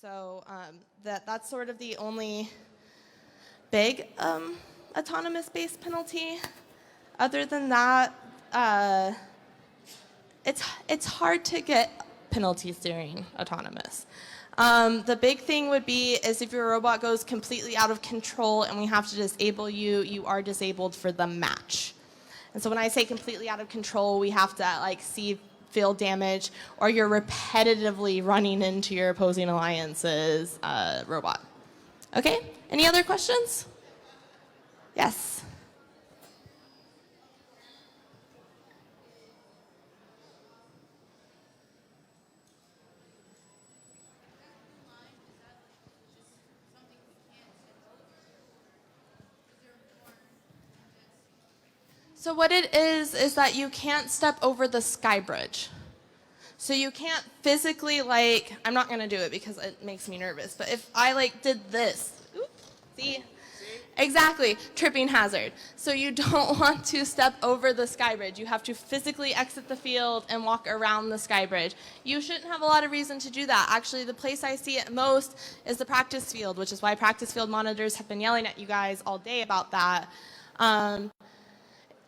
So that's sort of the only big autonomous-based penalty. Other than that, it's hard to get penalties during autonomous. The big thing would be is if your robot goes completely out of control and we have to disable you, you are disabled for the match. And so when I say completely out of control, we have to like see field damage, or you're repetitively running into your opposing alliance's robot. Okay, any other questions? Yes. So what it is that you can't step over the sky bridge. So you can't physically, like, I'm not going to do it because it makes me nervous, but if I, like, did this, oops, see? Exactly, tripping hazard. So you don't want to step over the sky bridge. You have to physically exit the field and walk around the sky bridge. You shouldn't have a lot of reason to do that. Actually, the place I see it most is the practice field, which is why practice field monitors have been yelling at you guys all day about that.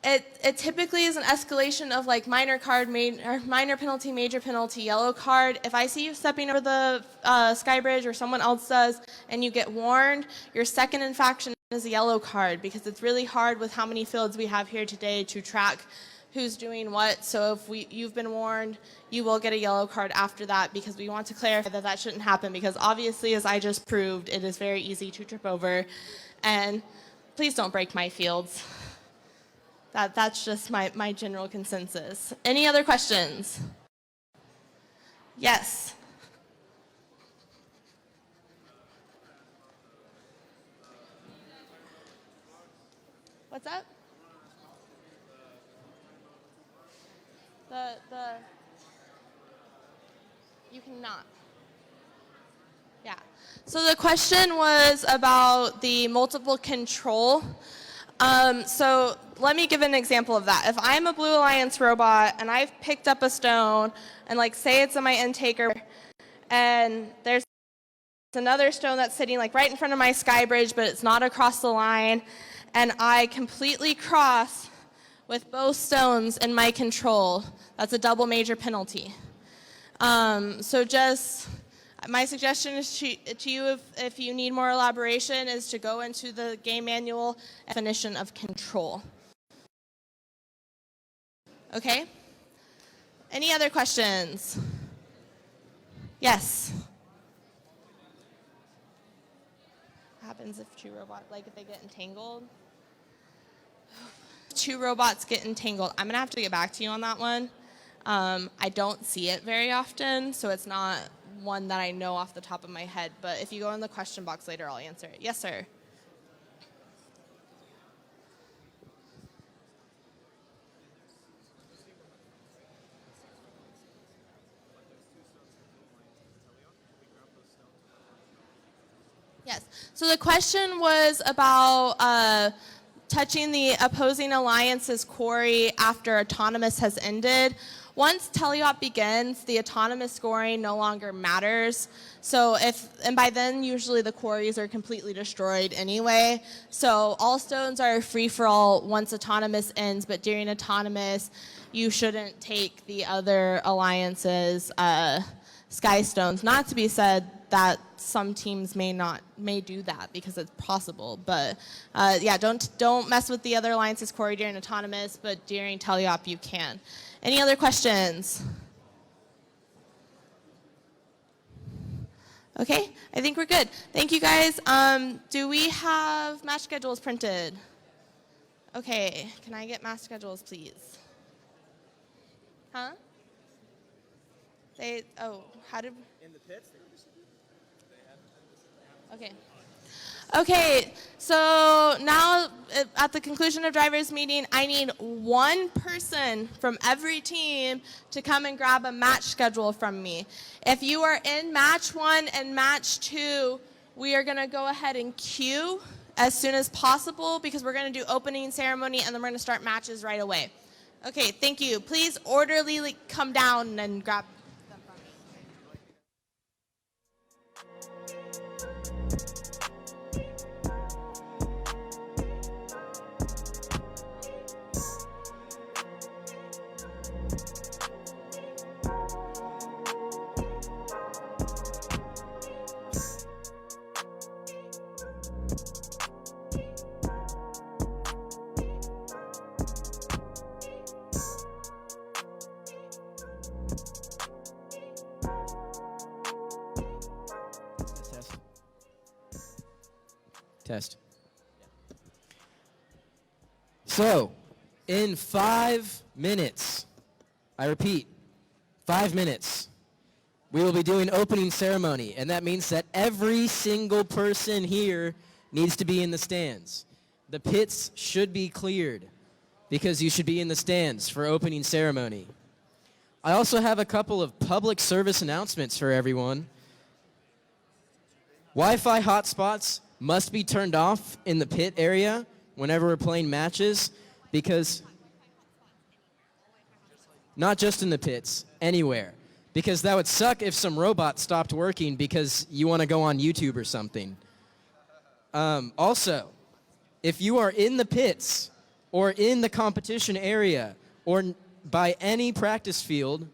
It typically is an escalation of like minor penalty, major penalty, yellow card. If I see you stepping over the sky bridge or someone else does and you get warned, your second infraction is a yellow card because it's really hard with how many fields we have here today to track who's doing what. So if you've been warned, you will get a yellow card after that because we want to clarify that that shouldn't happen because obviously, as I just proved, it is very easy to trip over. And please don't break my fields. That's just my general consensus. Any other questions? Yes. What's up? You cannot. Yeah. So the question was about the multiple control. So let me give an example of that. If I'm a Blue Alliance robot and I've picked up a stone and like say it's in my intaker and there's another stone that's sitting like right in front of my sky bridge but it's not across the line and I completely cross with both stones in my control, that's a double major penalty. So just my suggestion is to you, if you need more elaboration, is to go into the game manual definition of control. Okay? Any other questions? Yes? What happens if two robots, like if they get entangled? Two robots get entangled. I'm going to have to get back to you on that one. I don't see it very often, so it's not one that I know off the top of my head, but if you go in the question box later, I'll answer it. Yes, sir. Yes. So the question was about touching the opposing alliance's quarry after autonomous has ended. Once teleop begins, the autonomous scoring no longer matters. So and by then usually the quarries are completely destroyed anyway. So all stones are free for all once autonomous ends, but during autonomous, you shouldn't take the other alliance's sky stones. Not to be said that some teams may do that because it's possible, but yeah, don't mess with the other alliance's quarry during autonomous, but during teleop you can. Any other questions? Okay, I think we're good. Thank you guys. Do we have match schedules printed? Okay, can I get match schedules, please? Huh? How did? In the pits. Okay. Okay, so now at the conclusion of driver's meeting, I need one person from every team to come and grab a match schedule from me. If you are in match 1 and match 2, we are going to go ahead and queue as soon as possible because we're going to do opening ceremony and then we're going to start matches right away. Okay, thank you. Please orderly come down and grab them from me. Test. So, in 5 minutes, I repeat, 5 minutes, we will be doing opening ceremony, and that means that every single person here needs to be in the stands. The pits should be cleared because you should be in the stands for opening ceremony. I also have a couple of public service announcements for everyone. Wi-Fi hotspots must be turned off in the pit area whenever we're playing matches, because not just in the pits, anywhere. Because that would suck if some robot stopped working because you want to go on YouTube or something. Also, if you are in the pits or in the competition area or by any practice field,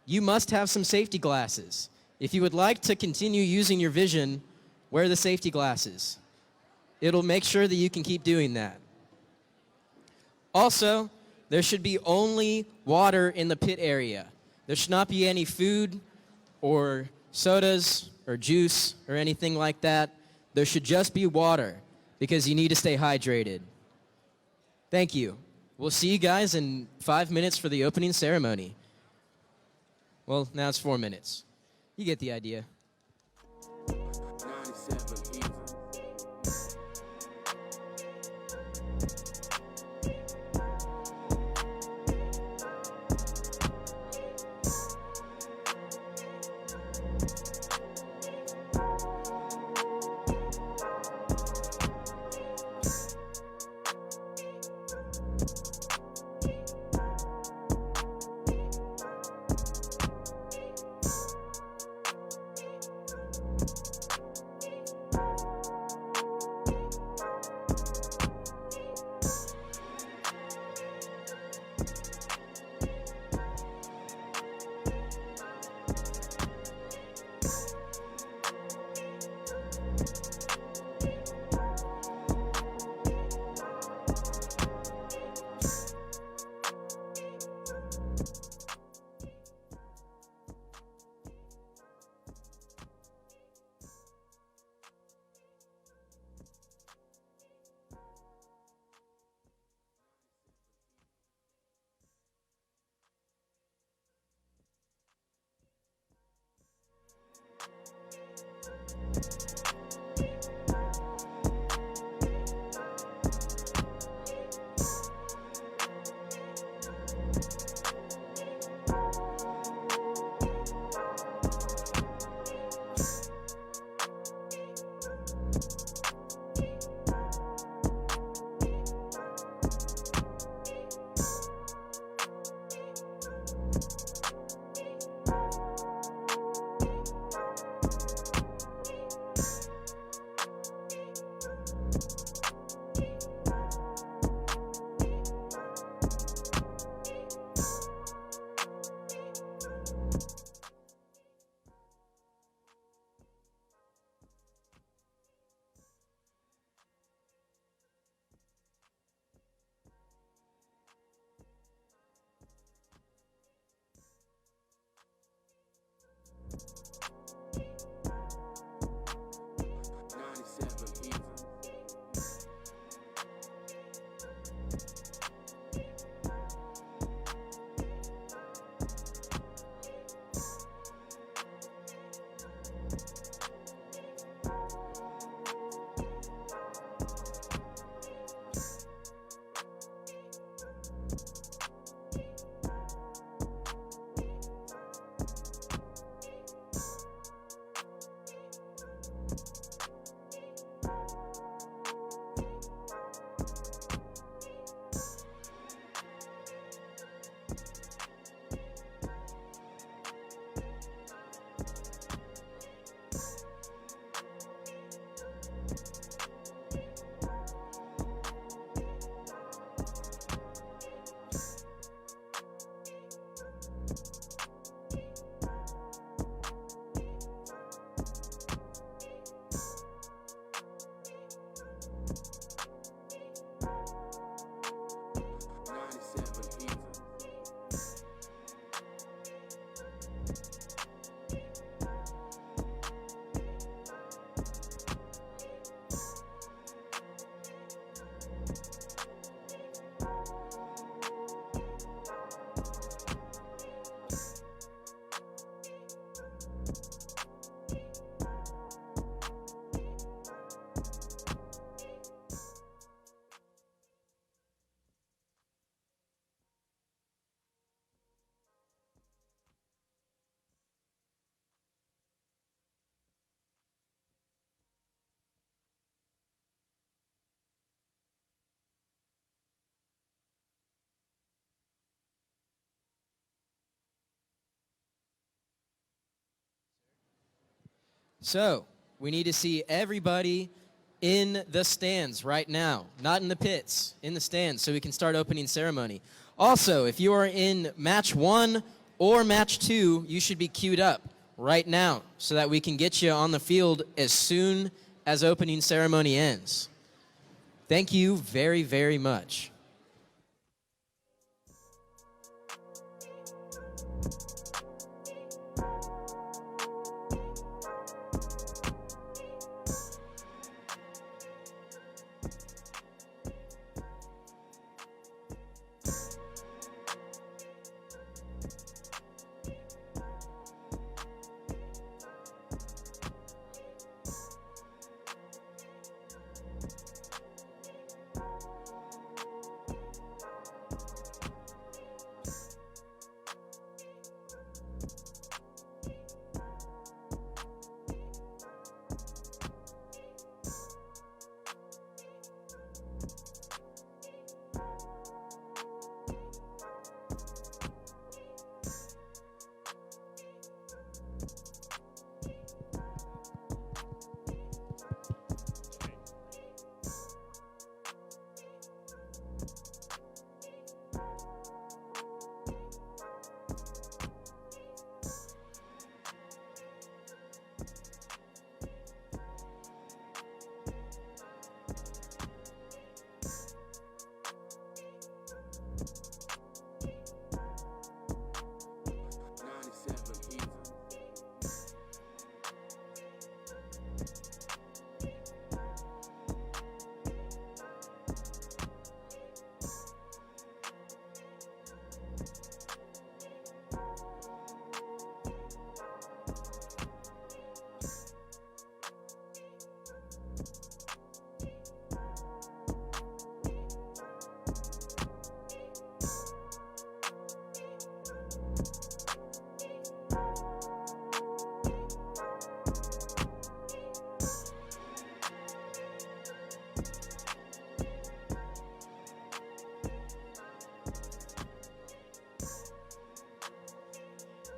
you must have some safety glasses. If you would like to continue using your vision, wear the safety glasses. It'll make sure that you can keep doing that. Also, there should be only water in the pit area. There should not be any food or sodas or juice or anything like that. There should just be water because you need to stay hydrated. Thank you. We'll see you guys in 5 minutes for the opening ceremony. Well, now it's 4 minutes. You get the idea. 97 easy. So we need to see everybody in the stands right now, not in the pits, in the stands, so we can start opening ceremony. Also, if you are in match 1 or match 2, you should be queued up right now so that we can get you on the field as soon as opening ceremony ends. Thank you very, very much.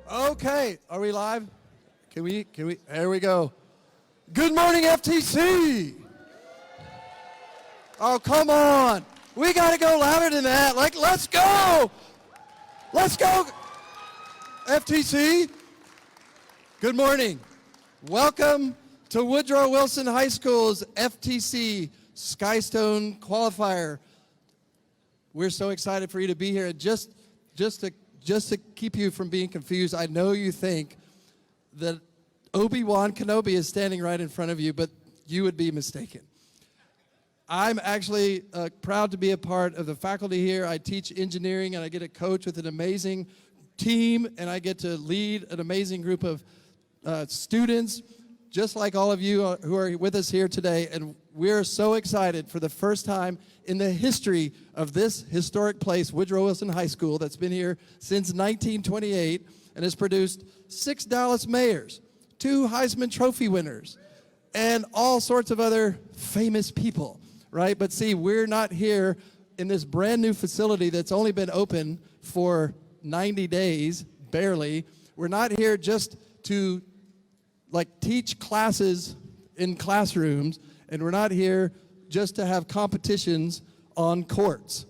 Okay, are we live? Can we, there we go. Good morning, FTC. Oh, come on. We got to go louder than that. Like, let's go. Let's go, FTC. Good morning. Welcome to Woodrow Wilson High School's FTC Skystone Qualifier. We're so excited for you to be here. Just to keep you from being confused, I know you think that Obi-Wan Kenobi is standing right in front of you, but you would be mistaken. I'm actually proud to be a part of the faculty here. I teach engineering, and I get to coach with an amazing team, and I get to lead an amazing group of students, just like all of you who are with us here today. And we're so excited for the first time in the history of this historic place, Woodrow Wilson High School, that's been here since 1928 and has produced 6 Dallas mayors, 2 Heisman Trophy winners, and all sorts of other famous people, right? But see, we're not here in this brand new facility that's only been open for 90 days, barely. We're not here just to teach classes in classrooms, and we're not here just to have competitions on courts.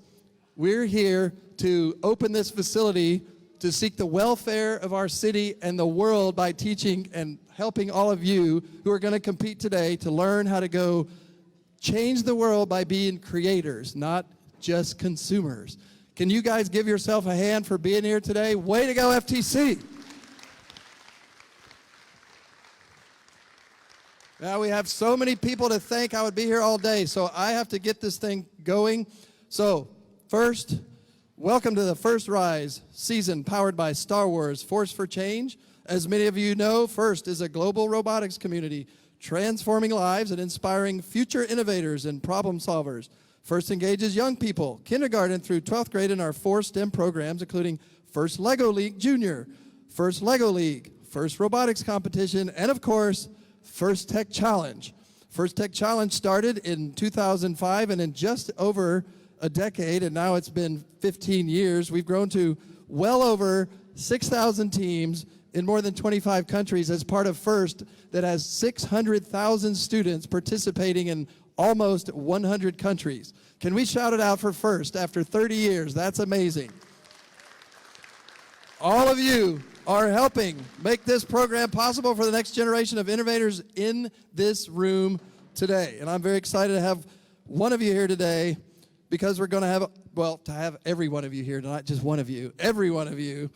We're here to open this facility to seek the welfare of our city and the world by teaching and helping all of you who are going to compete today to learn how to go change the world by being creators, not just consumers. Can you guys give yourself a hand for being here today? Way to go, FTC. Now, we have so many people to thank. I would be here all day, so I have to get this thing going. So, first, welcome to the First Rise season powered by Star Wars Force for Change. As many of you know, FIRST is a global robotics community transforming lives and inspiring future innovators and problem solvers. FIRST engages young people, kindergarten through 12th grade in our 4 STEM programs, including FIRST Lego League Junior, FIRST Lego League, FIRST Robotics Competition, and of course, FIRST Tech Challenge. FIRST Tech Challenge started in 2005, and in just over a decade, and now it's been 15 years, we've grown to well over 6,000 teams in more than 25 countries as part of FIRST that has 600,000 students participating in almost 100 countries. Can we shout it out for FIRST after 30 years? That's amazing. All of you are helping make this program possible for the next generation of innovators in this room today. And I'm very excited to have one of you here today because we're going to have, well, to have every one of you here, not just one of you, every one of you.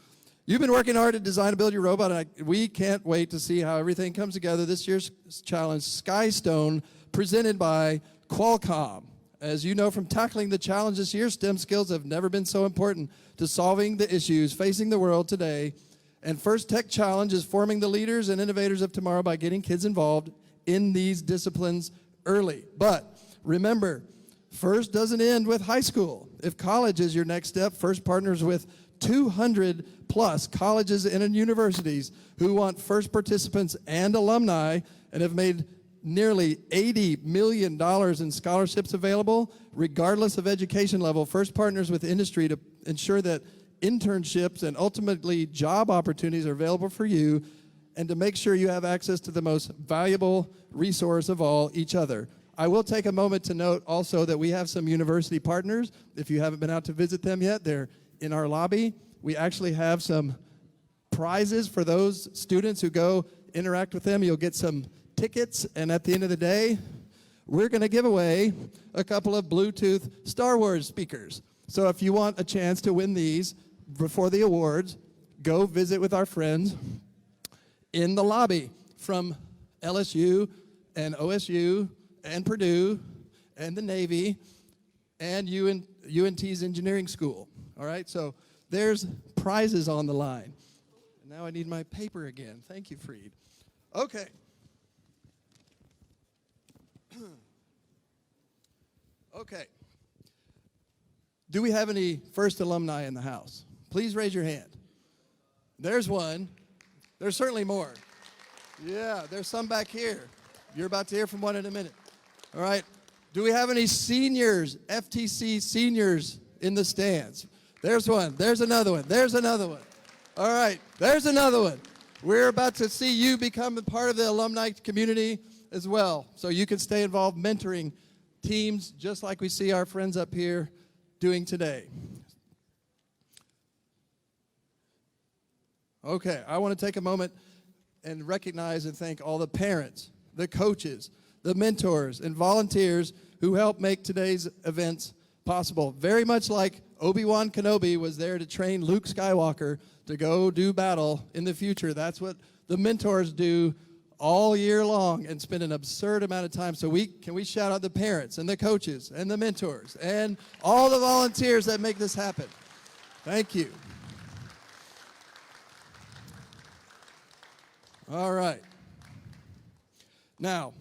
You've been working hard to design and build your robot, and we can't wait to see how everything comes together. This year's challenge, Skystone, presented by Qualcomm. As you know from tackling the challenge this year, STEM skills have never been so important to solving the issues facing the world today. And First Tech Challenge is forming the leaders and innovators of tomorrow by getting kids involved in these disciplines early. But remember, FIRST doesn't end with high school. If college is your next step, FIRST partners with 200 plus colleges and universities who want FIRST participants and alumni and have made nearly $80 million in scholarships available, regardless of education level. FIRST partners with industry to ensure that internships and ultimately job opportunities are available for you and to make sure you have access to the most valuable resource of all, each other. I will take a moment to note also that we have some university partners. If you haven't been out to visit them yet, they're in our lobby. We actually have some prizes for those students who go interact with them. You'll get some tickets, and at the end of the day, we're going to give away a couple of Bluetooth Star Wars speakers. So if you want a chance to win these before the awards, go visit with our friends in the lobby from LSU and OSU and Purdue and the Navy and UNT's engineering school. All right, so there's prizes on the line. Now I need my paper again. Thank you, Freed. Okay. Okay. Do we have any FIRST alumni in the house? Please raise your hand. There's one. There's certainly more. Yeah, there's some back here. You're about to hear from one in a minute. All right. Do we have any seniors, FTC seniors in the stands? There's one. There's another one. There's another one. All right. There's another one. We're about to see you become a part of the alumni community as well, so you can stay involved mentoring teams just like we see our friends up here doing today. Okay, I want to take a moment and recognize and thank all the parents, the coaches, the mentors, and volunteers who help make today's events possible. Very much like Obi-Wan Kenobi was there to train Luke Skywalker to go do battle in the future. That's what the mentors do all year long and spend an absurd amount of time. So can we shout out the parents and the coaches and the mentors and all the volunteers that make this happen. Thank you. All right. Now,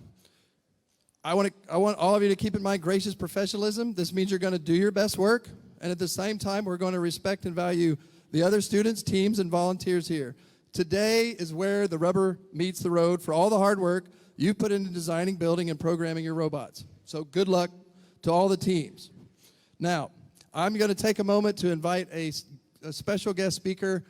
I want all of you to keep in mind gracious professionalism. This means you're going to do your best work, and at the same time, we're going to respect and value the other students, teams, and volunteers here. Today is where the rubber meets the road for all the hard work you put into designing, building, and programming your robots. So good luck to all the teams. Now, I'm going to take a moment to invite a special guest speaker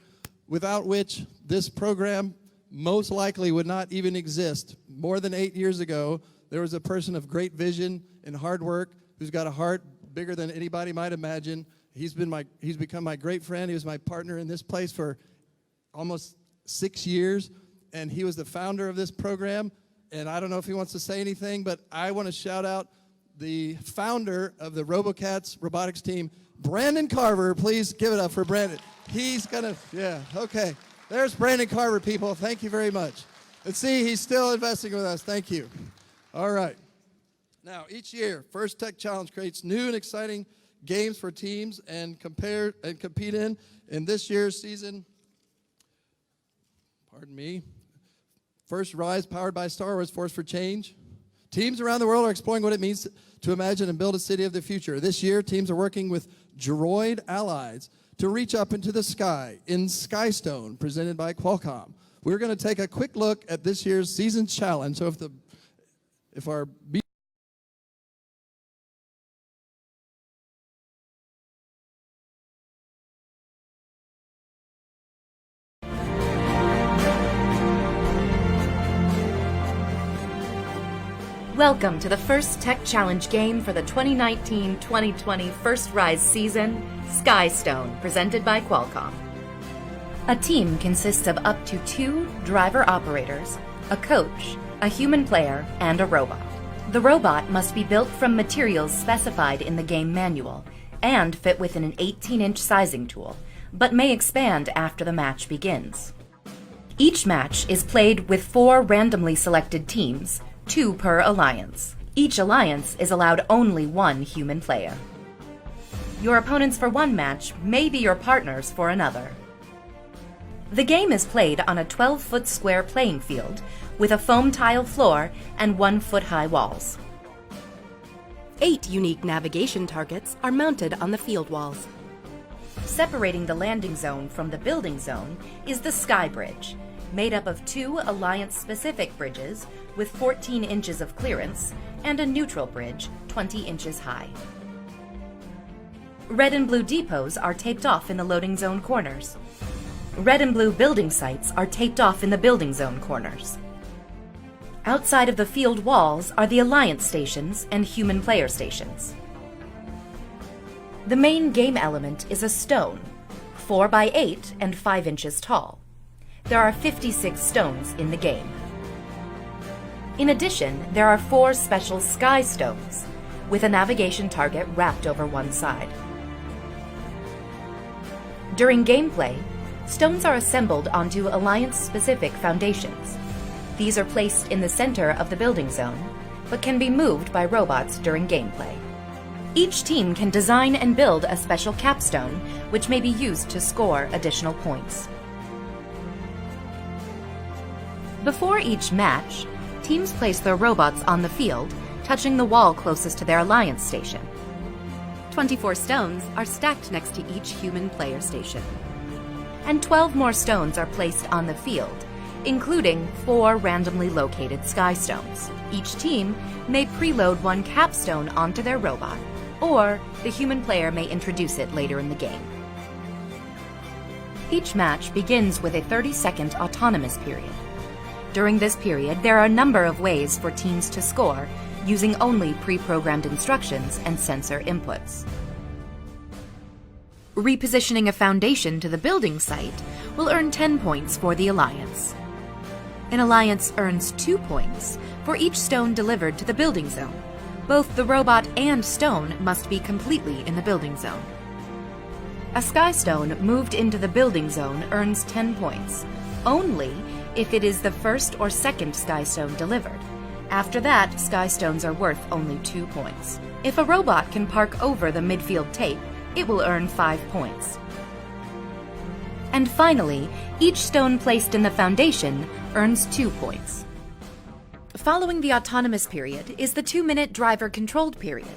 without which this program most likely would not even exist. More than 8 years ago, there was a person of great vision and hard work who's got a heart bigger than anybody might imagine. He's become my great friend. He was my partner in this place for almost 6 years, and he was the founder of this program. And I don't know if he wants to say anything, but I want to shout out the founder of the RoboCats robotics team, Brandon Carver. Please give it up for Brandon. He's gonna, yeah, okay. There's Brandon Carver, people. Thank you very much. And see, he's still investing with us. Thank you. All right. Now, each year, First Tech Challenge creates new and exciting games for teams and compete in. In this year's season, pardon me, First Rise, powered by Star Wars Force for Change. Teams around the world are exploring what it means to imagine and build a city of the future. This year, teams are working with droid allies to reach up into the sky in Skystone, presented by Qualcomm. We're going to take a quick look at this year's season challenge. So if our Welcome to the first Tech Challenge game for the 2019-2020 First Rise season, Skystone, presented by Qualcomm. A team consists of up to 2 driver operators, a coach, a human player, and a robot. The robot must be built from materials specified in the game manual and fit within an 18-inch sizing tool, but may expand after the match begins. Each match is played with 4 randomly selected teams, 2 per alliance. Each alliance is allowed only 1 human player. Your opponents for one match may be your partners for another. The game is played on a 12-foot square playing field with a foam tile floor and 1-foot-high walls. 8 unique navigation targets are mounted on the field walls. Separating the landing zone from the building zone is the Sky Bridge, made up of 2 Alliance-specific bridges with 14 inches of clearance and a neutral bridge 20 inches high. Red and blue depots are taped off in the loading zone corners. Red and blue building sites are taped off in the building zone corners. Outside of the field walls are the Alliance stations and human player stations. The main game element is a stone, 4 by 8 and 5 inches tall. There are 56 stones in the game. In addition, there are 4 special sky stones, with a navigation target wrapped over one side. During gameplay, stones are assembled onto Alliance-specific foundations. These are placed in the center of the building zone, but can be moved by robots during gameplay. Each team can design and build a special capstone, which may be used to score additional points. Before each match, teams place their robots on the field, touching the wall closest to their Alliance station. 24 stones are stacked next to each human player station. And 12 more stones are placed on the field, including 4 randomly located sky stones. Each team may preload 1 capstone onto their robot, or the human player may introduce it later in the game. Each match begins with a 30-second autonomous period. During this period, there are a number of ways for teams to score using only pre-programmed instructions and sensor inputs. Repositioning a foundation to the building site will earn 10 points for the Alliance. An Alliance earns 2 points for each stone delivered to the building zone. Both the robot and stone must be completely in the building zone. A sky stone moved into the building zone earns 10 points, only if it is the first or second sky stone delivered. After that, sky stones are worth only 2 points. If a robot can park over the midfield tape, it will earn 5 points. And finally, each stone placed in the foundation earns 2 points. Following the autonomous period is the 2-minute driver-controlled period.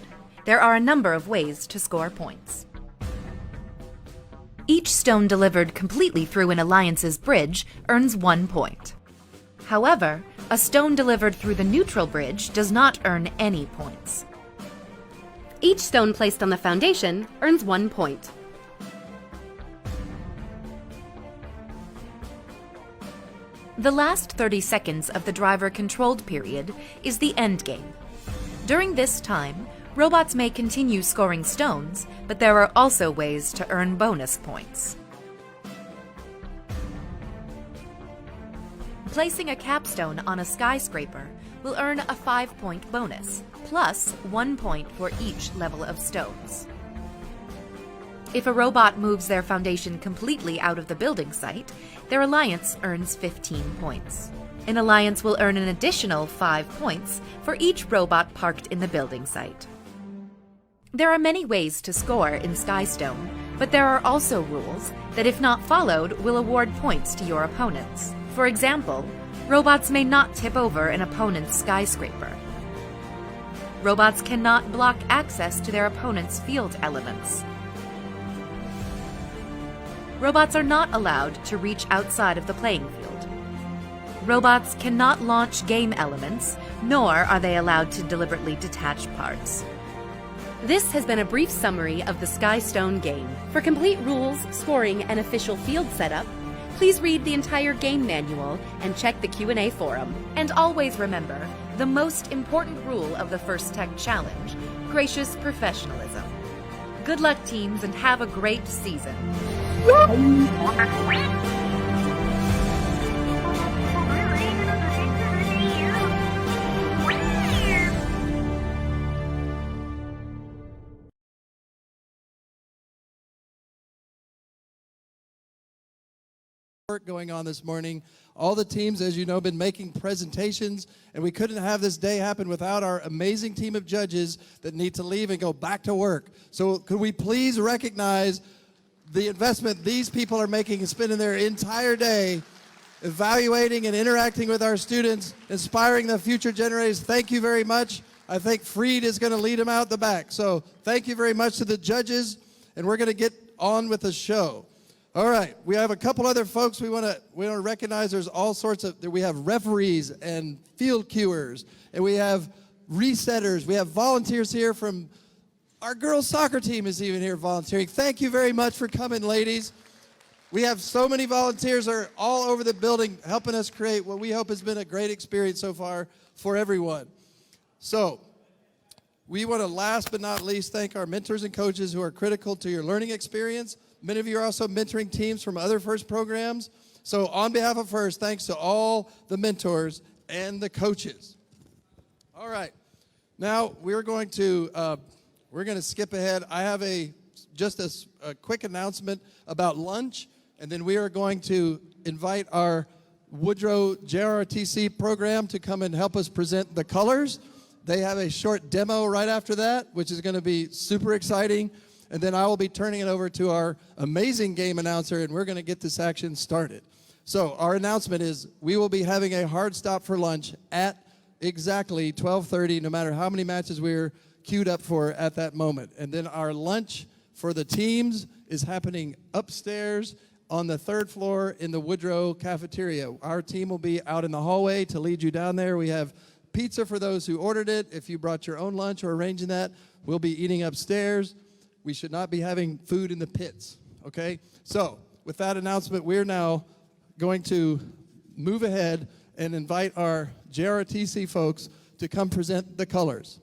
There are a number of ways to score points. Each stone delivered completely through an Alliance's bridge earns 1 point. However, a stone delivered through the neutral bridge does not earn any points. Each stone placed on the foundation earns 1 point. The last 30 seconds of the driver-controlled period is the end game. During this time, robots may continue scoring stones, but there are also ways to earn bonus points. Placing a capstone on a skyscraper will earn a 5-point bonus, plus 1 point for each level of stones. If a robot moves their foundation completely out of the building site, their Alliance earns 15 points. An Alliance will earn an additional 5 points for each robot parked in the building site. There are many ways to score in Skystone, but there are also rules that, if not followed, will award points to your opponents. For example, robots may not tip over an opponent's skyscraper. Robots cannot block access to their opponent's field elements. Robots are not allowed to reach outside of the playing field. Robots cannot launch game elements, nor are they allowed to deliberately detach parts. This has been a brief summary of the Skystone game. For complete rules, scoring, and official field setup, please read the entire game manual and check the Q&A forum. And always remember, the most important rule of the first Tech Challenge: gracious professionalism. Good luck, teams, and have a great season. Work going on this morning. All the teams, as you know, have been making presentations, and we couldn't have this day happen without our amazing team of judges that need to leave and go back to work. So could we please recognize the investment these people are making and spending their entire day evaluating and interacting with our students, inspiring the future generations. Thank you very much. I think Freed is going to lead them out the back. So thank you very much to the judges, and we're going to get on with the show. All right, we have a couple other folks we want to recognize. There's all sorts of, we have referees and field cuers, and we have resetters. We have volunteers here from our girls soccer team is even here volunteering. Thank you very much for coming, ladies. We have so many volunteers that are all over the building helping us create what we hope has been a great experience so far for everyone. So we want to last but not least thank our mentors and coaches who are critical to your learning experience. Many of you are also mentoring teams from other FIRST programs. So on behalf of FIRST, thanks to all the mentors and the coaches. All right. Now we're going to skip ahead. I have just a quick announcement about lunch, and then we are going to invite our Woodrow JROTC program to come and help us present the colors. They have a short demo right after that, which is going to be super exciting. And then I will be turning it over to our amazing game announcer, and we're going to get this action started. So our announcement is we will be having a hard stop for lunch at exactly 12:30, no matter how many matches we're queued up for at that moment. And then our lunch for the teams is happening upstairs on the 3rd floor in the Woodrow cafeteria. Our team will be out in the hallway to lead you down there. We have pizza for those who ordered it. If you brought your own lunch or arranging that, we'll be eating upstairs. We should not be having food in the pits, okay? So with that announcement, we're now going to move ahead and invite our JROTC folks to come present the colors.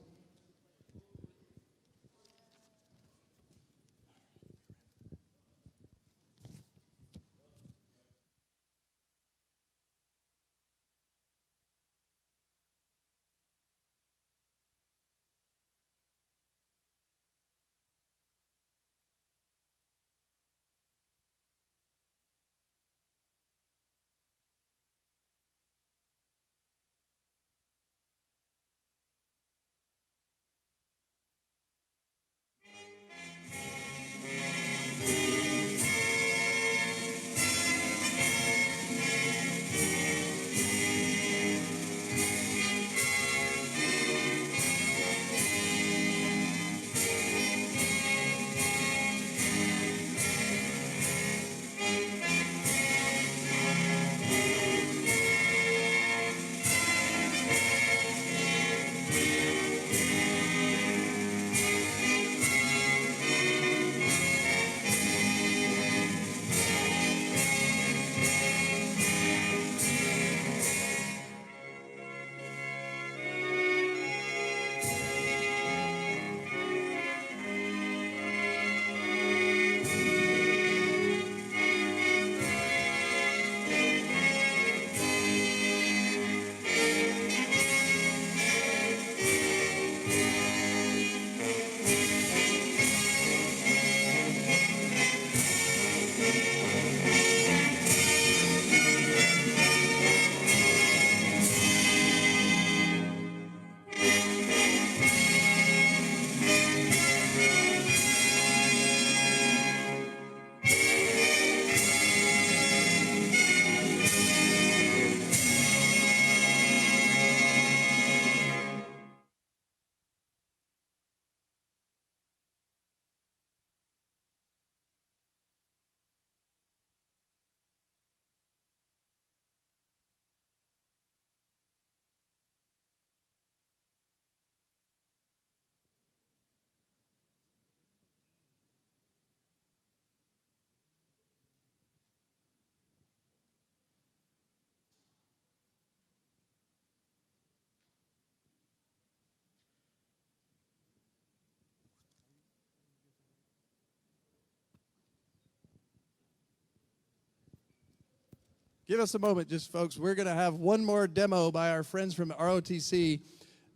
Give us a moment, just folks. We're going to have one more demo by our friends from ROTC.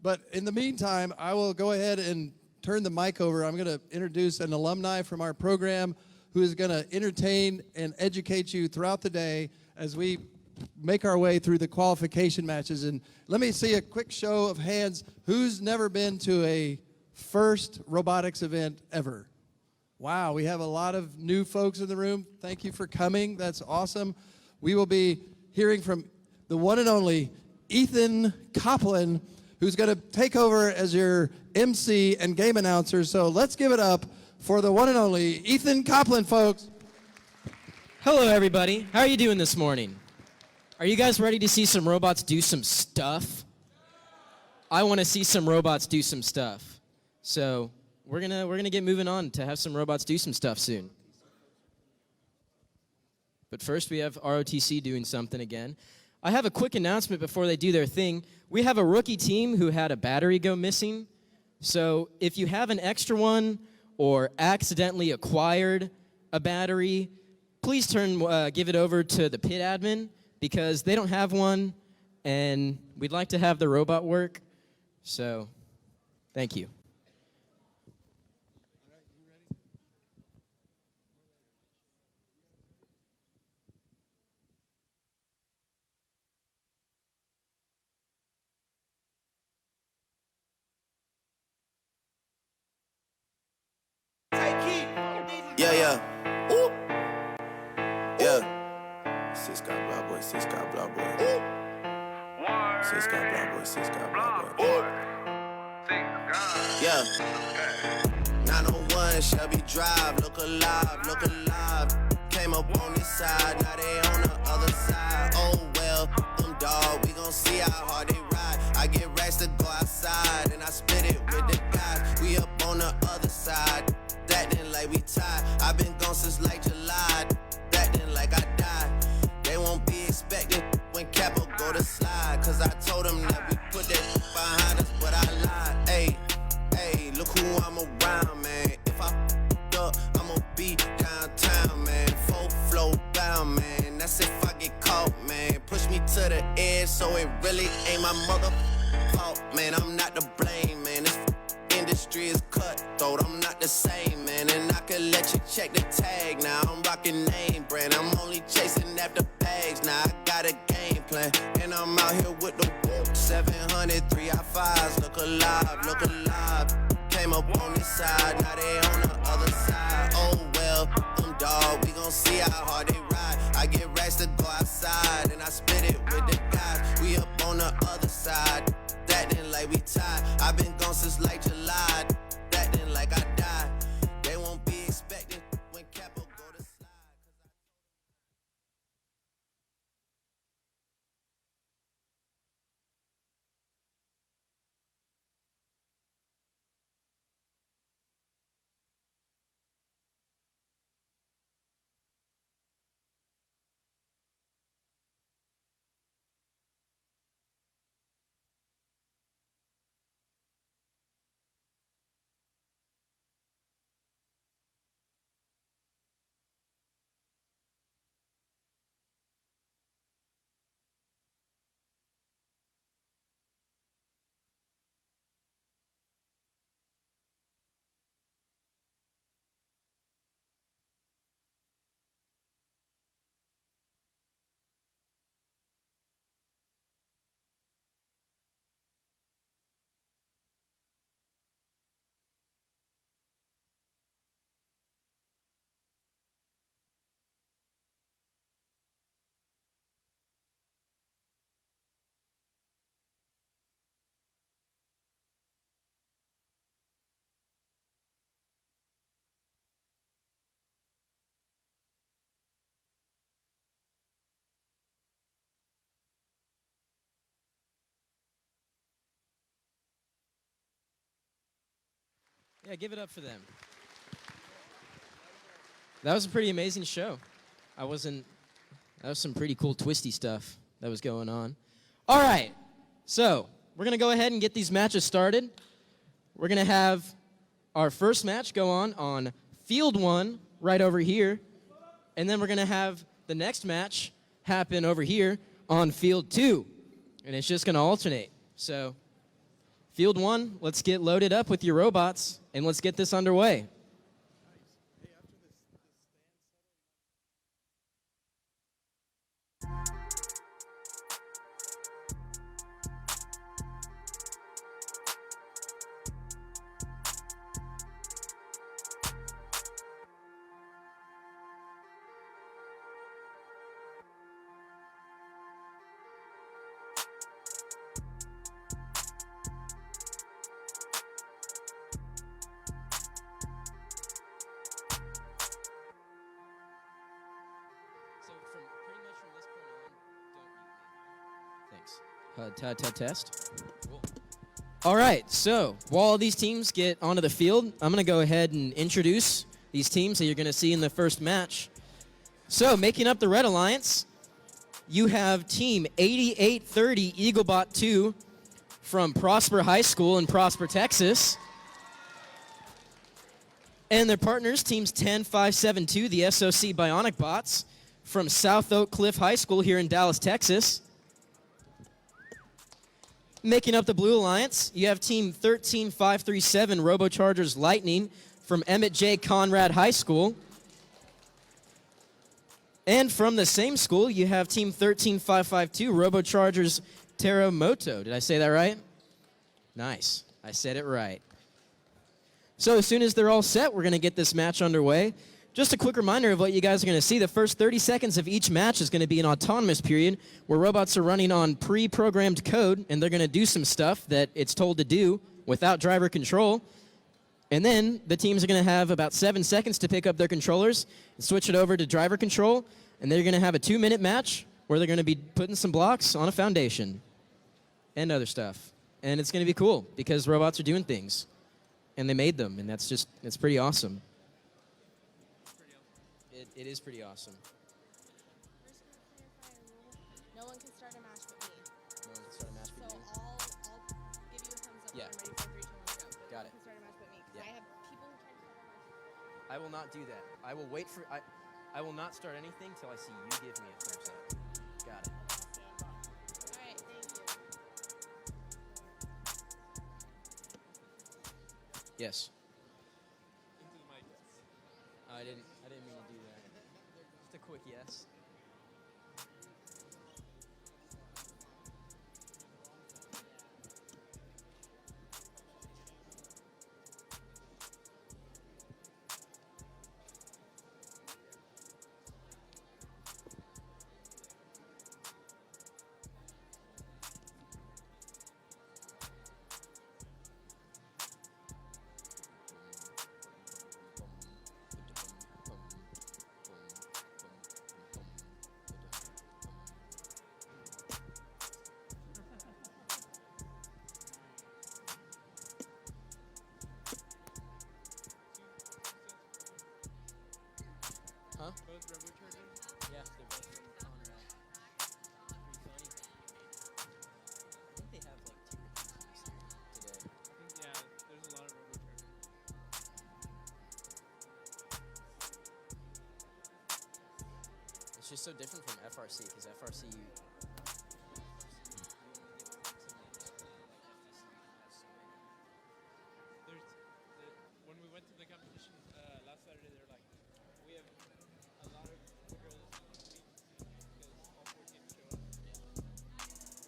But in the meantime, I will go ahead and turn the mic over. I'm going to introduce an alumni from our program who is going to entertain and educate you throughout the day as we make our way through the qualification matches. And let me see a quick show of hands. Who's never been to a first robotics event ever? Wow, we have a lot of new folks in the room. Thank you for coming. That's awesome. We will be hearing from the one and only Ethan Coplin, who's going to take over as your MC and game announcer. So let's give it up for the one and only Ethan Coplin, folks. Hello, everybody. How are you doing this morning? Are you guys ready to see some robots do some stuff? I want to see some robots do some stuff. So we're gonna get moving on to have some robots do some stuff soon. But first, we have ROTC doing something again. I have a quick announcement before they do their thing. We have a rookie team who had a battery go missing. So if you have an extra one or accidentally acquired a battery, please give it over to the pit admin because they don't have one, and we'd like to have the robot work. So, thank you. Yeah. Ooh. Yeah. Sis got blah boy, sis got blah boy. Sis got blah boy, sis got blah boy. Yeah. 901 Shelby Drive, look alive, look alive. Came up on this side, now they on the other side. Oh well, them dog, we gon' see how hard they ride. I get racks to go outside, and I split it with the guys. We up on the other side. Acting like we tied. I've been gone since like July. Acting like I died. They won't be expecting when Capo go to slide. Cause I told them that we put that behind us, but I lied. Hey, look who I'm around, man. If I up, I'ma be downtown, man. Full flow bound, man. That's if I get caught, man. Push me to the edge, so it really ain't my mother fault, man. I'm not to blame, man. This industry is cutthroat, I'm not the same, man. And I could let you check the tag now. I'm rocking name brand, I'm only chasing after bags. Now I got a game plan, and I'm out here with the 700 3i5s. Look alive, look alive. Came up on this side, now they on the other side. Oh well, them dog, we gon' see how hard they ride. I get racks to go outside, and I split it with the guys. We up on the other side. Acting like we tied. I've been gone since like July. Acting like I died. They won't be expecting when Capo go to slide. Yeah, give it up for them. That was a pretty amazing show. That was some pretty cool twisty stuff that was going on. All right, so we're going to go ahead and get these matches started. We're going to have our first match go on field 1 right over here. And then we're going to have the next match happen over here on field 2. And it's just going to alternate. So field 1, let's get loaded up with your robots, and let's get this underway. Thanks. Test. Cool. All right, so while these teams get onto the field, I'm going to go ahead and introduce these teams that you're going to see in the first match. So making up the Red Alliance, you have Team 8830 Eaglebot 2 from Prosper High School in Prosper, Texas. And their partners, Teams 10572, the SOC Bionic Bots from South Oak Cliff High School here in Dallas, Texas. Making up the Blue Alliance, you have Team 13537 Robochargers Lightning from Emmett J. Conrad High School. And from the same school, you have Team 13552 Robochargers Terramoto. Did I say that right? Nice. I said it right. So as soon as they're all set, we're going to get this match underway. Just a quick reminder of what you guys are going to see. The first 30 seconds of each match is going to be an autonomous period where robots are running on pre-programmed code, and they're going to do some stuff that it's told to do without driver control. And then the teams are going to have about 7 seconds to pick up their controllers and switch it over to driver control, and they're going to have a 2-minute match where they're going to be putting some blocks on a foundation and other stuff. And it's going to be cool because robots are doing things, and they made them, and it's pretty awesome. It is pretty awesome. No one can start a match but me. No one can start a match but So you. I'll give you a thumbs up Yeah. when I'm ready for 3, 2, 1, go. But Got no one it. can start a match but me. Because Yeah. I have people who try to start a match. I will not do that. I will wait for... I will not start anything till I see you give me a thumbs up. Got it. All right, thank you. Yes. I didn't mean to do that. Just a quick yes. Huh? Both Robochargers? Yeah, they're both from Conrad. Pretty funny. I think they have like 2 reviews today. Yeah, there's a lot of Robochargers. It's just so different from FRC because FRC When we went to the competition last Saturday, they were like, we have a lot of girls on the team because all 4 teams show up.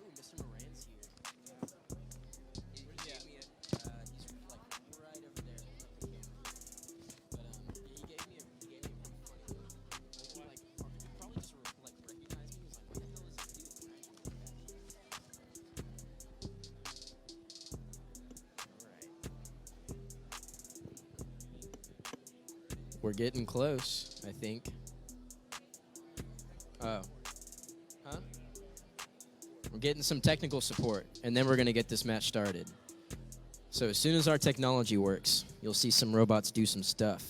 Ooh, Mr. Moran's here. He gave me a, he's like right over there holding up the camera. But he gave me a pretty funny look. Like he probably just like recognized me. He was like, what the hell is this dude? Alright. We're getting close, I think. Oh. Huh? We're getting some technical support, and then we're going to get this match started. So as soon as our technology works, you'll see some robots do some stuff.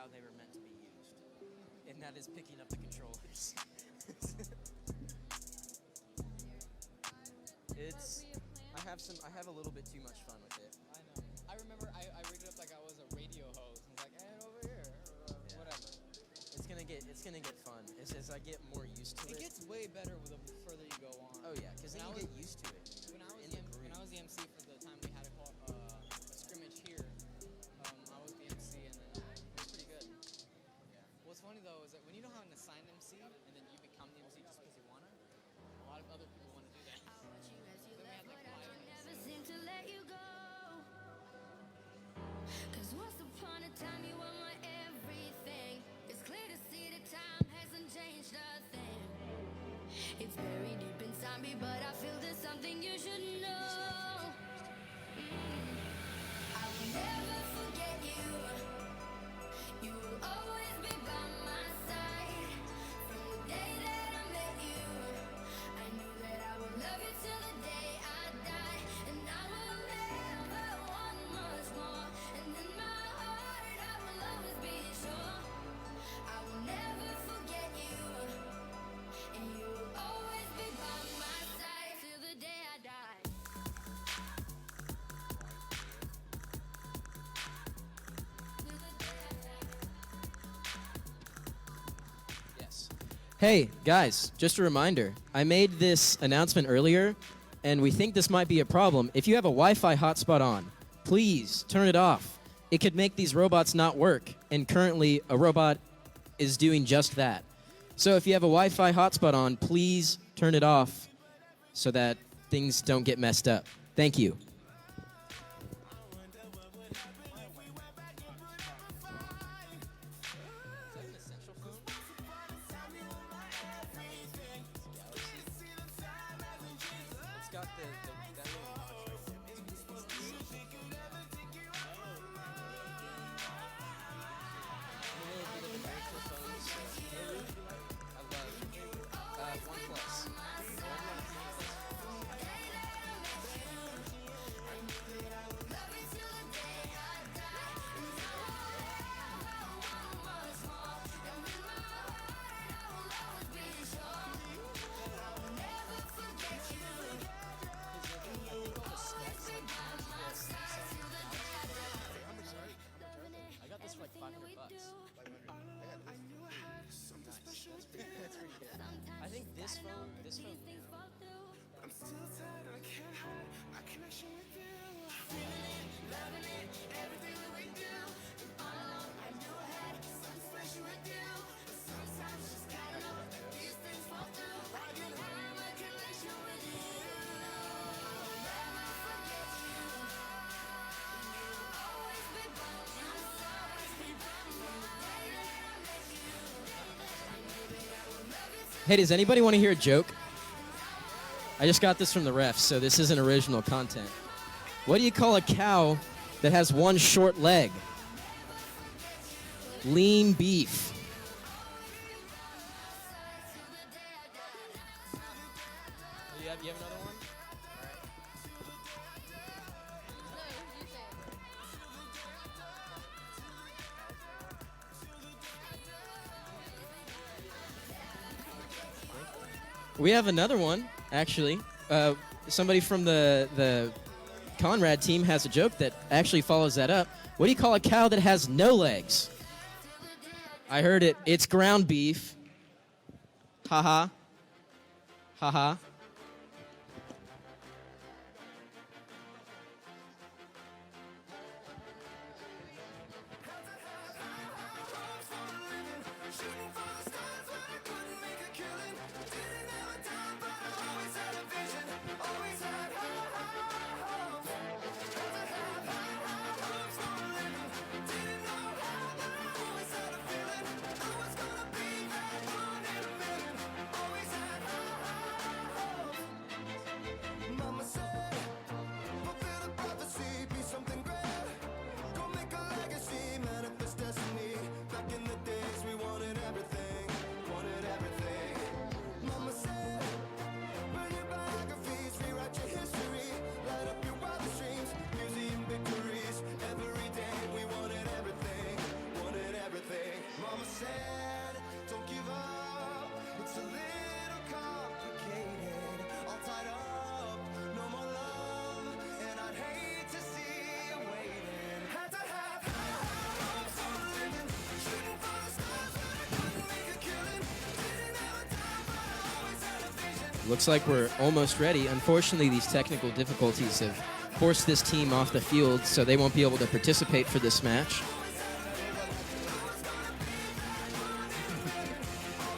how they were meant to be used, and that is picking up the controllers. I have a little bit too much fun with it. I know. I remember I rigged it up like I was a radio host. I was like, and over here, or whatever. It's gonna get fun as I get more used to it. It gets way better the further you go on. Oh yeah, because then you get used to it. When I was the MC for the time we had a scrimmage here, I was the MC and then it was pretty good. Yeah. What's funny though is that when you don't have an assigned MC and then you become the MC just because you wanna, a lot of other people want to do that. So then we had like live Never seem to let you go. 'Cause once upon a time you were my everything. It's clear to see that time hasn't changed a thing. It's buried deep inside me, but I feel there's something you should know. I will never forget you. You will always be by my side. From the day that I met you, I knew that I would love you till the day I die. And I will never want much more. And in my heart I will always be sure. I will never forget you. And you will always be by my side till the day I die. Till the day I die. Yes. Hey, guys, just a reminder. I made this announcement earlier, and we think this might be a problem. If you have a Wi-Fi hotspot on, please turn it off. It could make these robots not work, and currently a robot is doing just that. So if you have a Wi-Fi hotspot on, please turn it off so that things don't get messed up. Thank you. I got this for like $500. I think this phone. I'm still tired, I can't hide my connection with you. Loving it, everything that we do. And all along I knew I had something special with you. But sometimes just gotta know that these things fall through. I can hide my connection with you. I'll never forget you. And you will always be by my side. From the day that I met you, I knew that I would love you till Hey, does anybody want to hear a joke? I just got this from the refs, so this isn't original content. What do you call a cow that has one short leg? Lean beef. You have another one? We have another one, actually. Somebody from the Conrad team has a joke that actually follows that up. What do you call a cow that has no legs? I heard it. It's ground beef. Ha-ha. Ha-ha. said, don't give up. It's a little complicated, all tied up, no more love, and I'd hate to see you waiting. Had to have high hopes for a living, shooting for the stars when I couldn't make a killing. Didn't have a dime, but I always had a vision. Looks like we're almost ready. Unfortunately, these technical difficulties have forced this team off the field, so they won't be able to participate for this match.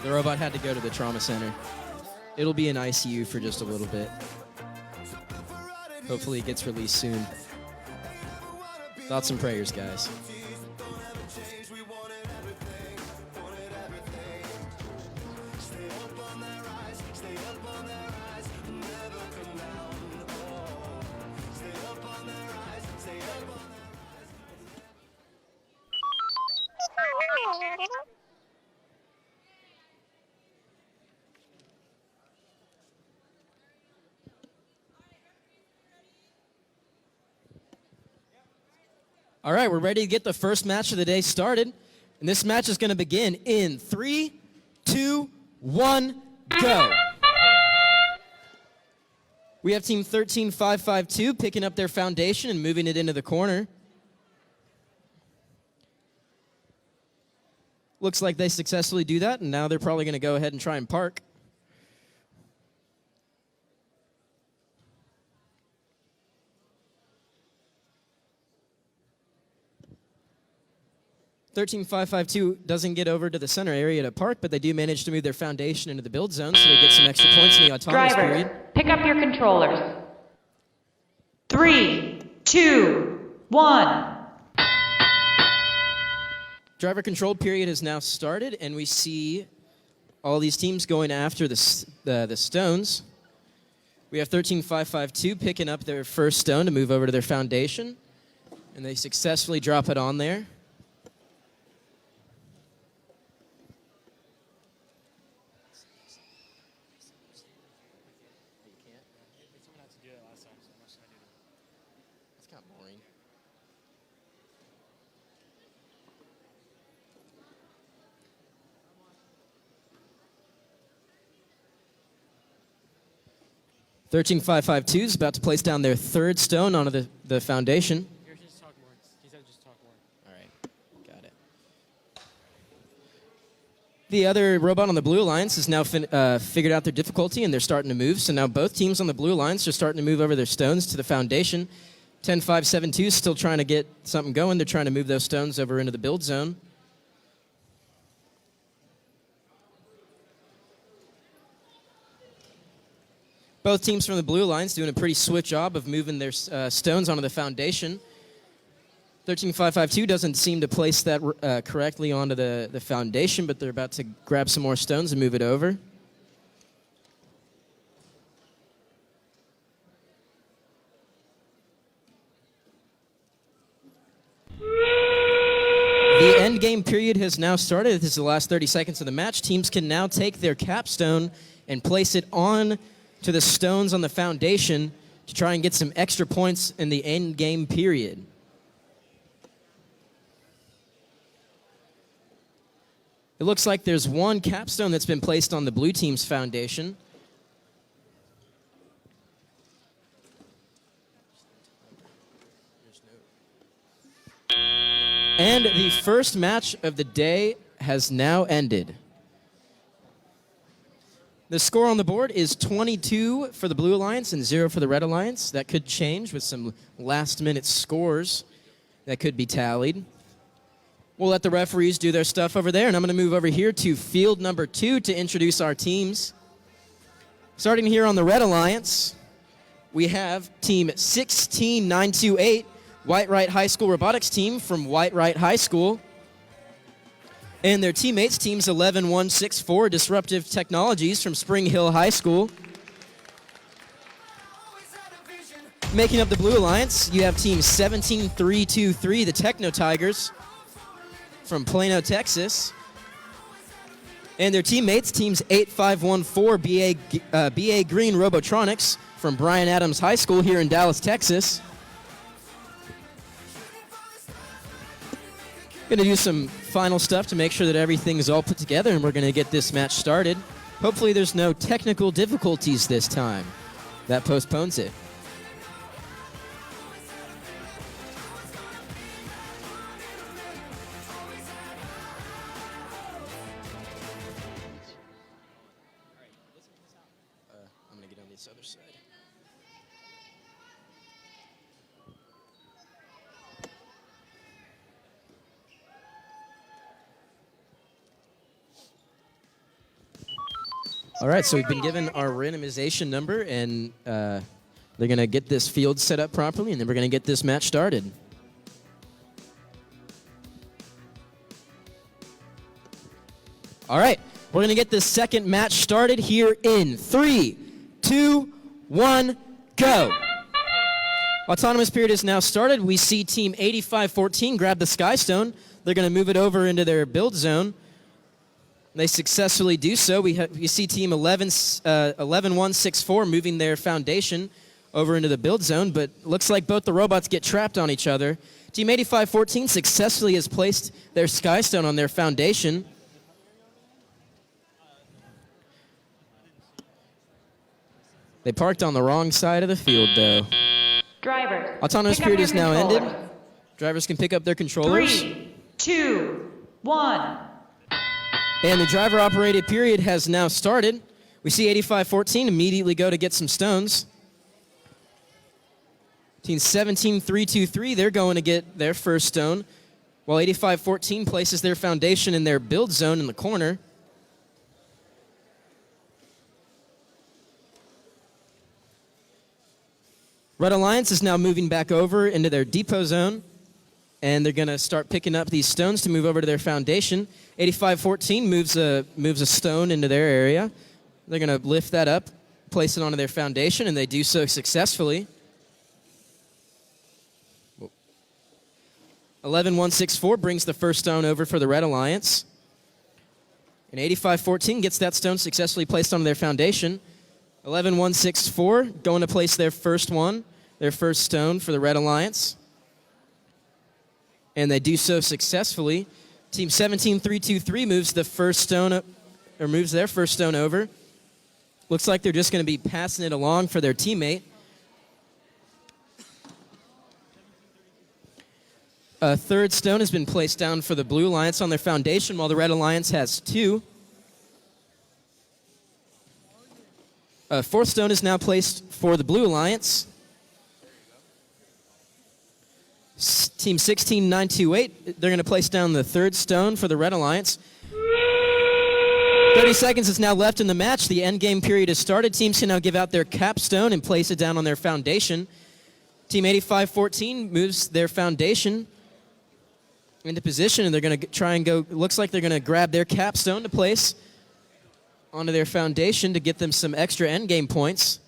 The robot had to go to the trauma center. It'll be in ICU for just a little bit. Hopefully it gets released soon. Thoughts and prayers, guys. All right, we're ready to get the first match of the day started. And this match is going to begin in 3, 2, 1, go. We have team 13552 picking up their foundation and moving it into the corner. Looks like they successfully do that, and now they're probably going to go ahead and try and park. 13552 doesn't get over to the center area to park, but they do manage to move their foundation into the build zone, so they get some extra points in the autonomous period. Drivers, pick up your controllers. 3, 2, 1. Driver control period has now started, and we see all these teams going after the stones. We have 13552 picking up their first stone to move over to their foundation, and they successfully drop it on there. That's kind of boring. $13,552 is about to place down their third stone onto the foundation. Here, just talk more. He said just talk more. All right, got it. The other robot on the blue alliance has now figured out their difficulty, and they're starting to move. So now both teams on the blue alliance are starting to move over their stones to the foundation. 10572 is still trying to get something going. They're trying to move those stones over into the build zone. Both teams from the blue alliance doing a pretty swift job of moving their stones onto the foundation. 13552 doesn't seem to place that correctly onto the foundation, but they're about to grab some more stones and move it over. The end game period has now started. This is the last 30 seconds of the match. Teams can now take their capstone and place it on to the stones on the foundation to try and get some extra points in the end game period. It looks like there's one capstone that's been placed on the blue team's foundation. And the first match of the day has now ended. The score on the board is 22 for the Blue Alliance and 0 for the Red Alliance. That could change with some last-minute scores that could be tallied. We'll let the referees do their stuff over there, and I'm going to move over here to field number 2 to introduce our teams. Starting here on the Red Alliance, we have team 16928, White Right High School Robotics team from White Right High School. And their teammates, teams 11164, Disruptive Technologies from Spring Hill High School. Making up the Blue Alliance, you have team 17323, the Techno Tigers from Plano, Texas. And their teammates, teams 8514, BA Green Robotronics from Bryan Adams High School here in Dallas, Texas. Going to do some final stuff to make sure that everything is all put together, and we're going to get this match started. Hopefully there's no technical difficulties this time. That postpones it. I'm going to get on this other side. All right, so we've been given our randomization number, and they're going to get this field set up properly, and then we're going to get this match started. All right, we're going to get this second match started here in 3, 2, 1, go. Autonomous period is now started. We see Team 8514 grab the Sky Stone. They're going to move it over into their build zone. They successfully do so. We see Team 11164 moving their foundation over into the build zone, but looks like both the robots get trapped on each other. Team 8514 successfully has placed their Sky Stone on their foundation. They parked on the wrong side of the field, though. Drivers. Autonomous pick up period your is now controllers. ended. Drivers can pick up their controllers. 3, 2, 1. And the driver-operated period has now started. We see 8514 immediately go to get some stones. Team 17323, they're going to get their first stone, while 8514 places their foundation in their build zone in the corner. Red Alliance is now moving back over into their depot zone, and they're going to start picking up these stones to move over to their foundation. 8514 moves a stone into their area. They're going to lift that up, place it onto their foundation, and they do so successfully. 11164 brings the first stone over for the Red Alliance. And 8514 gets that stone successfully placed onto their foundation. 11164 going to place their first stone for the Red Alliance. And they do so successfully. Team 17323 moves the first stone up, or moves their first stone over. Looks like they're just going to be passing it along for their teammate. A third stone has been placed down for the Blue Alliance on their foundation, while the Red Alliance has 2. A fourth stone is now placed for the Blue Alliance. Team 16928, they're going to place down the third stone for the Red Alliance. 30 seconds is now left in the match. The end game period has started. Teams can now give out their capstone and place it down on their foundation. Team 8514 moves their foundation into position, and they're going to try and go, looks like they're going to grab their capstone to place onto their foundation to get them some extra endgame points.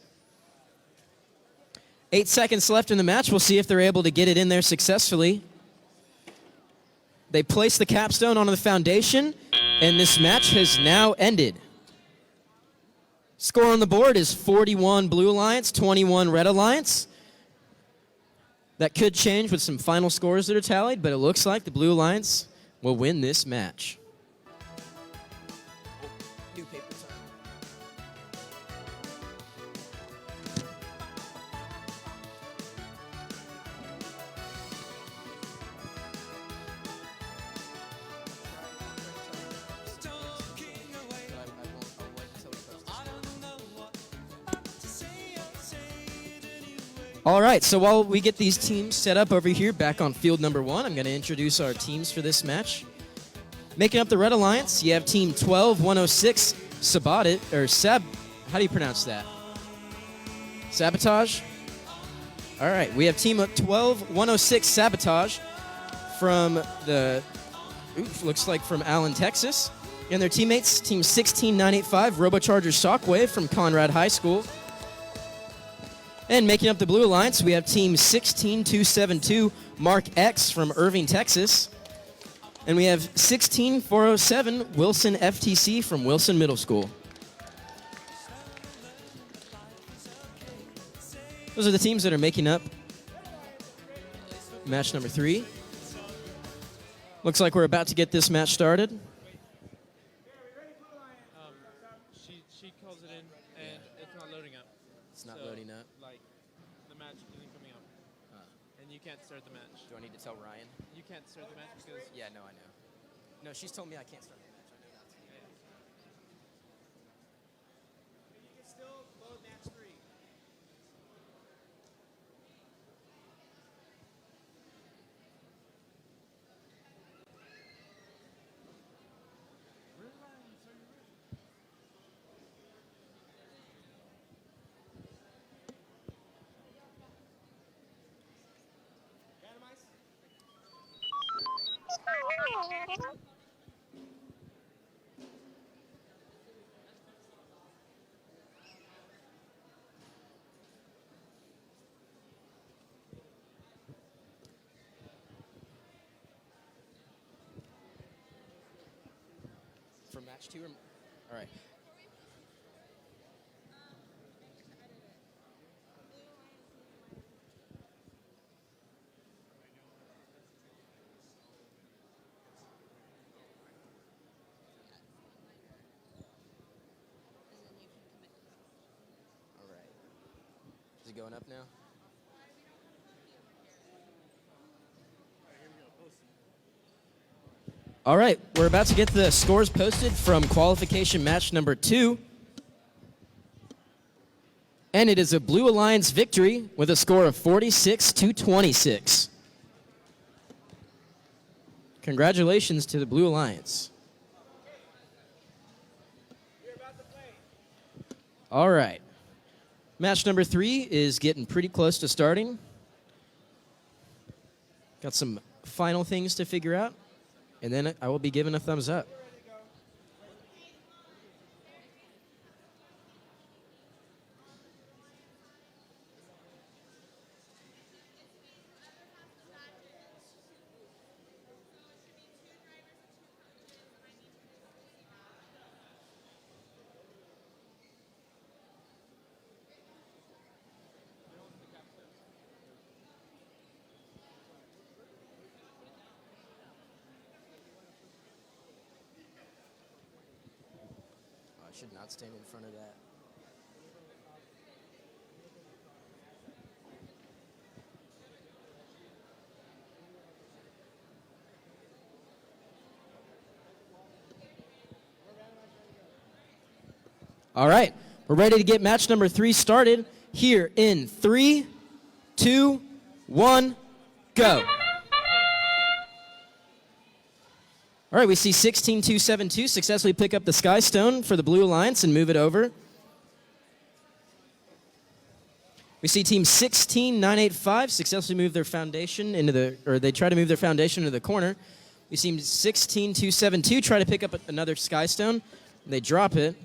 8 seconds left in the match. We'll see if they're able to get it in there successfully. They place the capstone onto the foundation, and this match has now ended. Score on the board is 41 Blue Alliance, 21 Red Alliance. That could change with some final scores that are tallied, but it looks like the Blue Alliance will win this match. New paper time. All right, so while we get these teams set up over here back on field number 1, I'm going to introduce our teams for this match. Making up the Red Alliance, you have Team 12106, how do you pronounce that? Sabotage? All right, we have Team 12106 Sabotage from looks like from Allen, Texas. And their teammates, Team 16985, Robocharger Shockwave from Conrad High School. And making up the Blue Alliance, we have Team 16272, Mark X from Irving, Texas. And we have 16407, Wilson FTC from Wilson Middle School. Those are the teams that are making up match number 3. Looks like we're about to get this match started. She calls it in, and it's not loading up. It's not loading up. Like, the match isn't coming up. And you can't start the match. Do I need to tell Ryan? You can't start the match because... Yeah, no, I know. No, she's told me I can't start the match. I know that. You can still load match 3. For match 2? All right. All right. Is it going up now? All right, we're about to get the scores posted from qualification match number 2. And it is a Blue Alliance victory with a score of 46-26. Congratulations to the Blue Alliance. All right. Match number 3 is getting pretty close to starting. Got some final things to figure out. And then I will be given a thumbs up. I should not stand in front of that. All right, we're ready to get match number 3 started here in 3, 2, 1, go. All right, we see 16-2-7-2 successfully pick up the Sky Stone for the Blue Alliance and move it over. We see team 16-9-8-5 successfully move their foundation into the, or they try to move their foundation into the corner. We see 16-2-7-2 try to pick up another Sky Stone. They drop it.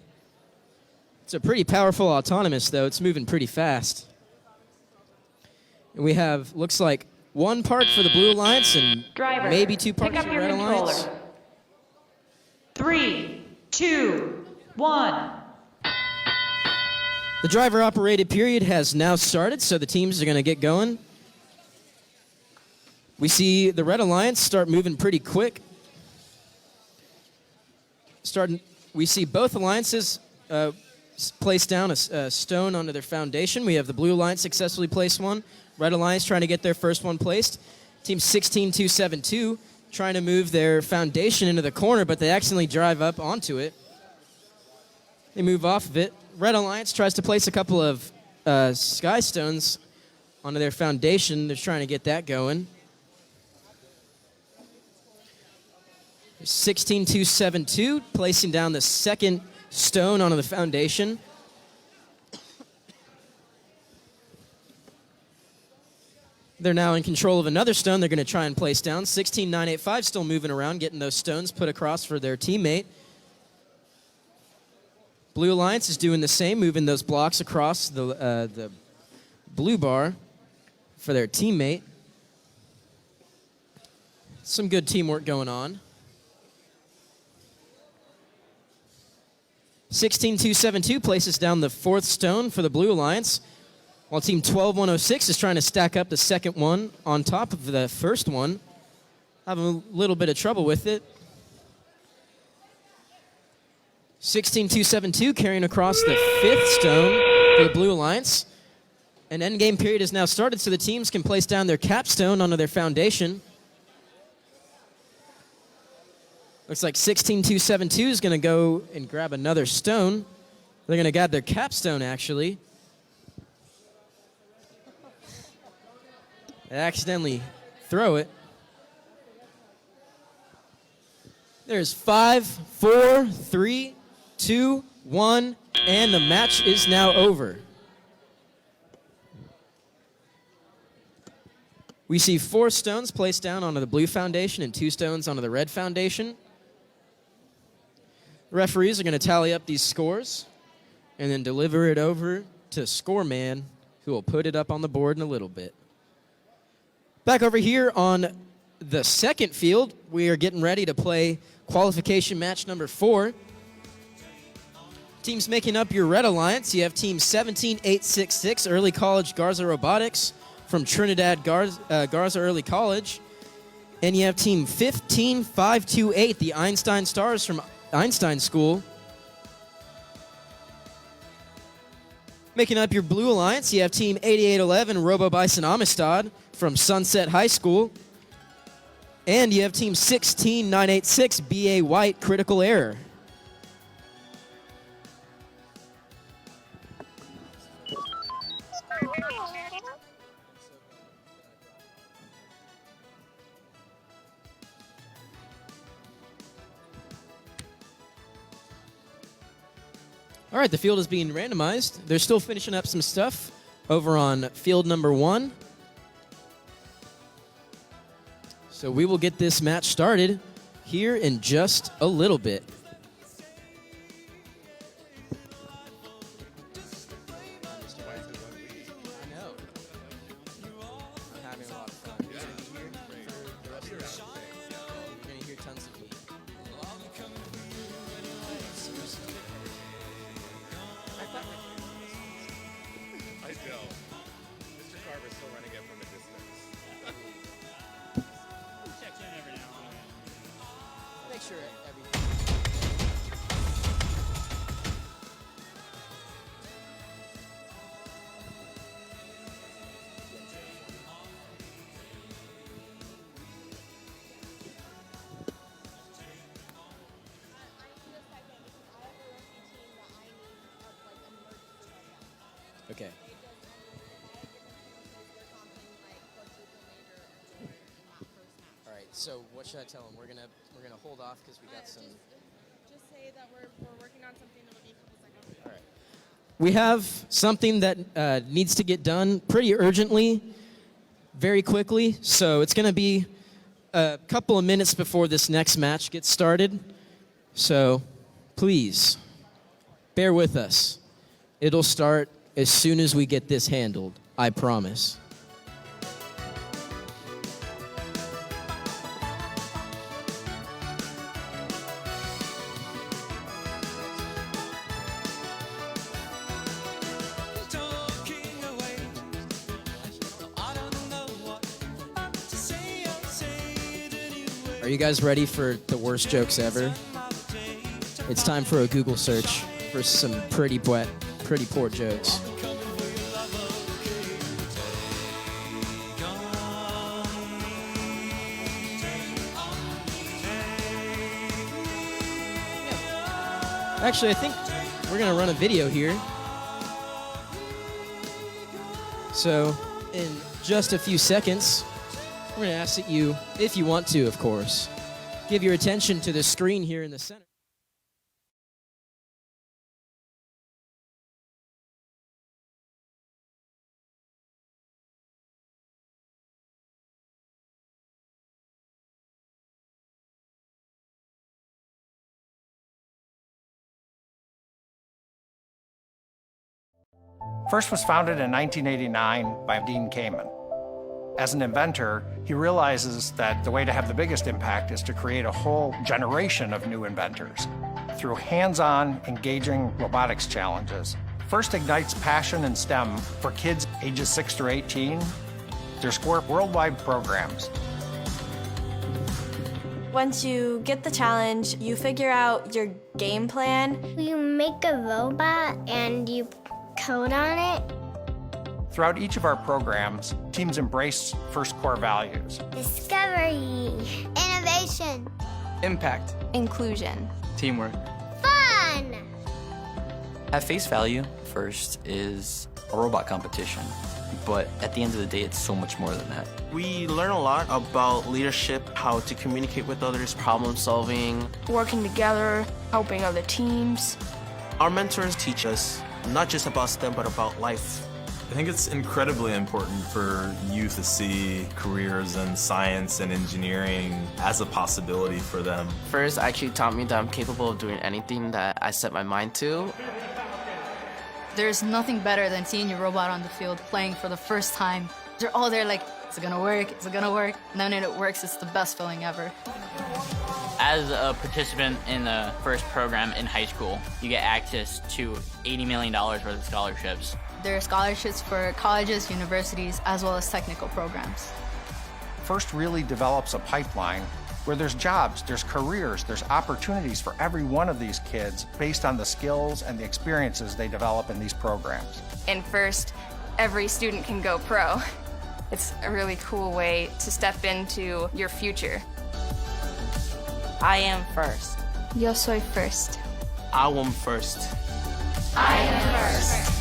It's a pretty powerful autonomous, though. It's moving pretty fast. And we have, looks like, 1 part for the Blue Alliance and Driver, maybe 2 parts pick for up the your Red controller. Alliance. 3, 2, 1. The driver-operated period has now started, so the teams are going to get going. We see the Red Alliance start moving pretty quick. We see both alliances place down a stone onto their foundation. We have the Blue Alliance successfully place one. Red Alliance trying to get their first one placed. Team 16-2-7-2 trying to move their foundation into the corner, but they accidentally drive up onto it. They move off of it. Red Alliance tries to place a couple of Sky Stones onto their foundation. They're trying to get that going. 16-2-7-2 placing down the second stone onto the foundation. They're now in control of another stone they're going to try and place down. 16-9-8-5 still moving around, getting those stones put across for their teammate. Blue Alliance is doing the same, moving those blocks across the blue bar for their teammate. Some good teamwork going on. 16-2-7-2 places down the 4th stone for the Blue Alliance, while Team 12-106 is trying to stack up the second one on top of the first one. having a little bit of trouble with it. 16-2-7-2 carrying across the 5th stone for the Blue Alliance. An endgame period has now started, so the teams can place down their capstone onto their foundation. Looks like 16-2-7-2 is going to go and grab another stone. They're going to grab their capstone, actually. They accidentally throw it. There's 5, 4, 3, 2, 1, and the match is now over. We see 4 stones placed down onto the blue foundation and 2 stones onto the red foundation. The referees are going to tally up these scores and then deliver it over to Scoreman, who will put it up on the board in a little bit. Back over here on the second field, we are getting ready to play qualification match number 4. Teams making up your Red Alliance, you have team 17-866, Early College Garza Robotics from Trinidad Garza Early College. And you have team 15-528, the Einstein Stars from Einstein School. Making up your Blue Alliance, you have team 8811, Robo Bison Amistad from Sunset High School. And you have team 16986, BA White Critical Error. All right, the field is being randomized. They're still finishing up some stuff over on field number 1. So we will get this match started here in just a little bit. I know. I'm having a lot of fun. You're going to hear tons of me. I know. Mr. Carver's still running it from a distance. Checks in every now and then. Make sure everything. Okay. All right. So what should I tell them? We're gonna hold off because we got some. Just say that we're working on something that will be a couple seconds. All right. We have something that needs to get done pretty urgently, very quickly. So it's gonna be a couple of minutes before this next match gets started. So please bear with us. It'll start as soon as we get this handled, I promise. Are you guys ready for the worst jokes ever? It's time for a Google search for some pretty poor jokes. Actually, I think we're going to run a video here. So, in just a few seconds, we're going to ask that you, if you want to, of course, give your attention to the screen here in the center. FIRST was founded in 1989 by Dean Kamen. As an inventor, he realizes that the way to have the biggest impact is to create a whole generation of new inventors through hands-on, engaging robotics challenges. FIRST ignites passion in STEM for kids ages 6 through 18 through SCORE worldwide programs. Once you get the challenge, you figure out your game plan. You make a robot and you code on it. Throughout each of our programs, teams embrace first core values. Discovery. Innovation. Impact. Inclusion. Teamwork. Fun. At face value, first is a robot competition. But at the end of the day, it's so much more than that. We learn a lot about leadership, how to communicate with others, problem solving, working together, helping other teams. Our mentors teach us not just about STEM, but about life. I think it's incredibly important for youth to see careers in science and engineering as a possibility for them. First, actually taught me that I'm capable of doing anything that I set my mind to. There's nothing better than seeing your robot on the field playing for the first time. They're all there like, is it gonna work? Is it gonna work? And then when it works, it's the best feeling ever. As a participant in the first program in high school, you get access to $80 million worth of scholarships. There are scholarships for colleges, universities, as well as technical programs. First really develops a pipeline where there's jobs, there's careers, there's opportunities for every one of these kids based on the skills and the experiences they develop in these programs. And first, every student can go pro. It's a really cool way to step into your future. I am first. Yo soy first. I am first. I am first.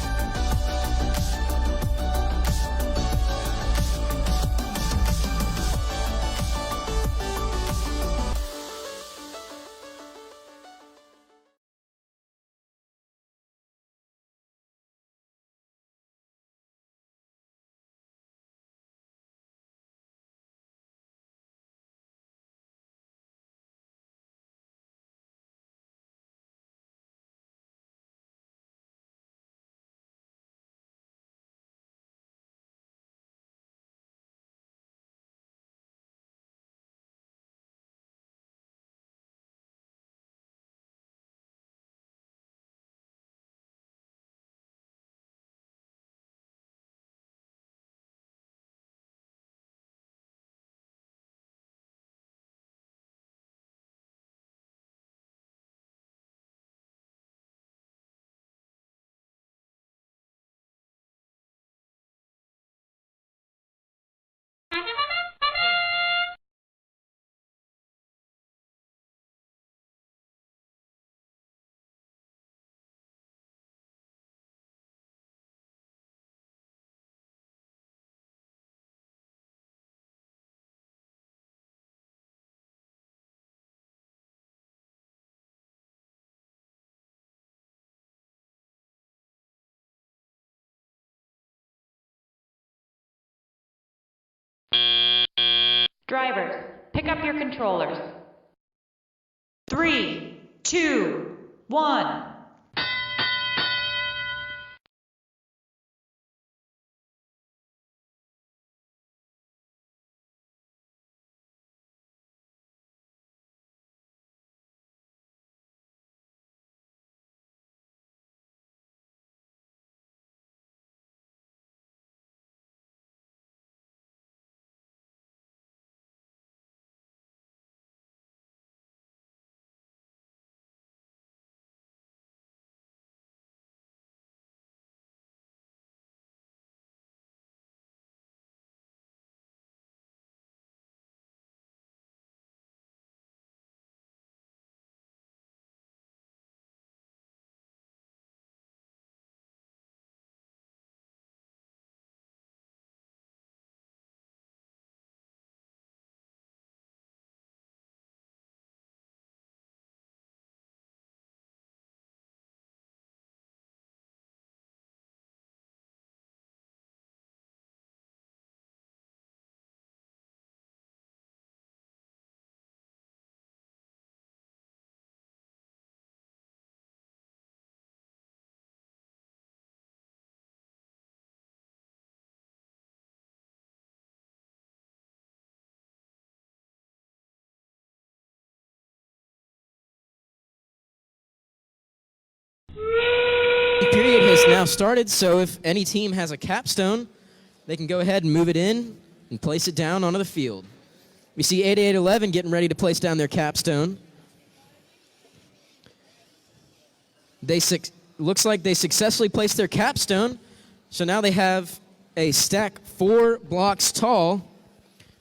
Drivers, pick up your controllers. 3, 2, 1. The period has now started, so if any team has a capstone, they can go ahead and move it in and place it down onto the field. We see 8811 getting ready to place down their capstone. Looks like they successfully placed their capstone, so now they have a stack 4 blocks tall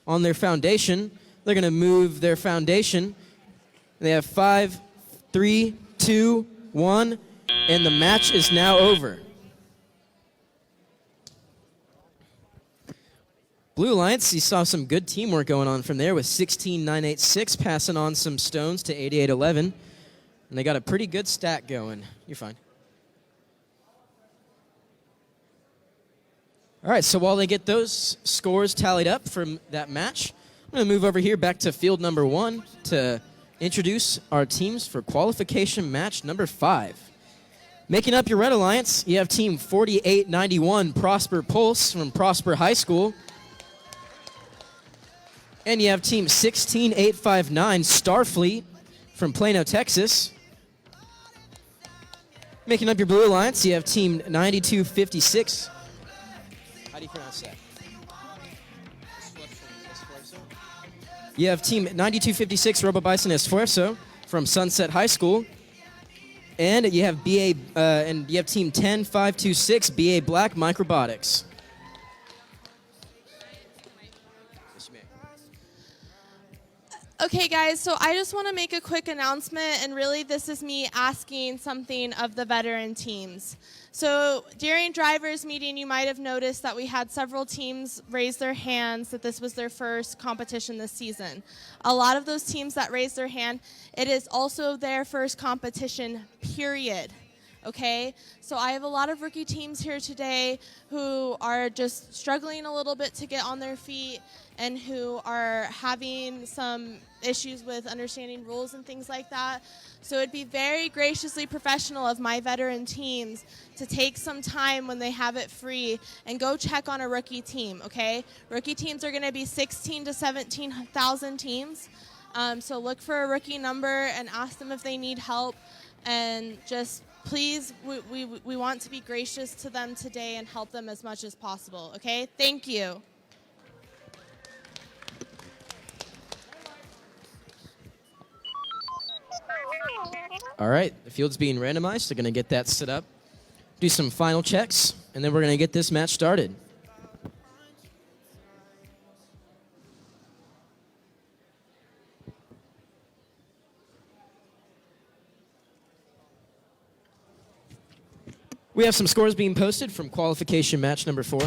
on their foundation. They're going to move their foundation. They have 5, 3, 2, 1, and the match is now over. Blue Alliance, you saw some good teamwork going on from there with 16986 passing on some stones to 8811. And they got a pretty good stack going. You're fine. All right, so while they get those scores tallied up from that match, I'm going to move over here back to field number 1 to introduce our teams for qualification match number 5. Making up your Red Alliance, you have team 4891 Prosper Pulse from Prosper High School. And you have team 16859 Starfleet from Plano, Texas. Making up your Blue Alliance, you have team 9256. How do you pronounce that? You have team 9256 Robo Bison Esfuerzo from Sunset High School. And you have team 10526 BA Black Microbotics. Okay, guys, so I just want to make a quick announcement, and really this is me asking something of the veteran teams. So during drivers' meeting, you might have noticed that we had several teams raise their hands that this was their first competition this season. A lot of those teams that raised their hand, it is also their first competition, period. Okay, so I have a lot of rookie teams here today who are just struggling a little bit to get on their feet and who are having some issues with understanding rules and things like that. So it'd be very graciously professional of my veteran teams to take some time when they have it free and go check on a rookie team, okay? Rookie teams are gonna be 16 to 17,000 teams. So look for a rookie number and ask them if they need help, and just please, we want to be gracious to them today and help them as much as possible, okay? Thank you. All right, the field's being randomized. They're going to get that set up, do some final checks, and then we're going to get this match started. We have some scores being posted from qualification match number 4.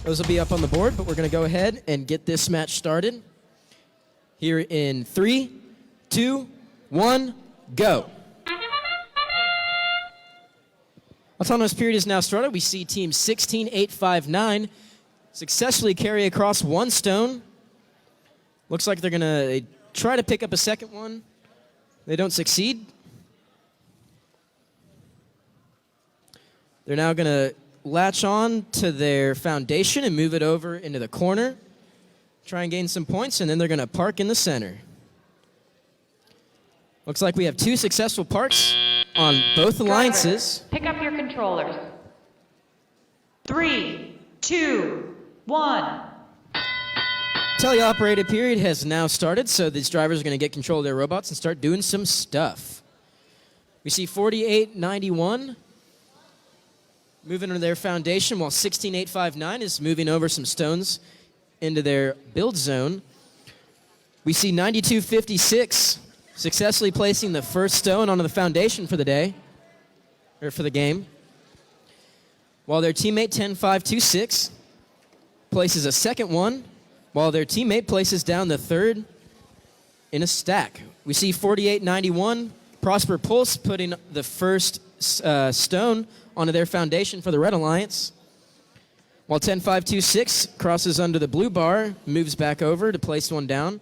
Those will be up on the board, but we're going to go ahead and get this match started. Here in 3, 2, 1, go. Autonomous period is now started. We see team 16859 successfully carry across 1 stone. Looks like they're going to try to pick up a second one. They don't succeed. They're now going to latch on to their foundation and move it over into the corner. Try and gain some points, and then they're going to park in the center. Looks like we have 2 successful parks on both alliances. Driver, pick up your controllers. 3, 2, 1. Teleoperated period has now started, so these drivers are going to get control of their robots and start doing some stuff. We see 4891 moving into their foundation, while 16859 is moving over some stones into their build zone. We see 9256 successfully placing the first stone onto the foundation for the day, or for the game, while their teammate 10526 places a second one, while their teammate places down the third in a stack. We see 4891 Prosper Pulse putting the first stone onto their foundation for the Red Alliance, while 10526 crosses under the blue bar, moves back over to place one down.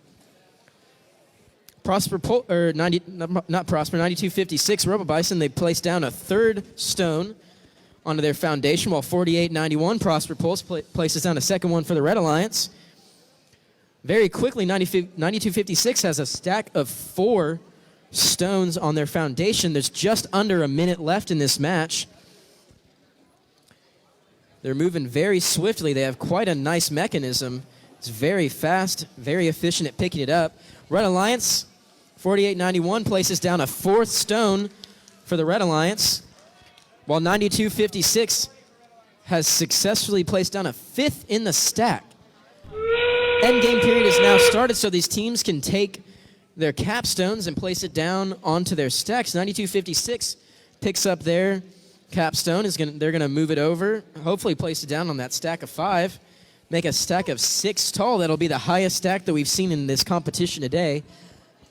Prosper, or 9256 Robo Bison, they place down a third stone onto their foundation, while 4891 Prosper Pulse places down a second one for the Red Alliance. Very quickly, 9256 has a stack of 4 stones on their foundation. There's just under a minute left in this match. They're moving very swiftly. They have quite a nice mechanism It's very fast, very efficient at picking it up. Red Alliance, 48.91 places down a 4th stone for the Red Alliance, while 92.56 has successfully placed down a 5th in the stack. Endgame period is now started, so these teams can take their capstones and place it down onto their stacks. 92.56 picks up their capstone. They're going to move it over, hopefully place it down on that stack of 5, make a stack of 6 tall. That'll be the highest stack that we've seen in this competition today.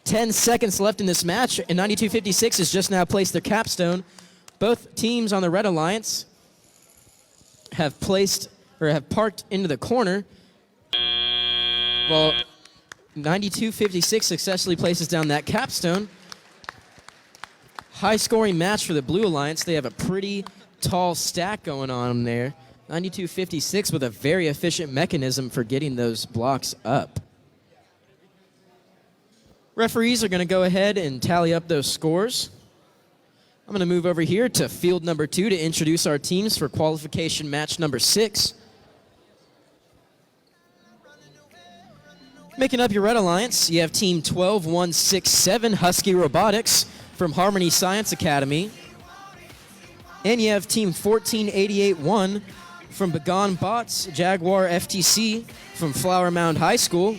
10 seconds left in this match, and 92.56 has just now placed their capstone. Both teams on the Red Alliance have parked into the corner. Well, 92.56 successfully places down that capstone. High-scoring match for the Blue Alliance. They have a pretty tall stack going on there. 92.56 with a very efficient mechanism for getting those blocks up. Referees are going to go ahead and tally up those scores. I'm going to move over here to field number 2 to introduce our teams for qualification match number 6. Making up your Red Alliance, you have team 12167 Husky Robotics from Harmony Science Academy. And you have team 14881 from Begon Bots Jaguar FTC from Flower Mound High School.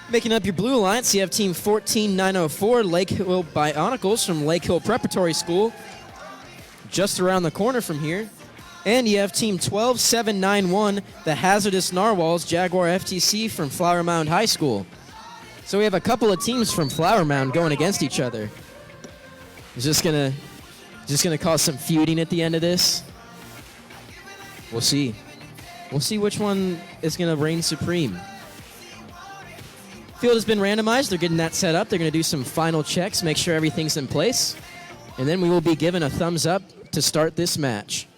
Making up your Blue Alliance, you have team 14904 Lake Hill Bionicles from Lake Hill Preparatory School, just around the corner from here. And you have team 12791, the Hazardous Narwhals Jaguar FTC from Flower Mound High School. So we have a couple of teams from Flower Mound going against each other. It's just gonna cause some feuding at the end of this. We'll see. We'll see which one is gonna reign supreme. Field has been randomized. They're getting that set up. They're gonna do some final checks, make sure everything's in place, and then we will be given a thumbs up to start this match.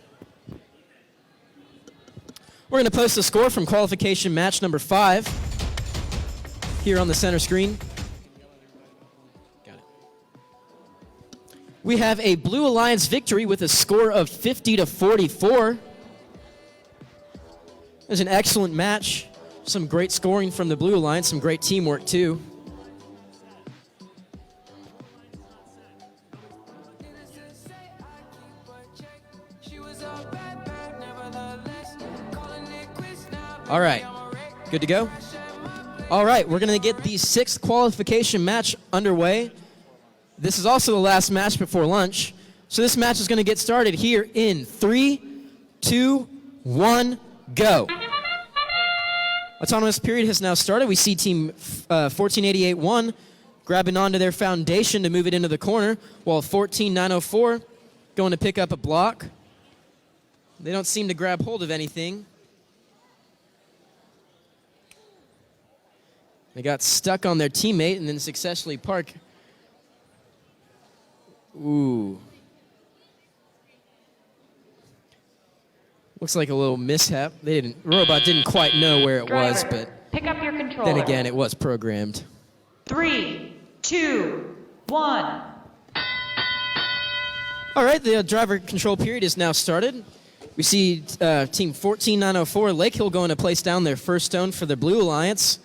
We're going to post the score from qualification match number 5 here on the center screen. Got it. We have a Blue Alliance victory with a score of 50-44. It was an excellent match. Some great scoring from the Blue Alliance, some great teamwork too. All right, good to go? All right, we're gonna get the 6th qualification match underway. This is also the last match before lunch. So this match is gonna get started here in 3, 2, 1, go. Autonomous period has now started. We see team 14881 grabbing onto their foundation to move it into the corner, while 14904 going to pick up a block. They don't seem to grab hold of anything. They got stuck on their teammate and then successfully park. Ooh. Looks like a little mishap. Robot didn't quite know where it was, but pick up your controller. then again, it was programmed. 3, 2, 1. All right, the driver control period is now started. We see team 14904 Lake Hill going to place down their first stone for the Blue Alliance,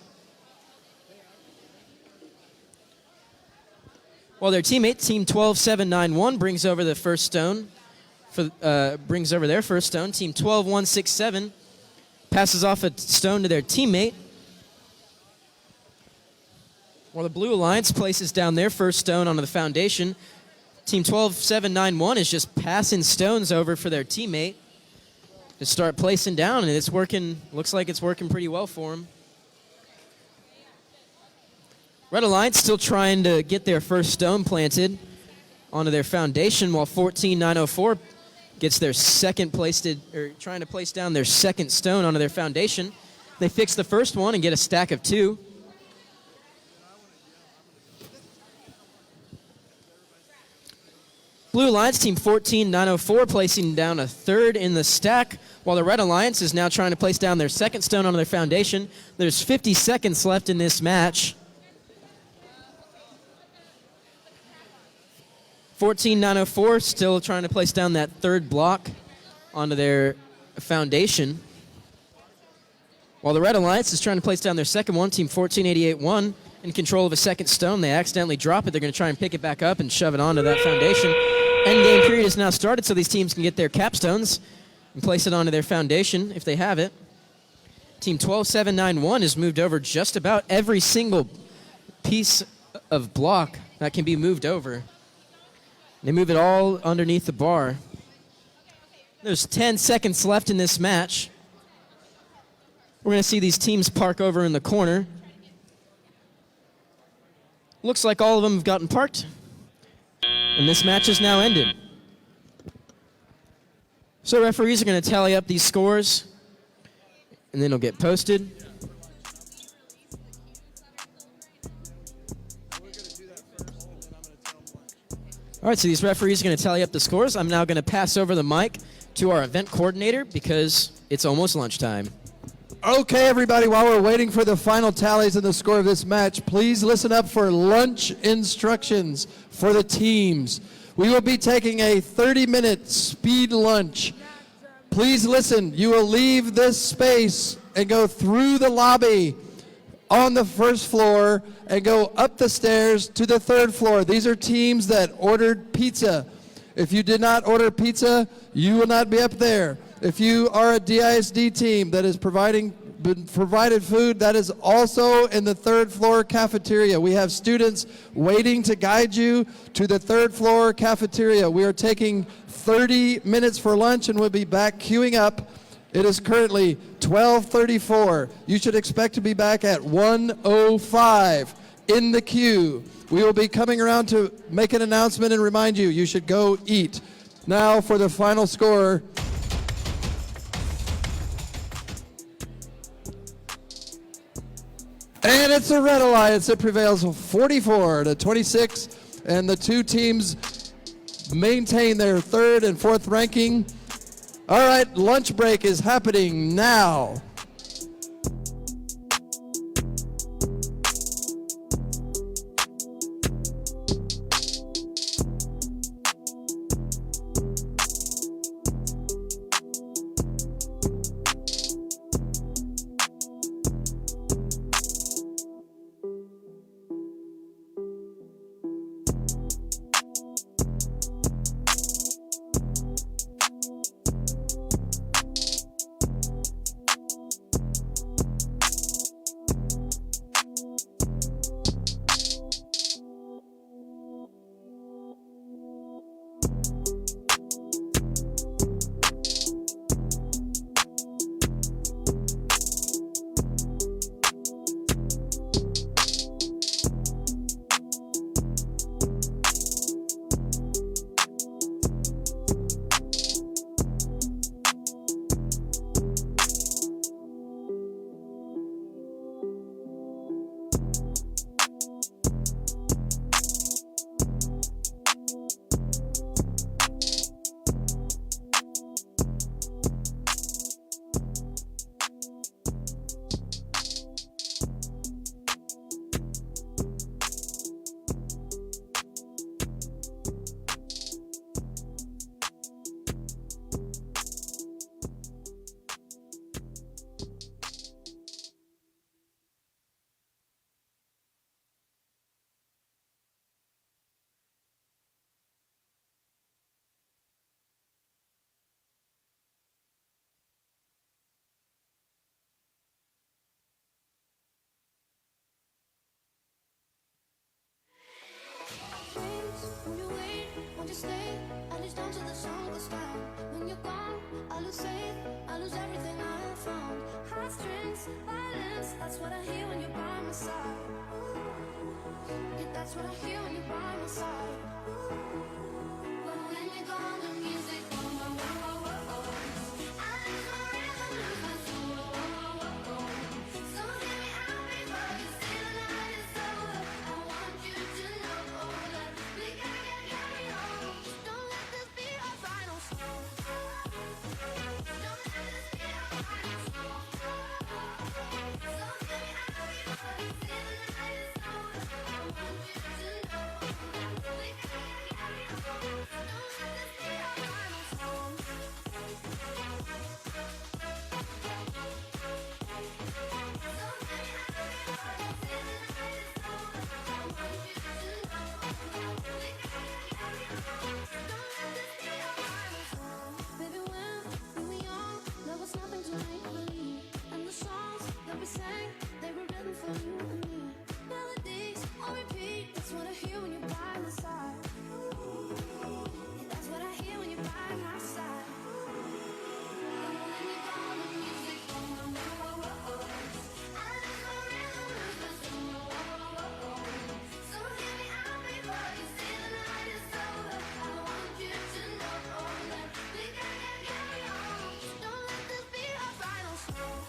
while their teammate, team 12791, brings over the first stone. Brings over their first stone. Team 12167 passes off a stone to their teammate, while the Blue Alliance places down their first stone onto the foundation. Team 12791 is just passing stones over for their teammate to start placing down, and it's working. Looks like it's working pretty well for them. Red Alliance still trying to get their first stone planted onto their foundation, while 14904 gets their trying to place down their second stone onto their foundation. They fix the first one and get a stack of 2. Blue Alliance, team 14904, placing down a third in the stack, while the Red Alliance is now trying to place down their second stone onto their foundation. There's 50 seconds left in this match. 14904 still trying to place down that third block onto their foundation. While the Red Alliance is trying to place down their second one, Team 1488-1 in control of a second stone. They accidentally drop it. They're going to try and pick it back up and shove it onto that foundation. Endgame period has now started, so these teams can get their capstones and place it onto their foundation if they have it. Team 12791 has moved over just about every single piece of block that can be moved over. They move it all underneath the bar. There's 10 seconds left in this match. We're going to see these teams park over in the corner. Looks like all of them have gotten parked. And this match is now ended. So referees are going to tally up these scores, and then it'll get posted. All right, so these referees are going to tally up the scores. I'm now going to pass over the mic to our event coordinator because it's almost lunchtime. Okay, everybody, while we're waiting for the final tallies and the score of this match, please listen up for lunch instructions for the teams. We will be taking a 30-minute speed lunch. Please listen. You will leave this space and go through the lobby on the first floor and go up the stairs to the third floor. These are teams that ordered pizza. If you did not order pizza, you will not be up there. If you are a DISD team that is provided food, that is also in the third floor cafeteria. We have students waiting to guide you to the third floor cafeteria. We are taking 30 minutes for lunch and we'll be back queuing up. It is currently 12:34. You should expect to be back at 1:05 in the queue. We will be coming around to make an announcement and remind you, you should go eat. Now for the final score. And it's the Red Alliance that prevails 44-26, and the two teams maintain their third and fourth ranking. All right, lunch break is happening now. by my side. That's what I hear when you're by my side. When you call the music, I lose my rhythm, lose my soul. So hear me out before you say the night is over. I want you to know that we gotta carry on. Don't let this be our final song.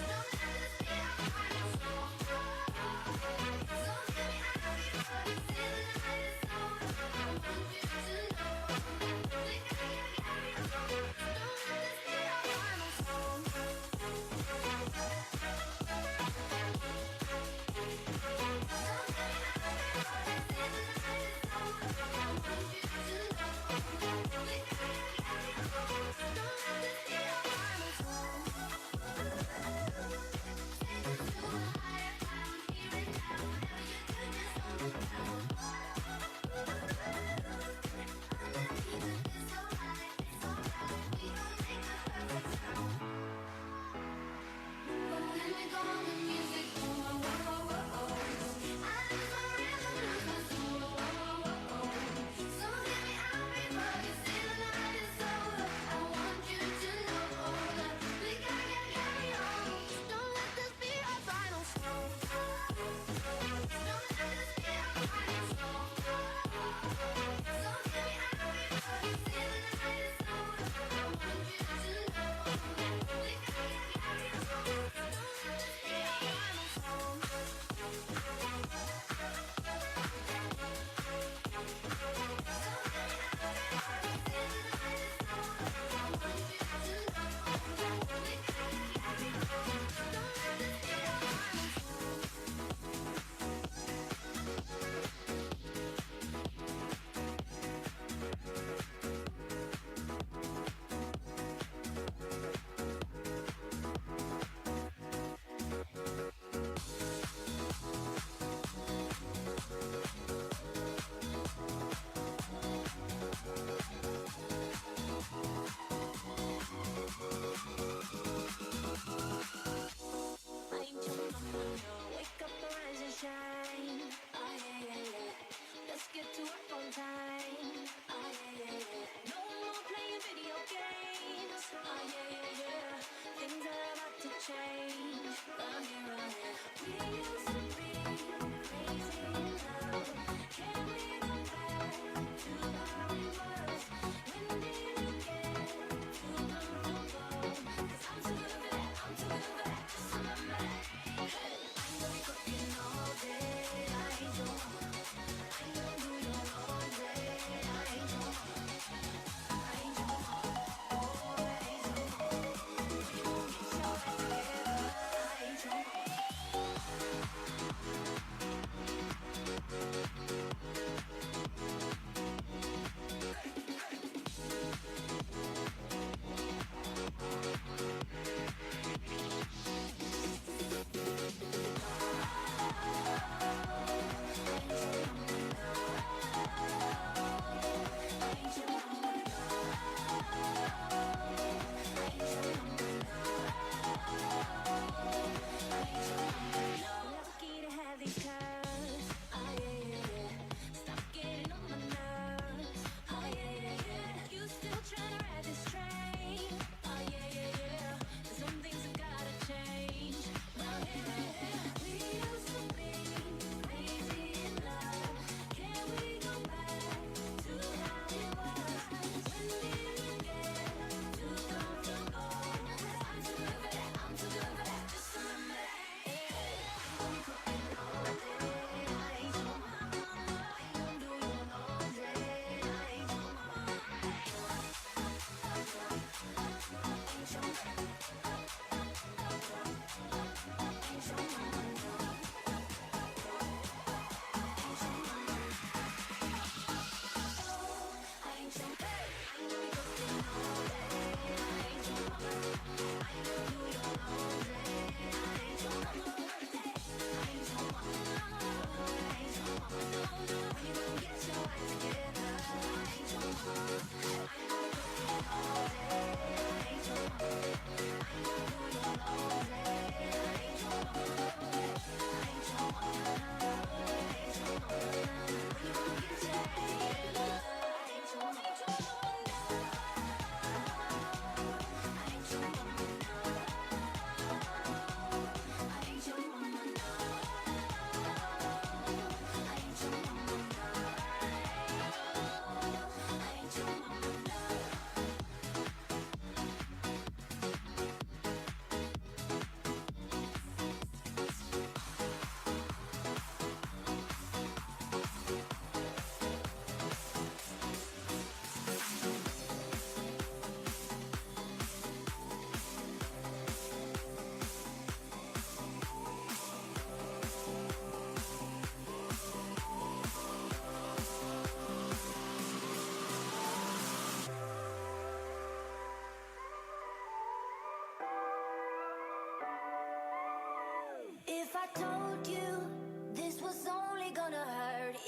Don't let this be our final song. So hear me out before you say the night is over. I want you to know that we gotta carry on. Don't let this be our final song. So hear me out before you say the night.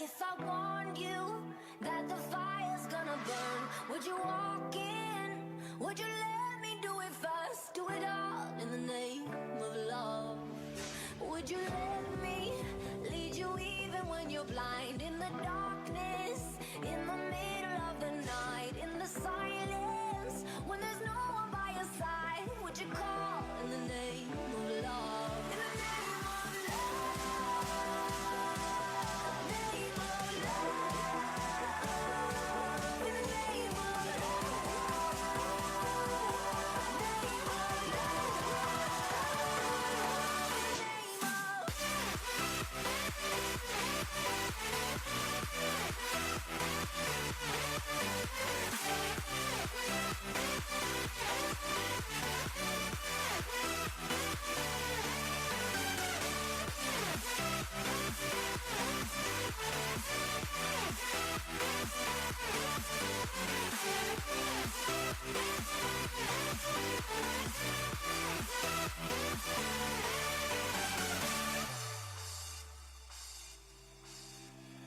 If I warned you that the fire's gonna burn, would you walk in? Would you let me do it first? Do it all in the name of love. Would you let me lead you even when you're blind? In the darkness, in the middle of the night, in the silence, when there's no one by your side, would you call in the name of love? In the name of love, name of love, in the name of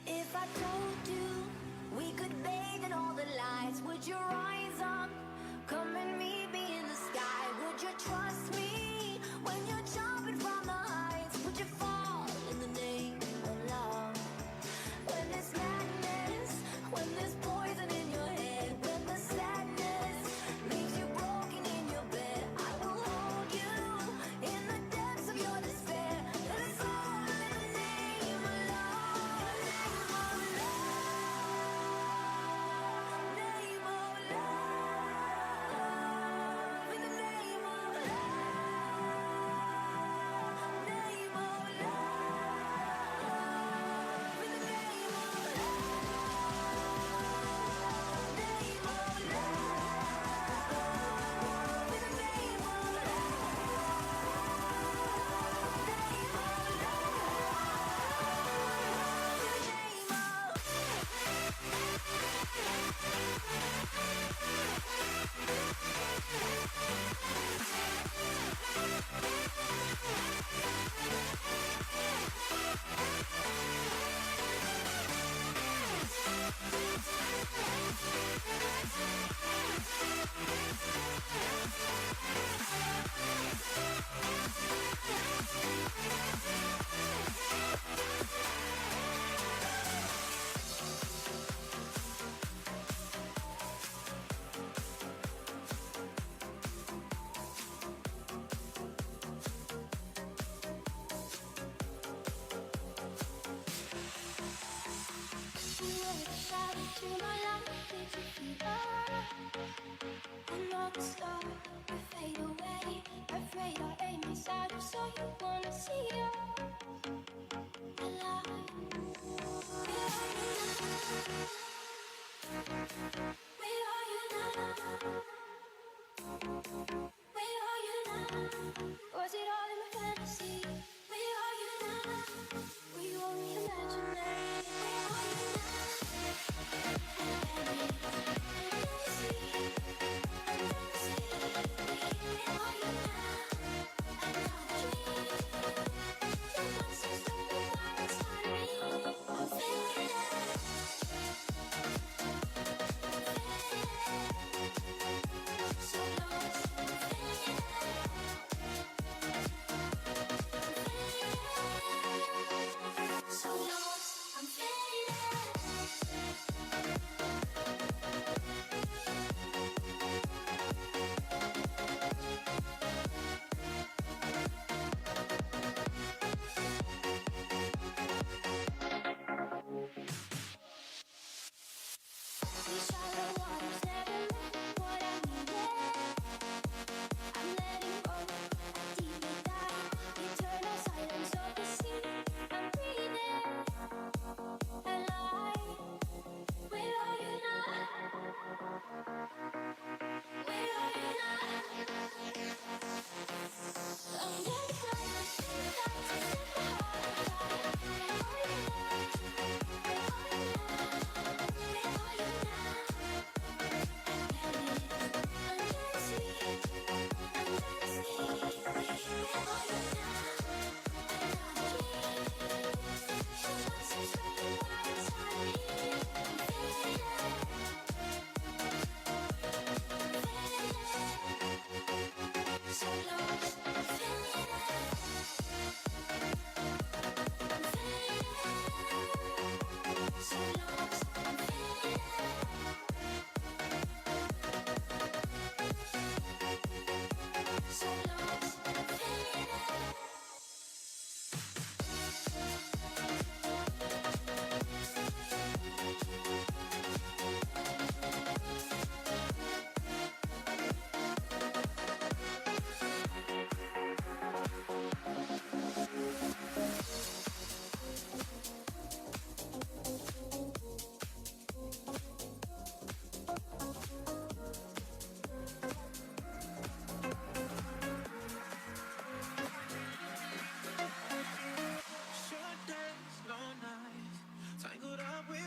if I told you we could bathe in all the lights, would you rise up? Come and meet me in the sky. Would you trust me when you're jumping from the heights? Would you fall in the name of love? When there's madness, when there's poison in your head, when the sadness leaves you broken in your bed, I will hold you in the depths of your despair. And it's all in the name of love, name of love, name of love, in the name of love, name of love, in the name of to my life, did you feel and all the stars will fade away? Afraid our aim is out of, so you wanna see us alive. Where are you now? Where are you now? Was it all in my fantasy? Where are you now? Were you only imaginary? Where are you now? So lost, I'm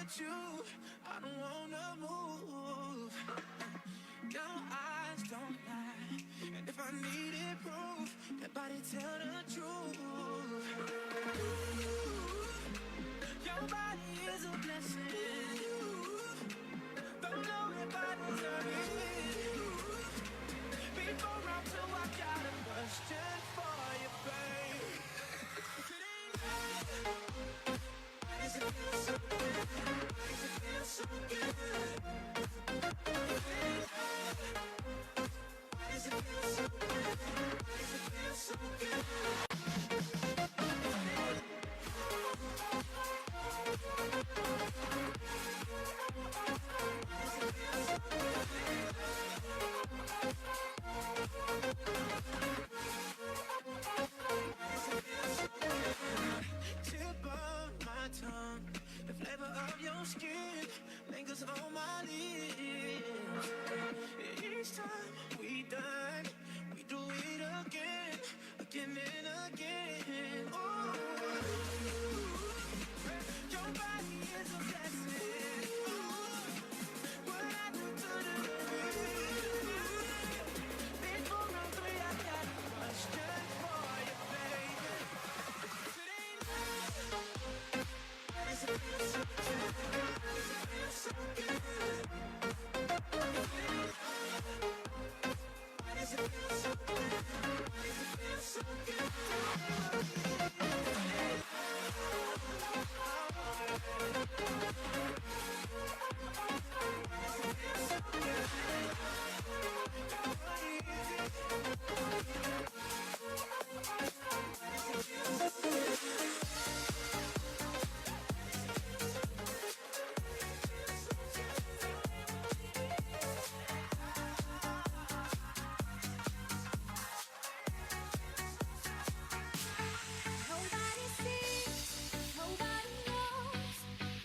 with you, I don't wanna move. Your eyes don't lie, and if I needed proof, that body tell the truth. Your body is a blessing. Don't know if I deserve it. Before I'm through, I got a question for you, babe. If it ain't love, why does it feel so good? Why does it feel so good? If it ain't love, why does it feel so good? Why does it feel so good? Tip of my tongue, the flavor of your skin lingers on my lips. Each time we done, we do it again, again and again. Oh, your body is a blessing. Oh, what I do to deserve it? Before round three, I got a question for you, baby. If it ain't love, why does it feel so good? Why does it feel so good? If it ain't love, why does it feel so good? Why does it feel so good? Nobody sees, nobody knows.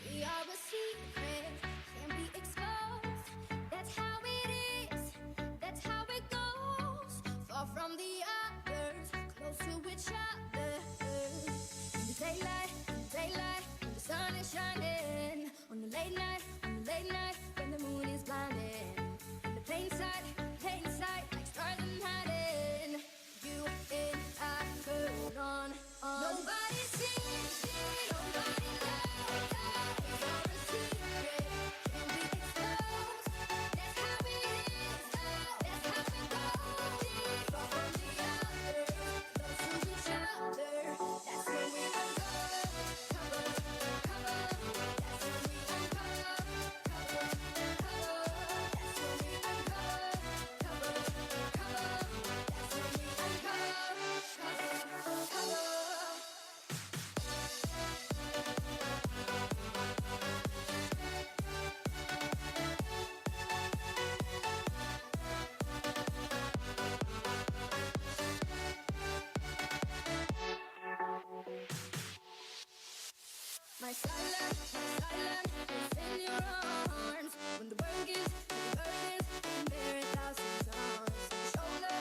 We are a secret, can't be exposed. That's how it is, that's how it goes. Far from the others, close to each other. In the daylight, when the sun is shining. On the late night, when the moon is blinding. In the plain sight, like stars in hiding. You and I turn on. Nobody sees it, nobody knows. We are a secret, can't be exposed. That's how it is, that's how it goes. Far from the others, close to each other. That's when we uncover, cover. That's when we uncover, cover. That's when we uncover, cover. That's when we uncover, cover. My silence is in your arms. When the world gives, there 1,000 arms. Shoulder,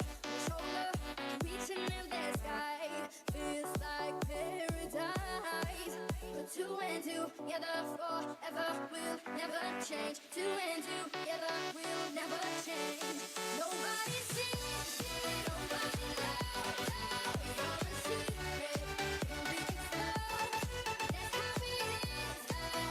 reaching in the sky. Feels like paradise. But two and two, together forever will never change. Two and two, together will never change. Nobody sees it, nobody knows. We are a secret, can't be exposed. That's how it is,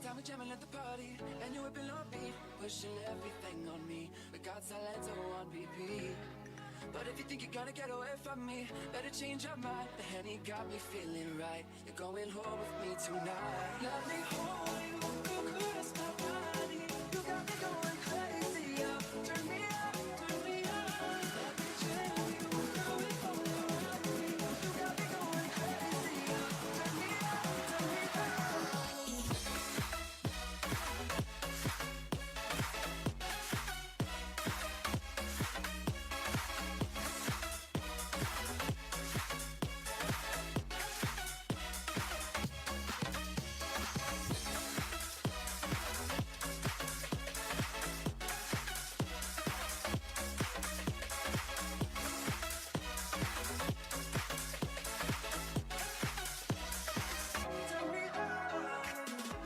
time we jamming at the party, and you whipping on beat, pushing everything on me. We got silence on BP. But if you think you're gonna get away from me, better change your mind. The Henny got me feeling right. You're going home with me tonight. Let me hold you, you caress my body. You got me going crazy, yeah. Turn me up, turn me up. Let me chill you, girl, we all around me. You got me going crazy, yeah. Turn me up, turn me up.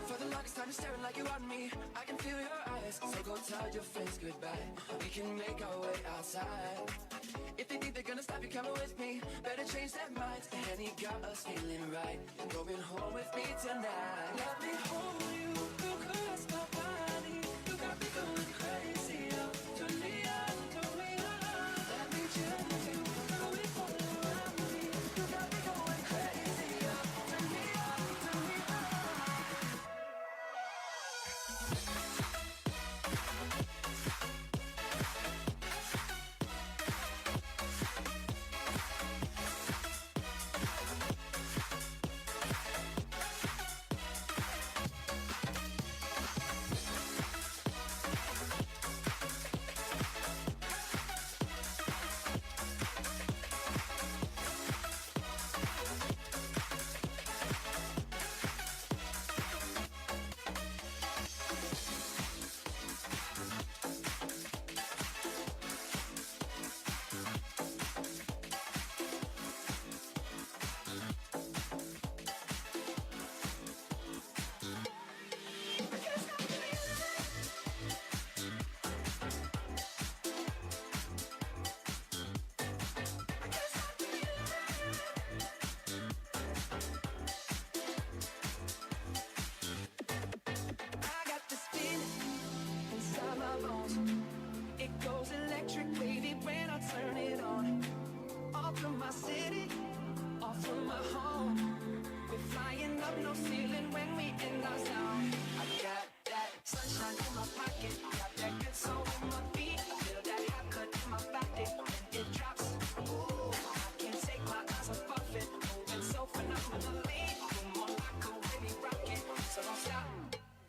For the longest time you're staring like you want me. I can feel your eyes, so go tell your friends goodbye. We can make our way outside. If they think they're gonna stop you coming with me, better change their minds. The Henny got us feeling right. You're going home with me tonight. Let me hold you, you caress my body. You got me going crazy, yeah. Turn me on, turn me on. Let me chill you, girl, we all around me. You got me going crazy, yeah. Turn me on, turn me on. I got this feeling inside my bones. It goes electric wavy when I turn it on. All through my city, all through my home. We're flying up no ceiling when we in our zone. I got that sunshine in my pocket, got that good soul in my feet. I feel that hot cut in my body when it drops. Ooh, I can't take my eyes off it, moving so phenomenally. Come on, like a wavy rocket, so don't stop.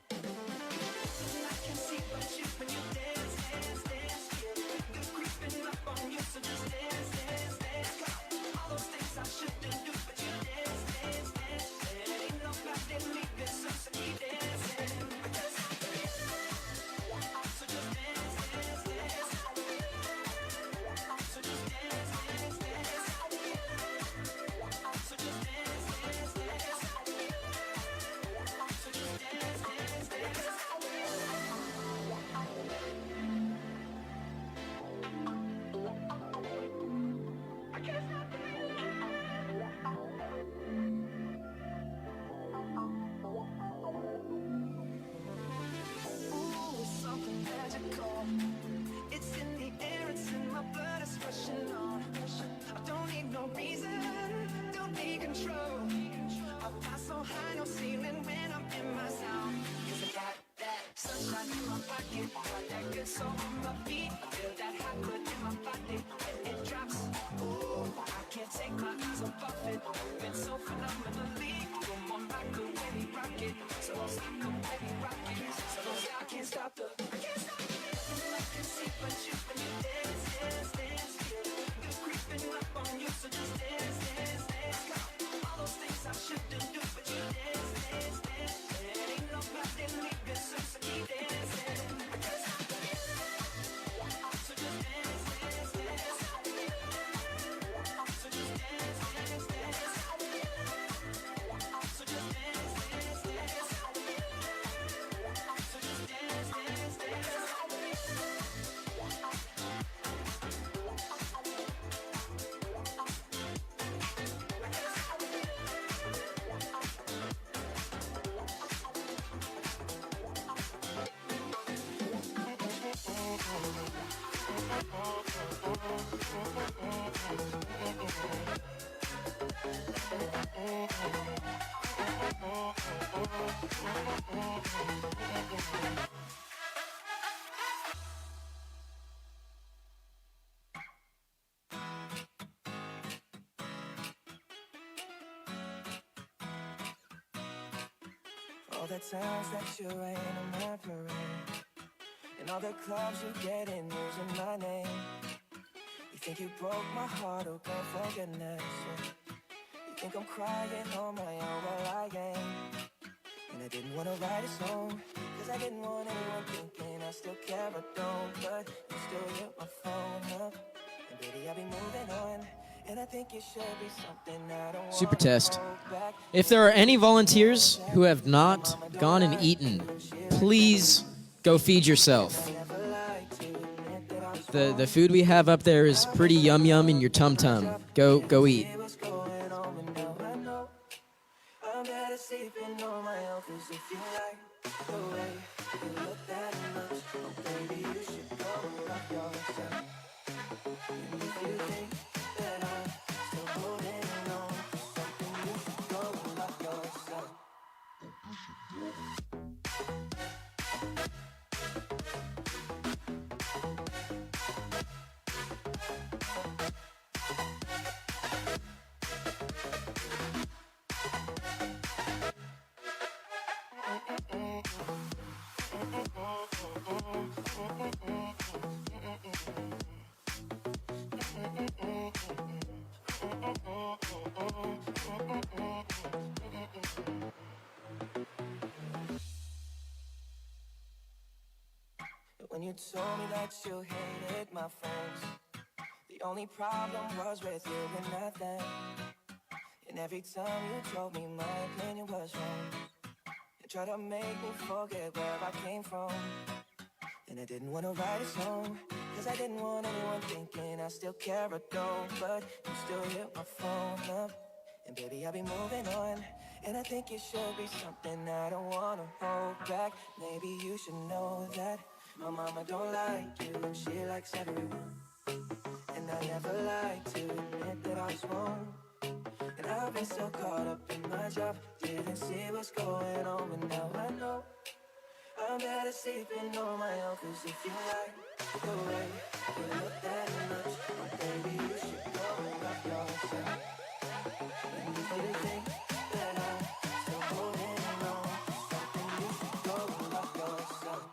I can see but you when you dance, dance, dance. Good creeping up on you, so just dance, dance, dance. All those things I shouldn't do, but you dance, dance, dance. And ain't nobody leaving, so keep dancing. So just dance, dance, dance. So just dance, dance, dance. So just dance, dance, dance. So just dance, dance, dance. I can't stop the Ooh, it's something magical. It's in the air, it's in my blood, it's rushing on. I don't need no reason, don't need control. I fly so high, no ceiling when I'm in my zone. 'Cause I got that sunshine in my pocket, got that good soul in my feet. I feel that hot blood in my body when it drops. Ooh, I can't take my eyes off it, moving so phenomenally. Come on, like a wavy rocket, so I'll stop a wavy rocket. So I can't stop the, I can't stop the feeling. I can see but you when you dance, dance, dance. Good creeping up on you, so just dance, dance, dance. All those things I shouldn't do, but you dance, dance, dance. And ain't nobody leaving, so keep dancing. I can't stop the feeling. So just dance, dance, dance. So just dance, dance, dance. So just dance, dance, dance. So just dance, dance, dance. All the times that you rain on my parade, and all the clubs you get in using my name. You think you broke my heart, oh girl, for goodness sake. You think I'm crying on my own, well I ain't. And I didn't wanna write a song, cause I didn't want anyone thinking I still care or don't. But you still hit my phone up, and baby I'll be moving on. And I think it should be something I don't Super wanna test. hold back. If there are any volunteers who have not gone and eaten, please go feed yourself. The food we have up there is pretty yum yum in your tum tum. Go eat. I'm better sleeping on my own, cause if you like the way you look that much, oh baby, you should go and love yourself. And if you think that I'm still holding on to something, you should go and love yourself. When you told me that you hated my friends, the only problem was with you and nothing. And every time you told me my opinion was wrong, you tried to make me forget where I came from. And I didn't want to write a song, cause I didn't want anyone thinking I still care or don't. But you still hit my phone up, and baby I'll be moving on. And I think it should be something I don't want to hold back. Maybe you should know that my mama don't like you, she likes everyone. And I never like to admit that I was wrong. And I've been so caught up in my job, didn't see what's going on. But now I know I'm better sleeping on my own, cause if you like the way you look that much, oh baby, you should go and love yourself. And if you think that I'm still holding on to something, you should go and love yourself.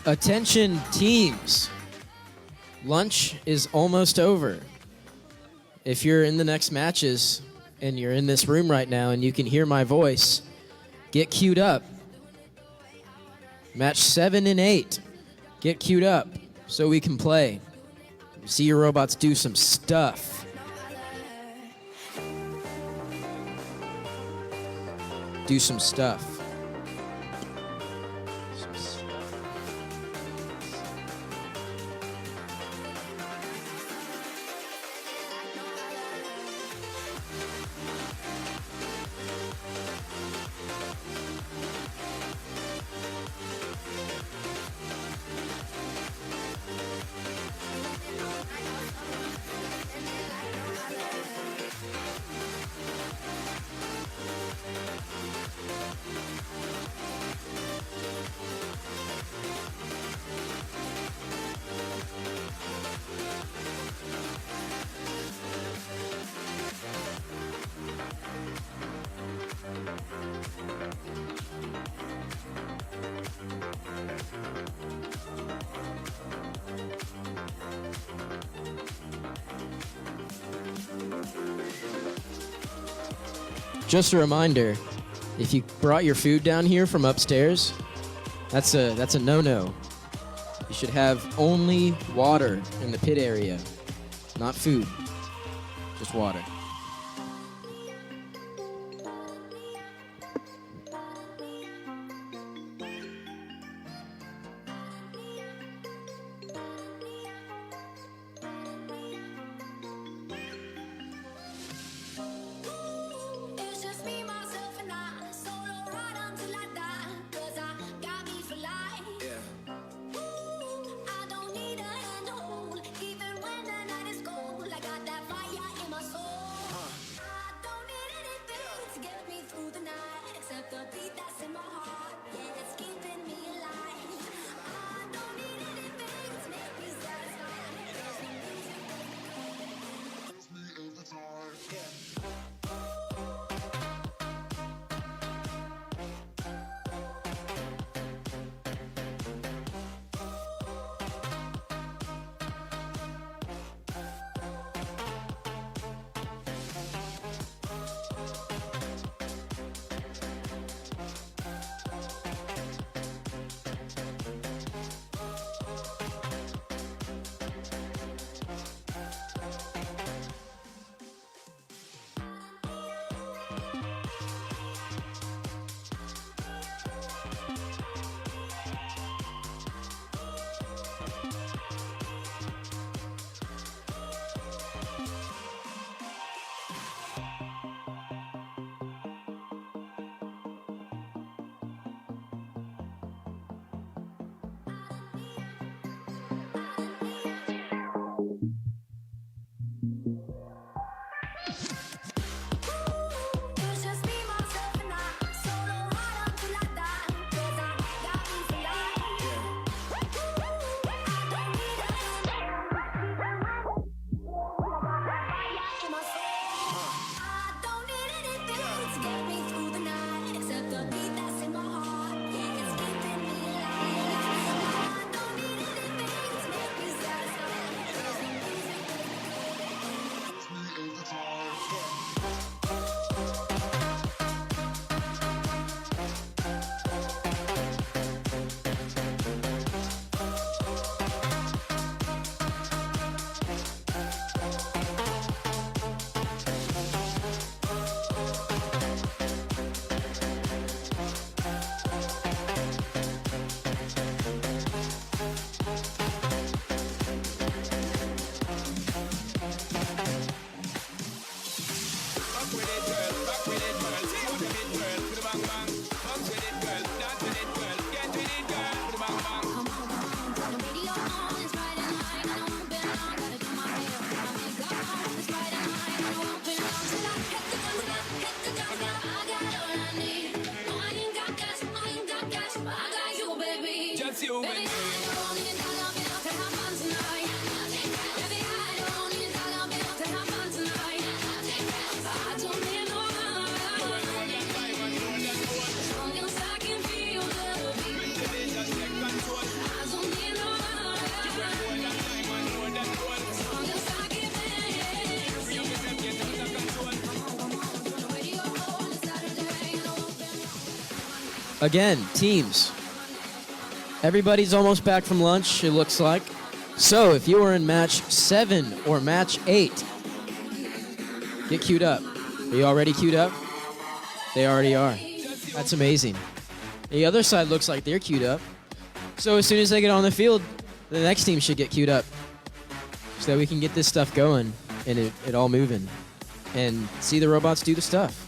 Attention teams, lunch is almost over. If you're in the next matches and you're in this room right now and you can hear my voice, get queued up. Match 7 and 8, get queued up so we can play. See your robots do some stuff. Do some stuff. just a reminder, if you brought your food down here from upstairs, that's a no-no. You should have only water in the pit area, not food, just water. It's just me, myself, and I. Solo ride until I die. 'Cause I got me for life. I don't need a hand to hold. Even when the night is cold, I got that fire in my soul. I don't need anything to get me through the night. Except the beat that's in my heart. Yeah, it's keeping me alive. I don't need anything to make me satisfied. 'Cause the music gives me every time. It's just me, myself, and I. Solo ride until I die. 'Cause I got me for life. I don't need a hand in my soul. I don't need anything to get me through the night. Except the beat that's in my heart. Yeah, it's keeping me alive. I don't need anything to make me satisfied. 'Cause the music gives me every time. Just you, baby. Again, teams. Everybody's almost back from lunch, it looks like. So if you were in match 7 or match 8, get queued up. Are you already queued up? They already are. That's amazing. The other side looks like they're queued up. So as soon as they get on the field, the next team should get queued up so that we can get this stuff going and it all moving and see the robots do the stuff.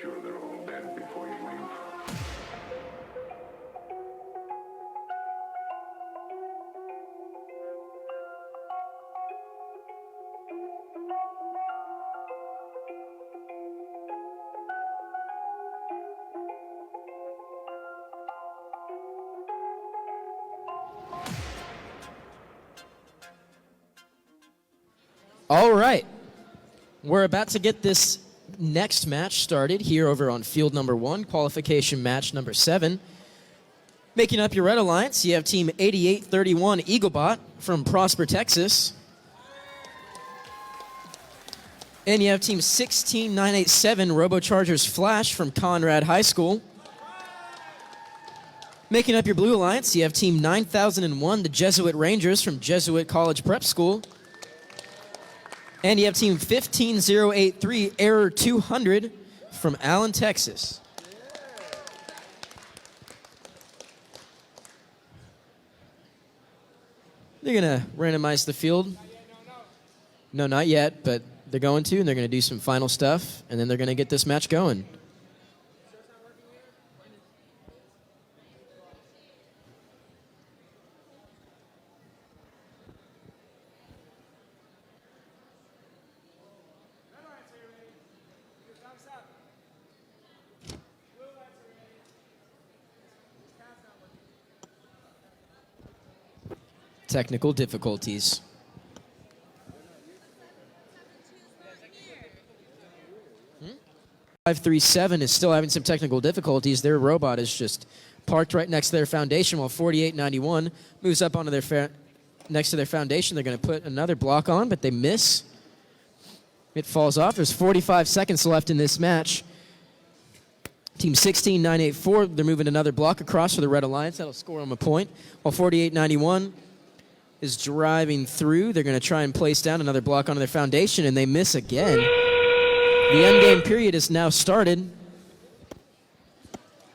sure they're all dead before you leave. All right. We're about to get this next match started here over on field number 1, qualification match number 7. Making up your Red Alliance, you have team 8831 Eaglebot from Prosper, Texas. And you have team 16987 Robochargers Flash from Conrad High School. Making up your Blue Alliance, you have team 9001 the Jesuit Rangers from Jesuit College Prep School. And you have team 15083 Error 200 from Allen, Texas. They're going to randomize the field. No, not yet, but they're going to, and they're going to do some final stuff, and then they're going to get this match going. Technical difficulties. Hmm? 537 is still having some technical difficulties. Their robot is just parked right next to their foundation, while 4891 moves up onto their next to their foundation. They're going to put another block on, but they miss. It falls off. There's 45 seconds left in this match. Team 16984, they're moving another block across for the Red Alliance. That'll score them a point, while 4891 is driving through. They're going to try and place down another block onto their foundation, and they miss again. The endgame period has now started.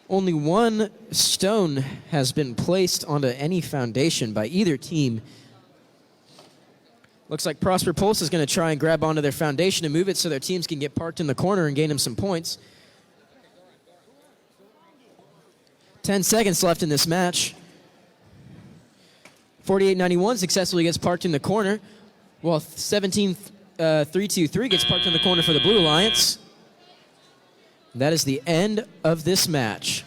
Only one stone has been placed onto any foundation by either team. Looks like Prosper Pulse is going to try and grab onto their foundation and move it so their teams can get parked in the corner and gain them some points. 10 seconds left in this match. 4891 successfully gets parked in the corner, while 17323 gets parked in the corner for the Blue Alliance. That is the end of this match.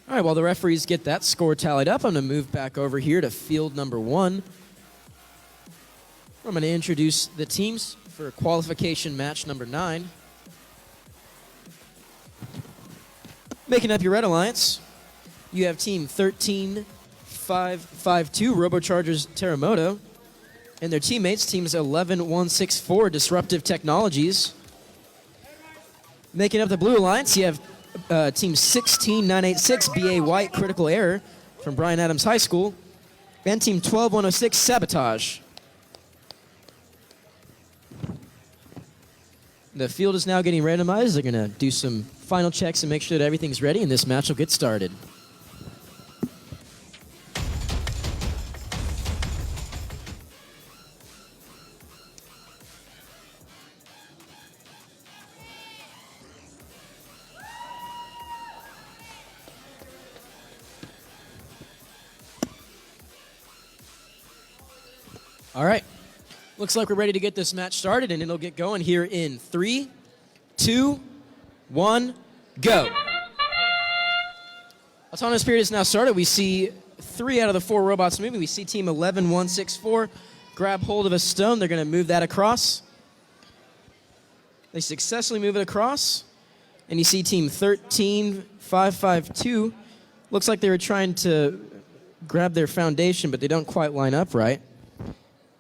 All right, while the referees get that score tallied up, I'm going to move back over here to field number 1. I'm going to introduce the teams for qualification match number 9. Making up your Red Alliance, you have team 13552 Robochargers Terremoto, and their teammates, teams 11164 Disruptive Technologies. Making up the Blue Alliance, you have team 16986 BA White Critical Error from Bryan Adams High School, and team 12106 Sabotage. The field is now getting randomized. They're going to do some final checks and make sure that everything's ready, and this match will get started. All right. Looks like we're ready to get this match started, and it'll get going here in 3, 2, 1, go. Autonomous period is now started. We see 3 out of the 4 robots moving. We see team 11164 grab hold of a stone. They're going to move that across. They successfully move it across. And you see team 13552. Looks like they were trying to grab their foundation, but they don't quite line up right.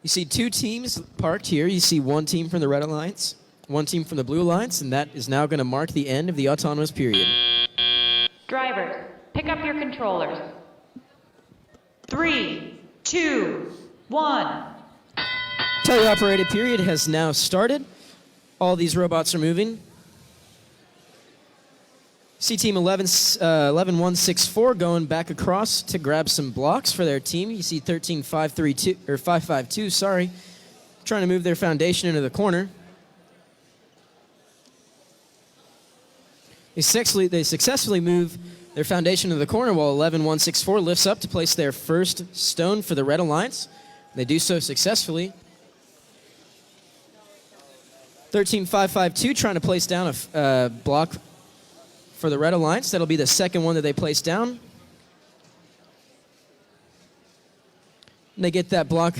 You see 2 teams parked here. You see 1 team from the Red Alliance, 1 team from the Blue Alliance, and that is now going to mark the end of the autonomous period. Drivers, pick up your controllers. 3, 2, 1. Teleoperated period has now started. All these robots are moving. See team 11164 going back across to grab some blocks for their team. You see 13552, sorry, trying to move their foundation into the corner. They successfully move their foundation into the corner while 11-1-6-4 lifts up to place their first stone for the Red Alliance. They do so successfully. 13-5-5-2 trying to place down a block for the Red Alliance. That'll be the second one that they place down. And they get that block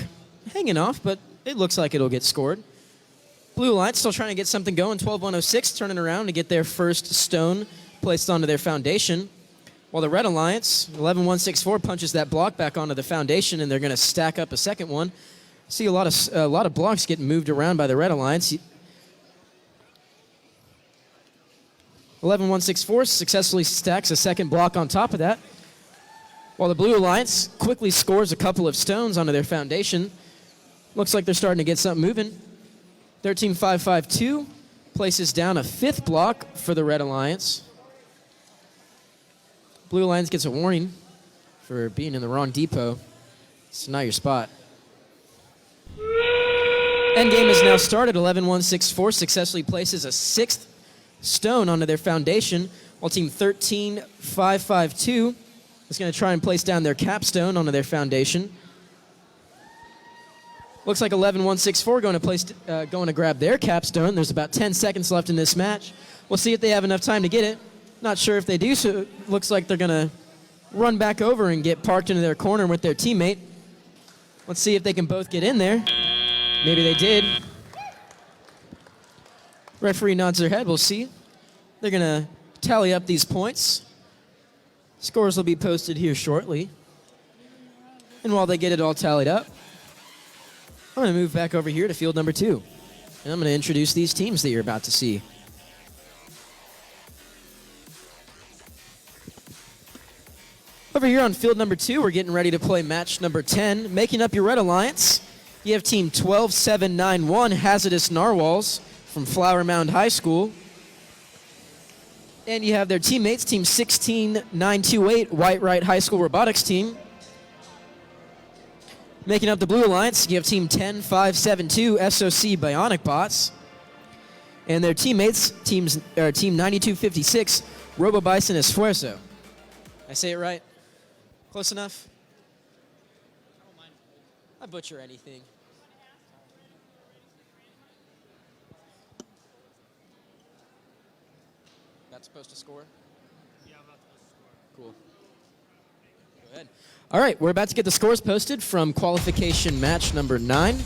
hanging off, but it looks like it'll get scored. Blue Alliance still trying to get something going. 12-1-0-6 turning around to get their first stone placed onto their foundation. While the Red Alliance, 11-1-6-4, punches that block back onto the foundation, and they're going to stack up a second one. See a lot of blocks getting moved around by the Red Alliance. 11-1-6-4 successfully stacks a second block on top of that, while the Blue Alliance quickly scores a couple of stones onto their foundation. Looks like they're starting to get something moving. 13-5-5-2 places down a fifth block for the Red Alliance. Blue Alliance gets a warning for being in the wrong depot. It's not your spot. Endgame is now started. 11-1-6-4 successfully places a sixth stone onto their foundation, while team 13-5-5-2 is going to try and place down their capstone onto their foundation. Looks like 11-1-6-4 going to grab their capstone. There's about 10 seconds left in this match. We'll see if they have enough time to get it. Not sure if they do, so it looks like they're going to run back over and get parked into their corner with their teammate. Let's see if they can both get in there. Maybe they did. Referee nods their head. We'll see. They're going to tally up these points. Scores will be posted here shortly. And while they get it all tallied up, I'm going to move back over here to field number 2. And I'm going to introduce these teams that you're about to see. Over here on field number 2, we're getting ready to play match number 10. Making up your Red Alliance, you have team 12-7-9-1, Hazardous Narwhals from Flower Mound High School. And you have their teammates, team 16-9-2-8, White Wright High School Robotics team. Making up the Blue Alliance, you have team 10-5-7-2, SOC Bionic Bots. And their teammates, team 9256, Robo Bison Esfuerzo. I say it right? Close enough? I butcher anything. Not supposed to score? Yeah, I'm not supposed to score. Cool. Go ahead. All right, we're about to get the scores posted from qualification match number 9.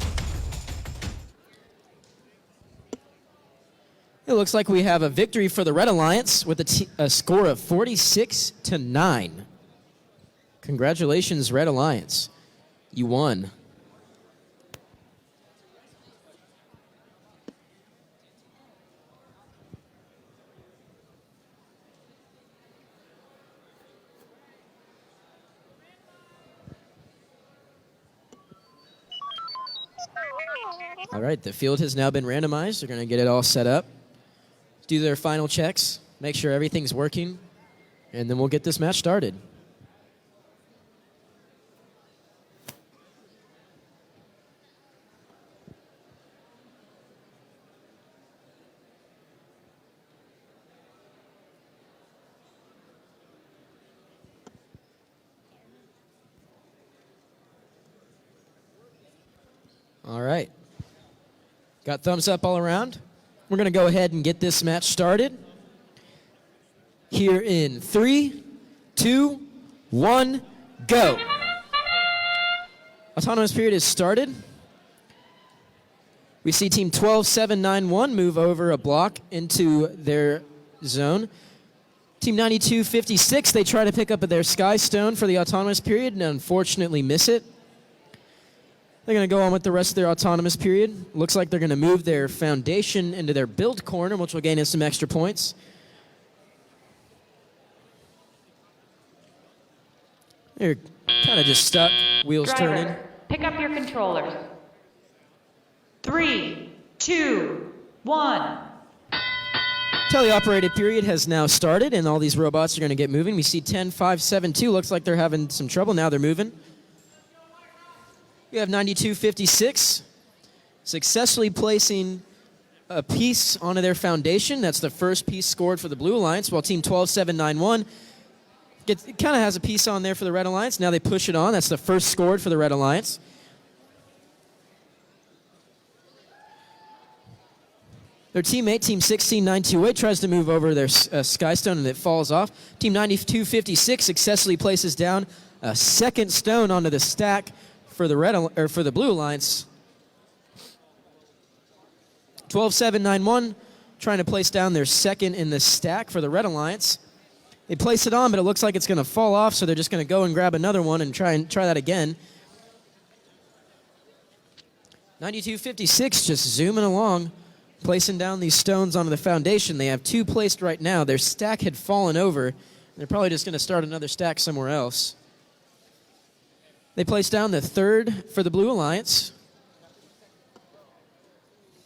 It looks like we have a victory for the Red Alliance with a score of 46-9. Congratulations, Red Alliance. You won. All right, the field has now been randomized. They're going to get it all set up, do their final checks, make sure everything's working, and then we'll get this match started. All right. Got thumbs up all around. We're going to go ahead and get this match started. Here in 3, 2, 1, go. Autonomous period is started. We see team 12-7-9-1 move over a block into their zone. Team 9256, they try to pick up their Sky Stone for the autonomous period and unfortunately miss it. They're going to go on with the rest of their autonomous period. Looks like they're going to move their foundation into their build corner, which will gain us some extra points. They're kind of just stuck, wheels turning. Driver, pick up your controllers. 3, 2, 1. Teleoperated period has now started, and all these robots are going to get moving. We see 10-5-7-2. Looks like they're having some trouble. Now they're moving. We have 9256 successfully placing a piece onto their foundation. That's the first piece scored for the Blue Alliance, while Team 12791 kind of has a piece on there for the Red Alliance. Now they push it on. That's the first scored for the Red Alliance. Their teammate, Team 16928, tries to move over their Skystone, and it falls off. Team 9256 successfully places down a second stone onto the stack for the for the Blue Alliance. 12791 trying to place down their second in the stack for the Red Alliance. They place it on, but it looks like it's going to fall off, so they're just going to go and grab another one and try that again. 9256 just zooming along, placing down these stones onto the foundation. They have two placed right now. Their stack had fallen over. They're probably just going to start another stack somewhere else. They place down the third for the Blue Alliance.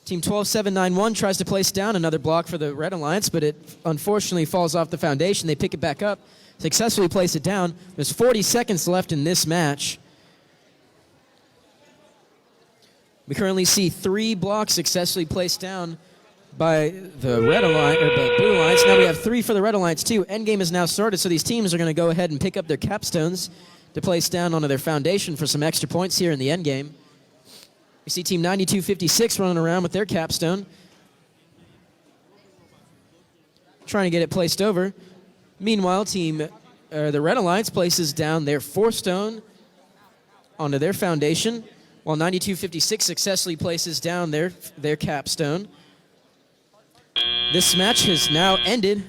Team 12791 tries to place down another block for the Red Alliance, but it unfortunately falls off the foundation. They pick it back up, successfully place it down. There's 40 seconds left in this match. We currently see 3 blocks successfully placed down by the Red Alliance, or the Blue Alliance. Now we have 3 for the Red Alliance too. Endgame has now started, so these teams are going to go ahead and pick up their capstones to place down onto their foundation for some extra points here in the endgame. We see Team 9256 running around with their capstone, trying to get it placed over. Meanwhile, the Red Alliance places down their 4th stone onto their foundation, while 9256 successfully places down their capstone. This match has now ended.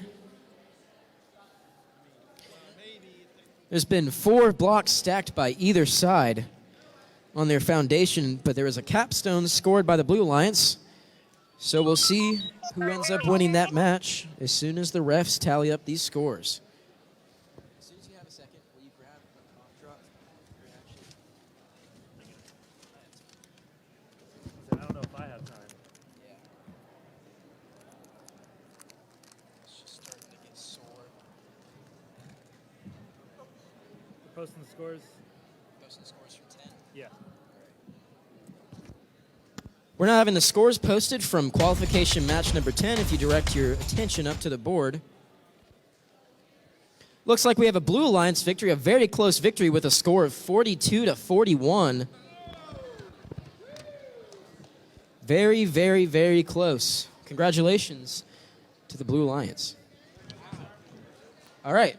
There's been 4 blocks stacked by either side on their foundation, but there is a capstone scored by the Blue Alliance. So we'll see who ends up winning that match as soon as the refs tally up these scores. As soon as you have a second, will you grab a cough drop reaction? I don't know if I have time. Yeah. It's just starting to get sore. We're posting the scores. Posting scores from 10? Yeah. We're now having the scores posted from qualification match number 10 if you direct your attention up to the board. Looks like we have a Blue Alliance victory, a very close victory with a score of 42-41. Very, very, very close. Congratulations to the Blue Alliance. All right.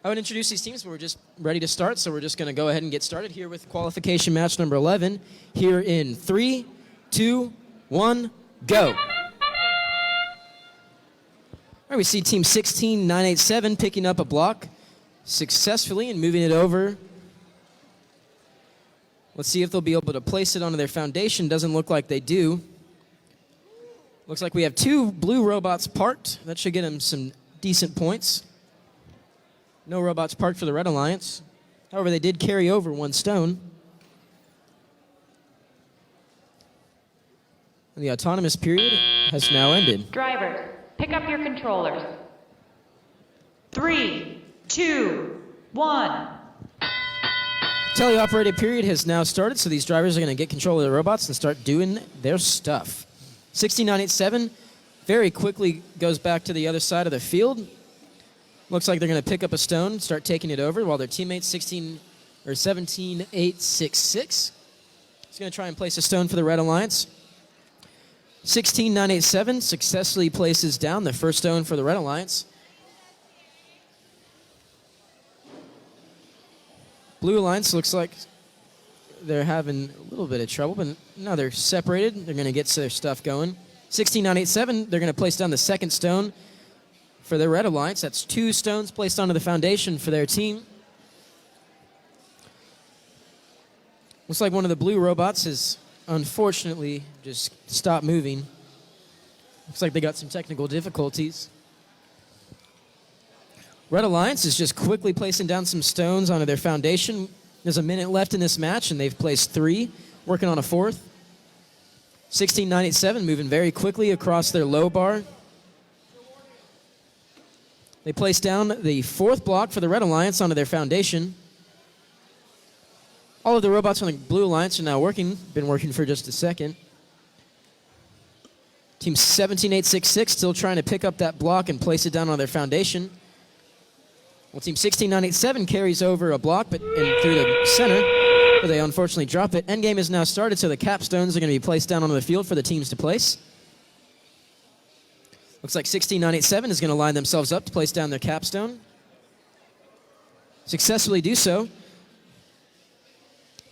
I would introduce these teams, but we're just ready to start, so we're just going to go ahead and get started here with qualification match number 11 here in 3, 2, 1, go. All right, we see Team 16987 picking up a block successfully and moving it over. Let's see if they'll be able to place it onto their foundation. Doesn't look like they do. Looks like we have 2 blue robots parked. That should get them some decent points. No robots parked for the Red Alliance. However, they did carry over 1 stone. And the autonomous period has now ended. Drivers, pick up your controllers. 3, 2, 1. Teleoperated period has now started, so these drivers are going to get control of the robots and start doing their stuff. 16987 very quickly goes back to the other side of the field. Looks like they're going to pick up a stone, start taking it over, while their teammate 17866 is going to try and place a stone for the Red Alliance. 16987 successfully places down the first stone for the Red Alliance. Blue Alliance looks like they're having a little bit of trouble, but no, they're separated. They're going to get their stuff going. 16987, they're going to place down the second stone for the Red Alliance. That's 2 stones placed onto the foundation for their team. Looks like one of the blue robots has unfortunately just stopped moving. Looks like they got some technical difficulties. Red Alliance is just quickly placing down some stones onto their foundation. There's a minute left in this match, and they've placed 3, working on a 4th. 16987 moving very quickly across their low bar. They place down the 4th block for the Red Alliance onto their foundation. All of the robots on the Blue Alliance are now working, been working for just a second. Team 17866 still trying to pick up that block and place it down on their foundation. Well, Team 16987 carries over a block and through the center, but they unfortunately drop it. Endgame is now started, so the capstones are going to be placed down onto the field for the teams to place. Looks like 16987 is going to line themselves up to place down their capstone. Successfully do so.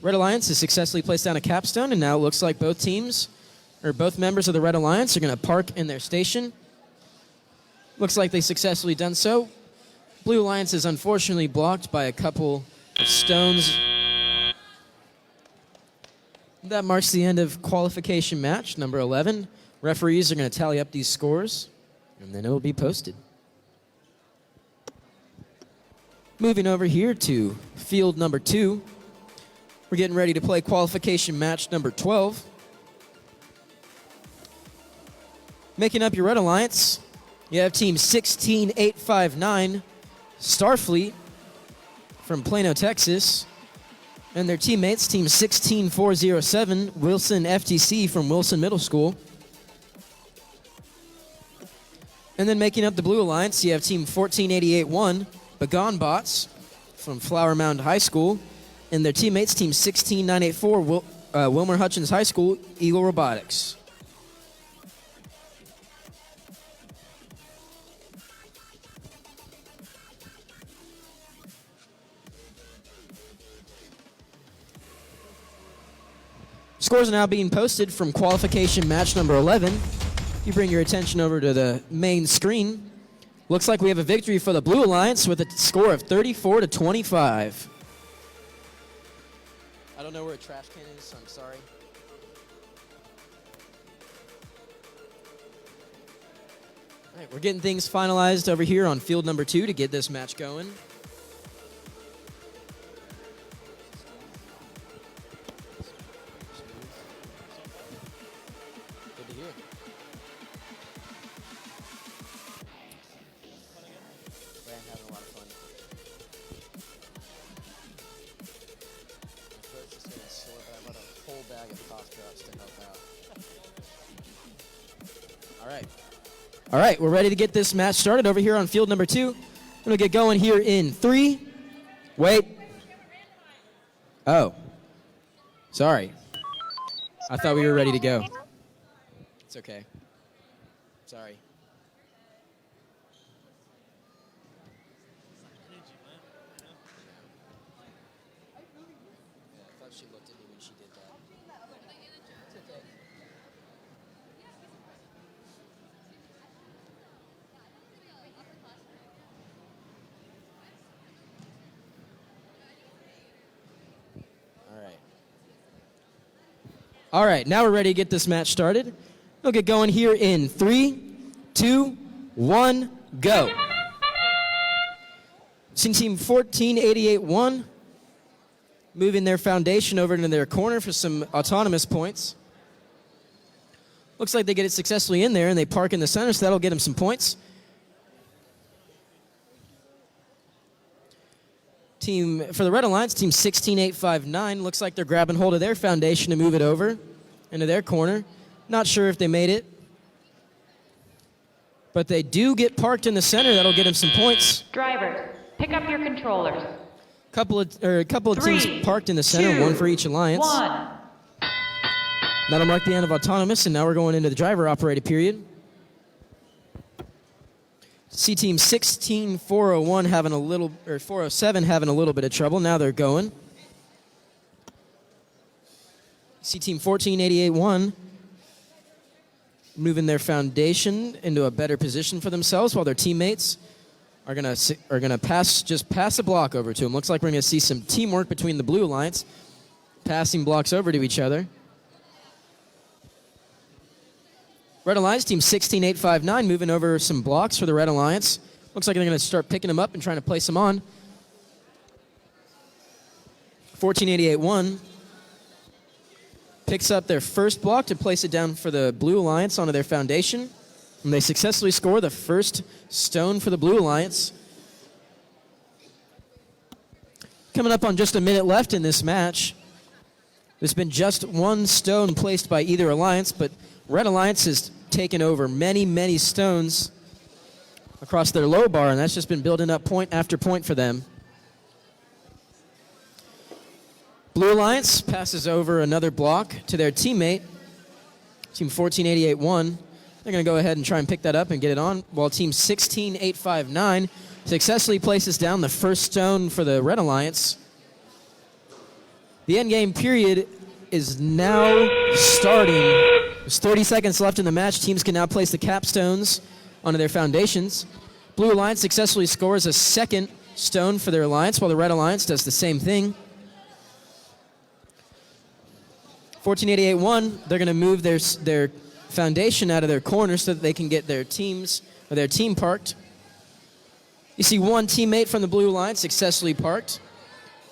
Red Alliance has successfully placed down a capstone, and now it looks like both teams, or both members of the Red Alliance, are going to park in their station. Looks like they successfully done so. Blue Alliance is unfortunately blocked by a couple of stones. That marks the end of qualification match number 11. Referees are going to tally up these scores, and then it will be posted. Moving over here to field number 2. We're getting ready to play qualification match number 12. Making up your Red Alliance, you have team 16859, Starfleet from Plano, Texas, and their teammates, team 16407, Wilson FTC from Wilson Middle School. And then making up the Blue Alliance, you have team 14881, Begon Bots from Flower Mound High School, and their teammates, team 16984, Wilmer Hutchins High School, Eagle Robotics. Scores are now being posted from qualification match number 11. You bring your attention over to the main screen. Looks like we have a victory for the Blue Alliance with a score of 34-25. I don't know where a trash can is, so I'm sorry. All right, we're getting things finalized over here on field number 2 to get this match going. Good to hear. Yeah, I'm having a lot of fun. My throat's just getting sore, but I bought a whole bag of cough drops to help out. All right. All right, we're ready to get this match started over here on field number 2. We're going to get going here in 3. Wait. Oh. Sorry. I thought we were ready to go. It's okay. Sorry. I thought she looked at me when she did that. It's okay. All right, now we're ready to get this match started. We'll get going here in 3, 2, 1, go. Team 14881 moving their foundation over into their corner for some autonomous points. Looks like they get it successfully in there, and they park in the center, so that'll get them some points. For the Red Alliance, team 16859, looks like they're grabbing hold of their foundation to move it over into their corner. Not sure if they made it, but they do get parked in the center. That'll get them some points. Drivers, pick up your controllers. A couple of teams parked in the center, 1 for each alliance. 1. That'll mark the end of autonomous, and now we're going into the driver-operated period. See team 16401 having a little, or 407 having a little bit of trouble. Now they're going. See team 14881 moving their foundation into a better position for themselves, while their teammates are gonna pass a block over to them. Looks like we're gonna see some teamwork between the Blue Alliance, passing blocks over to each other. Red Alliance, team 16859, moving over some blocks for the Red Alliance. Looks like they're going to start picking them up and trying to place them on. 14881 picks up their first block to place it down for the Blue Alliance onto their foundation. And they successfully score the first stone for the Blue Alliance. Coming up on just a minute left in this match. There's been just 1 stone placed by either alliance, but Red Alliance has taken over many, many stones across their low bar, and that's just been building up point after point for them. Blue Alliance passes over another block to their teammate, Team 1488-1. They're going to go ahead and try and pick that up and get it on, while Team 16859 successfully places down the first stone for the Red Alliance. The endgame period is now starting. There's 30 seconds left in the match. Teams can now place the capstones onto their foundations. Blue Alliance successfully scores a second stone for their alliance, while the Red Alliance does the same thing. 14881, they're going to move their foundation out of their corner so that they can get their teams or their team parked. You see one teammate from the Blue Alliance successfully parked.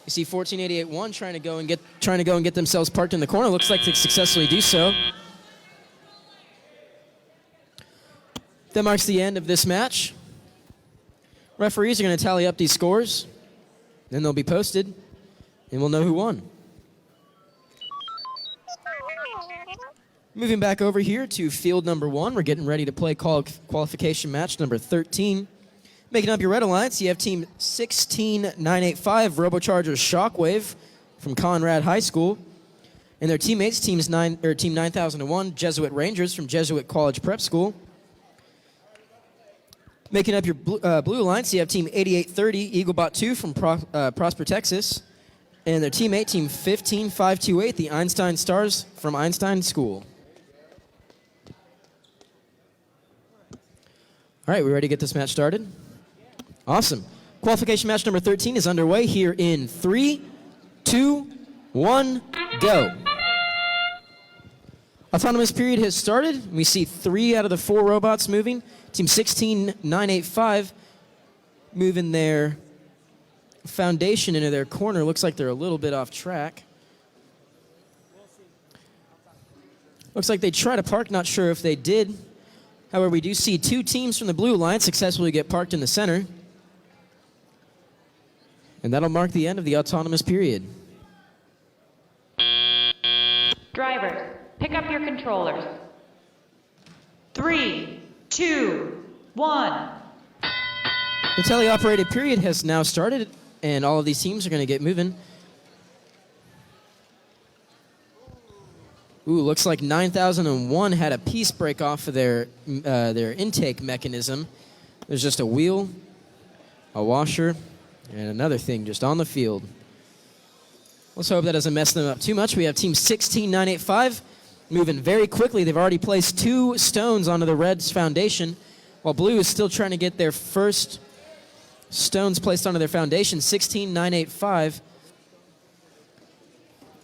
You see 14881 trying to go and get themselves parked in the corner. Looks like they successfully do so. That marks the end of this match. Referees are going to tally up these scores, then they'll be posted, and we'll know who won. Moving back over here to field number 1, we're getting ready to play qualification match number 13. Making up your Red Alliance, you have Team 16985 Robochargers Shockwave from Conrad High School, and their teammates, Team 9001 Jesuit Rangers from Jesuit College Prep School. Making up your Blue Alliance, you have Team 8830 Eaglebot 2 from Prosper, Texas, and their teammate, Team 15528, the Einstein Stars from Einstein School. All right, we ready to get this match started? Awesome. Qualification match number 13 is underway here in 3, 2, 1, go. Autonomous period has started. We see 3 out of the 4 robots moving. Team 16985 moving their foundation into their corner. Looks like they're a little bit off track. Looks like they tried to park, not sure if they did. However, we do see 2 teams from the Blue Alliance successfully get parked in the center. And that'll mark the end of the autonomous period. Drivers, pick up your controllers. 3, 2, 1. The teleoperated period has now started, and all of these teams are going to get moving. Ooh, looks like 9001 had a piece break off of their intake mechanism. There's just a wheel, a washer, and another thing just on the field. Let's hope that doesn't mess them up too much. We have Team 16985 moving very quickly. They've already placed 2 stones onto the Reds' foundation, while Blue is still trying to get their first stones placed onto their foundation. 16985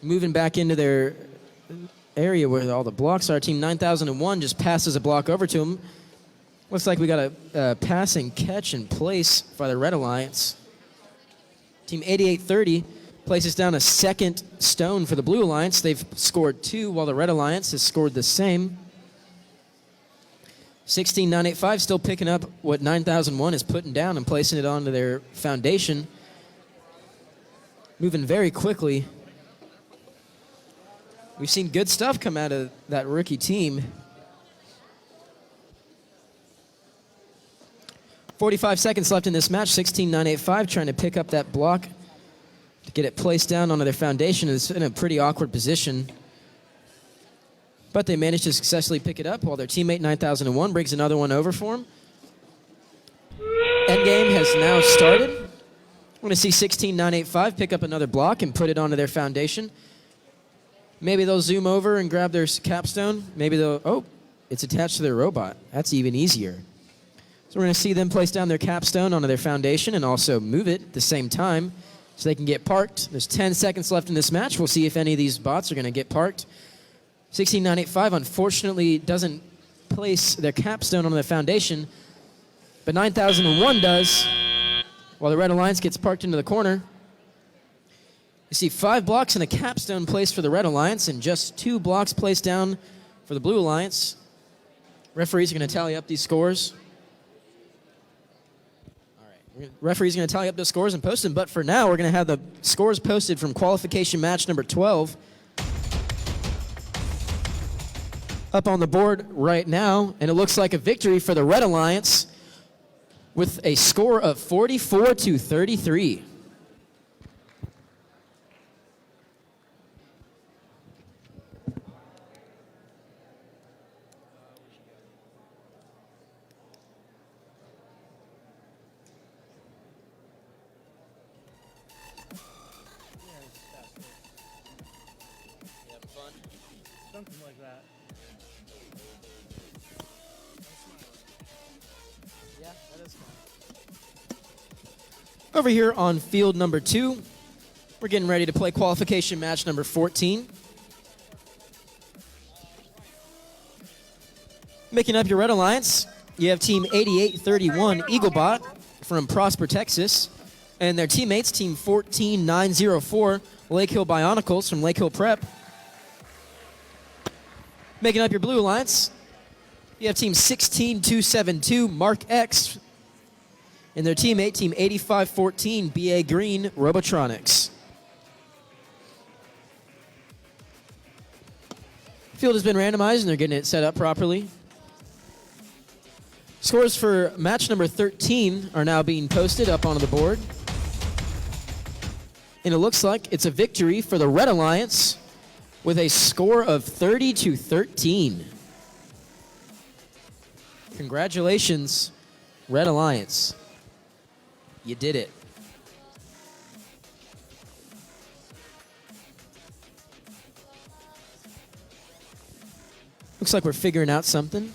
moving back into their area where all the blocks are. Team 9001 just passes a block over to them. Looks like we got a passing catch in place by the Red Alliance. Team 8830 places down a second stone for the Blue Alliance. They've scored 2, while the Red Alliance has scored the same. 16985 still picking up what 9001 is putting down and placing it onto their foundation. Moving very quickly. We've seen good stuff come out of that rookie team. 45 seconds left in this match. 16985 trying to pick up that block to get it placed down onto their foundation. It's in a pretty awkward position. But they managed to successfully pick it up while their teammate 9001 brings another one over for them. Endgame has now started. We're going to see 16985 pick up another block and put it onto their foundation. Maybe they'll zoom over and grab their capstone. Maybe they'll, oh, it's attached to their robot. That's even easier. So we're going to see them place down their capstone onto their foundation and also move it at the same time so they can get parked. There's 10 seconds left in this match. We'll see if any of these bots are going to get parked. 16985 unfortunately doesn't place their capstone on the foundation, but 9001 does, while the Red Alliance gets parked into the corner. You see 5 blocks and a capstone placed for the Red Alliance and just 2 blocks placed down for the Blue Alliance. Referees are going to tally up these scores. All right, referees are going to tally up the scores and post them, but for now we're going to have the scores posted from qualification match number 12. up on the board right now, and it looks like a victory for the Red Alliance with a score of 44-33. Something like that. Yeah, that is fun. Over here on field number 2, we're getting ready to play qualification match number 14. Making up your Red Alliance, you have team 8831 Eaglebot from Prosper, Texas, and their teammates, team 14904 Lake Hill Bionicles from Lake Hill Prep. Making up your Blue Alliance, you have team 16272 Mark X and their teammate, team 8514 BA Green Robotronics. Field has been randomized and they're getting it set up properly. Scores for match number 13 are now being posted up onto the board. And it looks like it's a victory for the Red Alliance with a score of 30-13. Congratulations, Red Alliance. You did it. Looks like we're figuring out something.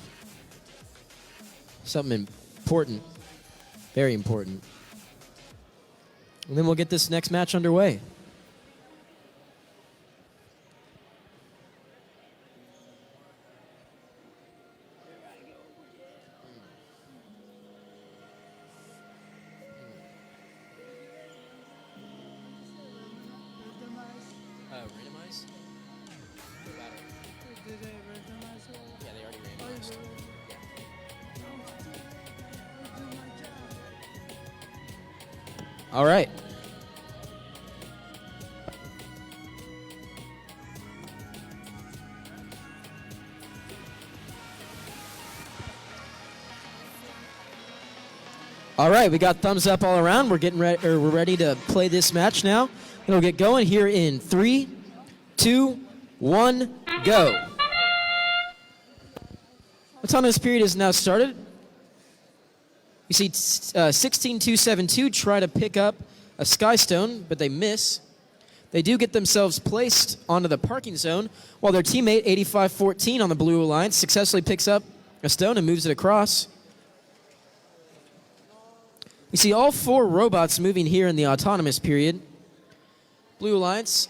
Something important. Very important. And then we'll get this next match underway. Randomize? Did they randomize it? Yeah, they already randomized. All right. All right, we got thumbs up all around. We're getting ready. We're ready to play this match now. It'll get going here in 3, 2, 1, go. Autonomous period is now started. You see 16272 try to pick up a sky stone, but they miss. They do get themselves placed onto the parking zone, while their teammate 8514 on the Blue Alliance successfully picks up a stone and moves it across. You see all 4 robots moving here in the autonomous period. Blue Alliance,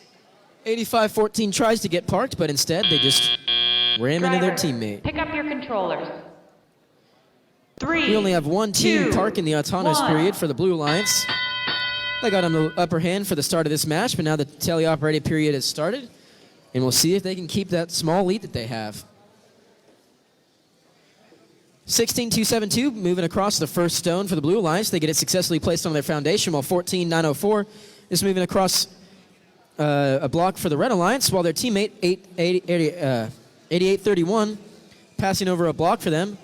8514 tries to get parked, but instead they just ram into their teammate. Pick up your controllers. 3, We only have one team 2, park in the autonomous 1. period for the Blue Alliance. They got on the upper hand for the start of this match, but now the teleoperated period has started, and we'll see if they can keep that small lead that they have. 16272 moving across the first stone for the Blue Alliance. They get it successfully placed on their foundation, while 14904 is moving across a block for the Red Alliance, while their teammate 8831 passing over a block for them.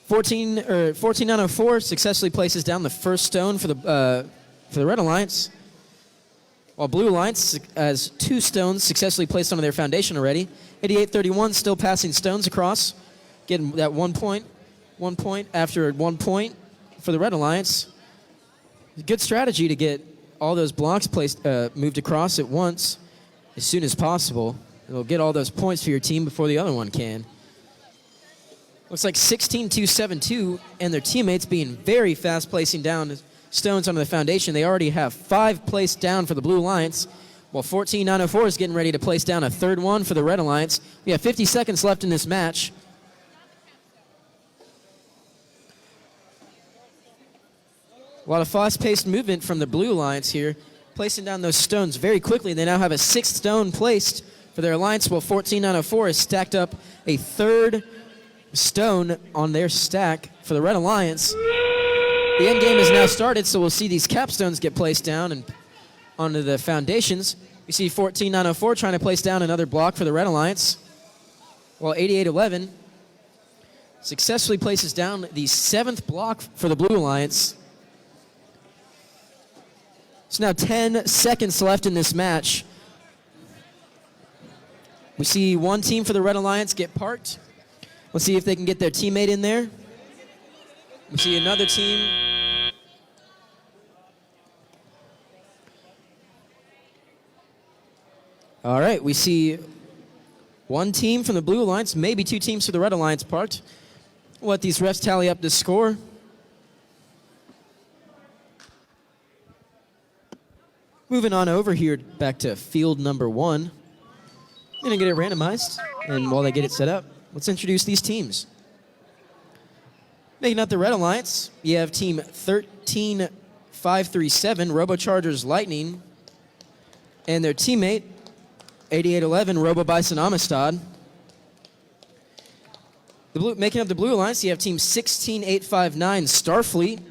14904 successfully places down the first stone for the Red Alliance, while Blue Alliance has 2 stones successfully placed onto their foundation already. 8831 still passing stones across, getting that 1 point. 1 point after 1 point for the Red Alliance. Good strategy to get all those blocks placed, moved across at once as soon as possible. It'll get all those points for your team before the other one can. Looks like 16272 and their teammates being very fast placing down stones onto the foundation. They already have 5 placed down for the Blue Alliance, while 14904 is getting ready to place down a third one for the Red Alliance. We have 50 seconds left in this match. A lot of fast-paced movement from the Blue Alliance here, placing down those stones very quickly. They now have a 6th stone placed for their alliance, while 14904 has stacked up a 3rd stone on their stack for the Red Alliance. The end game has now started, so we'll see these capstones get placed down and onto the foundations. We see 14904 trying to place down another block for the Red Alliance, while 8811 successfully places down the 7th block for the Blue Alliance. It's now 10 seconds left in this match. We see one team for the Red Alliance get parked. Let's see if they can get their teammate in there. We see another team. All right, we see one team from the Blue Alliance, maybe two teams for the Red Alliance parked. We'll let these refs tally up the score. Moving on over here back to field number 1. I'm gonna get it randomized, and while they get it set up, let's introduce these teams. Making up the Red Alliance, you have team 13537, Robochargers Lightning, and their teammate, 8811, Robo Bison Amistad. Making up the Blue Alliance, you have team 16859, Starfleet,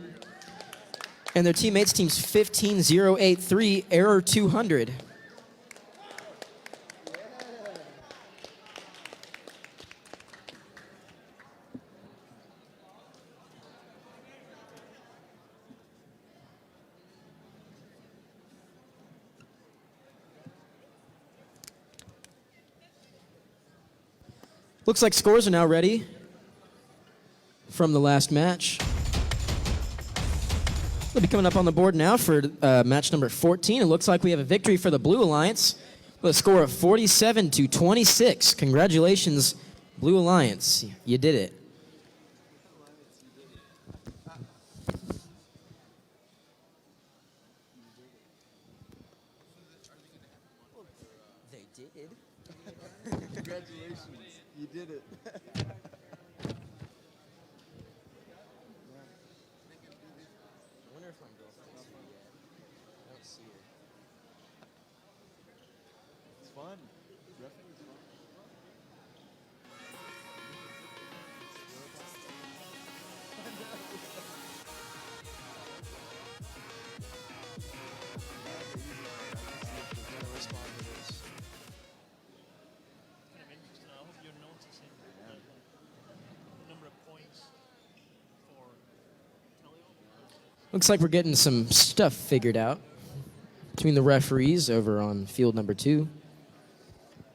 and their teammates, teams 15083, Error 200. Looks like scores are now ready from the last match. They'll be coming up on the board now for match number 14. It looks like we have a victory for the Blue Alliance with a score of 47-26. Congratulations, Blue Alliance. You did it. They did. Congratulations. You did it. It's fun. Roughing is fun. Kind of interesting. I hope you're noticing the number of points for Telio. Looks like we're getting some stuff figured out between the referees over on field number 2.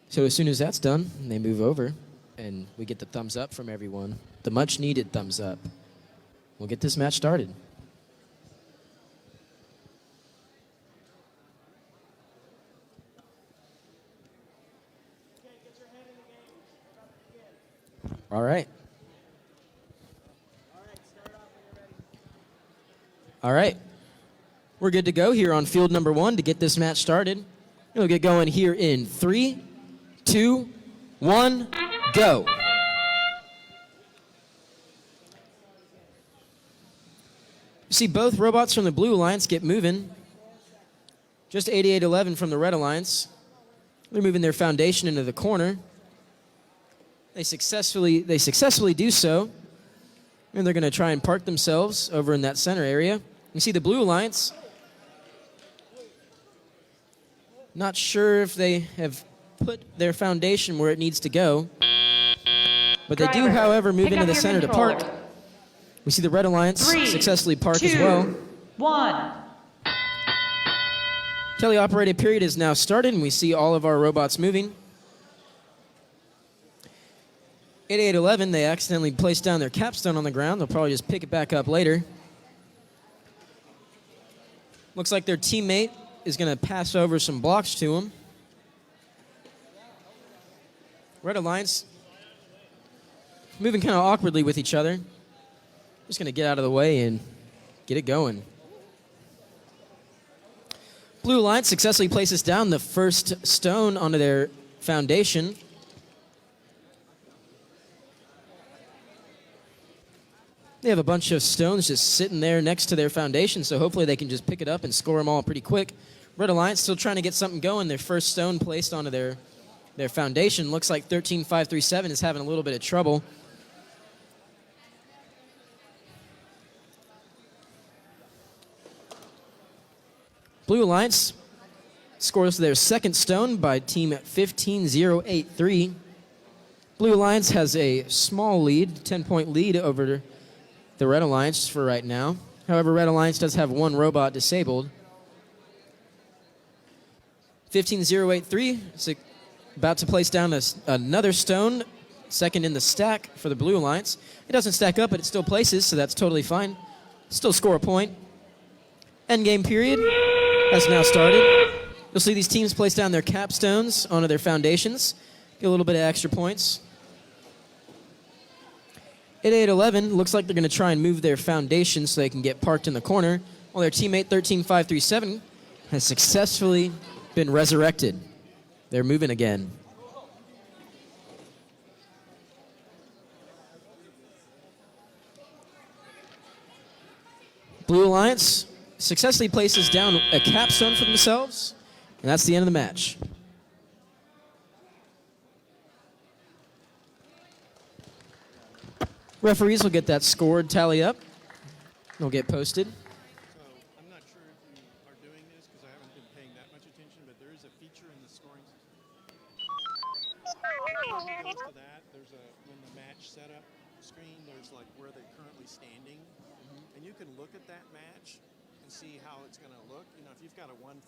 So as soon as that's done, they move over, and we get the thumbs up from everyone. The much-needed thumbs up. We'll get this match started. All right. All right. We're good to go here on field number 1 to get this match started. We'll get going here in 3, 2, 1, go. You see both robots from the Blue Alliance get moving. Just 8811 from the Red Alliance. They're moving their foundation into the corner. They successfully do so. And they're going to try and park themselves over in that center area. You see the Blue Alliance. Not sure if they have put their foundation where it needs to go. But they do, however, move into the center to park. We see the Red Alliance successfully park as well. 1. Teleoperated period is now started, and we see all of our robots moving. 8811, they accidentally placed down their capstone on the ground. They'll probably just pick it back up later. Looks like their teammate is going to pass over some blocks to him. Red Alliance moving kind of awkwardly with each other. Just going to get out of the way and get it going. Blue Alliance successfully places down the first stone onto their foundation. They have a bunch of stones just sitting there next to their foundation, so hopefully they can just pick it up and score them all pretty quick. Red Alliance still trying to get something going. Their first stone placed onto their foundation. Looks like 13537 is having a little bit of trouble. Blue Alliance scores their second stone by team 15083. Blue Alliance has a small lead, 10-point lead over the Red Alliance for right now. However, Red Alliance does have one robot disabled. 15083 is about to place down another stone, second in the stack for the Blue Alliance. It doesn't stack up, but it still places, so that's totally fine. Still score a point. Endgame period has now started. You'll see these teams place down their capstones onto their foundations, get a little bit of extra points. 8811 looks like they're going to try and move their foundation so they can get parked in the corner, while their teammate 13537 has successfully been resurrected. They're moving again. Blue Alliance successfully places down a capstone for themselves, and that's the end of the match. Referees will get that scored tally up. It'll get posted. So I'm not sure if you are doing this because I haven't been paying that much attention, but there is a feature in the scoring system. When it goes to that, there's when the match setup screen, there's like where they're currently standing, and you can look at that match and see how it's going to look. You know, if you've got a 1-5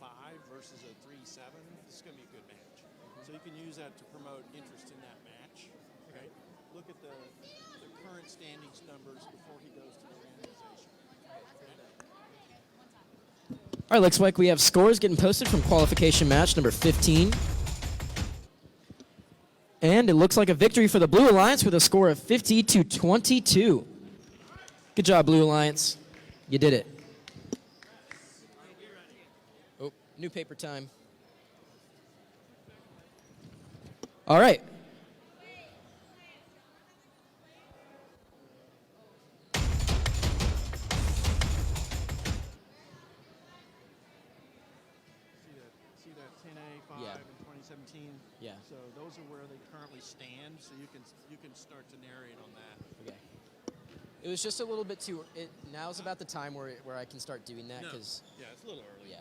versus a 3-7, this is going to be a good match. So you can use that to promote interest in that match. Okay, look at the current standings numbers before he goes to the randomization. All right, looks like we have scores getting posted from qualification match number 15. And it looks like a victory for the Blue Alliance with a score of 50-22. Good job, Blue Alliance. You did it. Oh, new paper time. All right. See that 10A, 5, Yeah. and 2017? Yeah. So those are where they currently stand, so you can start to narrate on that. Okay. It was just a little bit too. Now's about the time where I can start doing that No. because. Yeah, it's a little early. Yeah.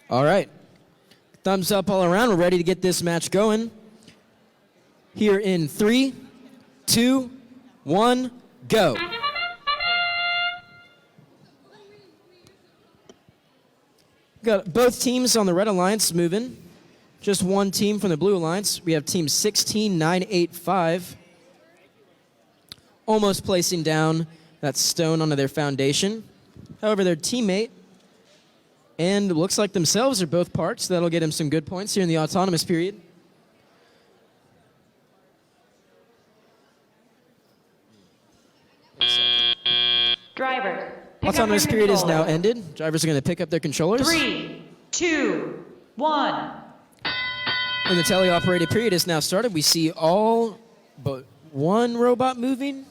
All right. Thumbs up all around. We're ready to get this match going. Here in 3, 2, 1, go. Got both teams on the Red Alliance moving. Just one team from the Blue Alliance. We have team 16985. Almost placing down that stone onto their foundation. However, their teammate and it looks like themselves are both parked, so that'll get him some good points here in the autonomous period. Drivers, pick up Autonomous your period is now controllers. ended. Drivers are going to pick up their controllers. 3, 2, 1. And the teleoperated period is now started. We see all but one robot moving.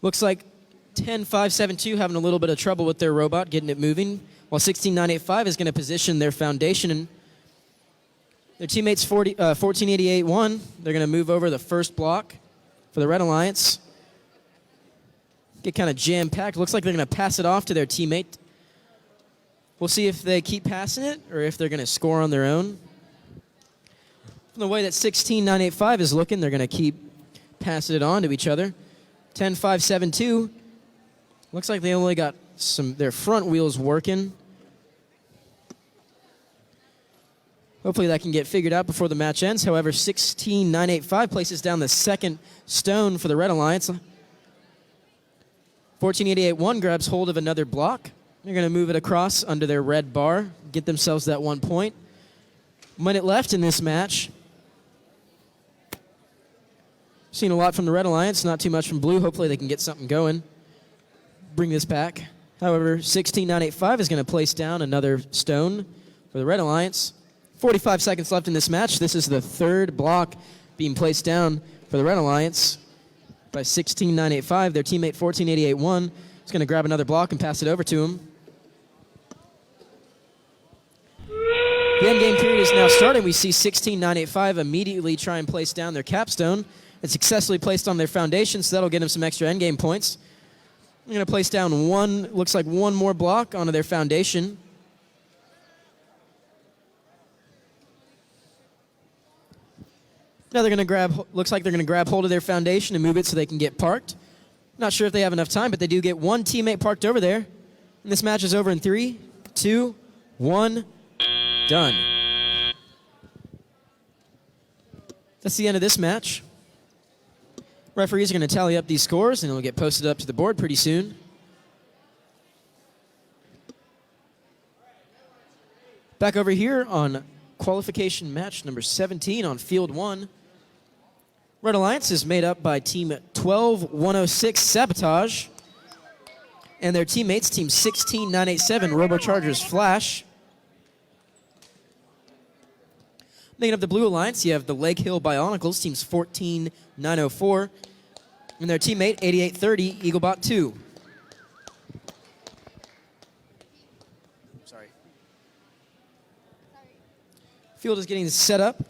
Looks like 10572 having a little bit of trouble with their robot, getting it moving, while 16985 is going to position their foundation. And their teammates 14881, they're going to move over the first block for the Red Alliance. Get kind of jam-packed. Looks like they're going to pass it off to their teammate. We'll see if they keep passing it or if they're going to score on their own. From the way that 16985 is looking, they're going to keep passing it on to each other. 10572. Looks like they only got their front wheels working. Hopefully that can get figured out before the match ends. However, 16985 places down the second stone for the Red Alliance. 14881 grabs hold of another block. They're going to move it across under their red bar, get themselves that 1 point. Minute left in this match. Seen a lot from the Red Alliance, not too much from Blue. Hopefully they can get something going. Bring this back. However, 16985 is going to place down another stone for the Red Alliance. 45 seconds left in this match. This is the third block being placed down for the Red Alliance by 16.985. Their teammate 14.881 is going to grab another block and pass it over to him. The endgame period is now starting. We see 16.985 immediately try and place down their capstone. It's successfully placed on their foundation, so that'll get them some extra endgame points. They're going to place down looks like one more block onto their foundation. Now they're going to looks like they're going to grab hold of their foundation and move it so they can get parked. Not sure if they have enough time, but they do get one teammate parked over there. And this match is over in 3, 2, 1, done. That's the end of this match. Referees are going to tally up these scores, and it'll get posted up to the board pretty soon. Back over here on qualification match number 17 on field 1. Red Alliance is made up by team 12-106 Sabotage and their teammates, team 16-987 Robochargers Flash. Making up the Blue Alliance, you have the Lake Hill Bionicles, teams 14-904, and their teammate 8830 Eaglebot 2. Sorry. Field is getting set up.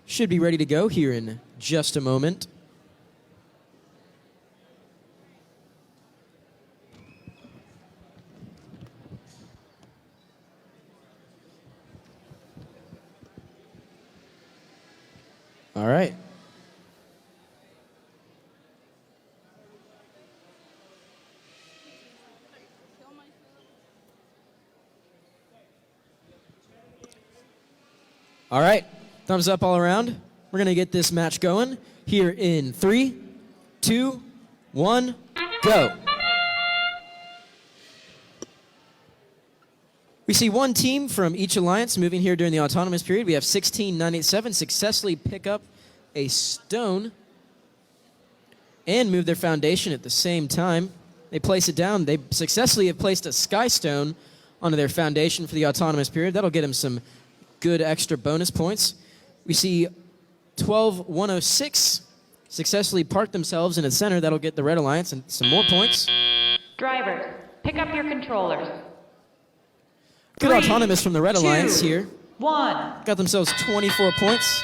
Should be ready to go here in just a moment. All right. All right. Thumbs up all around. We're going to get this match going here in 3, 2, 1, go. We see one team from each alliance moving here during the autonomous period. We have 16-987 successfully pick up a stone and move their foundation at the same time. They place it down. They successfully have placed a sky stone onto their foundation for the autonomous period. That'll get them some good extra bonus points. We see 12-106 successfully park themselves in the center. That'll get the Red Alliance and some more points. Drivers, pick up your controllers. Good autonomous from the Red Alliance here. 1. Got themselves 24 points.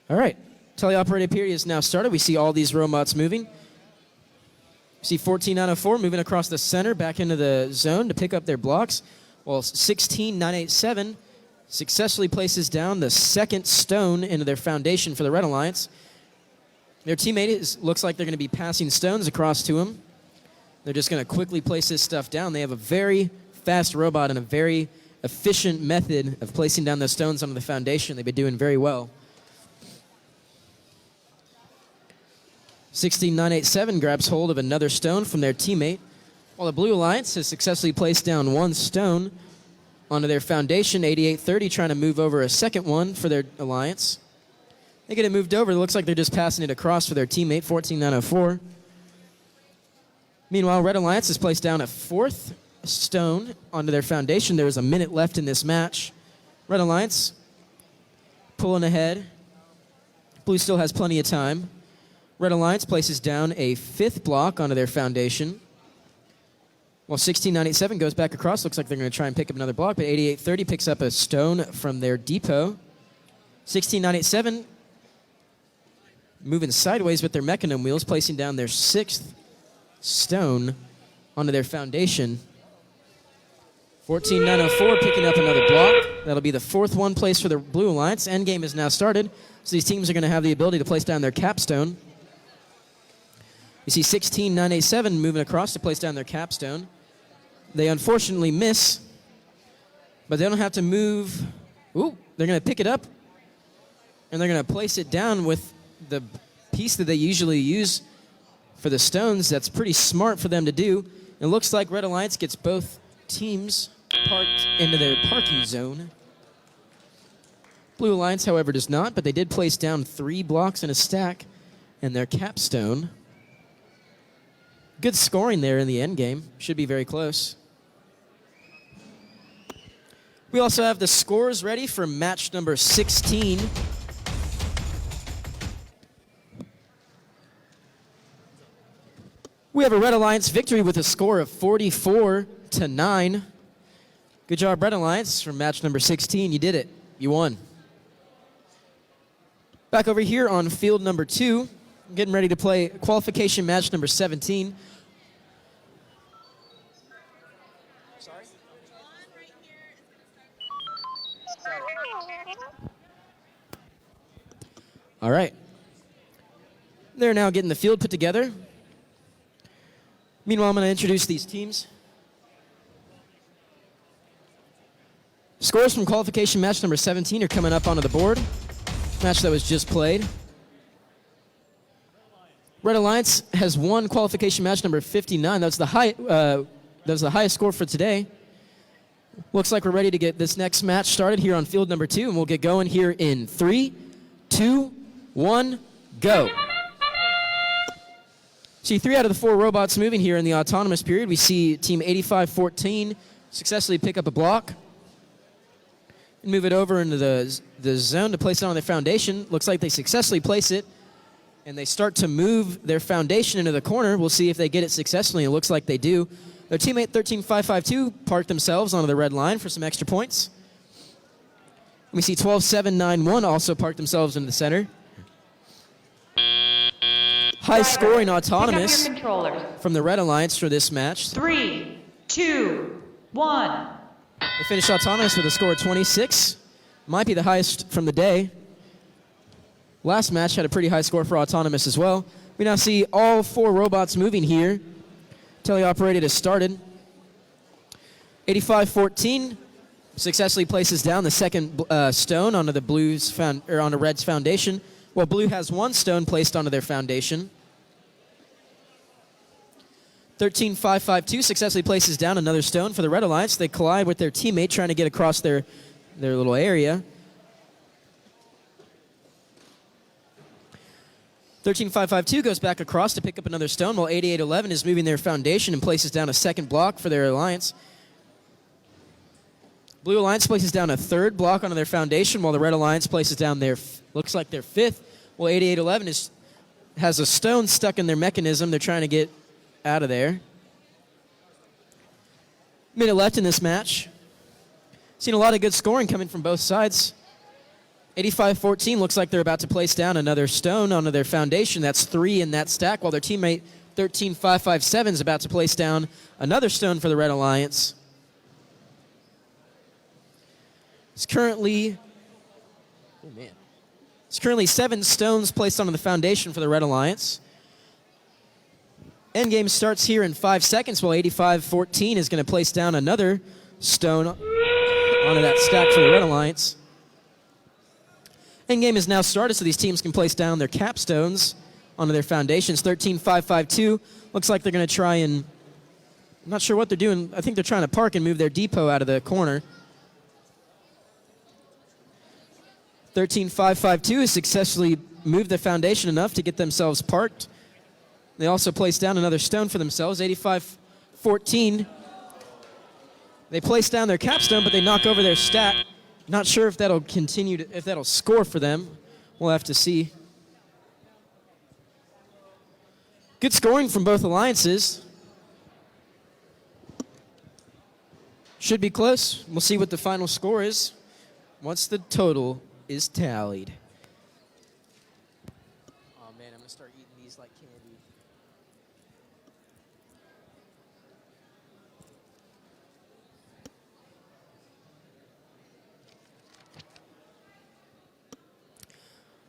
All right. Teleoperated period is now started. We see all these robots moving. We see 14-904 moving across the center back into the zone to pick up their blocks, while 16-987 successfully places down the second stone into their foundation for the Red Alliance. Their teammate looks like they're going to be passing stones across to him. They're just going to quickly place this stuff down. They have a very fast robot and a very efficient method of placing down those stones onto the foundation. They've been doing very well. 16-987 grabs hold of another stone from their teammate, while the Blue Alliance has successfully placed down one stone onto their foundation. 8830 trying to move over a second one for their alliance. They get it moved over. It looks like they're just passing it across for their teammate, 14-904. Meanwhile, Red Alliance has placed down a fourth stone onto their foundation. There is a minute left in this match. Red Alliance pulling ahead. Blue still has plenty of time. Red Alliance places down a fifth block onto their foundation, while 16-987 goes back across. Looks like they're going to try and pick up another block, but 8830 picks up a stone from their depot. 16-987 moving sideways with their mechanism wheels, placing down their sixth stone onto their foundation. 14-904 picking up another block. That'll be the fourth one placed for the Blue Alliance. Endgame is now started, so these teams are going to have the ability to place down their capstone. You see 16-987 moving across to place down their capstone. They unfortunately miss, but they don't have to move. Ooh, they're going to pick it up, and they're going to place it down with the piece that they usually use for the stones. That's pretty smart for them to do. It looks like Red Alliance gets both teams parked into their parking zone. Blue Alliance, however, does not, but they did place down 3 blocks in a stack and their capstone. Good scoring there in the end game. Should be very close. We also have the scores ready for match number 16. We have a Red Alliance victory with a score of 44-9. Good job, Red Alliance, from match number 16. You did it. You won. Back over here on field number 2, getting ready to play qualification match number 17. All right. They're now getting the field put together. Meanwhile, I'm going to introduce these teams. Scores from qualification match number 17 are coming up onto the board. Match that was just played. Red Alliance has won qualification match number 59. That was the highest score for today. Looks like we're ready to get this next match started here on field number 2, and we'll get going here in 3, 2, 1, go. See 3 out of the 4 robots moving here in the autonomous period. We see team 8514 successfully pick up a block and move it over into the zone to place it on their foundation. Looks like they successfully place it, and they start to move their foundation into the corner. We'll see if they get it successfully. It looks like they do. Their teammate 13552 parked themselves onto the red line for some extra points. We see 12791 also parked themselves into the center. High scoring autonomous from the Red Alliance for this match. 3, 2, 1. They finished autonomous with a score of 26. Might be the highest from the day. Last match had a pretty high score for autonomous as well. We now see all 4 robots moving here. Teleoperated has started. 8514 successfully places down the second stone onto the onto Red's foundation, while Blue has 1 stone placed onto their foundation. 13552 successfully places down another stone for the Red Alliance. They collide with their teammate trying to get across their little area. 13552 goes back across to pick up another stone, while 8811 is moving their foundation and places down a second block for their alliance. Blue Alliance places down a 3rd block onto their foundation, while the Red Alliance places down looks like their 5th. Well, 8811 has a stone stuck in their mechanism. They're trying to get out of there. Minute left in this match. Seen a lot of good scoring coming from both sides. 8514 looks like they're about to place down another stone onto their foundation. That's 3 in that stack, while their teammate 13557 is about to place down another stone for the Red Alliance. It's currently 7 stones placed onto the foundation for the Red Alliance. Endgame starts here in 5 seconds, while 8514 is going to place down another stone onto that stack for the Red Alliance. Endgame is now started, so these teams can place down their capstones onto their foundations. 13552 looks like they're going to try and... I'm not sure what they're doing. I think they're trying to park and move their depot out of the corner. 13552 has successfully moved the foundation enough to get themselves parked. They also placed down another stone for themselves. 8514. They place down their capstone, but they knock over their stack. Not sure if that'll if that'll score for them. We'll have to see. Good scoring from both alliances. Should be close. We'll see what the final score is once the total is tallied. Oh man, I'm gonna start eating these like candy.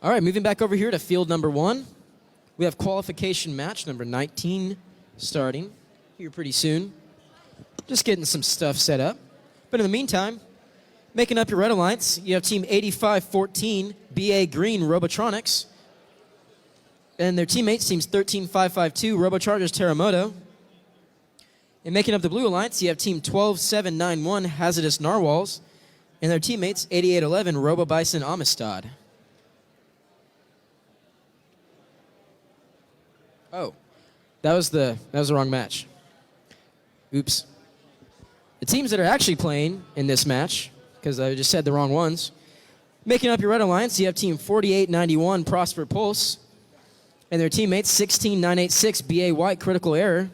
All right, moving back over here to field number 1. We have qualification match number 19 starting here pretty soon. Just getting some stuff set up. But in the meantime, making up your Red Alliance, you have team 8514, BA Green, Robotronics. And their teammates, teams 13552, Robochargers, Terremoto. And making up the Blue Alliance, you have team 12791, Hazardous Narwhals. And their teammates, 8811, Robobison, Amistad. Oh, that was the wrong match. Oops. The teams that are actually playing in this match because I just said the wrong ones. Making up your Red Alliance, you have Team 4891 Prosper Pulse and their teammates 16986 BA White Critical Error.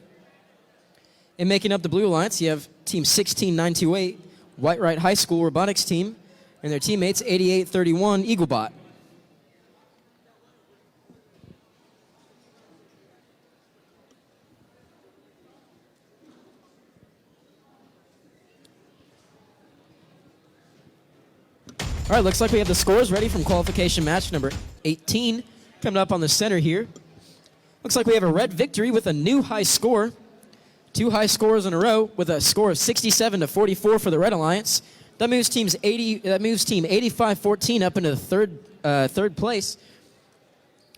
And making up the Blue Alliance, you have Team 16928 White Right High School Robotics Team and their teammates 8831 Eaglebot. All right, looks like we have the scores ready from qualification match number 18 coming up on the center here. Looks like we have a red victory with a new high score. 2 high scores in a row with a score of 67-44 for the Red Alliance. That moves team 85-14 up into the third place.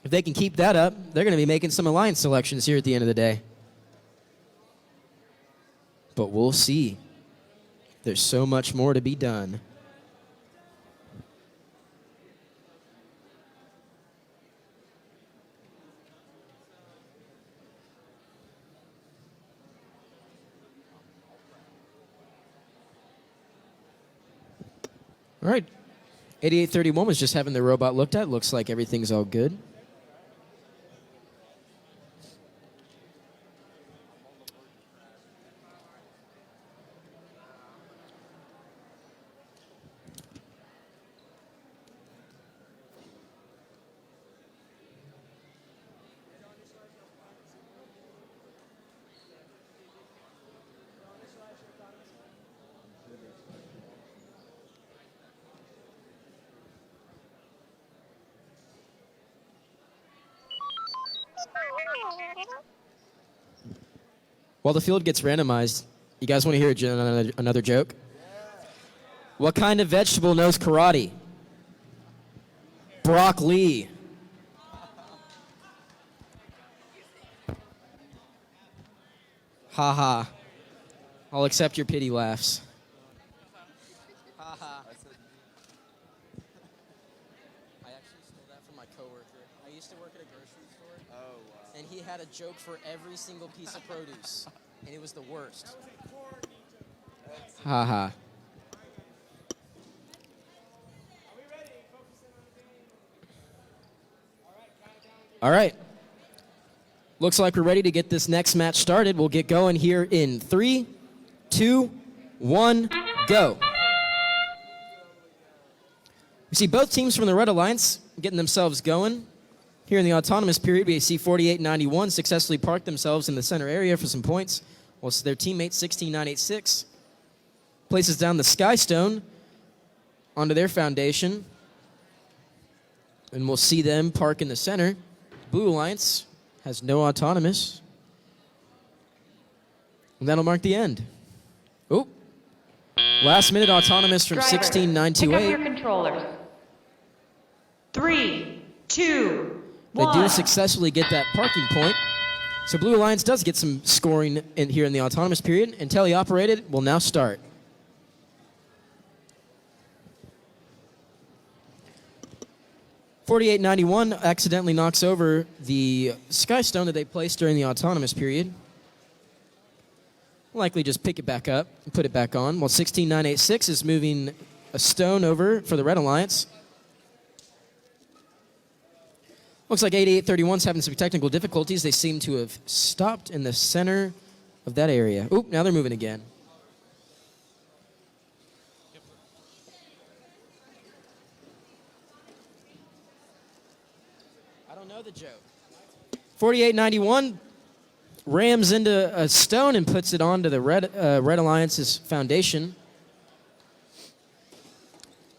If they can keep that up, they're going to be making some alliance selections here at the end of the day. But we'll see. There's so much more to be done. All right, 8831 was just having the robot looked at. Looks like everything's all good. While the field gets randomized, you guys want to hear another joke? What kind of vegetable knows karate? Broccoli. Ha ha. I'll accept your pity laughs. Ha ha. I actually stole that from my coworker. I used to work at a grocery store. Oh, wow. And he had a joke for every single piece of produce. And it was the worst. Ha ha. All right. Looks like we're ready to get this next match started. We'll get going here in 3, 2, 1, go. We see both teams from the Red Alliance getting themselves going. Here in the autonomous period, we see 4891 successfully park themselves in the center area for some points, while their teammate 16986 places down the Sky Stone onto their foundation. And we'll see them park in the center. Blue Alliance has no autonomous. And that'll mark the end. Oh. Last minute autonomous from Driver, 16928. Pick up your controllers. 3, 2, They 1. do successfully get that parking point. So Blue Alliance does get some scoring in here in the autonomous period, and teleoperated will now start. .4891 accidentally knocks over the Sky Stone that they placed during the autonomous period. Likely just pick it back up and put it back on, while 16986 is moving a stone over for the Red Alliance. Looks like 8831's having some technical difficulties. They seem to have stopped in the center of that area. Oop, now they're moving again. I don't know the joke. 4891 rams into a stone and puts it onto the Red Alliance's foundation.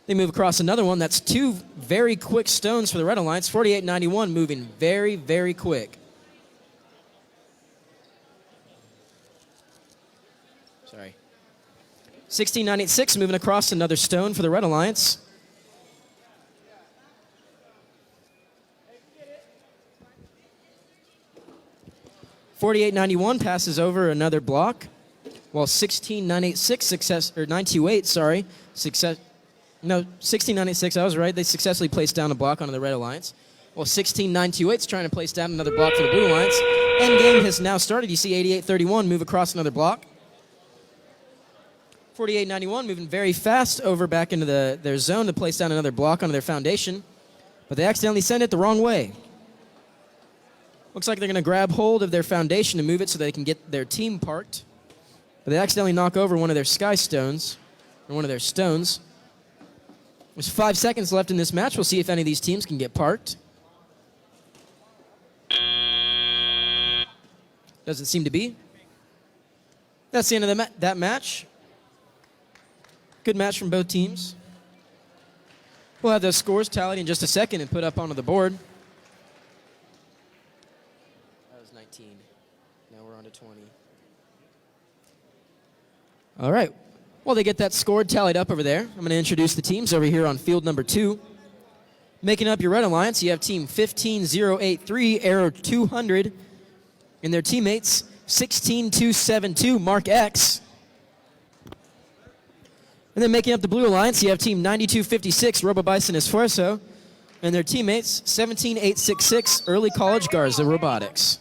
They move across another one. That's 2 very quick stones for the Red Alliance. 4891 moving very, very quick. Sorry. 16986 moving across another stone for the Red Alliance. .4891 passes over another block, while 16986 No, 16986, I was right. They successfully placed down a block onto the Red Alliance. Well, 16928 is trying to place down another block for the Blue Alliance. Endgame has now started. You see 8831 move across another block. 4891 moving very fast over back into their zone to place down another block onto their foundation, but they accidentally sent it the wrong way. Looks like they're going to grab hold of their foundation and move it so they can get their team parked, but they accidentally knock over one of their sky stones, or one of their stones. There's 5 seconds left in this match. We'll see if any of these teams can get parked. Doesn't seem to be. That's the end of that match. Good match from both teams. We'll have those scores tallied in just a second and put up onto the board. That was 19. Now we're on to 20. All right. While they get that score tallied up over there, I'm going to introduce the teams over here on field number 2. Making up your Red Alliance, you have team 15083, Arrow 200, and their teammates 16272, Mark X. And then making up the Blue Alliance, you have team 9256, Robobison Esfuerzo, and their teammates 17866, Early College Garza Robotics.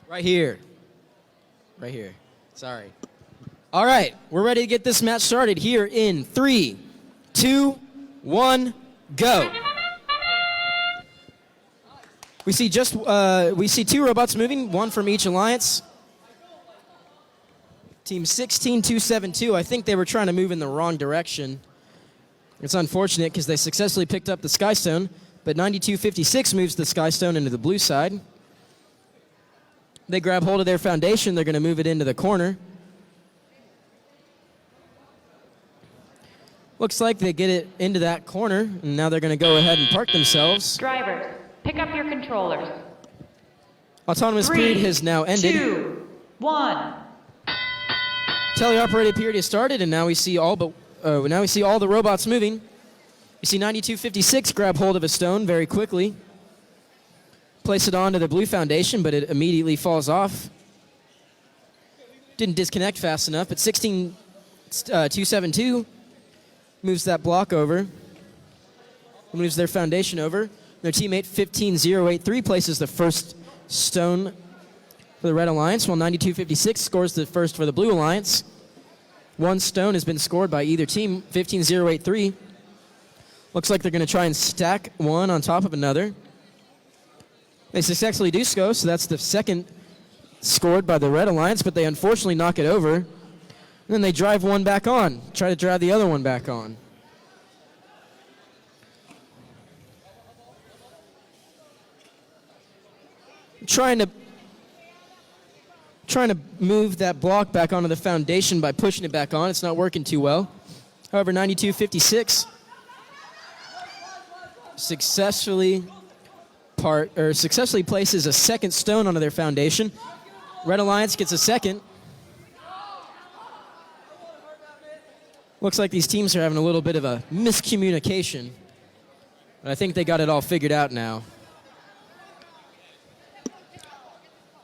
Right here. Right here. Sorry. All right, we're ready to get this match started here in 3, 2, 1, go. We see 2 robots moving, one from each alliance. Team 16272, I think they were trying to move in the wrong direction. It's unfortunate because they successfully picked up the Skystone, but 9256 moves the Skystone into the blue side. They grab hold of their foundation. They're going to move it into the corner. Looks like they get it into that corner, and now they're going to go ahead and park themselves. Drivers, pick up your controllers. Autonomous period has now ended. 2, 1. Teleoperated period has started, and now we see all the robots moving. You see 9256 grab hold of a stone very quickly. Place it onto the blue foundation, but it immediately falls off. Didn't disconnect fast enough, but 16272 moves that block over, moves their foundation over. Their teammate 15083 places the first stone for the Red Alliance, while 9256 scores the first for the Blue Alliance. One stone has been scored by either team, 15083. Looks like they're going to try and stack one on top of another. They successfully do so that's the second scored by the Red Alliance, but they unfortunately knock it over. And then they drive one back on, try to drive the other one back on. Trying to move that block back onto the foundation by pushing it back on. It's not working too well. However, 9256 successfully places a second stone onto their foundation. Red Alliance gets a second. Looks like these teams are having a little bit of a miscommunication, but I think they got it all figured out now.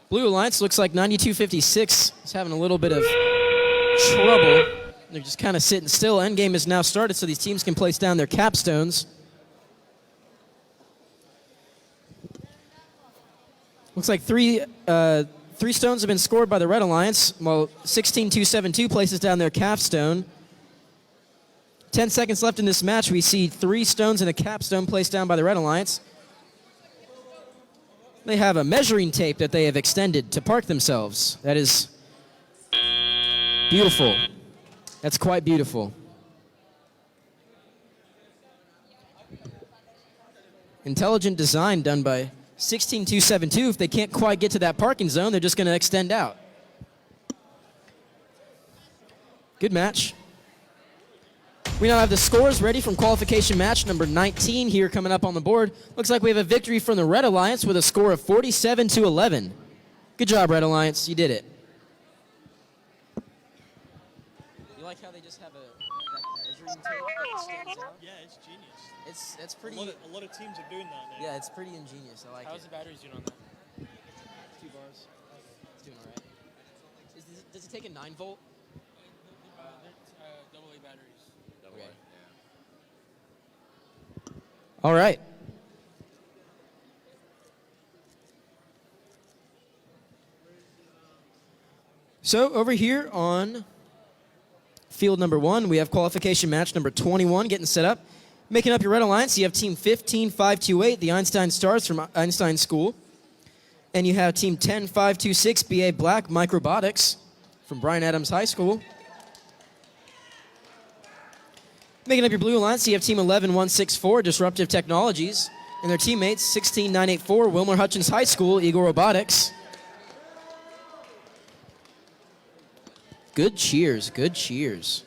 Blue Alliance looks like 9256 is having a little bit of trouble. They're just kind of sitting still. Endgame has now started, so these teams can place down their capstones. Looks like three stones have been scored by the Red Alliance, while 16272 places down their capstone. 10 seconds left in this match. We see 3 stones and a capstone placed down by the Red Alliance. They have a measuring tape that they have extended to park themselves. That is beautiful. That's quite beautiful. Intelligent design done by 16272. If they can't quite get to that parking zone, they're just going to extend out. Good match. We now have the scores ready from qualification match number 19 here coming up on the board. Looks like we have a victory from the Red Alliance with a score of 47-11. Good job, Red Alliance. You did it. like how they just have that measuring tape that stands out? Yeah, it's genius. It's pretty. A lot of teams are doing that now. Yeah, it's pretty ingenious. I like How's it. the batteries doing on that? 2 bars. It's doing all right. Does it take a 9-volt? They're AA batteries. Okay. All right. So over here on field number 1, we have qualification match number 21 getting set up. Making up your red alliance, you have team 15528, the Einstein Stars from Einstein School. And you have team 10526, BA Black Microbotics from Bryan Adams High School. Making up your blue alliance, you have team 11164, Disruptive Technologies, and their teammates 16984, Wilmer Hutchins High School, Eagle Robotics. Good cheers, good cheers.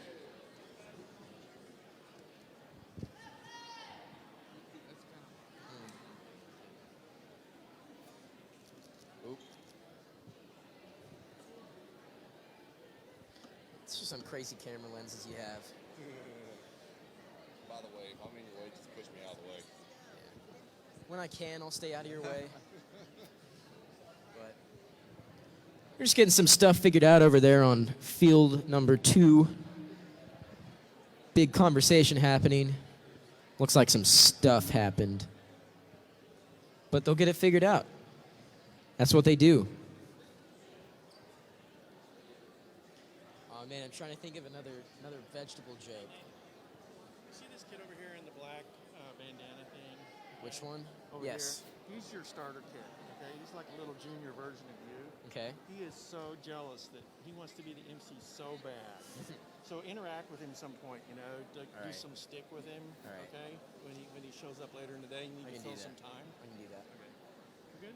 These are some crazy camera lenses you have. By the way, if I'm in your way, just push me out of the way. When I can, I'll stay out of your way. But we're just getting some stuff figured out over there on field number 2. Big conversation happening. Looks like some stuff happened. But they'll get it figured out. That's what they do. Oh man, I'm trying to think of another vegetable joke. You see this kid over here in the black bandana thing? Which one? Over Yes. here. He's your starter kid, okay? He's like a little junior version of you. Okay. He is so jealous that he wants to be the MC so bad. So interact with him some point, you know, do right. some stick with him, All right. okay? When he shows up later in the day, you need to fill some time. I can do that. Okay. You good?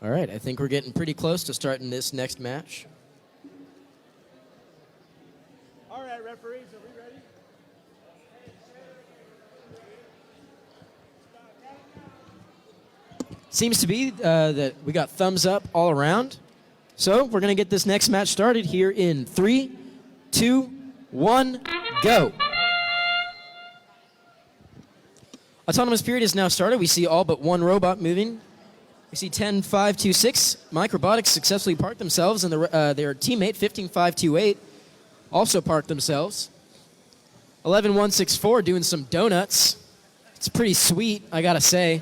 All right, I think we're getting pretty close to starting this next match. All right, referees, are we ready? Seems to be that we got thumbs up all around. So we're going to get this next match started here in 3, 2, 1, go. Autonomous period is now started. We see all but one robot moving. We see 10-5-2-6. Microbotics successfully parked themselves, and their teammate 15-5-2-8 also parked themselves. 11-1-6-4 doing some donuts. It's pretty sweet, I gotta say.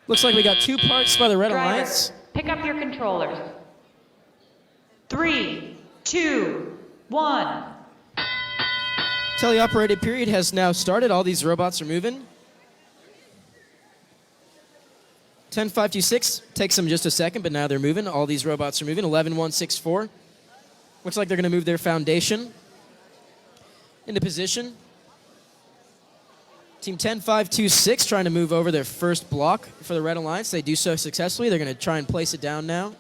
Looks like we got 2 parks by the Red Alliance. Pick up your controllers. 3, 2, 1. Teleoperated period has now started. All these robots are moving. 10-5-2-6 takes them just a second, but now they're moving. All these robots are moving. 11-1-6-4. Looks like they're going to move their foundation into position. Team 10-5-2-6 trying to move over their first block for the Red Alliance. They do so successfully. They're going to try and place it down now.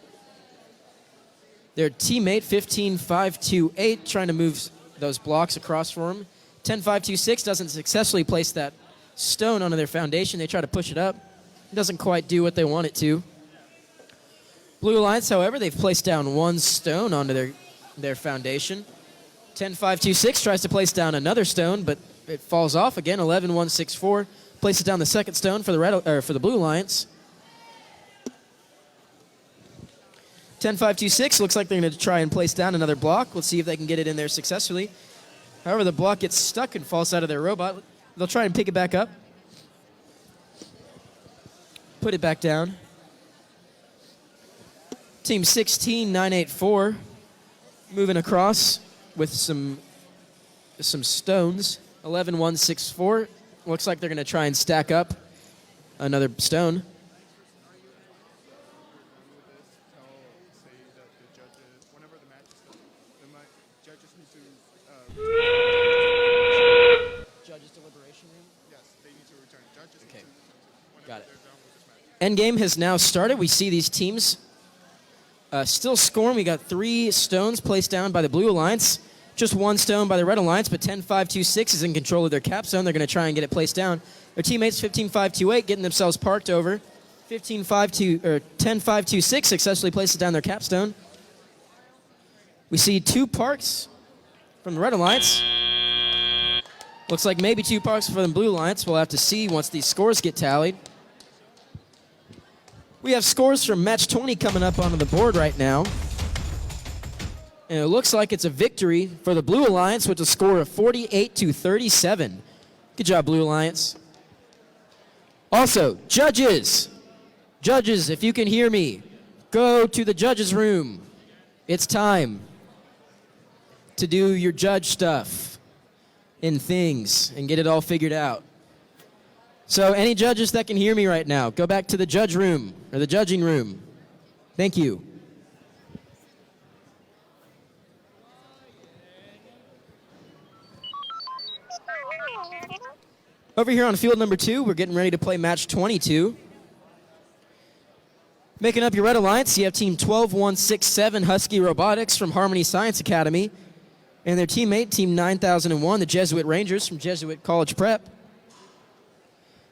Their teammate 15-5-2-8 trying to move those blocks across for them. 10-5-2-6 doesn't successfully place that stone onto their foundation. They try to push it up. It doesn't quite do what they want it to. Blue Alliance, however, they've placed down one stone onto their foundation. 10-5-2-6 tries to place down another stone, but it falls off again. 11-1-6-4 places down the second stone for the Blue Alliance. 10-5-2-6 looks like they're going to try and place down another block. Let's see if they can get it in there successfully. However, the block gets stuck and falls out of their robot. They'll try and pick it back up. Put it back down. Team 16-9-8-4 moving across with some stones. 11-1-6-4. Looks like they're going to try and stack up another stone. Judges deliberation room? Yes, they need to return. Judges okay. Got it. Endgame has now started. We see these teams still scoring. We got 3 stones placed down by the Blue Alliance. Just one stone by the Red Alliance, but 10-5-2-6 is in control of their capstone. They're going to try and get it placed down. Their teammates 15-5-2-8 getting themselves parked over. 10-5-2-6 successfully places down their capstone. We see 2 parks from the Red Alliance. Looks like maybe 2 parks for the Blue Alliance. We'll have to see once these scores get tallied. We have scores from match 20 coming up onto the board right now. And it looks like it's a victory for the Blue Alliance with a score of 48-37. Good job, Blue Alliance. Also, judges. Judges, if you can hear me, go to the judges' room. It's time to do your judge stuff and things and get it all figured out. So any judges that can hear me right now, go back to the judge room or the judging room. Thank you. Over here on field number 2, we're getting ready to play match 22. Making up your Red Alliance, you have team 12167 Husky Robotics from Harmony Science Academy and their teammate, team 9001, the Jesuit Rangers from Jesuit College Prep.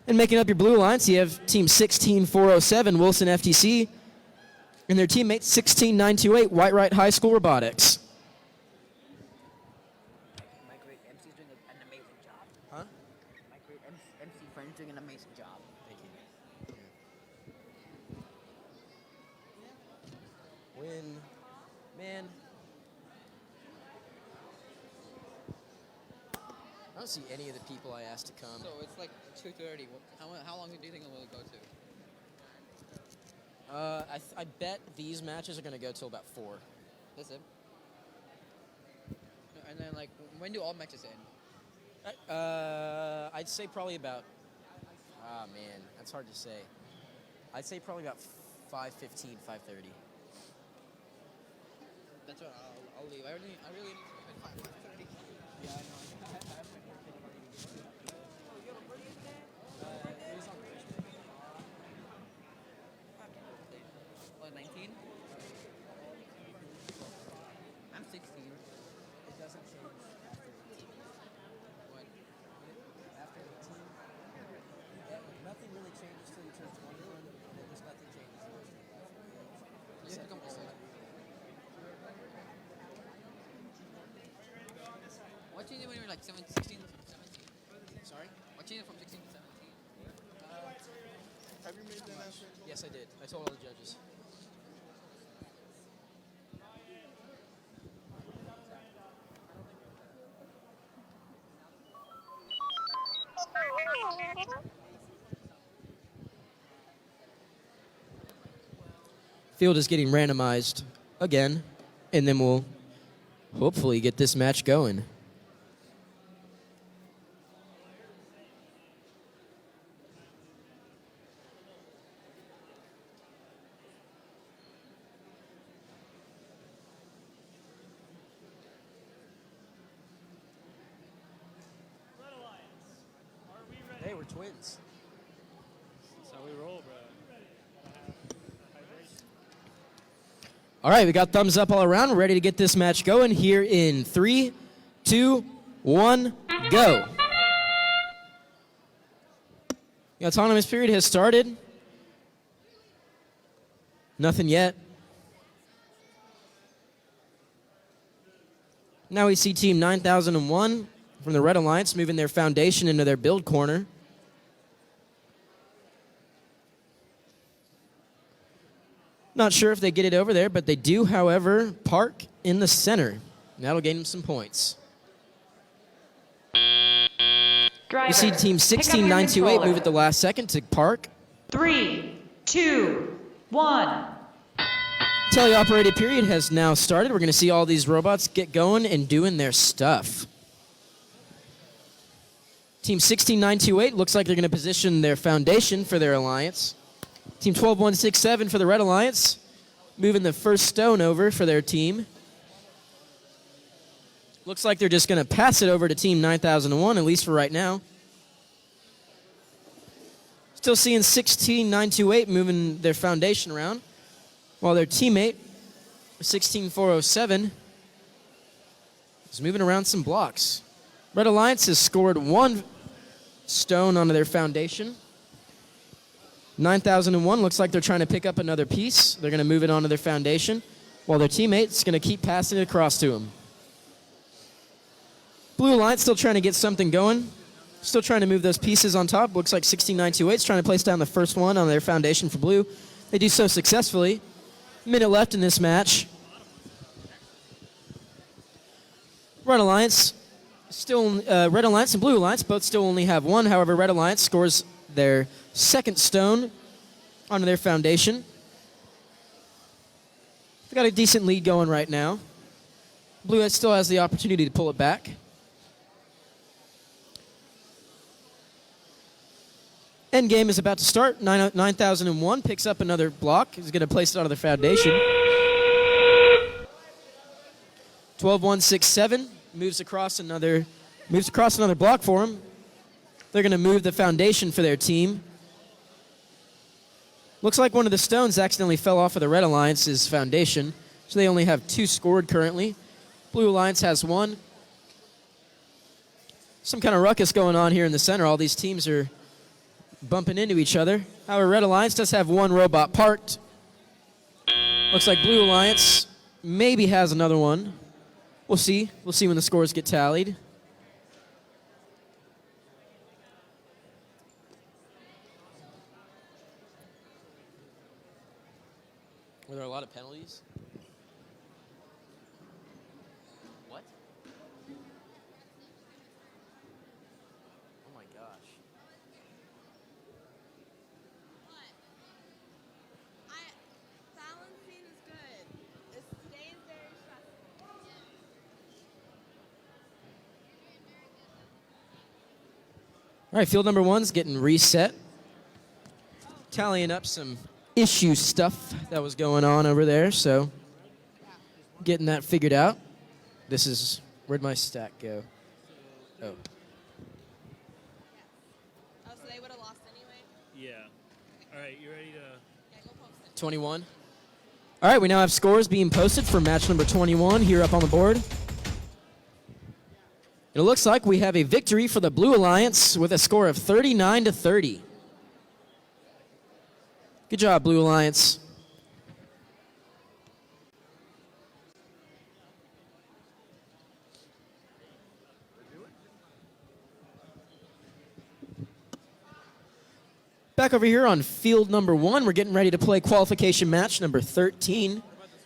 And making up your Blue Alliance, you have team 16407 Wilson FTC and their teammate 16928 White High School Robotics. My great MC's doing an amazing job. Huh? My great MC friend's doing an amazing job. Thank you. Win. Man. I don't see any of the people I asked to come. So it's like 2:30. How long do you think it will go to? I bet these matches are going to go till about 4. That's it. And then like, when do all matches end? I'd say probably about. Ah, man, that's hard to say. I'd say probably about 5:15, 5:30. That's what I'll leave. I really need to leave at 5:30. Yeah, I know. What, 19? I'm 16. It doesn't change after 18. What? After 18? Yeah, nothing really changes till you turn 21, and then just nothing changes. You have to come old. What changed when you were like 16, 17? Sorry? What changed from 16 to 17? Have you made that answer? Yes, I did. I told all the judges. Field is getting randomized again, and then we'll hopefully get this match going. Hey, we're twins. That's how we roll, bro. All right, we got thumbs up all around. We're ready to get this match going here in 3, 2, 1, go. The autonomous period has started. Nothing yet. Now we see Team 9001 from the Red Alliance moving their foundation into their build corner. Not sure if they get it over there, but they do, however, park in the center. And that'll gain them some points. You see Team 16928 move at the last second to park. 3, 2, 1. Teleoperated period has now started. We're going to see all these robots get going and doing their stuff. Team 16928 looks like they're going to position their foundation for their alliance. Team 12167 for the Red Alliance, moving the first stone over for their team. Looks like they're just going to pass it over to Team 9001, at least for right now. Still seeing 16928 moving their foundation around, while their teammate, 16407, is moving around some blocks. Red Alliance has scored 1 stone onto their foundation. 9001 looks like they're trying to pick up another piece. They're going to move it onto their foundation, while their teammate's going to keep passing it across to them. Blue Alliance still trying to get something going. Still trying to move those pieces on top. Looks like 16928's trying to place down the first one on their foundation for blue. They do so successfully. Minute left in this match. Red Alliance and Blue Alliance both still only have 1. However, Red Alliance scores their second stone onto their foundation. They got a decent lead going right now. Blue still has the opportunity to pull it back. End game is about to start. 9001 picks up another block. He's going to place it onto their foundation. 12167 moves across another block for him. They're going to move the foundation for their team. Looks like one of the stones accidentally fell off of the Red Alliance's foundation, so they only have 2 scored currently. Blue Alliance has 1. Some kind of ruckus going on here in the center. All these teams are bumping into each other. However, Red Alliance does have 1 robot parked. Looks like Blue Alliance maybe has another one. We'll see. We'll see when the scores get tallied. Were there a lot of penalties? What? Oh my gosh. Balancing is good. It stays very stressful. All right, field number 1's getting reset. Tallying up some issue stuff that was going on over there, so getting that figured out. This is, where'd my stack go? Oh. Oh, so they would have lost anyway? Yeah. All right, you ready to... 21. All right, we now have scores being posted for match number 21 here up on the board. It looks like we have a victory for the Blue Alliance with a score of 39-30. Good job, Blue Alliance. Back over here on field number 1, we're getting ready to play qualification match number 13,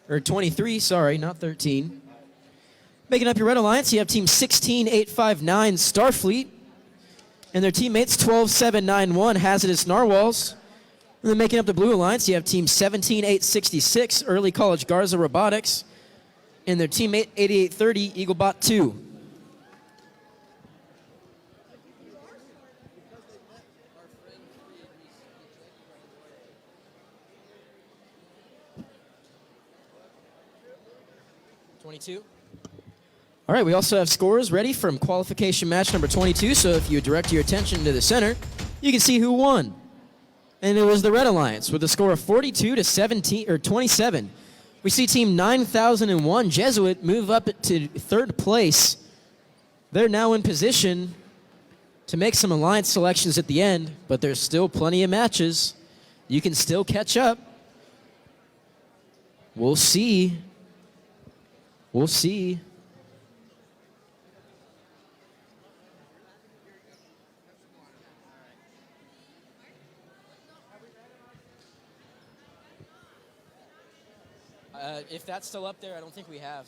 or 23, sorry, not 13. Making up your Red Alliance, you have team 16859 Starfleet, and their teammates 12791 Hazardous Narwhals. And then making up the Blue Alliance, you have team 17866 Early College Garza Robotics, and their teammate 8830 Eaglebot 2. All right, we also have scores ready from qualification match number 22, so if you direct your attention to the center, you can see who won. And it was the Red Alliance with a score of 42-27. We see team 9001 Jesuit move up to 3rd place. They're now in position to make some alliance selections at the end, but there's still plenty of matches. You can still catch up. We'll see. We'll see. If that's still up there, I don't think we have.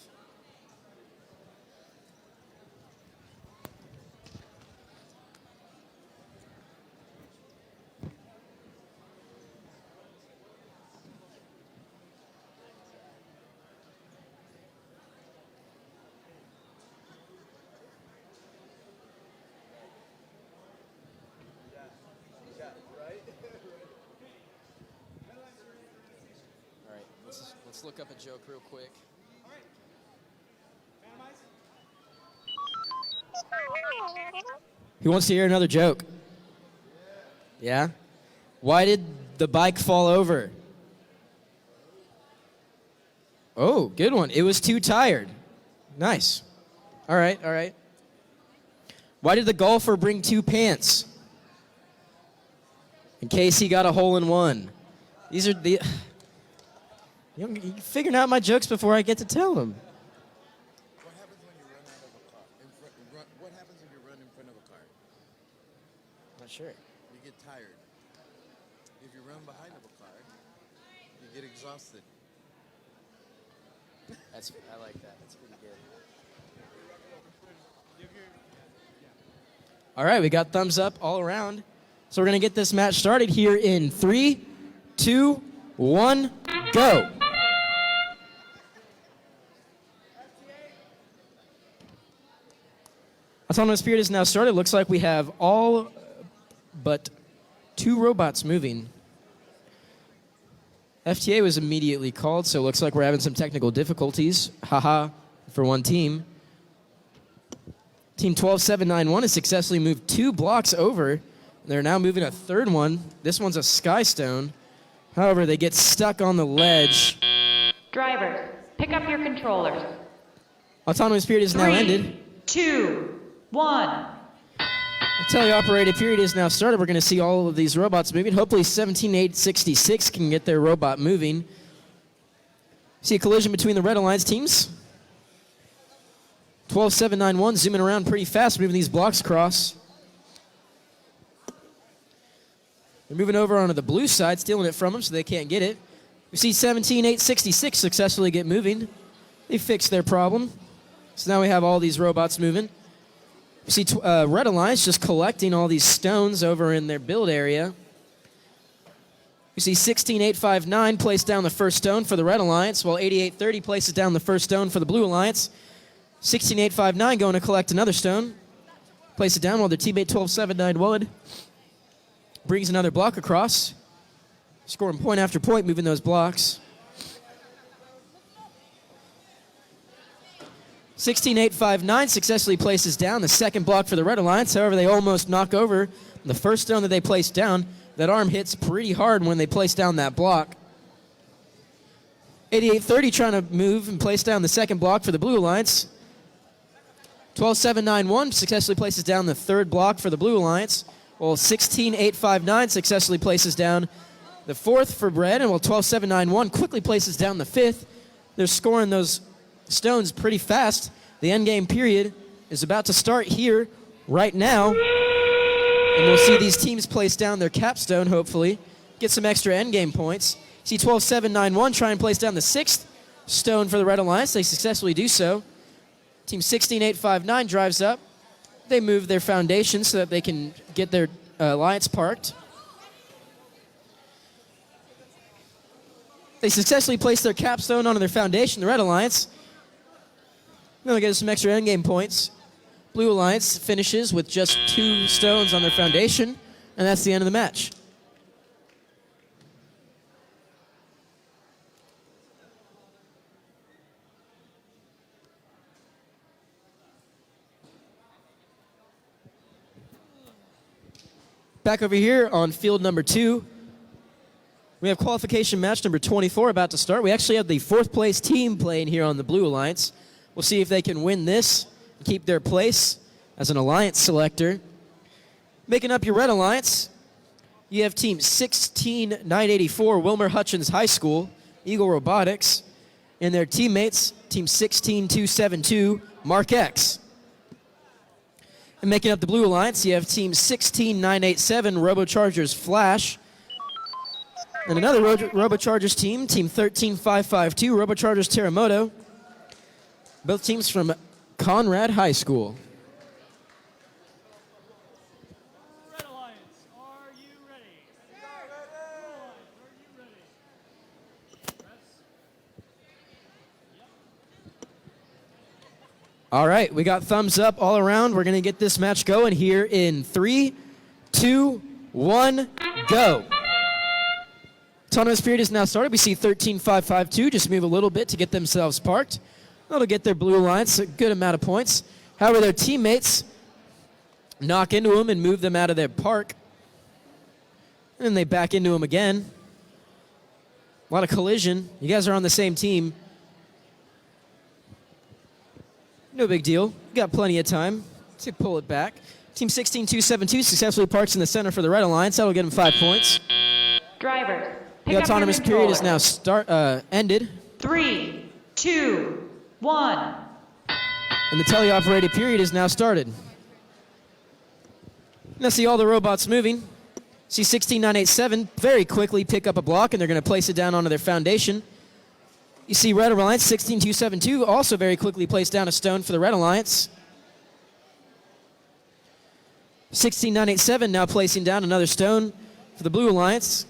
Let's look up a joke real quick. Who wants to hear another joke? Yeah? Why did the bike fall over? Oh, good one. It was too tired. Nice. All right, all right. Why did the golfer bring 2 pants? In case he got a hole in one. These are the... You're figuring out my jokes before I get to tell them. What happens when you run out of a car? What happens if you run in front of a car? Not sure. You get tired. If you run behind of a car, you get exhausted. I like that. That's pretty good. All right, we got thumbs up all around. So we're going to get this match started here in 3, 2, 1, go. Autonomous period is now started. Looks like we have all but 2 robots moving. FTA was immediately called, so it looks like we're having some technical difficulties. Haha, for one team. Team 12791 has successfully moved 2 blocks over. They're now moving a 3rd one. This one's a sky stone. However, they get stuck on the ledge. Drivers, pick up your controllers. Autonomous period is now ended. 2, 1. Teleoperated period is now started. We're going to see all of these robots moving. Hopefully 17866 can get their robot moving. See a collision between the Red Alliance teams. 12791 zooming around pretty fast, moving these blocks across. They're moving over onto the blue side, stealing it from them so they can't get it. We see 17866 successfully get moving. They fixed their problem. So now we have all these robots moving. You see Red Alliance just collecting all these stones over in their build area. You see 16859 place down the first stone for the Red Alliance, while 8830 places down the first stone for the Blue Alliance. 16859 going to collect another stone. Place it down while their teammate 12791 brings another block across. Scoring point after point, moving those blocks. 16859 successfully places down the second block for the Red Alliance. However, they almost knock over the first stone that they placed down. That arm hits pretty hard when they place down that block. 8830 trying to move and place down the second block for the Blue Alliance. 12791 successfully places down the third block for the Blue Alliance, while 16859 successfully places down the fourth for Red, and while 12791 quickly places down the fifth. They're scoring those stones pretty fast. The endgame period is about to start here right now. And we'll see these teams place down their capstone, hopefully. Get some extra endgame points. See 12791 try and place down the sixth stone for the Red Alliance. They successfully do so. Team 16859 drives up. They move their foundation so that they can get their alliance parked. They successfully place their capstone onto their foundation, the Red Alliance. They'll get some extra endgame points. Blue Alliance finishes with just 2 stones on their foundation, and that's the end of the match. Back over here on field number 2, we have qualification match number 24 about to start. We actually have the 4th place team playing here on the Blue Alliance. We'll see if they can win this and keep their place as an alliance selector. Making up your Red Alliance, you have team 16984, Wilmer Hutchins High School, Eagle Robotics, and their teammates, team 16272, Mark X. And making up the Blue Alliance, you have team 16987, Robochargers Flash, and another Robochargers team, team 13552, Robochargers Terremoto. Both teams from Conrad High School. Red Alliance, are you ready? Blue Alliance, are you ready? All right, we got thumbs up all around. We're going to get this match going here in 3, 2, 1, go. Autonomous period is now started. We see 13552 just move a little bit to get themselves parked. That'll get their Blue Alliance a good amount of points. However, their teammates knock into them and move them out of their park. And then they back into them again. A lot of collision. You guys are on the same team. No big deal. Got plenty of time to pull it back. Team 16272 successfully parks in the center for the Red Alliance. That'll get him 5 points. Drivers, pick The up your autonomous period is now controller. ended. 3, 2, 1. And the teleoperated period is now started. Now see all the robots moving. See 16987 very quickly pick up a block, and they're going to place it down onto their foundation. You see Red Alliance 16272 also very quickly place down a stone for the Red Alliance. 16987 now placing down another stone for the Blue Alliance.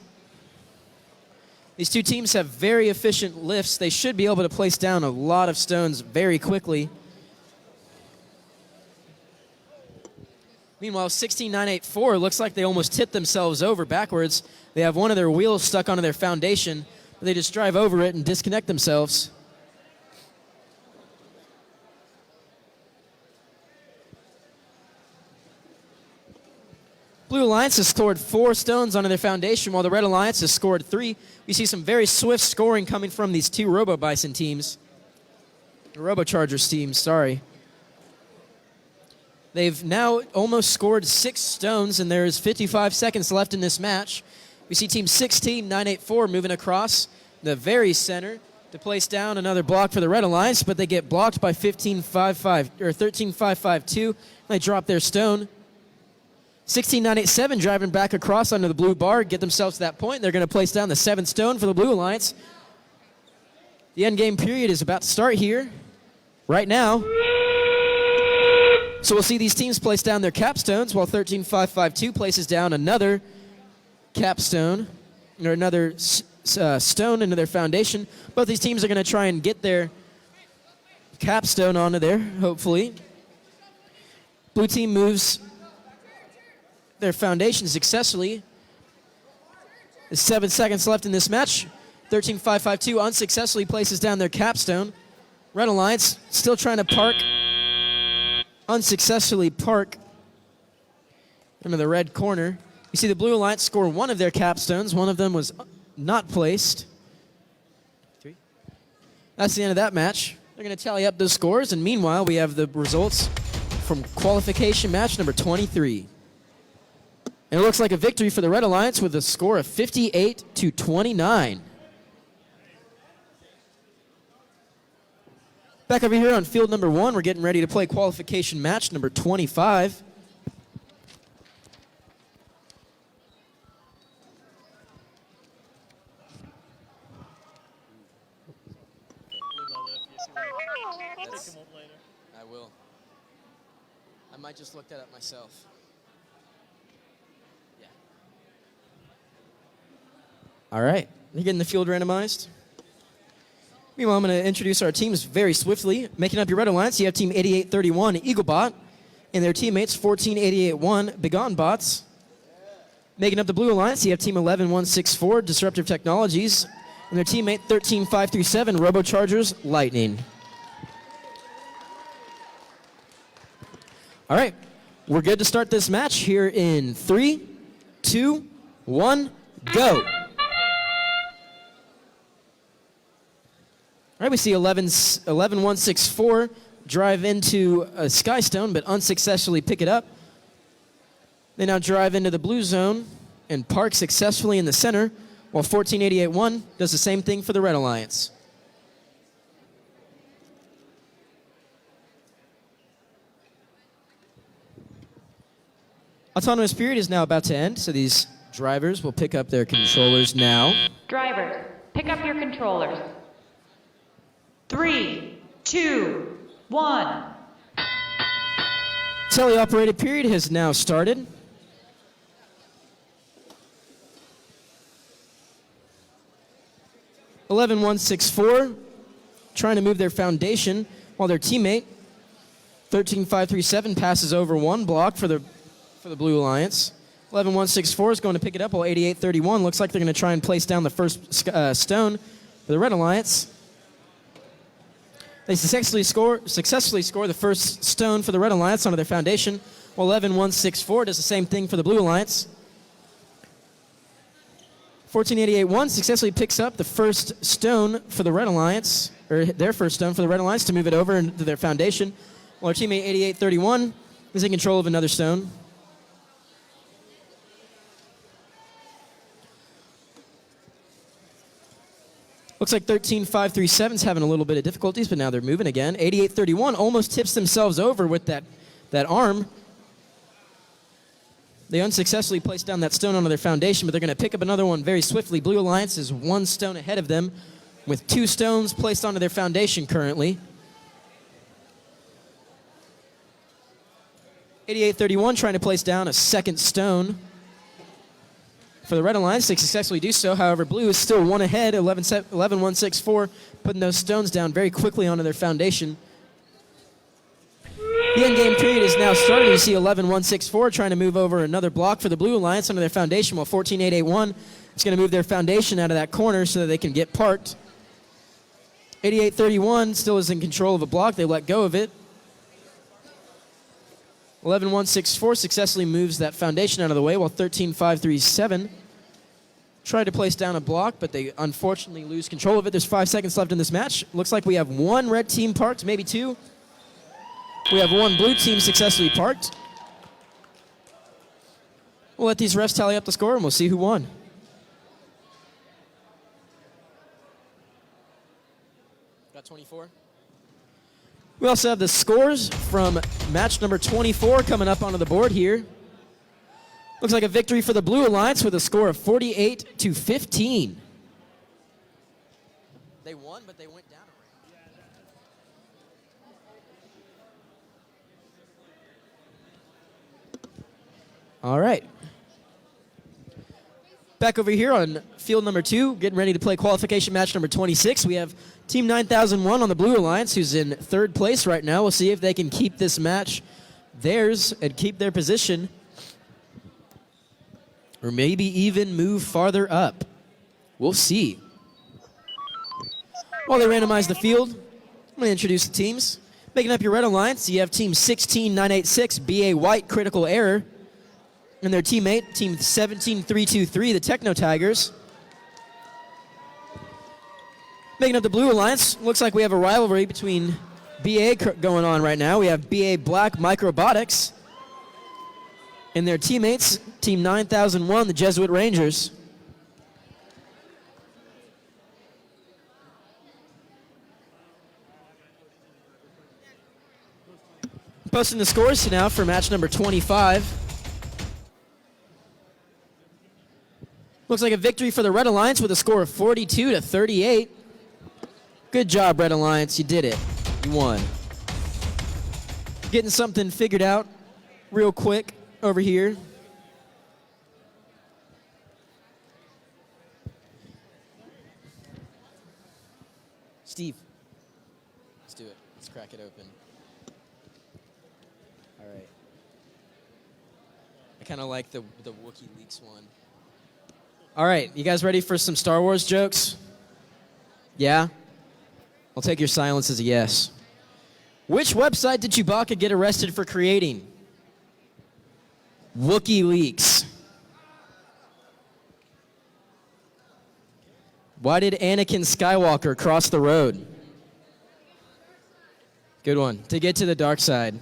These two teams have very efficient lifts. They should be able to place down a lot of stones very quickly. Meanwhile, 16984 looks like they almost tipped themselves over backwards. They have one of their wheels stuck onto their foundation, but they just drive over it and disconnect themselves. Blue Alliance has scored 4 stones onto their foundation, while the Red Alliance has scored 3. We see some very swift scoring coming from these two Robo-Bison teams. Robo-Chargers teams, sorry. They've now almost scored 6 stones, and there's 55 seconds left in this match. We see Team 16984 moving across the very center to place down another block for the Red Alliance, but they get blocked by 13552. They drop their stone. 16987 driving back across under the blue bar, get themselves to that point. They're going to place down the 7th stone for the Blue Alliance. The end game period is about to start here, right now. So we'll see these teams place down their capstones, while 13552 places down another capstone, or another stone into their foundation. Both these teams are going to try and get their capstone onto there, hopefully. Blue team moves their foundation successfully. There's 7 seconds left in this match. 13552 unsuccessfully places down their capstone. Red Alliance still trying to park. Unsuccessfully park into the red corner. You see the Blue Alliance score one of their capstones. One of them was not placed. 3. That's the end of that match. They're going to tally up those scores, and meanwhile, we have the results from qualification match number 23. And it looks like a victory for the Red Alliance with a score of 58-29. Back over here on field number 1, we're getting ready to play qualification match number 25. I will. I might just look that up myself. Yeah. All right. You getting the field randomized? Meanwhile, I'm going to introduce our teams very swiftly. Making up your Red Alliance, you have Team 8831 Eaglebot and their teammates 14881 Begone Bots. Making up the Blue Alliance, you have Team 11164 Disruptive Technologies and their teammate 13537 Robochargers Lightning. All right, we're good to start this match here in 3, 2, 1, go. All right, we see 11164 drive into a Skystone, but unsuccessfully pick it up. They now drive into the blue zone and park successfully in the center, while 14881 does the same thing for the Red Alliance. Autonomous period is now about to end, so these drivers will pick up their controllers now. Drivers, pick up your controllers. 3, 2, 1. Teleoperated period has now started. (11-164) trying to move their foundation, while their teammate 13537 passes over one block for the Blue Alliance. 11164 is going to pick it up, while 8831 looks like they're going to try and place down the first stone for the Red Alliance. They successfully score the first stone for the Red Alliance onto their foundation, while 11164 does the same thing for the Blue Alliance. 14881 successfully picks up the first stone for the Red Alliance, or their first stone for the Red Alliance to move it over into their foundation, while our teammate 8831 is in control of another stone. Looks like 13537's having a little bit of difficulties, but now they're moving again. 8831 almost tips themselves over with that arm. They unsuccessfully placed down that stone onto their foundation, but they're going to pick up another one very swiftly. Blue Alliance is 1 stone ahead of them with 2 stones placed onto their foundation currently. 8831 trying to place down a second stone. For the Red Alliance, they successfully do so. However, Blue is still 1 ahead, 11-1-6-4, putting those stones down very quickly onto their foundation. The endgame period is now starting. You see 11-1-6-4 trying to move over another block for the Blue Alliance onto their foundation, while 14-8-8-1 is going to move their foundation out of that corner so that they can get parked. 88-31 still is in control of a block. They let go of it. 11-1-6-4 successfully moves that foundation out of the way, while 13-5-3-7 tried to place down a block, but they unfortunately lose control of it. There's 5 seconds left in this match. Looks like we have 1 red team parked, maybe 2. We have 1 blue team successfully parked. We'll let these refs tally up the score, and we'll see who won. Got 24. We also have the scores from match number 24 coming up onto the board here. Looks like a victory for the Blue Alliance with a score of 48-15. They won, but they went down a rank. All right. Back over here on field number 2, getting ready to play qualification match number 26. We have Team 9001 on the Blue Alliance, who's in 3rd place right now. We'll see if they can keep this match theirs and keep their position, or maybe even move farther up. We'll see. While they randomize the field, I'm going to introduce the teams. Making up your Red Alliance, you have Team 16986, BA White, Critical Error, and their teammate, Team 17323, the Techno Tigers. Making up the Blue Alliance, looks like we have a rivalry between BA going on right now. We have BA Black Microbotics and their teammates, Team 9001, the Jesuit Rangers. Posting the scores now for match number 25. Looks like a victory for the Red Alliance with a score of 42-38. Good job, Red Alliance. You did it. You won. Getting something figured out real quick over here. Steve, let's do it. Let's crack it open. All right. I kind of like the WikiLeaks one. All right, you guys ready for some Star Wars jokes? Yeah? I'll take your silence as a yes. Which website did Chewbacca get arrested for creating? WikiLeaks. Why did Anakin Skywalker cross the road? Good one. To get to the dark side.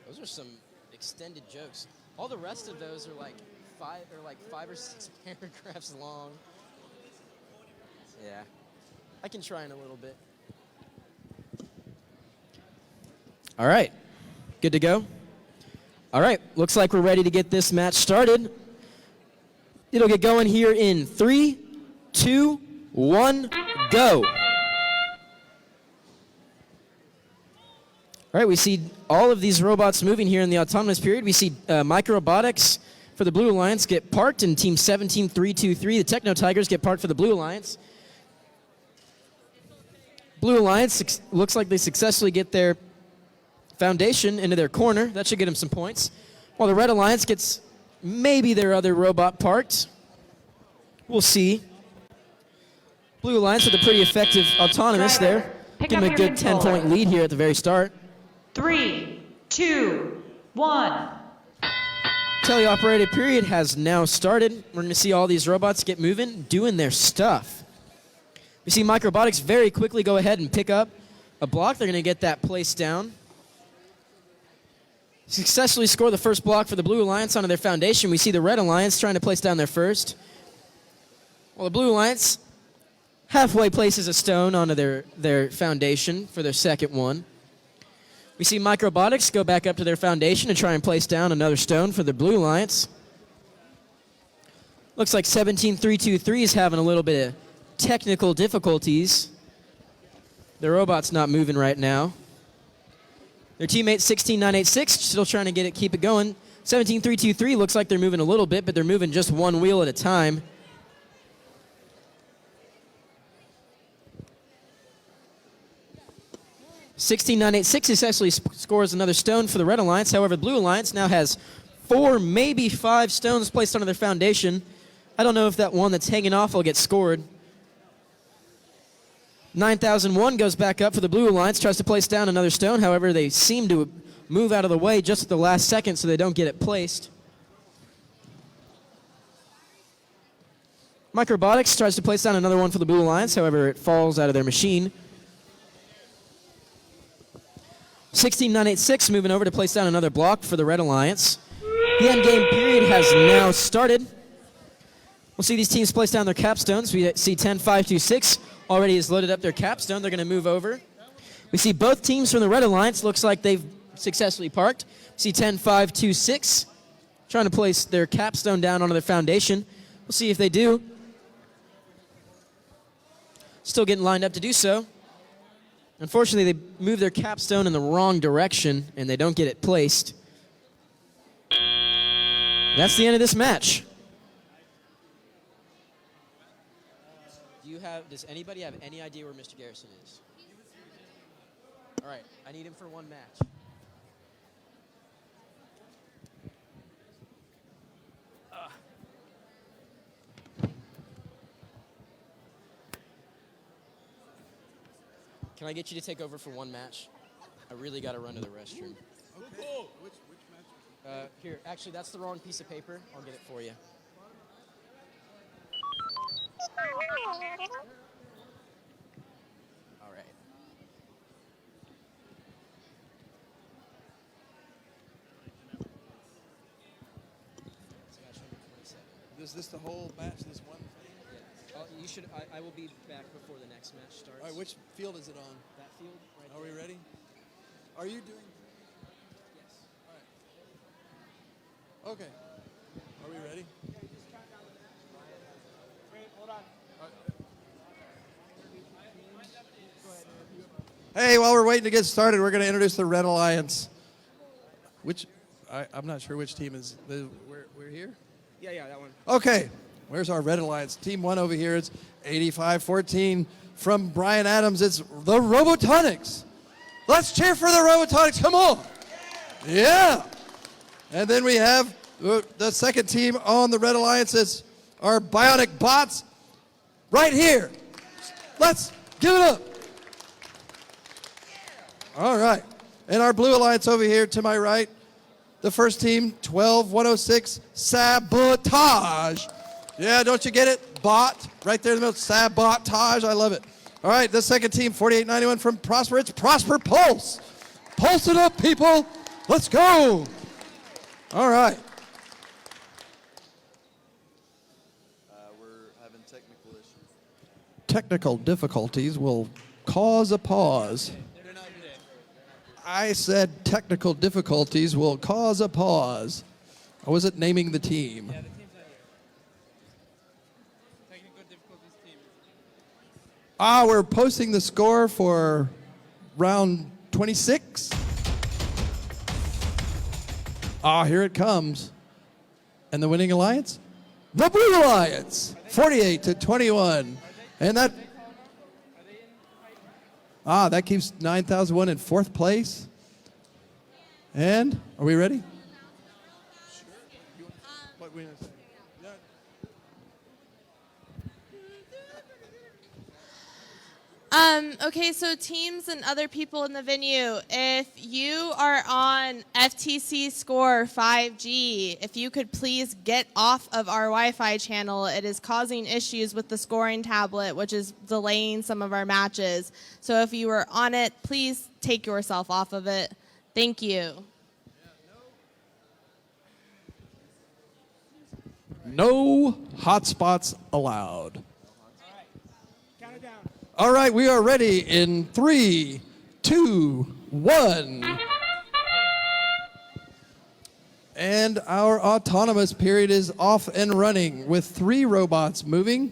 Those are some extended jokes. All the rest of those are like 5 or 6 paragraphs long. Yeah, I can try in a little bit. All right, good to go. All right, looks like we're ready to get this match started. It'll get going here in 3, 2, 1, go. All right, we see all of these robots moving here in the autonomous period. We see Microbotics for the Blue Alliance get parked, and Team 17323, the Techno Tigers, get parked for the Blue Alliance. Blue Alliance looks like they successfully get their foundation into their corner. That should get them some points. While the Red Alliance gets maybe their other robot parked. We'll see. Blue Alliance with a pretty effective autonomous there. Pick Give up him a your good controller. 10-point lead here at the very start. 3, 2, 1. Teleoperated period has now started. We're going to see all these robots get moving, doing their stuff. We see Microbotics very quickly go ahead and pick up a block. They're going to get that placed down. Successfully score the first block for the Blue Alliance onto their foundation. We see the Red Alliance trying to place down their first. Well, the Blue Alliance halfway places a stone onto their foundation for their second one. We see Microbotics go back up to their foundation and try and place down another stone for the Blue Alliance. Looks like 17323 is having a little bit of technical difficulties. The robot's not moving right now. Their teammate 16986 still trying to keep it going. 17323 looks like they're moving a little bit, but they're moving just one wheel at a time. (16986) successfully scores another stone for the Red Alliance. However, the Blue Alliance now has 4, maybe 5 stones placed onto their foundation. I don't know if that one that's hanging off will get scored. 9001 goes back up for the Blue Alliance, tries to place down another stone. However, they seem to move out of the way just at the last second so they don't get it placed. Microbotics tries to place down another one for the Blue Alliance. However, it falls out of their machine. 16986 moving over to place down another block for the Red Alliance. The end game period has now started. We'll see these teams place down their capstones. We see 10526 already has loaded up their capstone. They're going to move over. We see both teams from the Red Alliance. Looks like they've successfully parked. We see 10526 trying to place their capstone down onto their foundation. We'll see if they do. Still getting lined up to do so. Unfortunately, they move their capstone in the wrong direction, and they don't get it placed. That's the end of this match. Does anybody have any idea where Mr. Garrison is? All right, I need him for one match. Can I get you to take over for one match? I really got to run to the restroom. Okay. Which match? Here, actually, that's the wrong piece of paper. I'll get it for you. All right. Is this the whole match? This one thing? Yeah. You should. I will be back before the next match starts. All right. Which field is it on? That field. Right Are there. we ready? Are you doing? Yes. All right. Okay. Are we ready? Wait, hold on. Hey, while we're waiting to get started, we're going to introduce the Red Alliance. I'm not sure which team is. We're here? Yeah, that one. Okay. Where's our Red Alliance? Team 1 over here. It's 8514. From Brian Adams, it's the Robotonics. Let's cheer for the Robotonics. Come on. Yeah. And then we have the second team on the Red Alliance. It's our Bionic Bots right here. Let's give it up. All right. And our Blue Alliance over here to my right, the first team, 12106, Sabotage. Yeah, don't you get it? Bot, right there in the middle, Sabotage. I love it. All right, the second team, 4891 from Prosper, it's Prosper Pulse. Pulse it up, people. Let's go. All right. We're having technical issues. Technical difficulties will cause a pause. I said technical difficulties will cause a pause. I wasn't naming the team. Yeah, the team's not here. Technical difficulties team. We're posting the score for round 26. Here it comes. And the winning alliance? The Blue Alliance, 48-21. And that that keeps 9001 in 4th place. And are we ready? What we gonna say? Okay, so teams and other people in the venue, if you are on FTC score 5G, if you could please get off of our Wi-Fi channel. It is causing issues with the scoring tablet, which is delaying some of our matches. So if you were on it, please take yourself off of it. Thank you. No hotspots allowed. All right, we are ready in 3, 2, 1. And our autonomous period is off and running with 3 robots moving.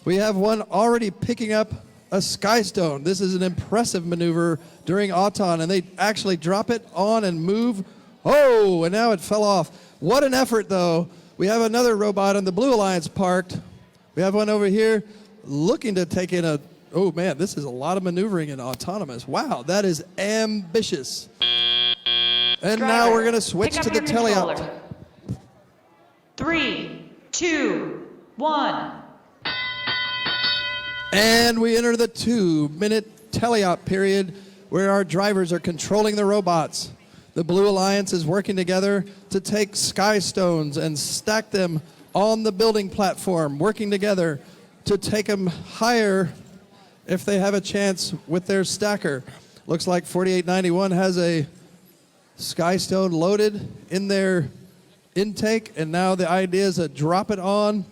We have one already picking up a skystone. This is an impressive maneuver during Auton, and they actually drop it on and move. Oh, and now it fell off. What an effort, though. We have another robot on the Blue Alliance parked. We have one over here looking to take in a... Oh, man, this is a lot of maneuvering in autonomous. Wow, that is ambitious. And now we're going to switch to the teleop. 3, 2, 1. And we enter the 2-minute teleop period where our drivers are controlling the robots. The Blue Alliance is working together to take sky stones and stack them on the building platform, working together to take them higher if they have a chance with their stacker. Looks like 4891 has a sky stone loaded in their intake, and now the idea is to drop it on.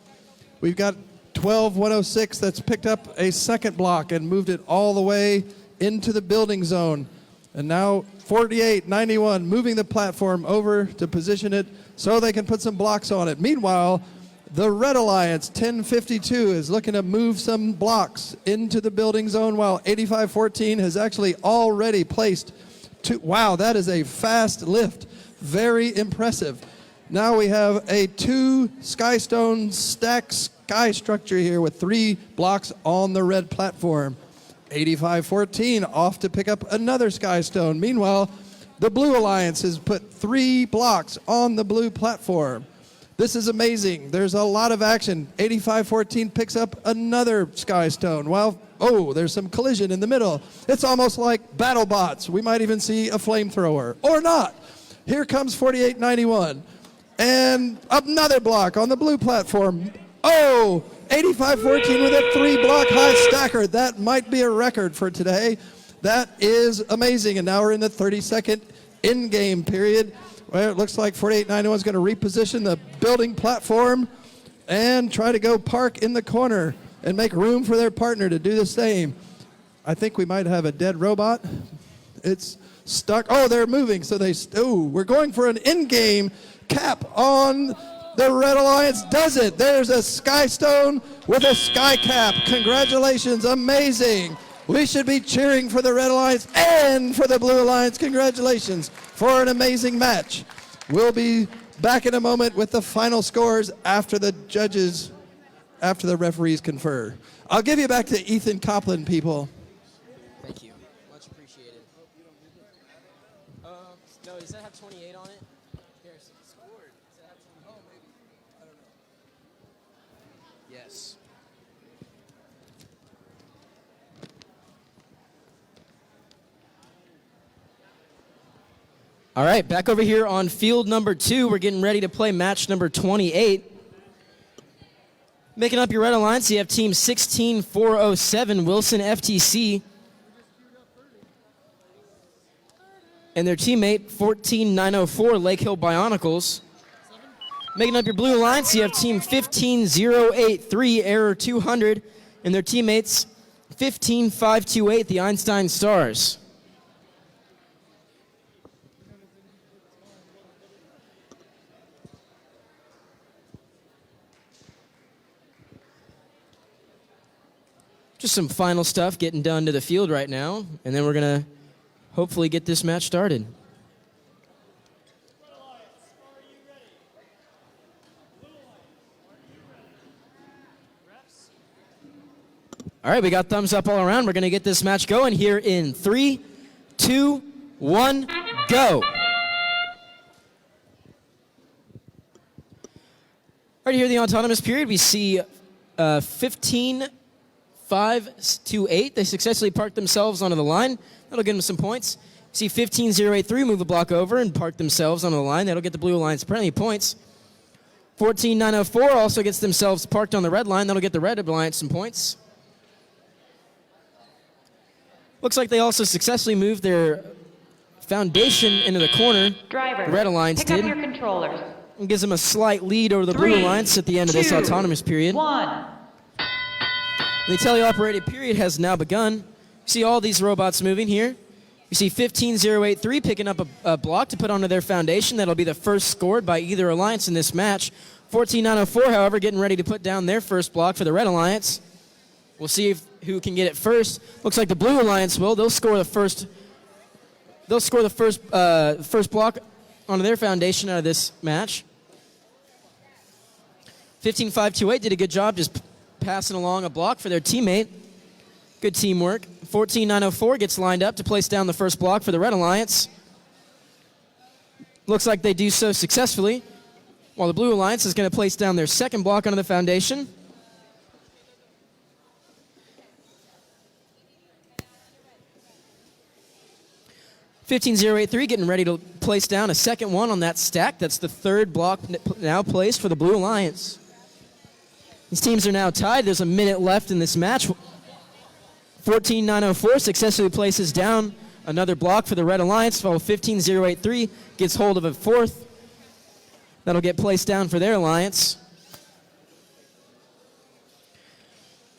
We've got 12106 that's picked up a second block and moved it all the way into the building zone. And now 4891 moving the platform over to position it so they can put some blocks on it. Meanwhile, the Red Alliance 1052 is looking to move some blocks into the building zone, while 8514 has actually already placed two. Wow, that is a fast lift. Very impressive. Now we have a 2 skystone stack sky structure here with 3 blocks on the red platform. 8514 off to pick up another skystone. Meanwhile, the Blue Alliance has put 3 blocks on the blue platform. This is amazing. There's a lot of action. 8514 picks up another skystone. Well, oh, there's some collision in the middle. It's almost like battle bots. We might even see a flamethrower. Or not. Here comes 4891. And another block on the blue platform. Oh, 8514 with a 3-block high stacker. That might be a record for today. That is amazing. And now we're in the 30-second in-game period, where it looks like 4891 is going to reposition the building platform and try to go park in the corner and make room for their partner to do the same. I think we might have a dead robot. It's stuck. Oh, they're moving. So we're going for an in-game cap on the Red Alliance. Does it? There's a skystone with a sky cap. Congratulations. Amazing. We should be cheering for the Red Alliance and for the Blue Alliance. Congratulations for an amazing match. We'll be back in a moment with the final scores after the referees confer. I'll give you back to Ethan Copland, people. Thank you. Much appreciated. No, does that have 28 on it? Harrison scored. Does that have 28? Oh, maybe. I don't know. Yes. All right, back over here on field number 2. We're getting ready to play match number 28. Making up your Red Alliance, you have team 16407, Wilson FTC, and their teammate 14904, Lake Hill Bionicles. Making up your Blue Alliance, you have team 15083, Error 200, and their teammates 15528, the Einstein Stars. Just some final stuff getting done to the field right now, and then we're going to hopefully get this match started. All right, we got thumbs up all around. We're going to get this match going here in 3, 2, 1, go. Right here in the autonomous period, we see 15 15-8. They successfully parked themselves onto the line. That'll get them some points. See 15-0-8-3 move a block over and park themselves onto the line. That'll get the Blue Alliance plenty of points. 14-9-0-4 also gets themselves parked on the red line. That'll get the Red Alliance some points. Looks like they also successfully moved their foundation into the corner. Drivers, The Red Alliance pick up did. your controllers. And gives them a slight lead over the Blue 3, Alliance at the end of this 2, autonomous period. 1. The teleoperated period has now begun. You see all these robots moving here. You see 15-0-8-3 picking up a block to put onto their foundation. That'll be the first scored by either alliance in this match. 14-9-0-4, however, getting ready to put down their first block for the Red Alliance. We'll see who can get it first. Looks like the Blue Alliance will. They'll score the first. They'll score the first block onto their foundation out of this match. 15-5-2-8 did a good job just passing along a block for their teammate. Good teamwork. 14-9-0-4 gets lined up to place down the first block for the Red Alliance. Looks like they do so successfully, while the Blue Alliance is going to place down their second block onto the foundation. (15-0-8-3) getting ready to place down a second one on that stack. That's the third block now placed for the Blue Alliance. These teams are now tied. There's a minute left in this match. 14-9-0-4 successfully places down another block for the Red Alliance, while 15-0-8-3 gets hold of a fourth. That'll get placed down for their alliance.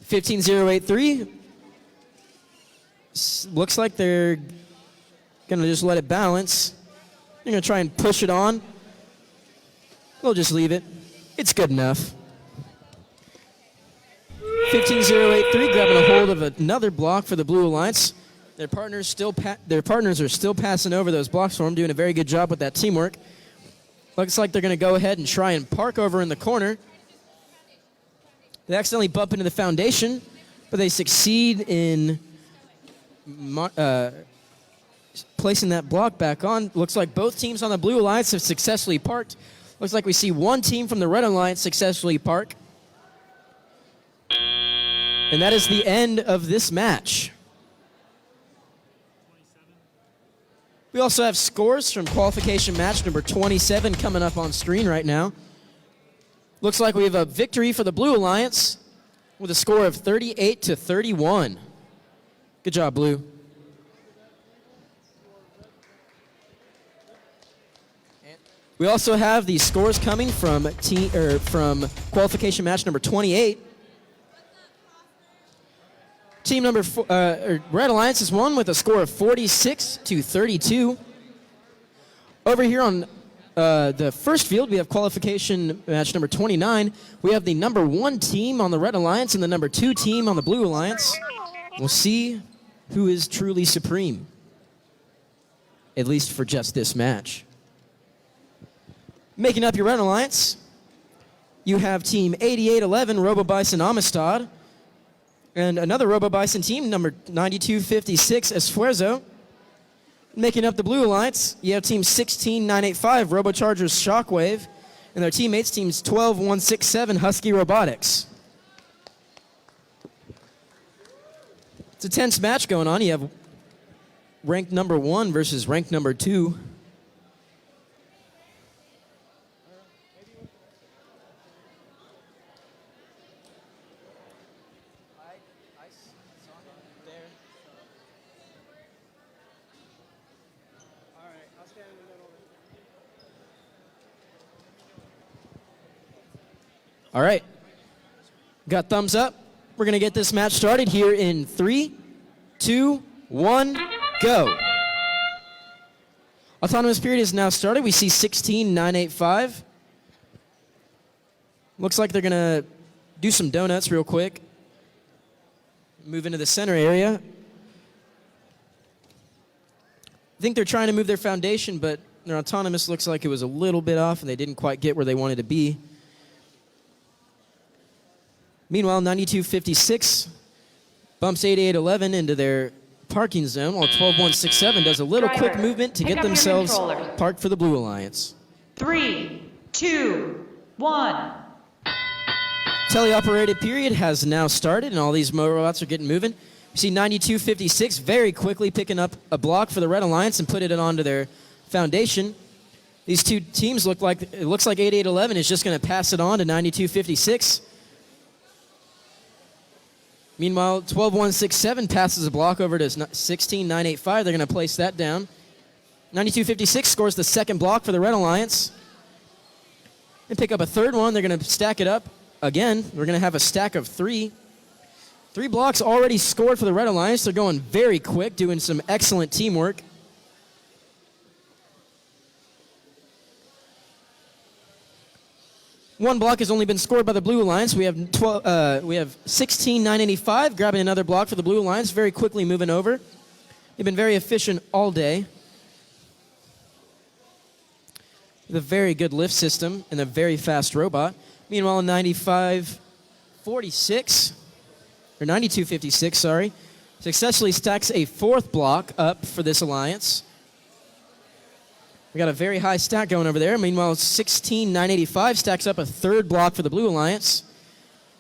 15-0-8-3 looks like they're going to just let it balance. They're going to try and push it on. They'll just leave it. It's good enough. 15-0-8-3 grabbing a hold of another block for the Blue Alliance. Their partners are still passing over those blocks for them, doing a very good job with that teamwork. Looks like they're going to go ahead and try and park over in the corner. They accidentally bump into the foundation, but they succeed in placing that block back on. Looks like both teams on the Blue Alliance have successfully parked. Looks like we see one team from the Red Alliance successfully park. And that is the end of this match. We also have scores from qualification match number 27 coming up on screen right now. Looks like we have a victory for the Blue Alliance with a score of 38-31. Good job, Blue. We also have the scores coming from qualification match number 28. Team number Red Alliance has won with a score of 46-32. Over here on the first field, we have qualification match number 29. We have the number 1 team on the Red Alliance and the number 2 team on the Blue Alliance. We'll see who is truly supreme, at least for just this match. Making up your Red Alliance, you have Team 8811 Robo Bison Amistad, and another Robo Bison team, number 9256 Esfuerzo. Making up the Blue Alliance, you have Team 16985 Robo Chargers Shockwave, and their teammates, Teams 12167 Husky Robotics. It's a tense match going on. You have ranked number 1 versus ranked number 2. All right. Got thumbs up. We're going to get this match started here in 3, 2, 1, go. Autonomous period is now started. We see 16985. Looks like they're going to do some donuts real quick. Move into the center area. I think they're trying to move their foundation, but their autonomous looks like it was a little bit off and they didn't quite get where they wanted to be. Meanwhile, 9256 bumps 8811 into their parking zone, while 12167 does a little quick movement to get themselves parked for the Blue Alliance. 3, 2, 1. Teleoperated period has now started, and all these robots are getting moving. You see 9256 very quickly picking up a block for the Red Alliance and putting it onto their foundation. These two teams it looks like 8811 is just going to pass it on to 9256. Meanwhile, 12167 passes a block over to 16985. They're going to place that down. 9256 scores the second block for the Red Alliance. And pick up a third one. They're going to stack it up. Again, we're going to have a stack of 3. 3 blocks already scored for the Red Alliance. They're going very quick, doing some excellent teamwork. One block has only been scored by the Blue Alliance. We have 16985 grabbing another block for the Blue Alliance, very quickly moving over. They've been very efficient all day. With a very good lift system and a very fast robot. Meanwhile, 9256, sorry, successfully stacks a 4th block up for this alliance. We got a very high stack going over there. Meanwhile, 16985 stacks up a 3rd block for the Blue Alliance.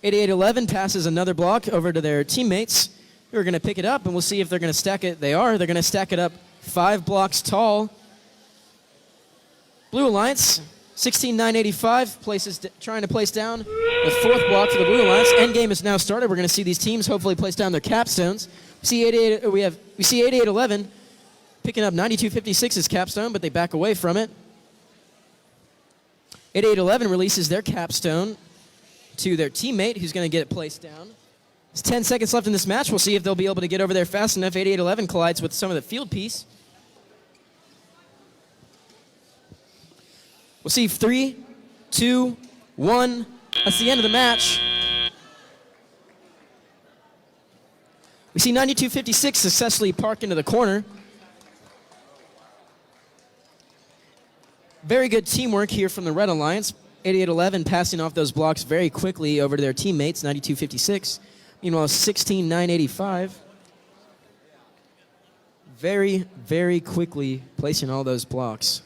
8811 passes another block over to their teammates who are going to pick it up, and we'll see if they're going to stack it. They are. They're going to stack it up 5 blocks tall. Blue Alliance, 16985 trying to place down the 4th block for the Blue Alliance. Endgame is now started. We're going to see these teams hopefully place down their capstones. We see 8811 picking up 9256's capstone, but they back away from it. 8811 releases their capstone to their teammate, who's going to get it placed down. There's 10 seconds left in this match. We'll see if they'll be able to get over there fast enough. 8811 collides with some of the field piece. We'll see 3, 2, 1. That's the end of the match. We see 9256 successfully park into the corner. Very good teamwork here from the Red Alliance. 8811 passing off those blocks very quickly over to their teammates, 9256. Meanwhile, 16985. Very, very quickly placing all those blocks.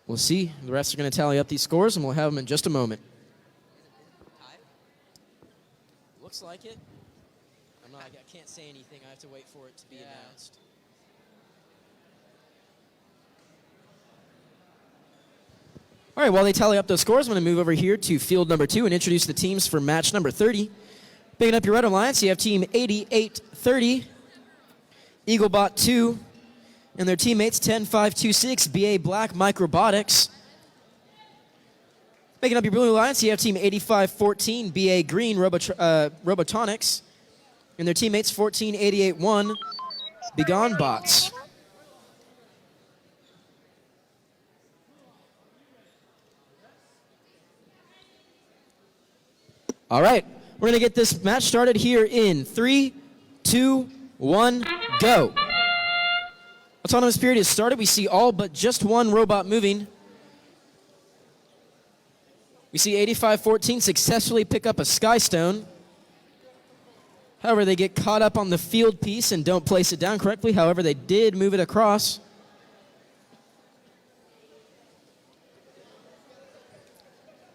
We'll see. The refs are going to tally up these scores, and we'll have them in just a moment. Looks like it. I can't say anything. I have to wait for it to be announced. All right, while they tally up those scores, I'm going to move over here to field number 2 and introduce the teams for match number 30. Picking up your Red Alliance, you have team 8830, Eaglebot 2, and their teammates 10526, BA Black Microbotics. Picking up your Blue Alliance, you have team 8514, BA Green Robotonics, and their teammates 14881, Begone Bots. All right, we're going to get this match started here in 3, 2, 1, go. Autonomous period has started. We see all but just one robot moving. We see 8514 successfully pick up a Skystone. However, they get caught up on the field piece and don't place it down correctly. However, they did move it across.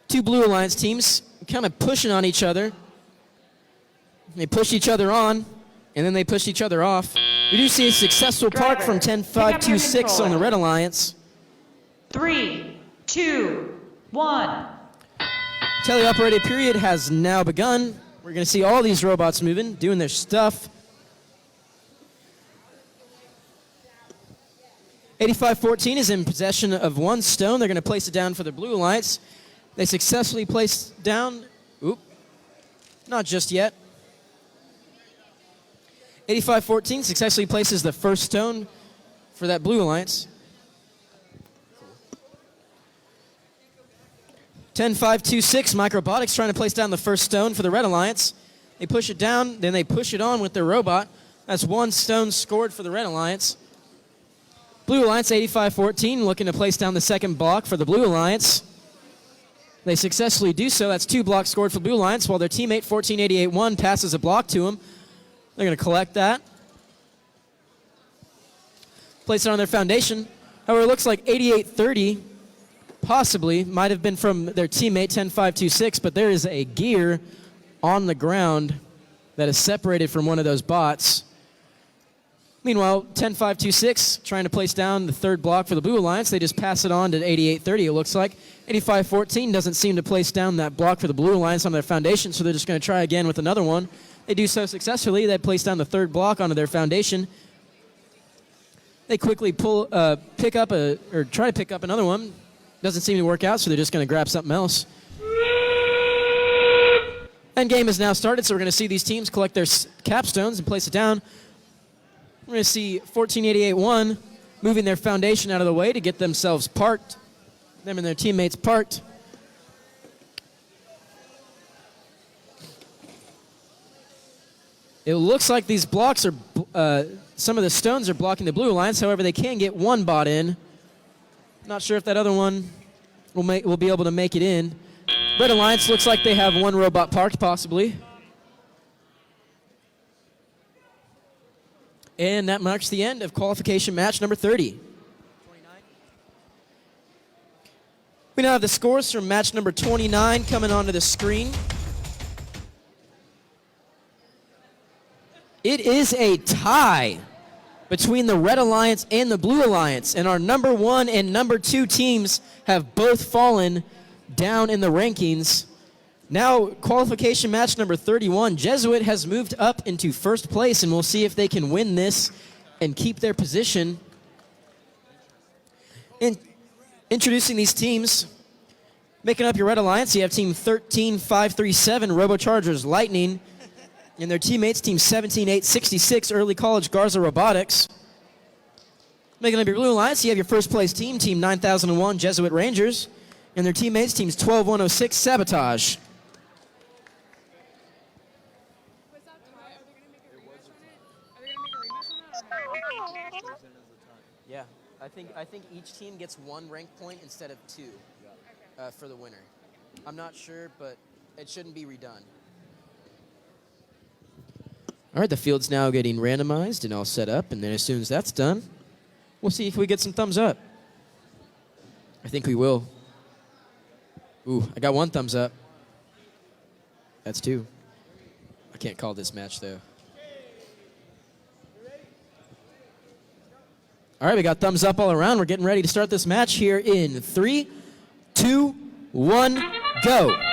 Two Blue Alliance teams kind of pushing on each other. They push each other on, and then they push each other off. We do see a successful park from 10526 on the Red Alliance. 3, 2, 1. Teleoperated period has now begun. We're going to see all these robots moving, doing their stuff. 8514 is in possession of one stone. They're going to place it down for the Blue Alliance. They successfully placed down, not just yet. 8514 successfully places the first stone for that Blue Alliance. 10526 Microbotics trying to place down the first stone for the Red Alliance. They push it down, then they push it on with their robot. That's one stone scored for the Red Alliance. Blue Alliance 8514 looking to place down the second block for the Blue Alliance. They successfully do so. That's 2 blocks scored for Blue Alliance, while their teammate 14881 passes a block to them. They're going to collect that. Place it on their foundation. However, it looks like 8830 Possibly. Might have been from their teammate 10526, but there is a gear on the ground that is separated from one of those bots. Meanwhile, 10526 trying to place down the third block for the Blue Alliance. They just pass it on to 8830, it looks like. 8514 doesn't seem to place down that block for the Blue Alliance on their foundation, so they're just going to try again with another one. They do so successfully. They place down the third block onto their foundation. They quickly try to pick up another one. Doesn't seem to work out, so they're just going to grab something else. Endgame has now started, so we're going to see these teams collect their capstones and place it down. We're going to see 14881 moving their foundation out of the way to get themselves parked, them and their teammates parked. It looks like these blocks are, some of the stones are blocking the Blue Alliance. However, they can get one bot in. Not sure if that other one will be able to make it in. Red Alliance looks like they have one robot parked, possibly. And that marks the end of qualification match number 30. We now have the scores from match number 29 coming onto the screen. It is a tie between the Red Alliance and the Blue Alliance, and our number 1 and number 2 teams have both fallen down in the rankings. Now, qualification match number 31, Jesuit has moved up into first place, and we'll see if they can win this and keep their position. Introducing these teams, making up your Red Alliance, you have team 13537, Robochargers Lightning, and their teammates, team 17866, Early College Garza Robotics. Making up your Blue Alliance, you have your first place team, team 9001, Jesuit Rangers, and their teammates, teams 12106, Sabotage. Yeah, I think each team gets 1 rank point instead of 2 for the winner. I'm not sure, but it shouldn't be redone. All right, the field's now getting randomized and all set up, and then as soon as that's done, we'll see if we get some thumbs up. I think we will. Ooh, I got 1 thumbs up. That's 2. I can't call this match, though. All right, we got thumbs up all around. We're getting ready to start this match here in 3, 2, 1, go.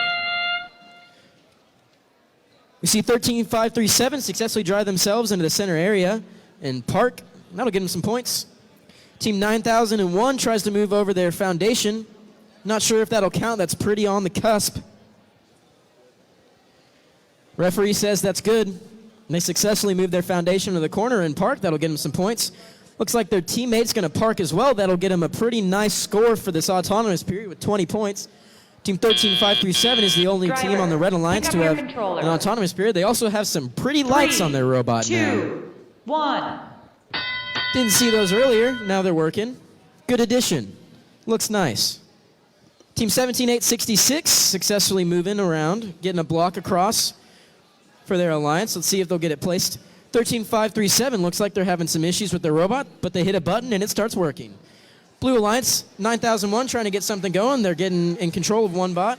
We see 13537 successfully drive themselves into the center area and park. That'll get them some points. Team 9001 tries to move over their foundation. Not sure if that'll count. That's pretty on the cusp. Referee says that's good. And they successfully move their foundation to the corner and park. That'll get them some points. Looks like their teammate's going to park as well. That'll get them a pretty nice score for this autonomous period with 20 points. Team 13537 is the only team on the Red Alliance to have an autonomous period. They also have some pretty lights on their robot now. 2, 1. Didn't see those earlier. Now they're working. Good addition. Looks nice. Team 17866 successfully moving around, getting a block across for their alliance. Let's see if they'll get it placed. 13537 looks like they're having some issues with their robot, but they hit a button and it starts working. Blue Alliance, 9001, trying to get something going. They're getting in control of 1 bot.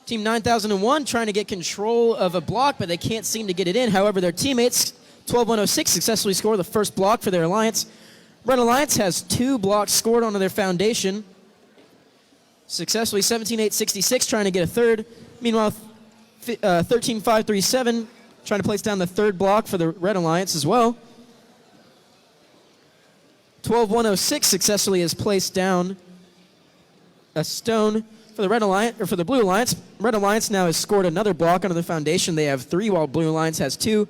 Team 9001 trying to get control of a block, but they can't seem to get it in. However, their teammates, 12106, successfully score the first block for their alliance. Red Alliance has 2 blocks scored onto their foundation. Successfully, 17866 trying to get a third. Meanwhile, 13537 trying to place down the third block for the Red Alliance as well. 12106 successfully has placed down a stone for the Red Alliance, or for the Blue Alliance. Red Alliance now has scored another block onto the foundation. They have 3, while Blue Alliance has 2.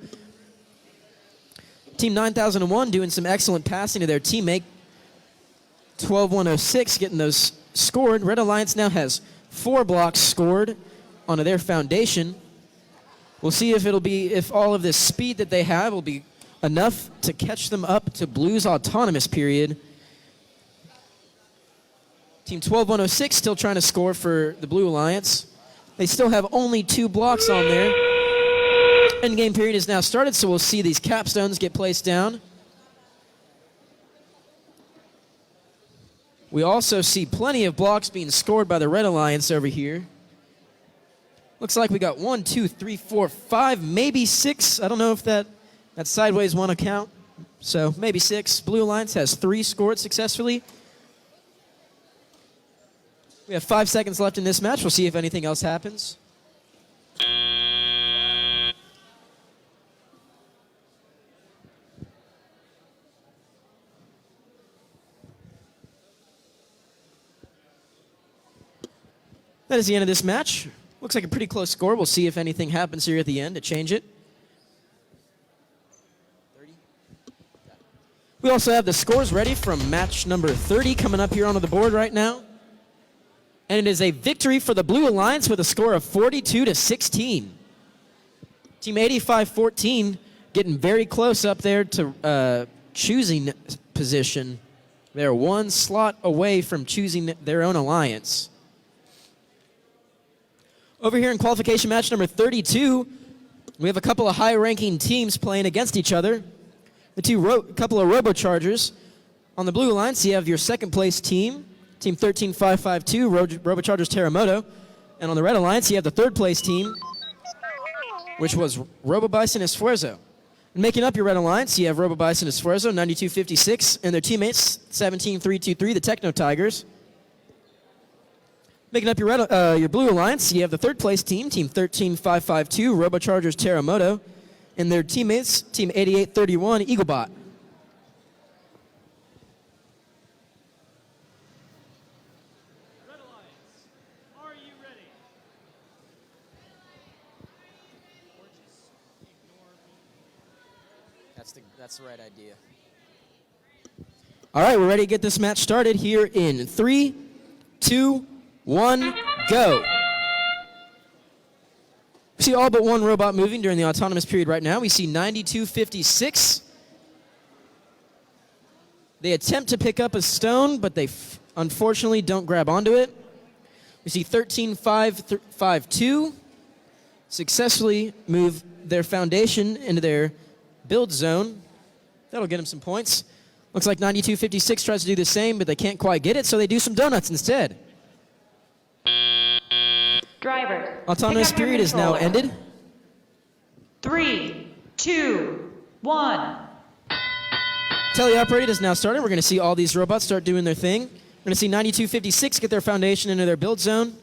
Team 9001 doing some excellent passing to their teammate. 12106 getting those scored. Red Alliance now has 4 blocks scored onto their foundation. We'll see if all of this speed that they have will be enough to catch them up to Blue's autonomous period. Team 12106 still trying to score for the Blue Alliance. They still have only 2 blocks on there. Endgame period is now started, so we'll see these capstones get placed down. We also see plenty of blocks being scored by the Red Alliance over here. Looks like we got 1, 2, 3, 4, 5, maybe 6. I don't know if that sideways one will count. So maybe 6. Blue Alliance has 3 scored successfully. We have 5 seconds left in this match. We'll see if anything else happens. That is the end of this match. Looks like a pretty close score. We'll see if anything happens here at the end to change it. We also have the scores ready from match number 30 coming up here onto the board right now. And it is a victory for the Blue Alliance with a score of 42-16. Team 85-14 getting very close up there to choosing position. They're 1 slot away from choosing their own alliance. Over here in qualification match number 32, we have a couple of high-ranking teams playing against each other. The couple of Robochargers. On the Blue Alliance, you have your second-place team, Team 13552, Robochargers Terremoto. And on the Red Alliance, you have the third-place team, which was Robobison Esfuerzo. And making up your Red Alliance, you have Robobison Esfuerzo, 9256, and their teammates, 17323, the Techno Tigers. Making up your Blue Alliance, you have the third-place team, Team 13552, Robochargers Terremoto, and their teammates, Team 8831, Eaglebot. Red Alliance, are you ready? Or just ignore me. That's the right idea. All right, we're ready to get this match started here in 3, 2, 1, go. We see all but one robot moving during the autonomous period right now. We see 9256. They attempt to pick up a stone, but they unfortunately don't grab onto it. We see 13552 successfully move their foundation into their build zone. That'll get them some points. Looks like 9256 tries to do the same, but they can't quite get it, so they do some donuts instead. Drivers. Autonomous period is now ended. 3, 2, 1. Teleoperated is now started. We're going to see all these robots start doing their thing. We're going to see 9256 get their foundation into their build zone.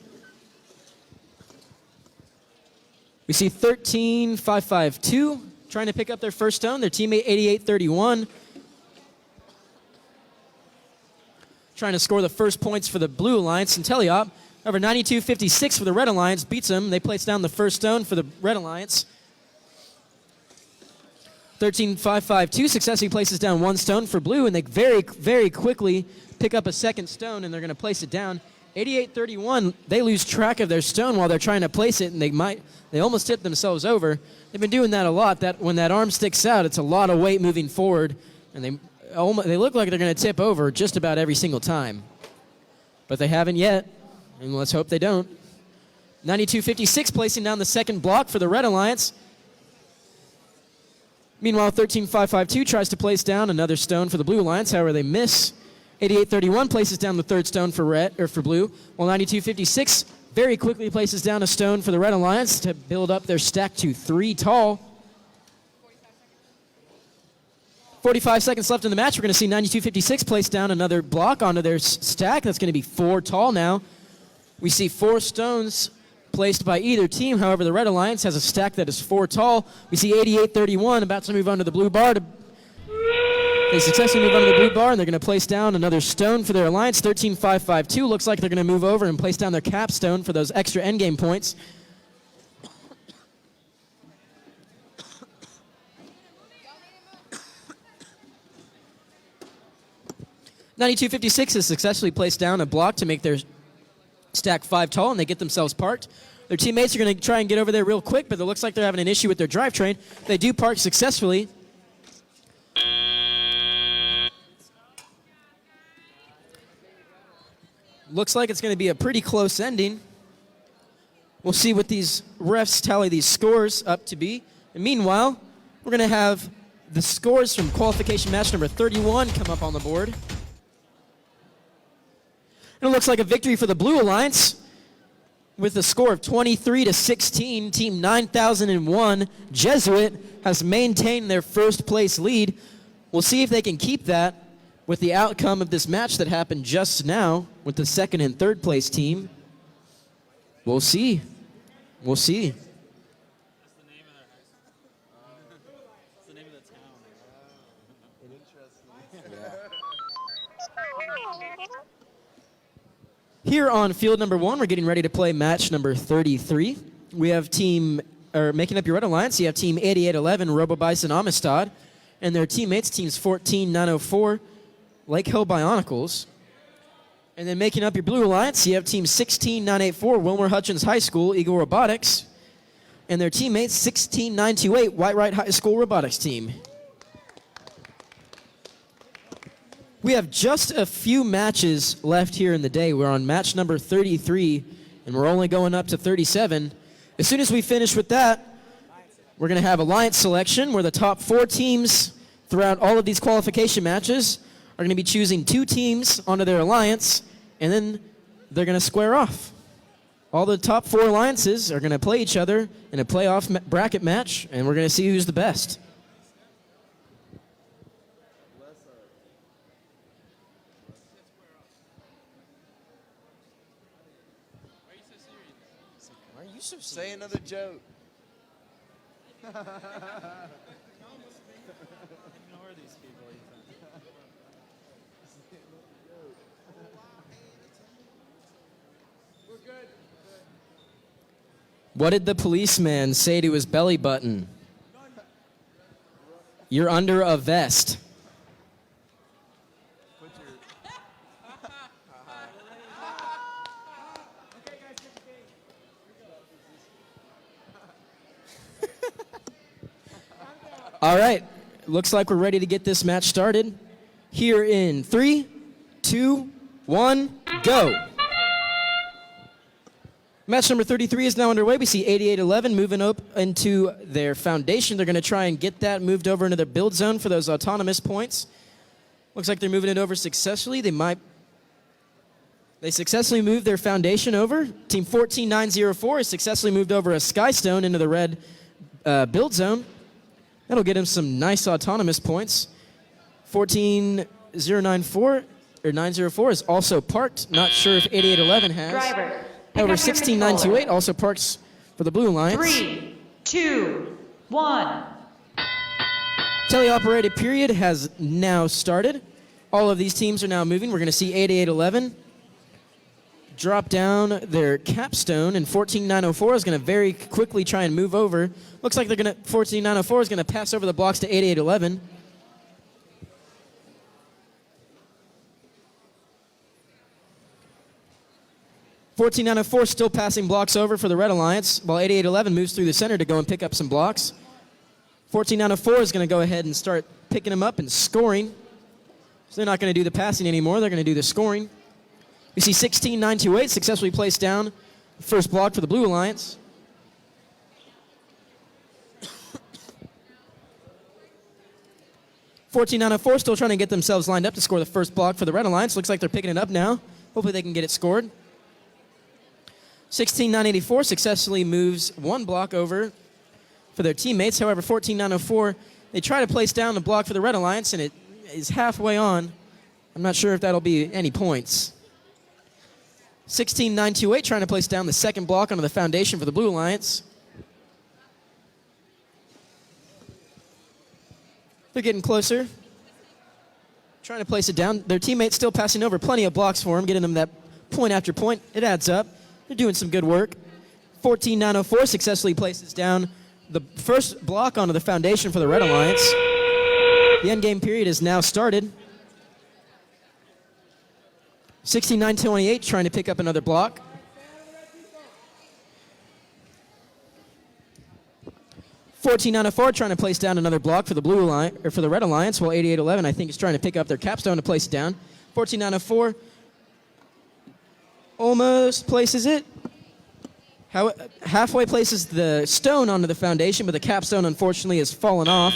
We see 13552 trying to pick up their first stone. Their teammate 8831 trying to score the first points for the Blue Alliance. And Teleop, however, 9256 for the Red Alliance beats them. They place down the first stone for the Red Alliance. 13552 successfully places down 1 stone for Blue, and they very, very quickly pick up a second stone, and they're going to place it down. 8831, they lose track of their stone while they're trying to place it, and they almost tip themselves over. They've been doing that a lot. That when that arm sticks out, it's a lot of weight moving forward, and they look like they're going to tip over just about every single time. But they haven't yet, and let's hope they don't. 9256 placing down the second block for the Red Alliance. Meanwhile, 13552 tries to place down another stone for the Blue Alliance. However, they miss. 8831 places down the third stone for Blue, while 9256 very quickly places down a stone for the Red Alliance to build up their stack to 3 tall. 45 seconds left in the match. We're going to see 9256 place down another block onto their stack. That's going to be 4 tall now. We see 4 stones placed by either team. However, the Red Alliance has a stack that is 4 tall. We see 8831 about to move on to the blue bar. They successfully move on to the blue bar, and they're going to place down another stone for their alliance. 13552 looks like they're going to move over and place down their capstone for those extra endgame points. .9256 has successfully placed down a block to make their stack 5 tall, and they get themselves parked. Their teammates are going to try and get over there real quick, but it looks like they're having an issue with their drivetrain. They do park successfully. Looks like it's going to be a pretty close ending. We'll see what these refs tally these scores up to be. And meanwhile, we're going to have the scores from qualification match number 31 come up on the board. And it looks like a victory for the Blue Alliance with a score of 23-16. Team 9001 Jesuit has maintained their first place lead. We'll see if they can keep that with the outcome of this match that happened just now with the second and third place team. We'll see. We'll see. Here on field number 1, we're getting ready to play match number 33. We have making up your red alliance, you have team 8811 Robo Bison Amistad and their teammates, teams 14904 Lake Hill Bionicles. And then making up your blue alliance, you have team 16984 Wilmer Hutchins High School Eagle Robotics and their teammates 16928 White Wright High School Robotics team. We have just a few matches left here in the day. We're on match number 33, and we're only going up to 37. As soon as we finish with that, we're going to have alliance selection, where the top 4 teams throughout all of these qualification matches are going to be choosing 2 teams onto their alliance, and then they're going to square off. All the top 4 alliances are going to play each other in a playoff bracket match, and we're going to see who's the best. Say another joke. Ignore these people, Ethan. We're good. What did the policeman say to his belly button? You're under a vest. All right, looks like we're ready to get this match started. Here in 3, 2, 1, go. Match number 33 is now underway. We see 8811 moving up into their foundation. They're going to try and get that moved over into their build zone for those autonomous points. Looks like they're moving it over successfully. They successfully moved their foundation over. Team 14904 has successfully moved over a Skystone into the red build zone. That'll get him some nice autonomous points. 14094 or 904 is also parked. Not sure if 8811 has. Driver, However, 16928 also parks for the Blue Alliance. 3, 2, 1. Teleoperated period has now started. All of these teams are now moving. We're going to see 8811 drop down their capstone, and 14904 is going to very quickly try and move over. Looks like 14904 is going to pass over the blocks to 8811. (14904) still passing blocks over for the Red Alliance, while 8811 moves through the center to go and pick up some blocks. 14904 is going to go ahead and start picking them up and scoring. So they're not going to do the passing anymore. They're going to do the scoring. We see 16928 successfully placed down the first block for the Blue Alliance. (14904) still trying to get themselves lined up to score the first block for the Red Alliance. Looks like they're picking it up now. Hopefully they can get it scored. 16984 successfully moves one block over for their teammates. However, 14904, they try to place down the block for the Red Alliance, and it is halfway on. I'm not sure if that'll be any points. 16928 trying to place down the second block onto the foundation for the Blue Alliance. They're getting closer. Trying to place it down. Their teammates still passing over plenty of blocks for them, getting them that point after point. It adds up. They're doing some good work. 14904 successfully places down the first block onto the foundation for the Red Alliance. The endgame period is now started. 16928 trying to pick up another block. (14904) trying to place down another block for the Blue Alliance, or for the Red Alliance, while 8811 I think is trying to pick up their capstone to place it down. 14904 almost places it. Halfway places the stone onto the foundation, but the capstone unfortunately has fallen off.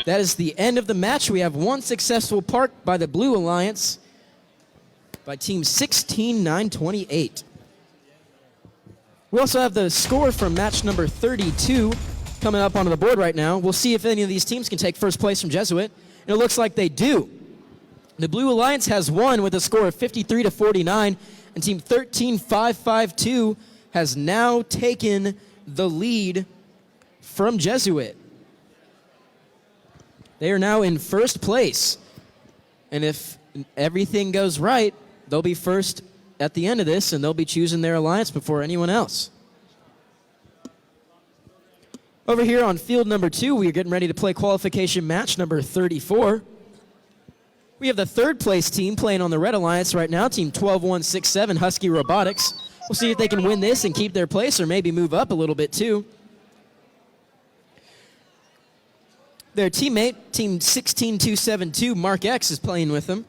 That is the end of the match. We have one successful park by the Blue Alliance, by team 16-928. We also have the score from match number 32 coming up onto the board right now. We'll see if any of these teams can take first place from Jesuit. And it looks like they do. The Blue Alliance has won with a score of 53-49, and team 13552 has now taken the lead from Jesuit. They are now in first place. And if everything goes right, they'll be first at the end of this, and they'll be choosing their alliance before anyone else. Over here on field number 2, we are getting ready to play qualification match number 34. We have the third place team playing on the Red Alliance right now, team 12167 Husky Robotics. We'll see if they can win this and keep their place or maybe move up a little bit too. Their teammate, team 16272 Mark X, is playing with them.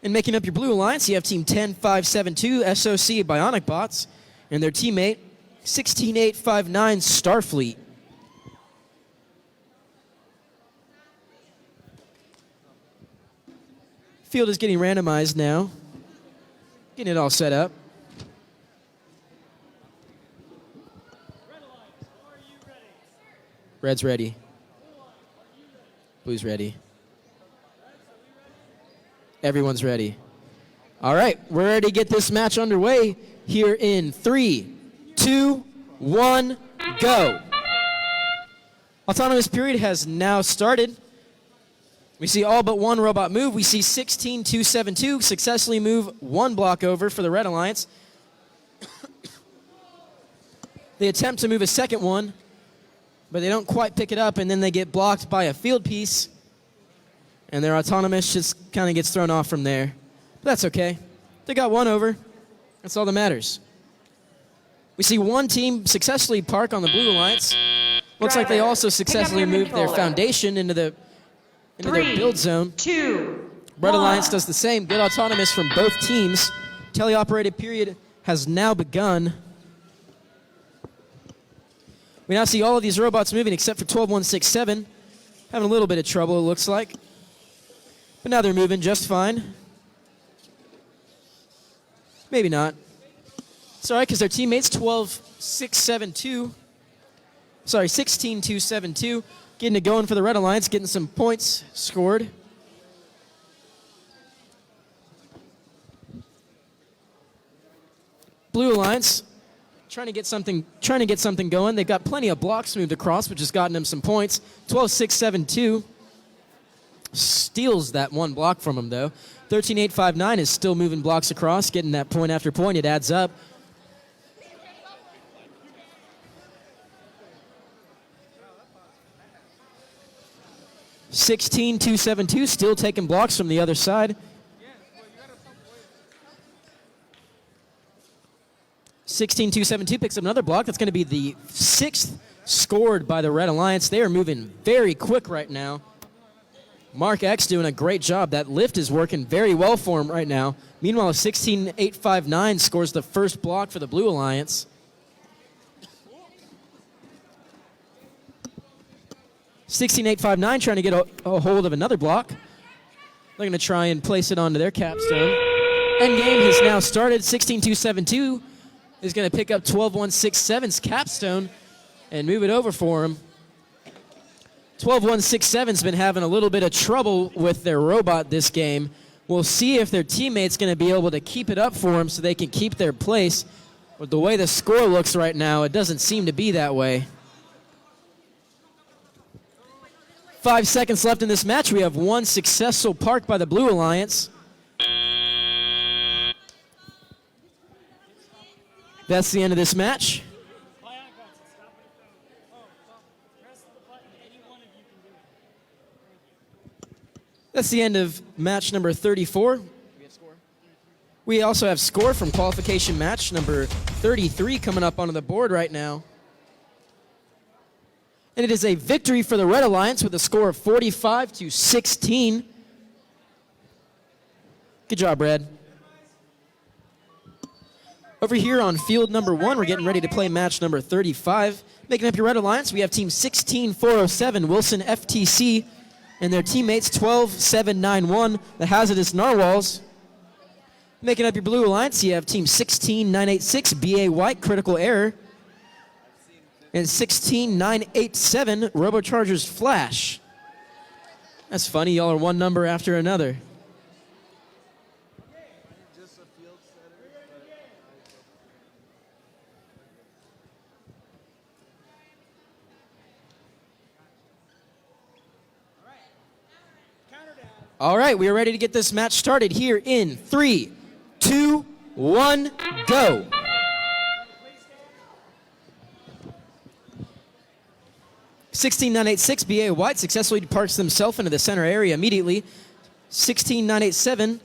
And making up your Blue Alliance, you have team 10572 SOC Bionic Bots and their teammate 16859 Starfleet. Field is getting randomized now. Getting it all set up. Red's ready. Blue's ready. Everyone's ready. All right, we're ready to get this match underway here in 3, 2, 1, go. Autonomous period has now started. We see all but one robot move. We see 16272 successfully move one block over for the Red Alliance. They attempt to move a second one, but they don't quite pick it up, and then they get blocked by a field piece. And their autonomous just kind of gets thrown off from there. But that's okay. They got one over. That's all that matters. We see one team successfully park on the Blue Alliance. Looks like they also successfully moved their foundation into their build zone. 2, Red Alliance does the same. Good autonomous from both teams. Teleoperated period has now begun. We now see all of these robots moving except for 12167. Having a little bit of trouble, it looks like. But now they're moving just fine. Maybe not. It's all right, because their teammates, 16272, getting it going for the Red Alliance, getting some points scored. Blue Alliance trying to get something going. They've got plenty of blocks moved across, which has gotten them some points. 12672 steals that one block from him, though. 13859 is still moving blocks across, getting that point after point. It adds up. $16,272 still taking blocks from the other side. 16,272 picks up another block. That's going to be the 6th scored by the Red Alliance. They are moving very quick right now. Mark X doing a great job. That lift is working very well for him right now. Meanwhile, 16,859 scores the first block for the Blue Alliance. 16,859 trying to get a hold of another block. They're going to try and place it onto their capstone. Endgame has now started. 16,272 is going to pick up 12167's capstone and move it over for him. 12167's been having a little bit of trouble with their robot this game. We'll see if their teammate's going to be able to keep it up for them so they can keep their place. But the way the score looks right now, it doesn't seem to be that way. 5 seconds left in this match. We have one successful park by the Blue Alliance. That's the end of this match. That's the end of match number 34. We also have score from qualification match number 33 coming up onto the board right now. And it is a victory for the Red Alliance with a score of 45-16. Good job, Red. Over here on field number 1, we're getting ready to play match number 35. Making up your Red Alliance, we have team 16407 Wilson FTC and their teammates 12791, the Hazardous Narwhals. Making up your blue alliance, you have team 16986, BA White, critical error. And 16987, Robochargers Flash. That's funny, y'all are one number after another. All right, we are ready to get this match started here in 3, 2, 1, go. (16986) BA White successfully parks themselves into the center area immediately. 16987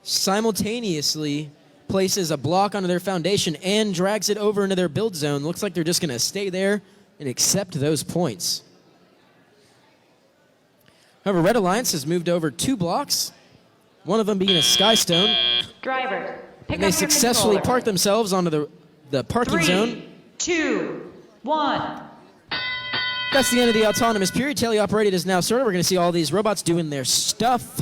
simultaneously places a block onto their foundation and drags it over into their build zone. Looks like they're just going to stay there and accept those points. However, Red Alliance has moved over 2 blocks, one of them being a Skystone. Drivers, pick And they up your successfully controller. park themselves onto the parking 3, zone. 2, 1. That's the end of the autonomous period. Teleoperated is now started. We're going to see all these robots doing their stuff.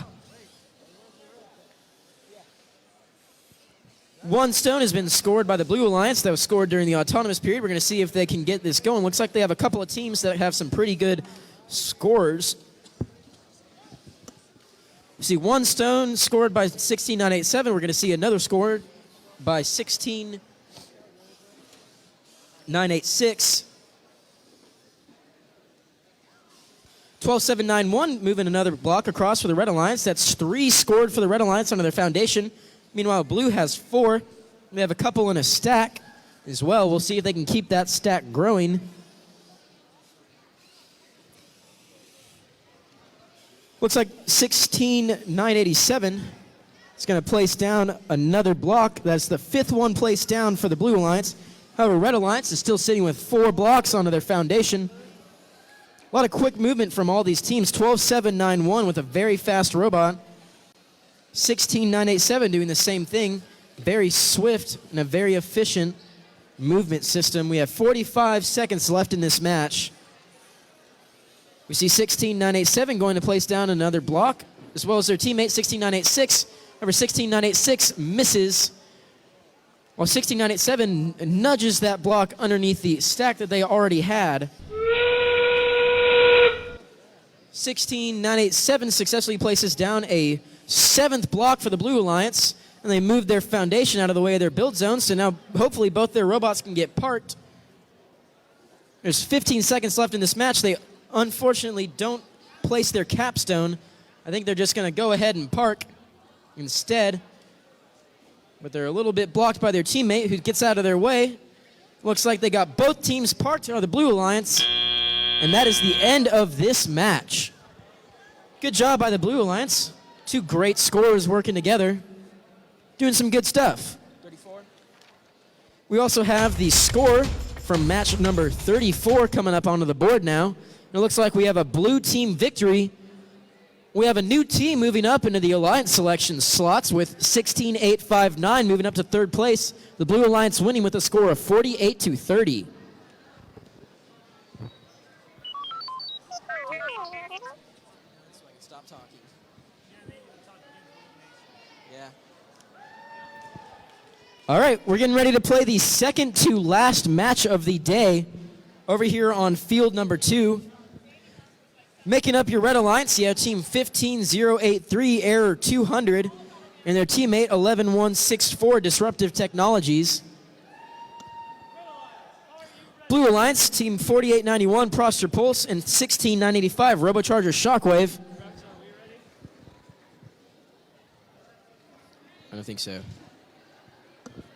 1 stone has been scored by the Blue Alliance. That was scored during the autonomous period. We're going to see if they can get this going. Looks like they have a couple of teams that have some pretty good scores. We see 1 stone scored by 16987. We're going to see another scored by 16986. 12791 moving another block across for the Red Alliance. That's 3 scored for the Red Alliance onto their foundation. Meanwhile, Blue has 4. They have a couple in a stack as well. We'll see if they can keep that stack growing. Looks like 16987 is going to place down another block. That's the 5th one placed down for the Blue Alliance. However, Red Alliance is still sitting with 4 blocks onto their foundation. A lot of quick movement from all these teams. 12791 with a very fast robot. 16987 doing the same thing. Very swift and a very efficient movement system. We have 45 seconds left in this match. We see 16987 going to place down another block, as well as their teammate 16986. However, 16986 misses, while 16987 nudges that block underneath the stack that they already had. 16987 successfully places down a 7th block for the Blue Alliance, and they moved their foundation out of the way of their build zone, so now hopefully both their robots can get parked. There's 15 seconds left in this match. They unfortunately don't place their capstone. I think they're just going to go ahead and park instead, but they're a little bit blocked by their teammate who gets out of their way. Looks like they got both teams parked on the Blue Alliance, and that is the end of this match. Good job by the Blue Alliance. 2 great scorers working together, doing some good stuff. 34. We also have the score from match number 34 coming up onto the board now. It looks like we have a blue team victory. We have a new team moving up into the Alliance selection slots with 16859 moving up to 3rd place. The Blue Alliance winning with a score of 48-30. Stop talking. Yeah. All right, we're getting ready to play the second to last match of the day over here on field number 2. Making up your Red Alliance, you have team 15083, Error 200, and their teammate 11164, Disruptive Technologies. Blue Alliance, team 4891, Proster Pulse, and 16985, Robocharger Shockwave. I don't think so.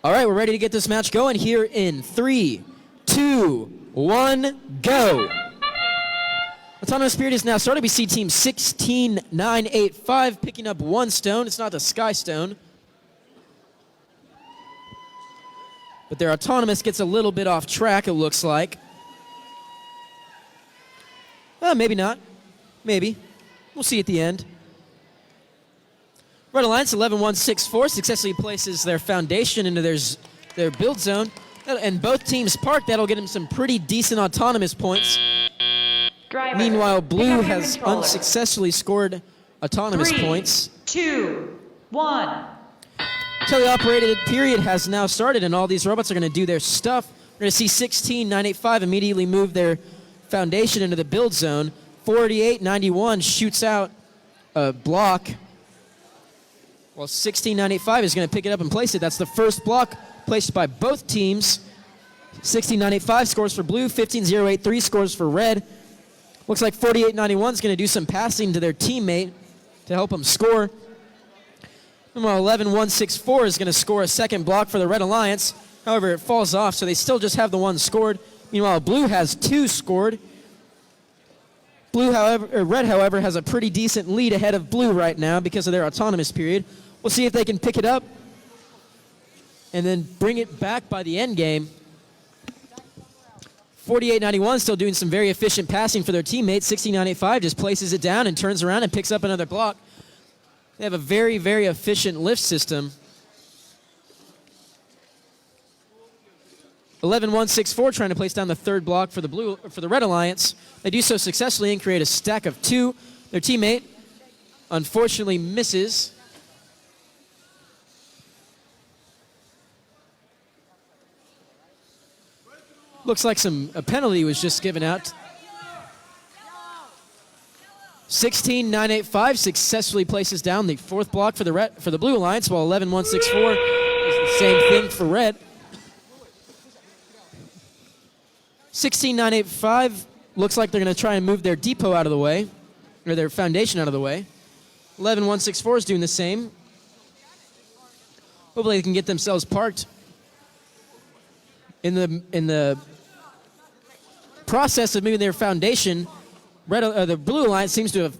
All right, we're ready to get this match going here in 3, 2, 1, go. Autonomous Spirit is now started. We see team 16985 picking up 1 stone. It's not the Sky Stone. But their Autonomous gets a little bit off track, it looks like. Maybe not. Maybe. We'll see at the end. Red Alliance 11164 successfully places their foundation into their build zone. And both teams park. That'll get them some pretty decent Autonomous points. Driver, Meanwhile, pick Blue up your has controller. unsuccessfully scored autonomous 3, points. 2, 1. Teleoperated period has now started, and all these robots are going to do their stuff. We're going to see 16985 immediately move their foundation into the build zone. 4891 shoots out a block, while 16985 is going to pick it up and place it. That's the first block placed by both teams. 16985 scores for blue, 15083 scores for red. Looks like 4891 is going to do some passing to their teammate to help them score. Meanwhile, 11164 is going to score a second block for the Red Alliance. However, it falls off, so they still just have the one scored. Meanwhile, blue has two scored. Red, however, has a pretty decent lead ahead of blue right now because of their autonomous period. We'll see if they can pick it up and then bring it back by the end game. 4891 still doing some very efficient passing for their teammates. 16985 just places it down and turns around and picks up another block. They have a very, very efficient lift system. 11164 trying to place down the third block for the Red Alliance. They do so successfully and create a stack of two. Their teammate unfortunately misses. Looks like a penalty was just given out. 16985 successfully places down the fourth block for the Blue Alliance, while 11164 is the same thing for red. 16985 looks like they're going to try and move their depot out of the way, or their foundation out of the way. 11164 is doing the same. Hopefully they can get themselves parked. In the process of moving their foundation, the Blue Alliance seems to have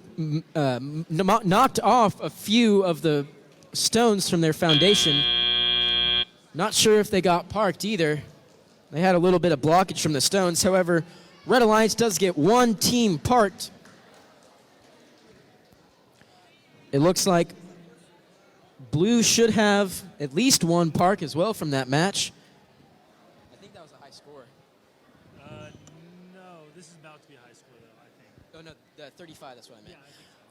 knocked off a few of the stones from their foundation. Not sure if they got parked either. They had a little bit of blockage from the stones. However, Red Alliance does get one team parked. It looks like blue should have at least one park as well from that match. I think that was a high score. No, this is about to be a high score, though, I think. Oh, no, 35, that's what I meant.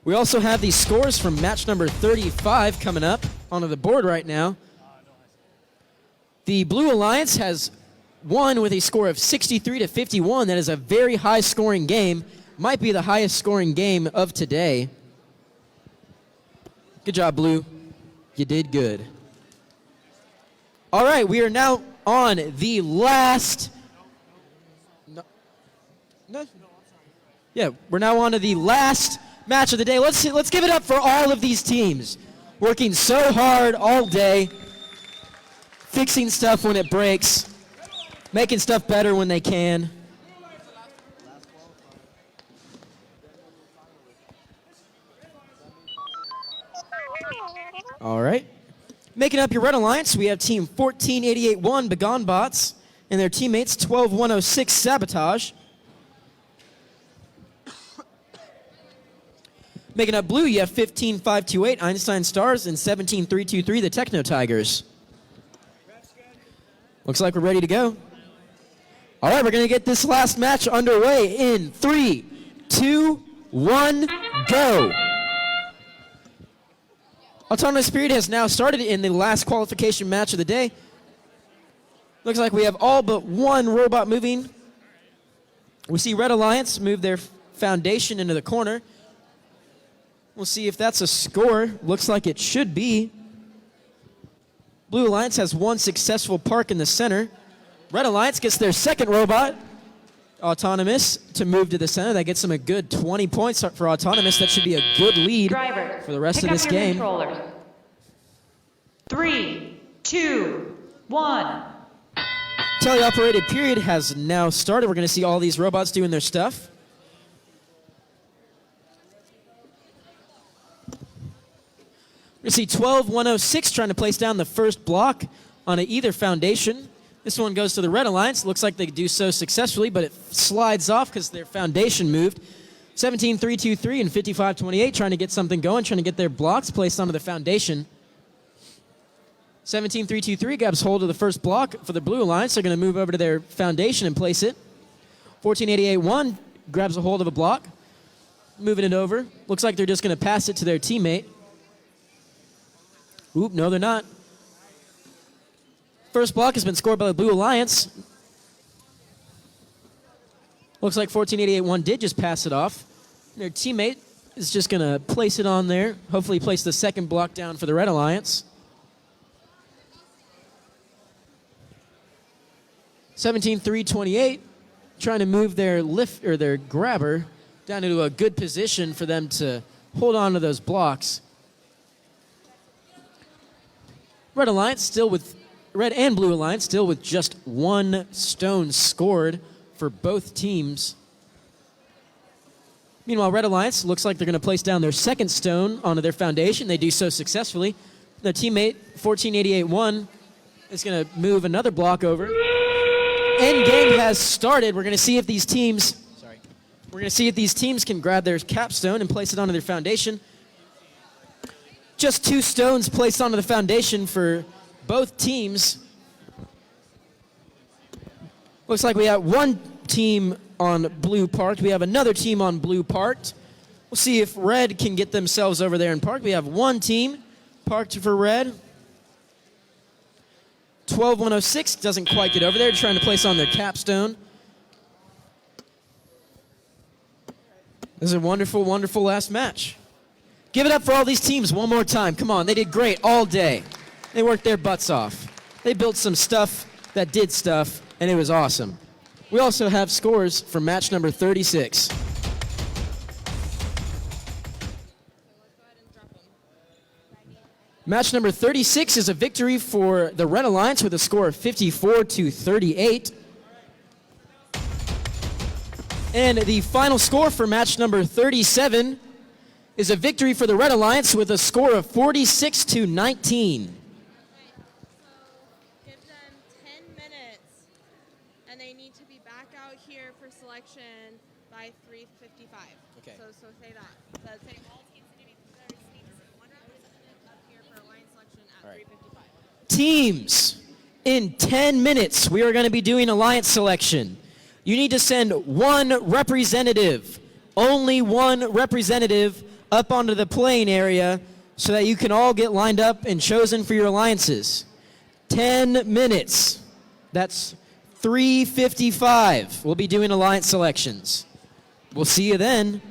We also have the scores from match number 35 coming up onto the board right now. The Blue Alliance has won with a score of 63-51. That is a very high-scoring game. Might be the highest-scoring game of today. Good job, Blue. You did good. All right, we are now on the last... No. Yeah, we're now on to the last match of the day. Let's give it up for all of these teams. Working so hard all day, fixing stuff when it breaks, making stuff better when they can. All right. Making up your Red Alliance, we have team 14881 Begone Bots and their teammates 12106 Sabotage. Making up blue, you have 15528 Einstein Stars and 17323 the Techno Tigers. Looks like we're ready to go. All right, we're going to get this last match underway in 3, 2, 1, go. Autonomous period has now started in the last qualification match of the day. Looks like we have all but one robot moving. We see Red Alliance move their foundation into the corner. We'll see if that's a score. Looks like it should be. Blue Alliance has one successful park in the center. Red Alliance gets their second robot, Autonomous, to move to the center. That gets them a good 20 points for Autonomous. That should be a good lead for the rest of this game. Controllers. 3, 2, 1. Teleoperated period has now started. We're going to see all these robots doing their stuff. We're going to see 12106 trying to place down the first block on either foundation. This one goes to the Red Alliance. Looks like they do so successfully, but it slides off because their foundation moved. 17323 and 5528 trying to get something going, trying to get their blocks placed onto the foundation. 17323 grabs hold of the first block for the Blue Alliance. They're going to move over to their foundation and place it. 14881 grabs a hold of a block. moving it over. Looks like they're just going to pass it to their teammate. Oop, no, they're not. First block has been scored by the Blue Alliance. Looks like 1488-1 did just pass it off. Their teammate is just going to place it on there. Hopefully place the second block down for the Red Alliance. 17-3-28, trying to move their lift or their grabber down into a good position for them to hold on to those blocks. Red and Blue Alliance still with just one stone scored for both teams. Meanwhile, Red Alliance looks like they're going to place down their second stone onto their foundation. They do so successfully. Their teammate, 1488-1, is going to move another block over. Endgame has started. We're going to see if these teams can grab their capstone and place it onto their foundation. Just 2 stones placed onto the foundation for both teams. Looks like we have one team on blue parked. We have another team on blue parked. We'll see if red can get themselves over there and park. We have one team parked for red. 12-106 doesn't quite get over there, trying to place on their capstone. This is a wonderful, wonderful last match. Give it up for all these teams one more time. Come on, they did great all day. They worked their butts off. They built some stuff that did stuff, and it was awesome. We also have scores for match number 36. Match number 36 is a victory for the Red Alliance with a score of 54-38. And the final score for match number 37 is a victory for the Red Alliance with a score of 46-19. And they need to be back out here for selection by 3:55. Okay. So say that. So say all teams need to be one representative up here for alliance selection at 3:55. Teams, in 10 minutes, we are going to be doing alliance selection. You need to send one representative, only one representative, up onto the playing area so that you can all get lined up and chosen for your alliances. 10 minutes. That's 3:55. We'll be doing alliance selections. We'll see you then.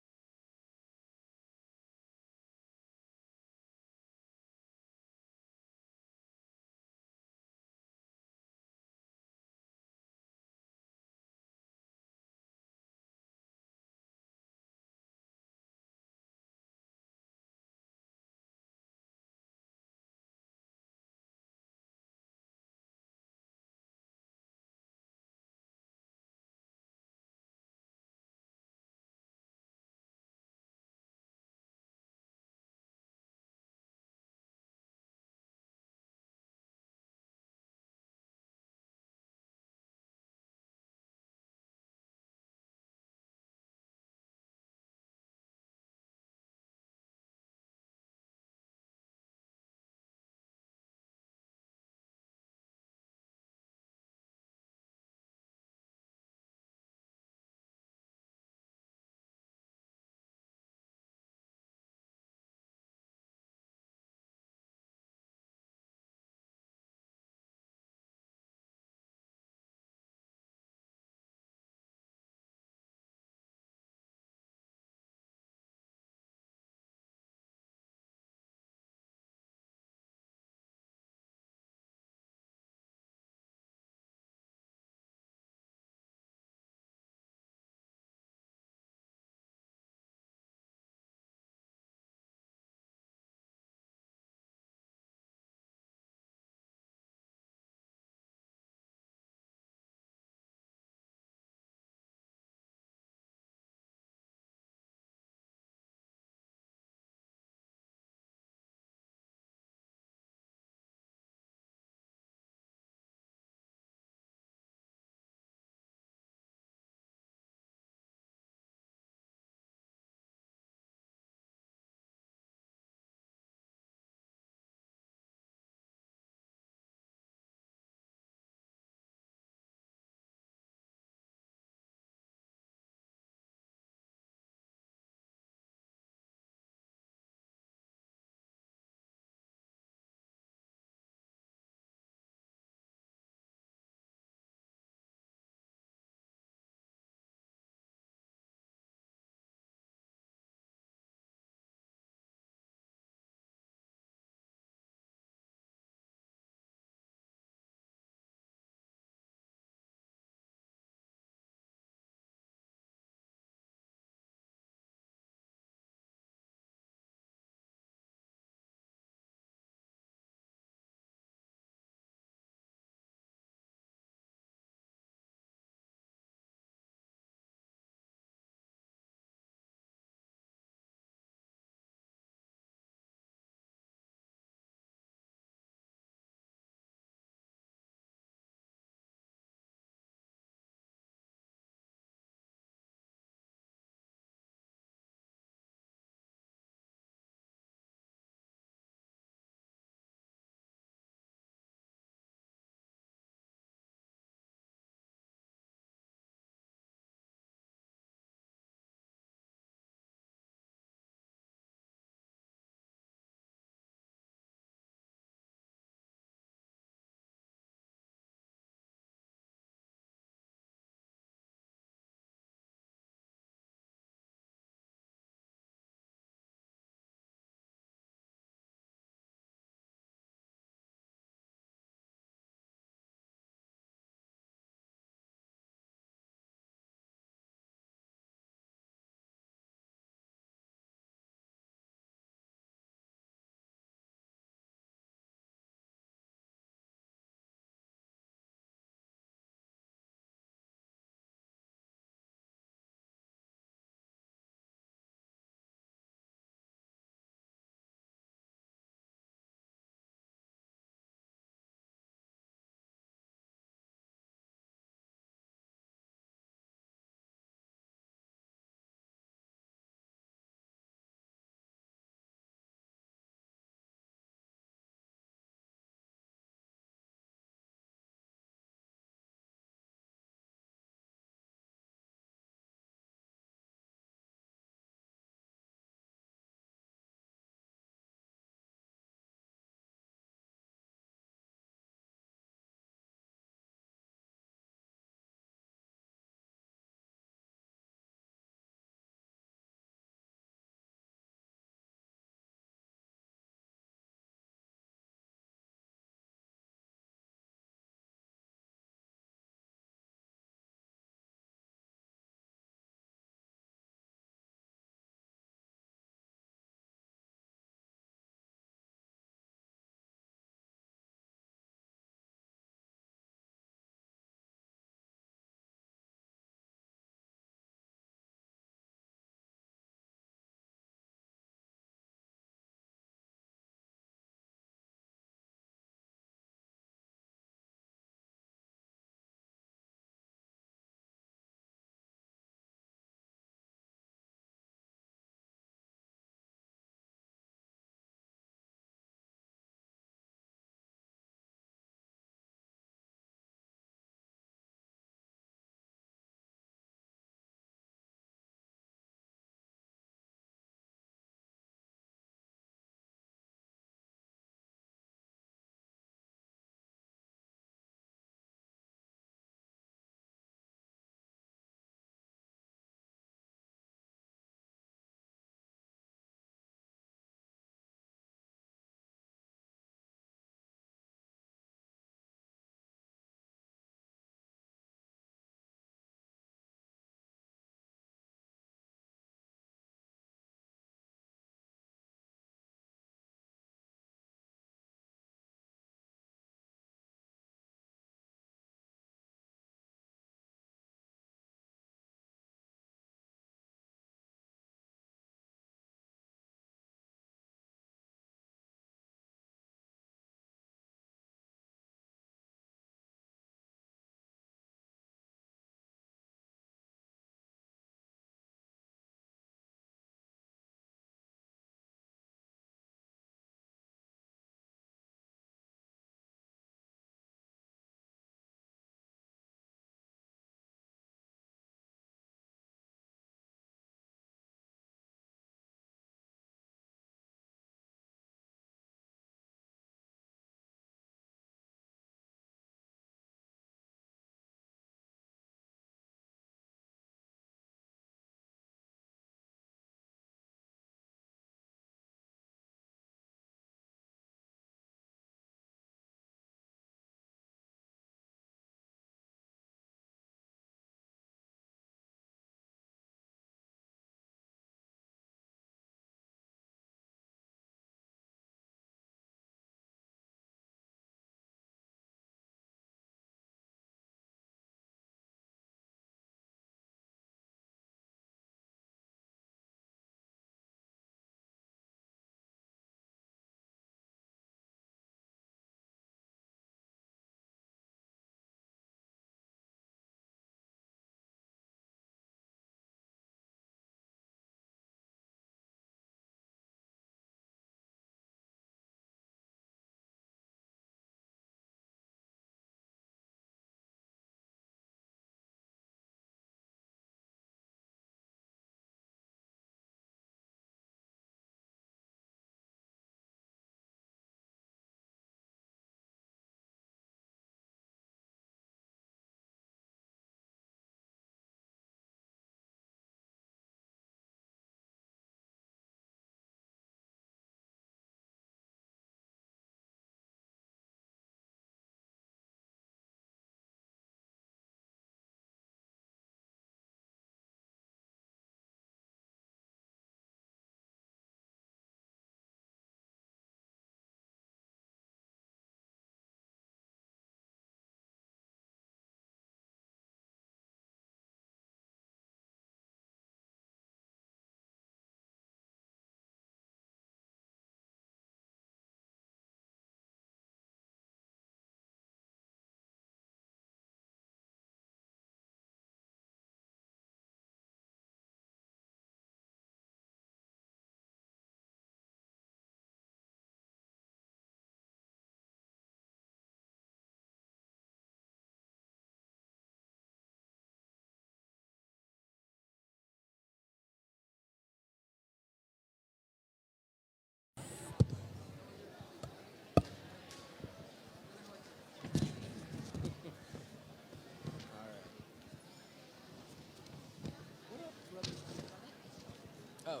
Oh.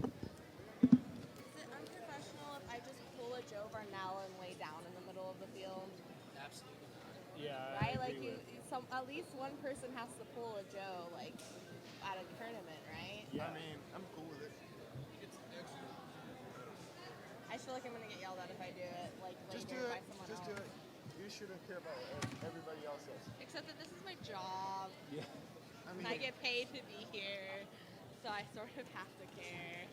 Is it unprofessional if I just pull a Joe Varnell and lay down in the middle of the field? Absolutely not. Yeah. Right? Like at least one person has to pull a Joe, like at a tournament, right? Yeah. I mean, I'm cool with it. I feel like I'm gonna get yelled at if I do it, like Just do later it. by someone Just else. do it. You shouldn't care about what everybody else says. Except that this is my job. Yeah. I mean, I get paid to be here, so I sort of have to care.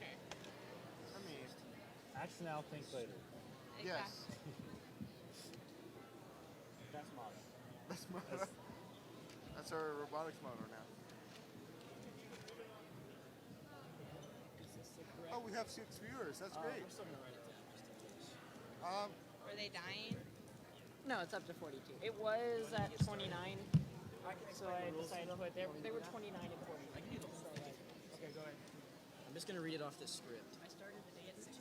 I mean, Act now, think later. yes. That's modern. That's that's our robotics motto now. Oh, we have 6 viewers. That's great. I'm still gonna write it down just in case. Were they dying? No, it's up to 42. It was at 29. So I decided to put they were 29 and 40. Okay, go ahead. I'm just gonna read it off this script. I started the day at 6.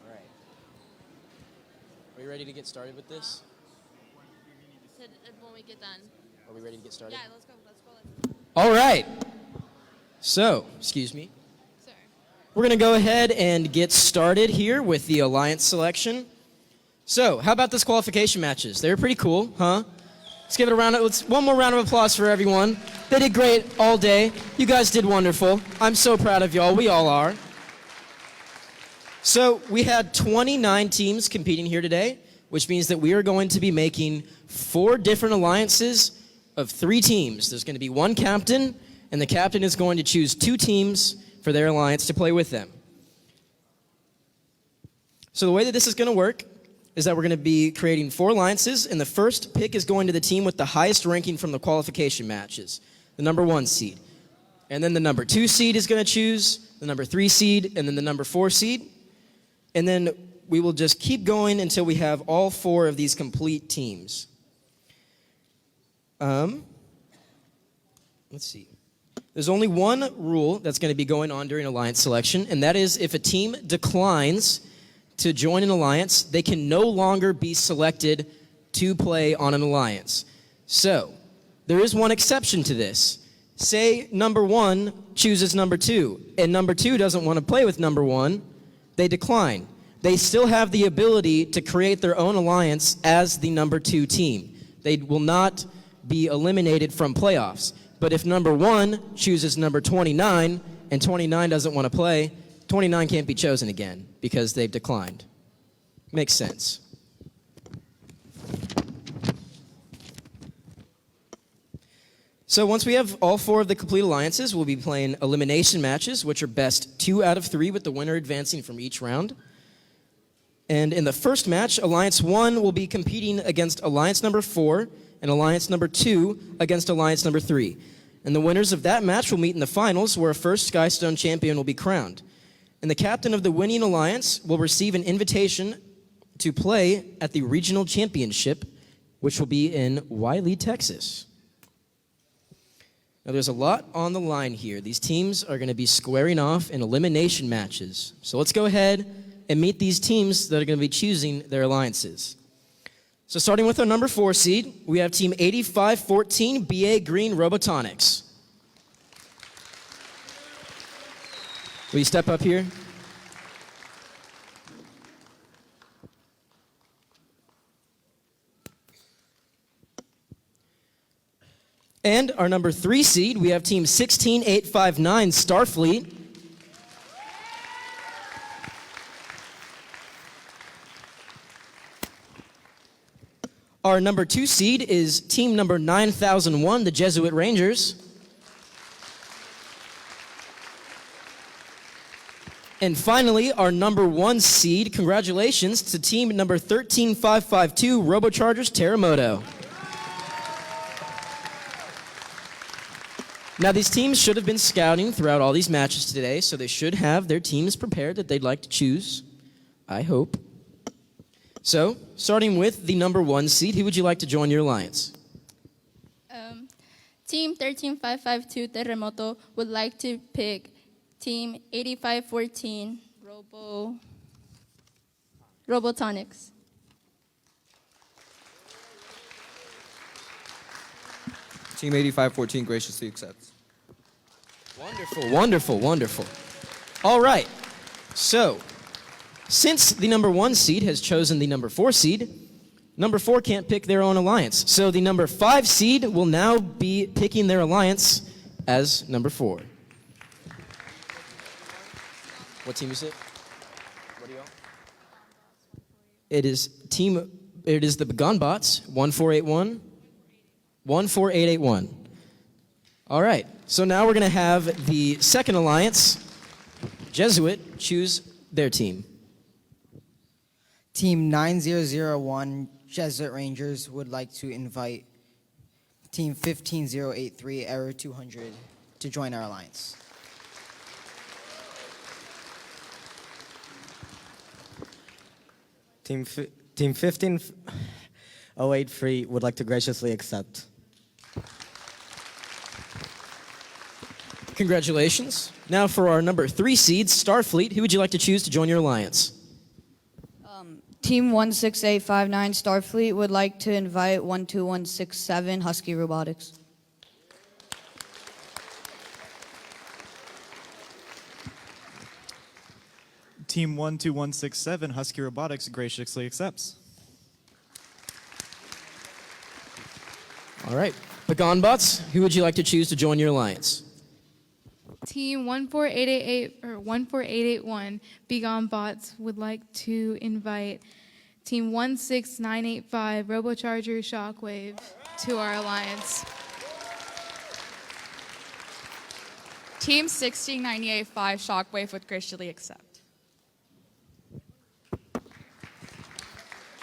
All right. Are we ready to get started with this? When we get done. Are we ready to get started? Yeah, let's go. All right. So, excuse me. Sorry. We're going to go ahead and get started here with the alliance selection. So, how about those qualification matches? They were pretty cool, huh? Let's give it a round. One more round of applause for everyone. They did great all day. You guys did wonderful. I'm so proud of y'all. We all are. So, we had 29 teams competing here today, which means that we are going to be making 4 different alliances of 3 teams. There's going to be one captain, and the captain is going to choose 2 teams for their alliance to play with them. So the way that this is going to work is that we're going to be creating 4 alliances, and the first pick is going to the team with the highest ranking from the qualification matches, the number 1 seed. And then the number 2 seed is going to choose the number 3 seed, and then the number 4 seed. And then we will just keep going until we have all 4 of these complete teams. Let's see. There's only one rule that's going to be going on during alliance selection, and that is if a team declines to join an alliance, they can no longer be selected to play on an alliance. So, there is one exception to this. Say number 1 chooses number 2, and number 2 doesn't want to play with number 1, they decline. They still have the ability to create their own alliance as the number 2 team. They will not be eliminated from playoffs. But if number 1 chooses number 29 and 29 doesn't want to play, 29 can't be chosen again because they've declined. Makes sense. So once we have all 4 of the complete alliances, we'll be playing elimination matches, which are best 2 out of 3 with the winner advancing from each round. And in the first match, Alliance 1 will be competing against Alliance number 4 and Alliance number 2 against Alliance number 3. And the winners of that match will meet in the finals, where a first Skystone champion will be crowned. And the captain of the winning alliance will receive an invitation to play at the regional championship, which will be in Wiley, Texas. Now, there's a lot on the line here. These teams are going to be squaring off in elimination matches. So let's go ahead and meet these teams that are going to be choosing their alliances. So starting with our number 4 seed, we have Team 8514 BA Green Robotonics. Will you step up here? And our number 3 seed, we have Team 16859 Starfleet. Our number 2 seed is team number 9001, the Jesuit Rangers. And finally, our number 1 seed, congratulations to team number 13552, Robochargers Terremoto. Now, these teams should have been scouting throughout all these matches today, so they should have their teams prepared that they'd like to choose, I hope. So, starting with the number 1 seed, who would you like to join your alliance? Team 13552 Terremoto would like to pick Team 8514 Robotonics. Team 8514 graciously accepts. Wonderful, wonderful, wonderful. All right. So, since the number 1 seed has chosen the number 4 seed, number 4 can't pick their own alliance. So the number 5 seed will now be picking their alliance as number 4. What team is it? What are y'all? It is the Begonbots, 14881, 14881. All right. So now we're going to have the second alliance, Jesuit, choose their team. Team 9001 Jesuit Rangers would like to invite Team 15083 Error 200 to join our alliance. Team 15083 would like to graciously accept. Congratulations. Now for our number 3 seeds, Starfleet, who would you like to choose to join your alliance? Team 16859 Starfleet would like to invite 12167 Husky Robotics. Team 12167 Husky Robotics graciously accepts. All right. Begonbots, who would you like to choose to join your alliance? Team 14888 or 14881 Begone Bots would like to invite Team 16985 Robocharger Shockwave to our alliance. Team 16985 Shockwave would graciously accept.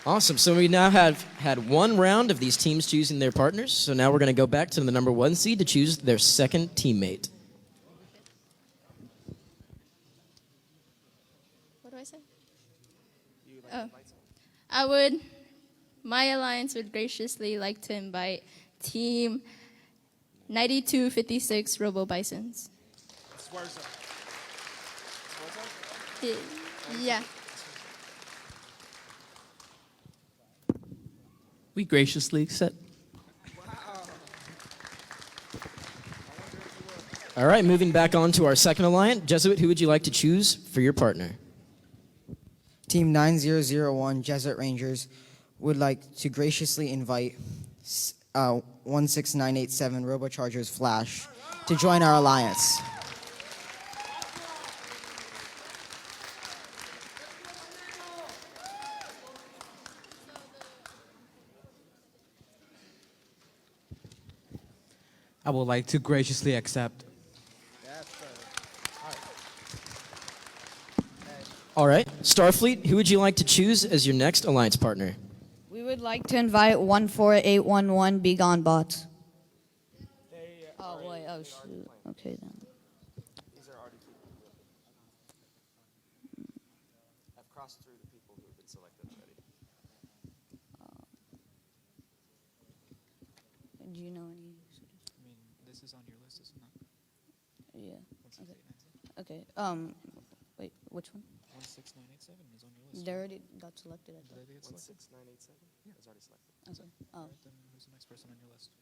Awesome. So we now have had 1 round of these teams choosing their partners. So now we're going to go back to the number 1 seed to choose their second teammate. What do I say? My alliance would graciously like to invite Team 9256 Robo Bisons. Yeah. We graciously accept. All right, moving back on to our second alliance. Jesuit, who would you like to choose for your partner? Team 9001 Jesuit Rangers would like to graciously invite 16987 Robochargers Flash to join our alliance. I would like to graciously accept. All right. Starfleet, who would you like to choose as your next alliance partner? We would like to invite 14811 Begone Bots. Oh, wait, oh, shoot. Okay, then. These are already people who have crossed through the people who have been selected already. Do you know any? I mean, this is on your list, isn't it? Yeah. 16897. Okay. Wait, which one? 16987 is on your list. They already got selected, I thought. Did they get selected? 16987? Yeah, it's already selected. Okay. Oh. Alright, then who's the next person on your list?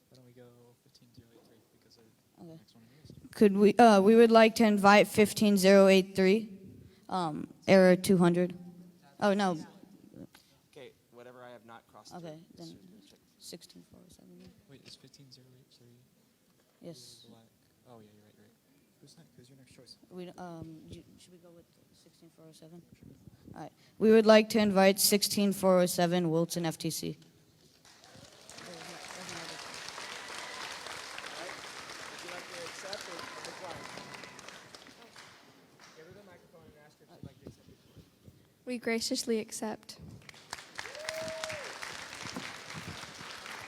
Why don't we go 15083 because they're the next one on your list. Could we would like to invite 15083, Error 200. Oh, no. Okay, whatever I have not crossed Okay, through. then 16407. Wait, is 15083? Yes. Black. Oh, yeah, you're right, you're right. Who's next? Who's your next choice? Should we go with 16407? All right. We would like to invite 16407 Wilton FTC. We graciously accept.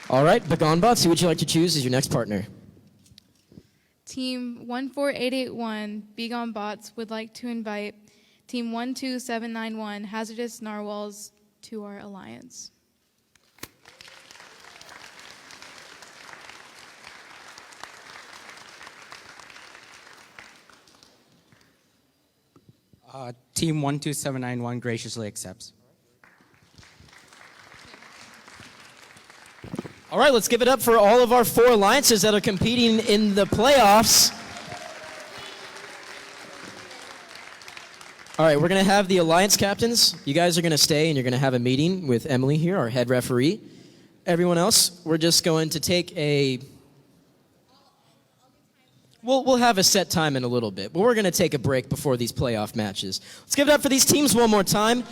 All right. Begonbots, who would you like to choose as your next partner? Team 14881 Begone Bots would like to invite Team 12791, Hazardous Narwhals to our alliance. Team 12791 graciously accepts. All right, let's give it up for all of our 4 alliances that are competing in the playoffs. All right, we're going to have the alliance captains. You guys are going to stay and you're going to have a meeting with Emily here, our head referee. Everyone else, we're just going to take a... We'll have a set time in a little bit, but we're going to take a break before these playoff matches. Let's give it up for these teams one more time.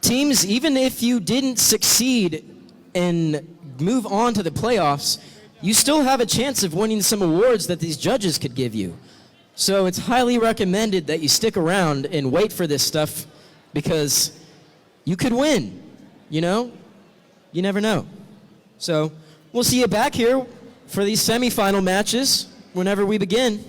Teams, even if you didn't succeed and move on to the playoffs, you still have a chance of winning some awards that these judges could give you. So it's highly recommended that you stick around and wait for this stuff because you could win, you know? You never know. So we'll see you back here for these semifinal matches whenever we begin.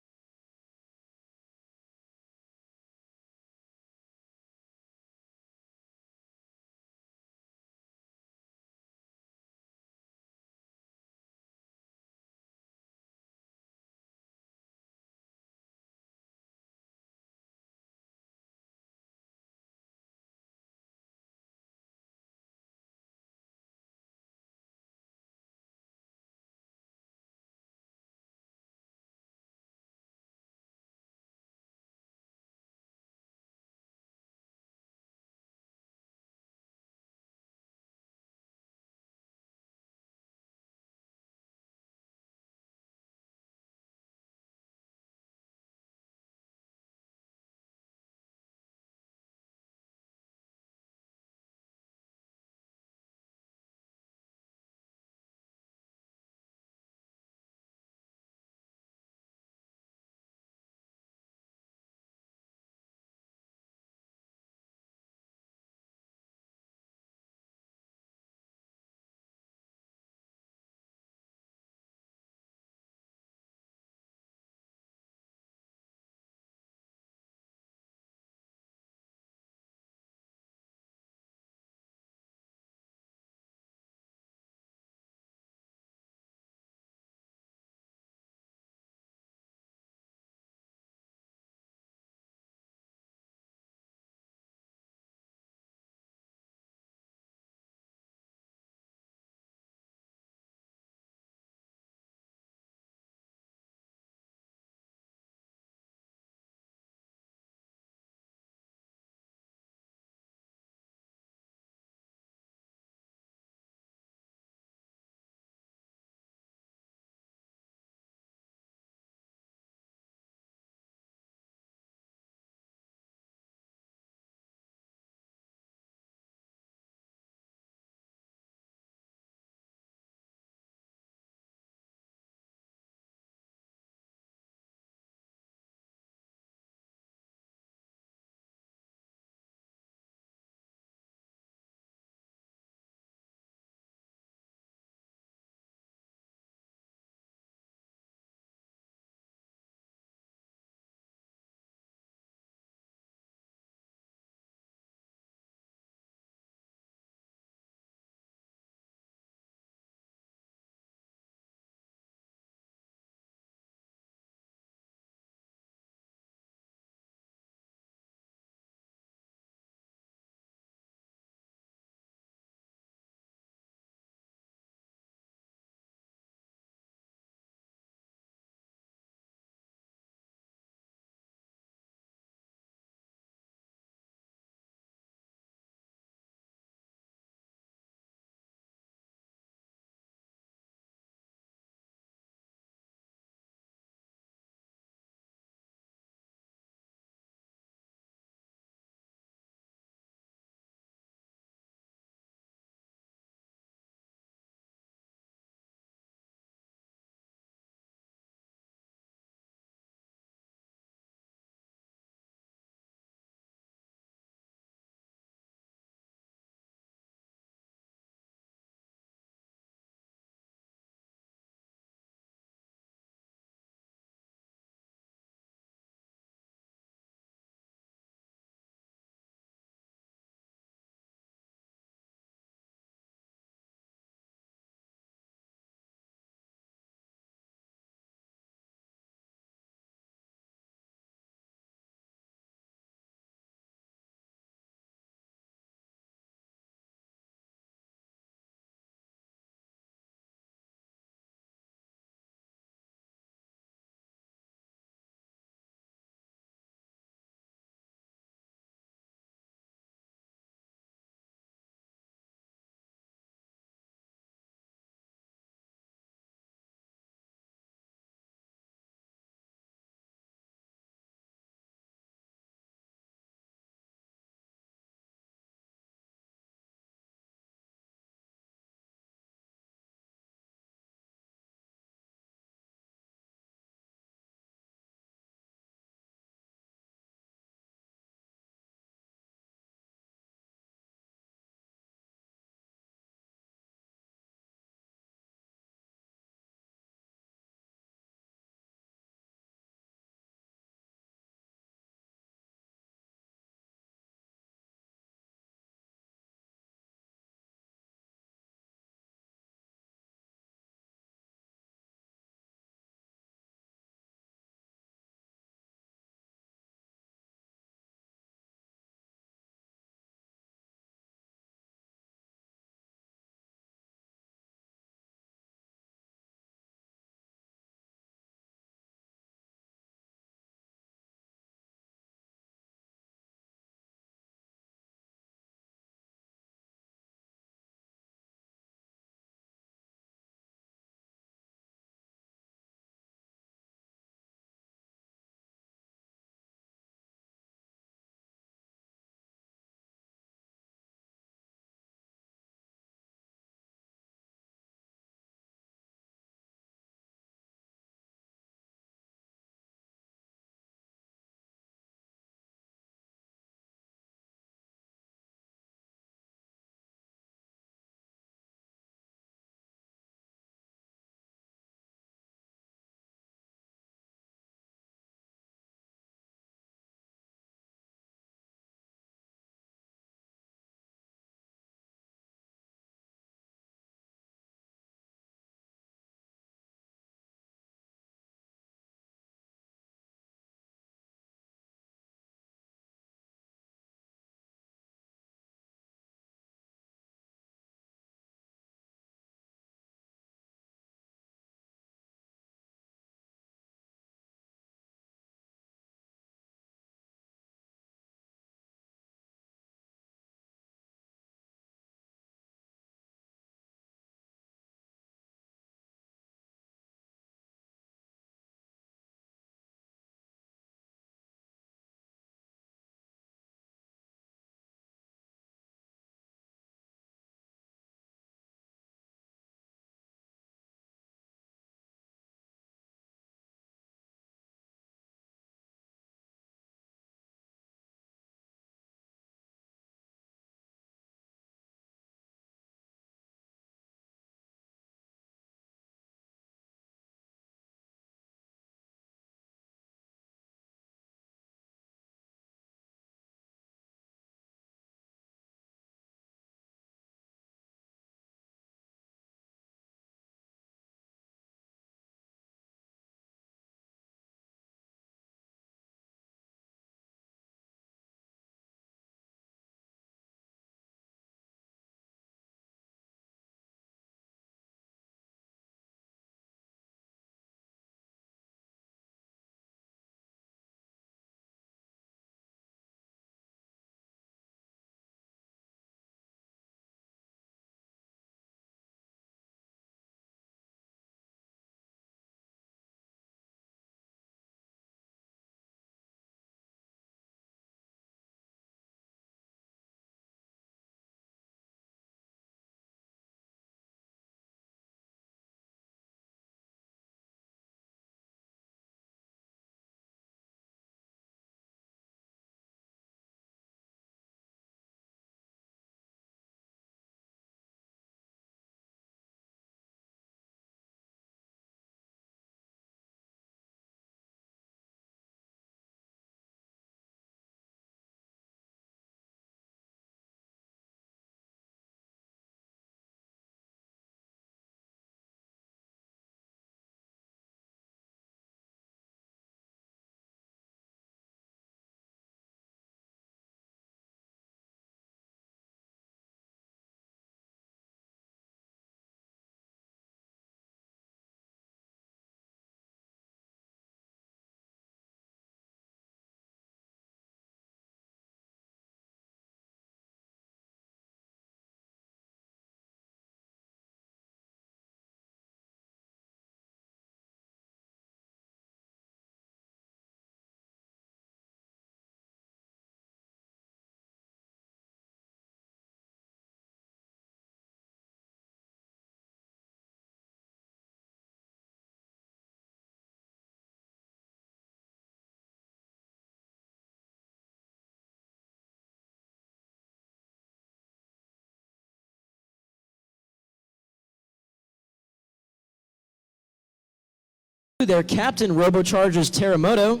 their captain, Robochargers Terremoto.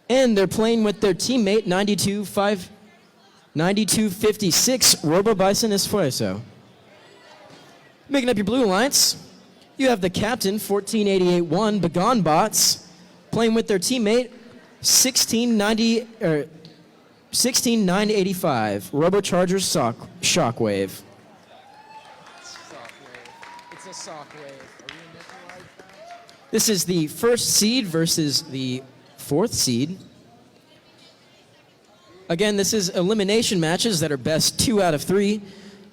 And they're playing with their teammate, 9256, Robo Bison Esfuerzo. Making up your blue alliance, you have the captain, 14881, Begone Bots, playing with their teammate, 16985, Robochargers Shockwave. It's a Shockwave. This is the first seed versus the fourth seed. Again, this is elimination matches that are best 2 out of 3.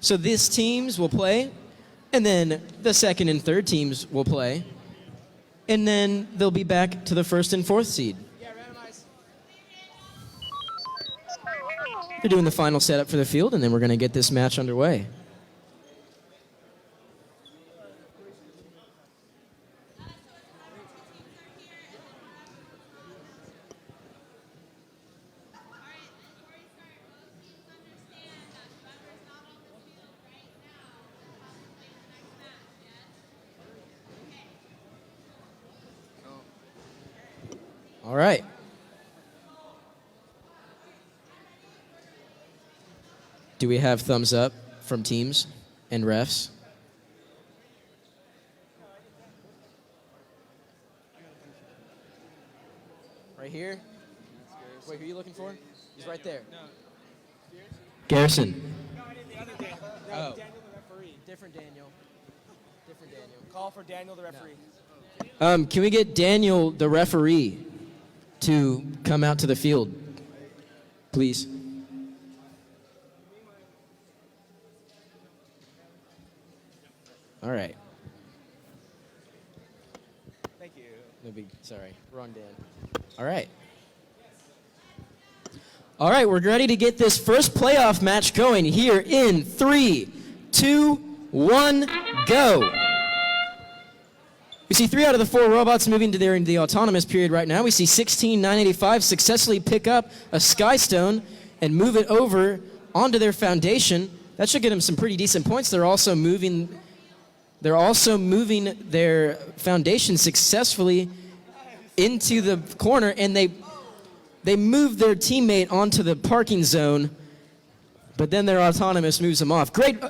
So these teams will play, and then the second and third teams will play, and then they'll be back to the first and fourth seed. They're doing the final setup for the field, and then we're going to get this match underway. All right. Do we have thumbs up from teams and refs? Right here? Wait, who are you looking for? He's right there. Garrison. Oh. Daniel the referee. Different Daniel. Different Daniel. Call for Daniel the referee. Can we get Daniel, the referee, to come out to the field, please? All right. Thank you. No big, sorry, wrong Dan. All right. All right, we're ready to get this first playoff match going here in 3, 2, 1, go. We see 3 out of the 4 robots moving to the autonomous period right now. We see 16985 successfully pick up a Skystone and move it over onto their foundation. That should get them some pretty decent points. They're also moving their foundation successfully into the corner, and they move their teammate onto the parking zone, but then their autonomous moves them off. Great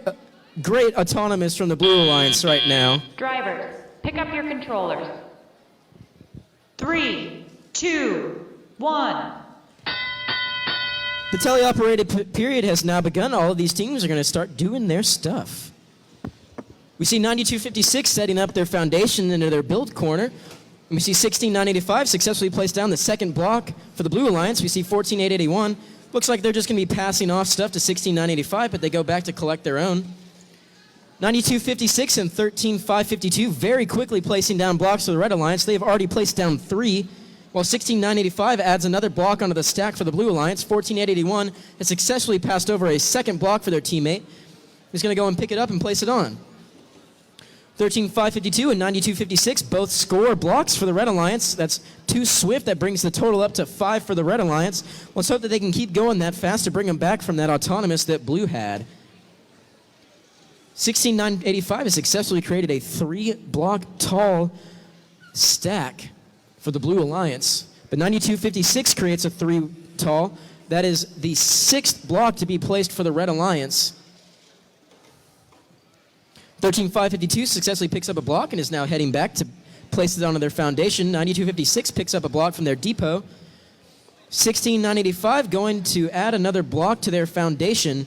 autonomous from the Blue Alliance right now. Drivers, pick up your controllers. 3, 2, 1. The teleoperated period has now begun. All of these teams are going to start doing their stuff. We see 9256 setting up their foundation into their build corner. And we see 16985 successfully place down the second block for the Blue Alliance. We see 14881. Looks like they're just going to be passing off stuff to 16985, but they go back to collect their own. 9256 and 13552 very quickly placing down blocks for the Red Alliance. They have already placed down 3, while 16985 adds another block onto the stack for the Blue Alliance. 14881 has successfully passed over a second block for their teammate, who's going to go and pick it up and place it on. 13552 and 9256 both score blocks for the Red Alliance. That's 2 swift. That brings the total up to 5 for the Red Alliance. Let's hope that they can keep going that fast to bring them back from that autonomous that Blue had. 16985 has successfully created a 3-block tall stack for the Blue Alliance. But 9256 creates a 3 tall. That is the 6th block to be placed for the Red Alliance. 13552 successfully picks up a block and is now heading back to place it onto their foundation. 9256 picks up a block from their depot. 16985 going to add another block to their foundation.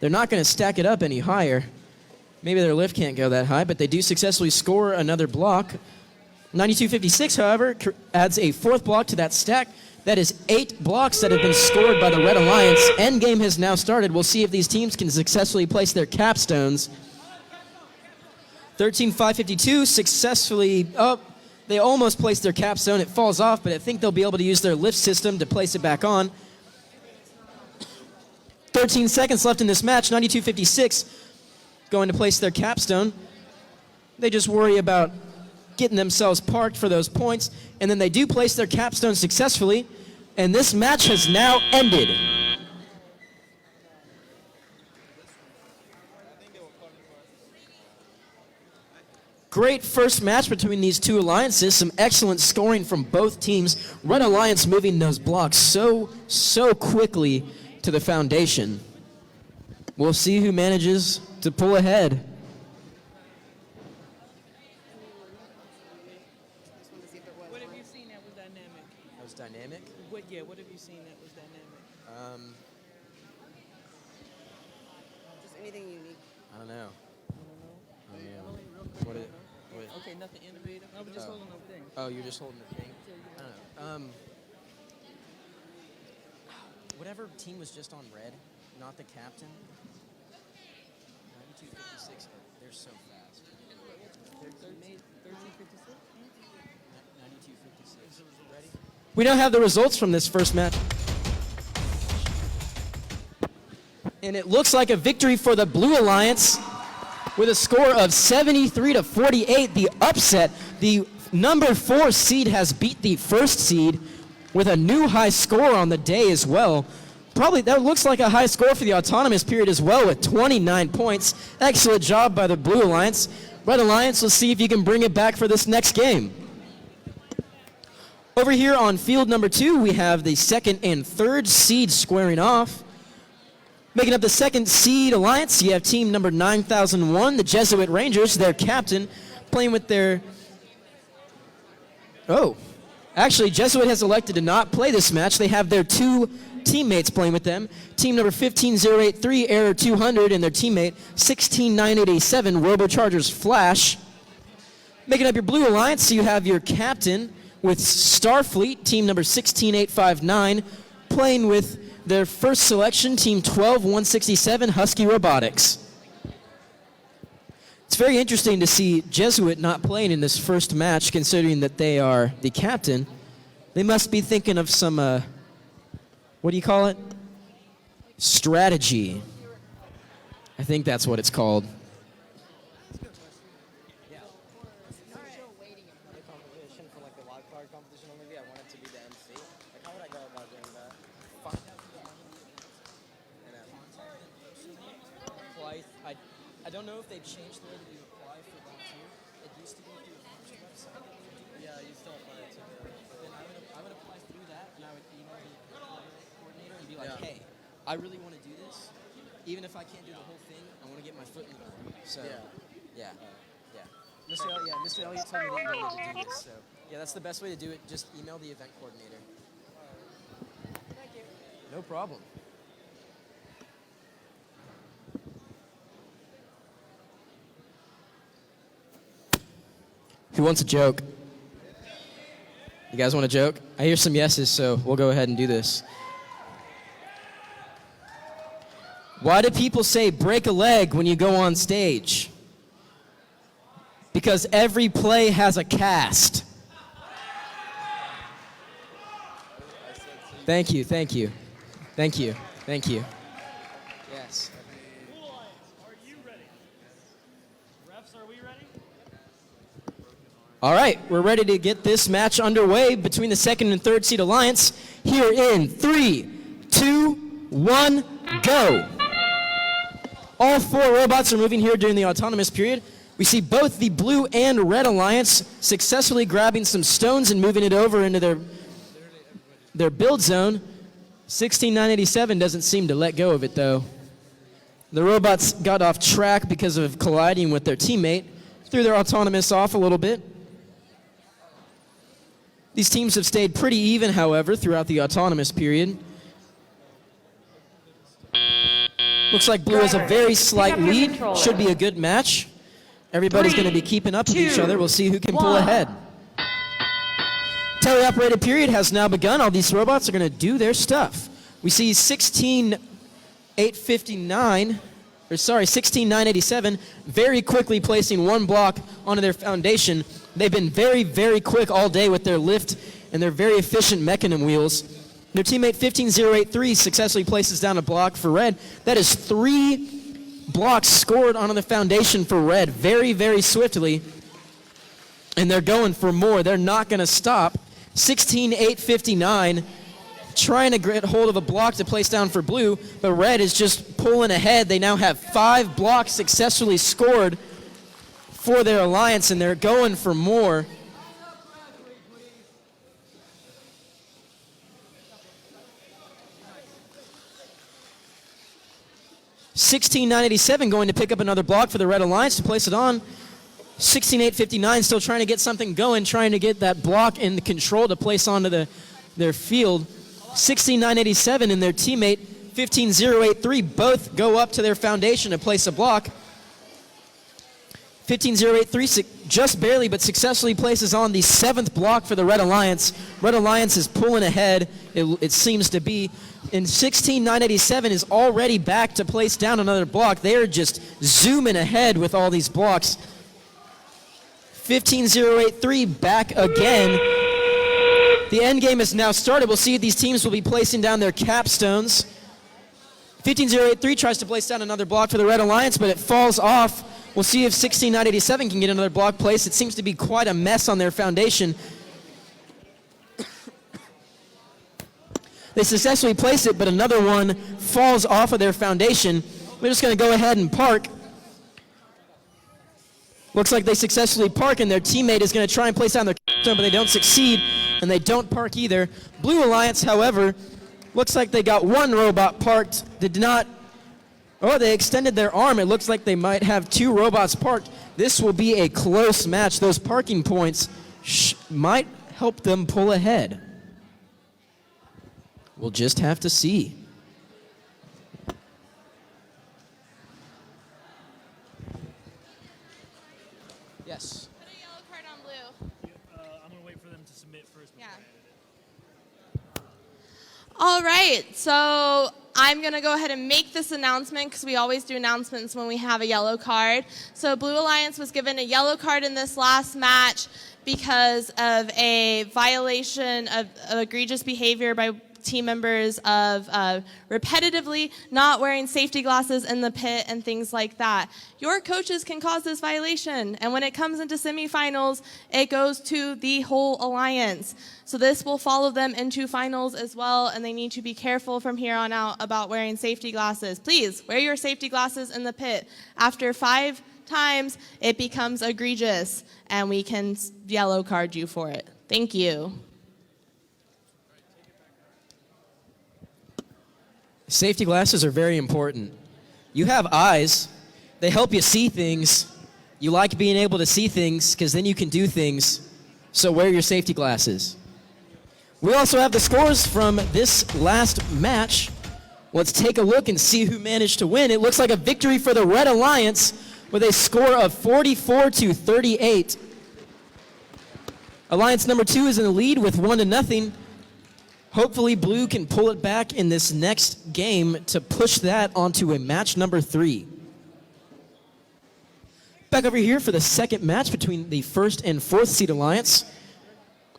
They're not going to stack it up any higher. Maybe their lift can't go that high, but they do successfully score another block. 9256, however, adds a 4th block to that stack. That is 8 blocks that have been scored by the Red Alliance. Endgame has now started. We'll see if these teams can successfully place their capstones. 13552 successfully, they almost placed their capstone. It falls off, but I think they'll be able to use their lift system to place it back on. 13 seconds left in this match. 9256 going to place their capstone. They just worry about getting themselves parked for those points, and then they do place their capstone successfully, and this match has now ended. Great first match between these two alliances. Some excellent scoring from both teams. Red Alliance moving those blocks so quickly to the foundation. We'll see who manages to pull ahead. What have you seen that was dynamic? That was dynamic? What have you seen that was dynamic? Just anything unique. I don't know. Okay, nothing innovative. I was just holding a thing. Oh, you're just holding the thing? I don't know. Whatever team was just on red, not the captain. 9256, they're so fast. 1356? 9256. Ready? We now have the results from this first match. And it looks like a victory for the Blue Alliance with a score of 73-48. The upset, the number 4 seed has beat the first seed with a new high score on the day as well. Probably that looks like a high score for the autonomous period as well with 29 points. Excellent job by the Blue Alliance. Red Alliance, let's see if you can bring it back for this next game. Over here on field number 2, we have the second and third seed squaring off. Making up the second seed alliance, you have team number 9001, the Jesuit Rangers, their captain, playing with their... Oh, actually, Jesuit has elected to not play this match. They have their 2 teammates playing with them. Team number 15083, Error 200, and their teammate 16987, Robochargers Flash. Making up your Blue Alliance, you have your captain with Starfleet, team number 16859, playing with their first selection, team 12167, Husky Robotics. It's very interesting to see Jesuit not playing in this first match, considering that they are the captain. They must be thinking of some, what do you call it? Strategy. I think that's what it's called. I don't know if they've changed the way that you apply for volunteer. It used to be through the first website. Yeah, you still apply it to then I would apply through that, and I would email the coordinator and be like, hey, I really want to do this. Even if I can't do the whole thing, I want to get my foot in the door. So, yeah. Mr. Elliott told me that you wanted to do this. So, yeah, that's the best way to do it. Just email the event coordinator. Thank you. No problem. Who wants a joke? You guys want a joke? I hear some yeses, so we'll go ahead and do this. Why do people say break a leg when you go on stage? Because every play has a cast. Thank you. Yes. Are you ready? Refs, are we ready? All right, we're ready to get this match underway between the second and third seed alliance. Here in 3, 2, 1, go. All 4 robots are moving here during the autonomous period. We see both the blue and red alliance successfully grabbing some stones and moving it over into their build zone. 16987 doesn't seem to let go of it though. The robots got off track because of colliding with their teammate, threw their autonomous off a little bit. These teams have stayed pretty even, however, throughout the autonomous period. Looks like blue has a very slight lead. Should be a good match. Everybody's going to be keeping up with each other. We'll see who can pull ahead. Teleoperated period has now begun. All these robots are going to do their stuff. We see 16987 very quickly placing 1 block onto their foundation. They've been very, very quick all day with their lift and their very efficient mechanism wheels. Their teammate 15083 successfully places down a block for red. That is 3 blocks scored onto the foundation for red very, very swiftly. And they're going for more. They're not going to stop. 16859 trying to get hold of a block to place down for blue, but red is just pulling ahead. They now have 5 blocks successfully scored for their alliance, and they're going for more. $16,987 going to pick up another block for the Red Alliance to place it on. $16,859 still trying to get something going, trying to get that block in the control to place onto their field. $16,987 and their teammate $15,083 both go up to their foundation to place a block. $15,083 just barely but successfully places on the 7th block for the Red Alliance. Red Alliance is pulling ahead, it seems to be. And $16,987 is already back to place down another block. They are just zooming ahead with all these blocks. $15,083 back again. The end game has now started. We'll see if these teams will be placing down their capstones. $15,083 tries to place down another block for the Red Alliance, but it falls off. We'll see if $16,987 can get another block placed. It seems to be quite a mess on their foundation. They successfully place it, but another one falls off of their foundation. They're just going to go ahead and park. Looks like they successfully park, and their teammate is going to try and place down their capstone, but they don't succeed, and they don't park either. Blue Alliance, however, looks like they got one robot parked. They extended their arm. It looks like they might have 2 robots parked. This will be a close match. Those parking points might help them pull ahead. We'll just have to see. Yes. Put a yellow card on blue. I'm going to wait for them to submit first. Yeah. All right, so I'm going to go ahead and make this announcement because we always do announcements when we have a yellow card. So Blue Alliance was given a yellow card in this last match because of a violation of egregious behavior by team members of repetitively not wearing safety glasses in the pit and things like that. Your coaches can cause this violation, and when it comes into semifinals, it goes to the whole alliance. So this will follow them into finals as well, and they need to be careful from here on out about wearing safety glasses. Please, wear your safety glasses in the pit. After 5 times, it becomes egregious, and we can yellow card you for it. Thank you. Safety glasses are very important. You have eyes. They help you see things. You like being able to see things because then you can do things. So wear your safety glasses. We also have the scores from this last match. Let's take a look and see who managed to win. It looks like a victory for the Red Alliance with a score of 44-38. Alliance number 2 is in the lead with 1-0. Hopefully Blue can pull it back in this next game to push that onto a match number 3. Back over here for the second match between the 1st and 4th seed Alliance.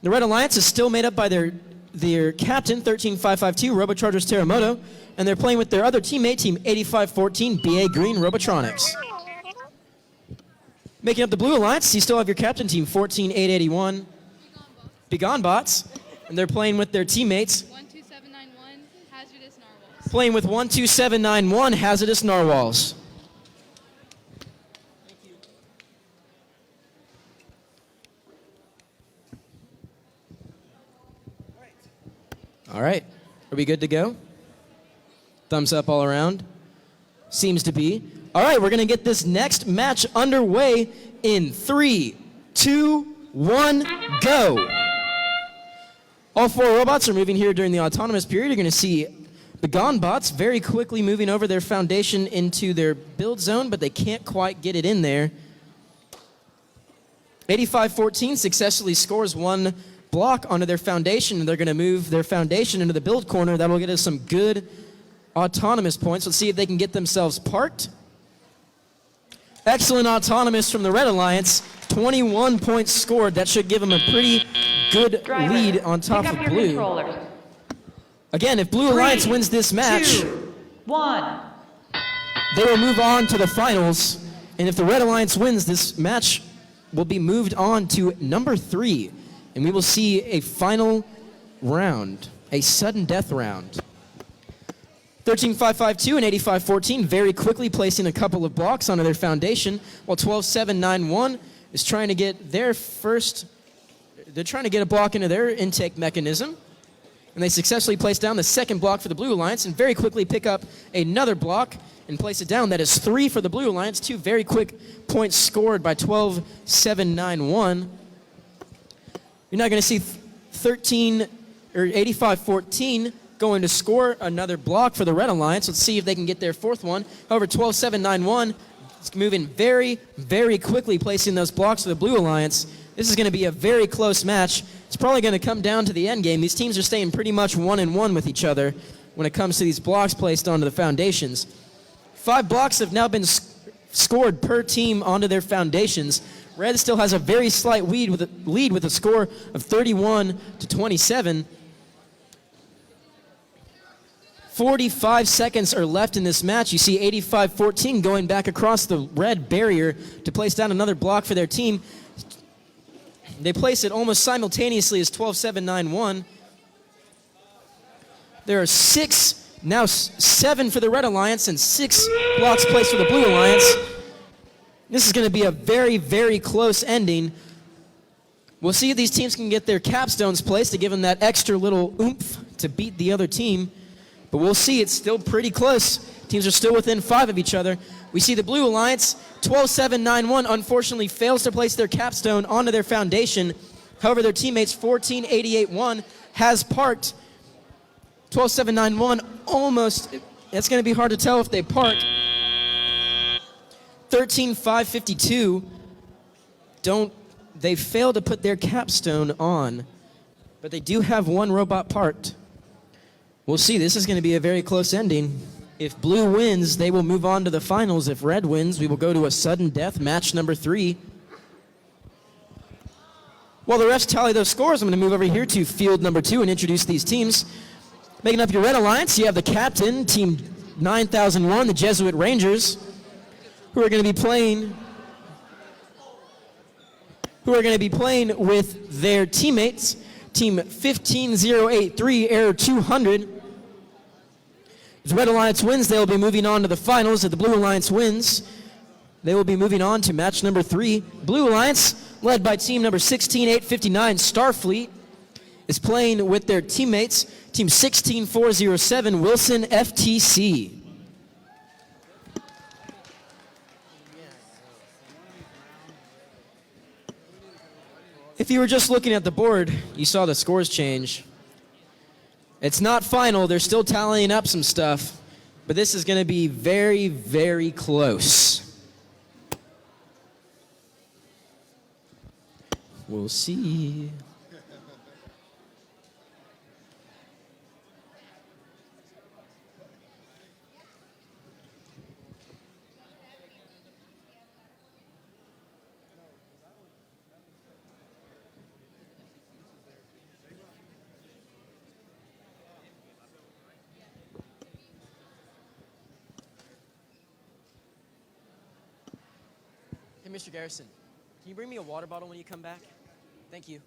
The Red Alliance is still made up by their captain, 13552, Robochargers Terremoto, and they're playing with their other teammate, Team 8514, BA Green Robotronics. Making up the Blue Alliance, you still have your captain, Team 14881, Begone Bots. And they're playing with their teammates. 12791, Hazardous Narwhals. Playing with 12791, Hazardous Narwhals. All right. Are we good to go? Thumbs up all around. Seems to be. All right, we're going to get this next match underway in 3, 2, 1, go. All 4 robots are moving here during the autonomous period. You're going to see the Gone bots very quickly moving over their foundation into their build zone, but they can't quite get it in there. 8514 successfully scores 1 block onto their foundation, and they're going to move their foundation into the build corner. That'll get us some good autonomous points. Let's see if they can get themselves parked. Excellent autonomous from the Red Alliance. 21 points scored. That should give them a pretty good lead on top of Blue. Again, if Blue Alliance wins this match, 2, 1. They will move on to the finals. And if the Red Alliance wins, this match will be moved on to number 3. And we will see a final round, a sudden death round. 13-5-5-2 and 85-14 very quickly placing a couple of blocks onto their foundation, while 12-7-9-1 is trying to get their first, they're trying to get a block into their intake mechanism. And they successfully place down the second block for the Blue Alliance and very quickly pick up another block and place it down. That is 3 for the Blue Alliance. 2 very quick points scored by 12-7-9-1. You're not going to see 85-14 going to score another block for the Red Alliance. Let's see if they can get their fourth one. However, 12-7-9-1 is moving very, very quickly, placing those blocks for the Blue Alliance. This is going to be a very close match. It's probably going to come down to the end game. These teams are staying pretty much 1-1 with each other when it comes to these blocks placed onto the foundations. 5 blocks have now been scored per team onto their foundations. Red still has a very slight lead with a score of 31-27. 45 seconds are left in this match. You see 85-14 going back across the red barrier to place down another block for their team. They place it almost simultaneously as 12-7-9-1. There are 7 for the Red Alliance and 6 blocks placed for the Blue Alliance. This is going to be a very, very close ending. We'll see if these teams can get their capstones placed to give them that extra little oomph to beat the other team. But we'll see, it's still pretty close. Teams are still within 5 of each other. We see the Blue Alliance, 12-7-9-1, unfortunately fails to place their capstone onto their foundation. However, their teammates 14-88-1 has parked. 12-7-9-1 almost, it's going to be hard to tell if they park. 13-5-52, they fail to put their capstone on, but they do have one robot parked. We'll see, this is going to be a very close ending. If Blue wins, they will move on to the finals. If Red wins, we will go to a sudden death match number 3. While the refs tally those scores, I'm going to move over here to field number 2 and introduce these teams. Making up your Red Alliance, you have the captain, Team 9001, the Jesuit Rangers, who are going to be playing with their teammates, Team 15083, Air 200. If the Red Alliance wins, they will be moving on to the finals. If the Blue Alliance wins, they will be moving on to match number 3. Blue Alliance, led by team number 16859, Starfleet, is playing with their teammates, Team 16407, Wilson FTC. If you were just looking at the board, you saw the scores change. It's not final, they're still tallying up some stuff, but this is going to be very, very close. We'll see. Hey, Mr. Garrison, can you bring me a water bottle when you come back? Thank you.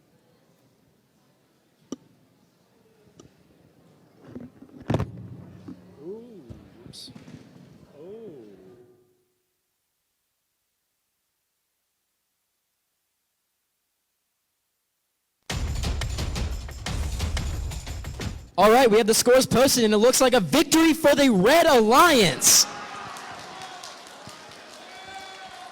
Ooh, oops. Oh. All right, we have the scores posted, and it looks like a victory for the Red Alliance.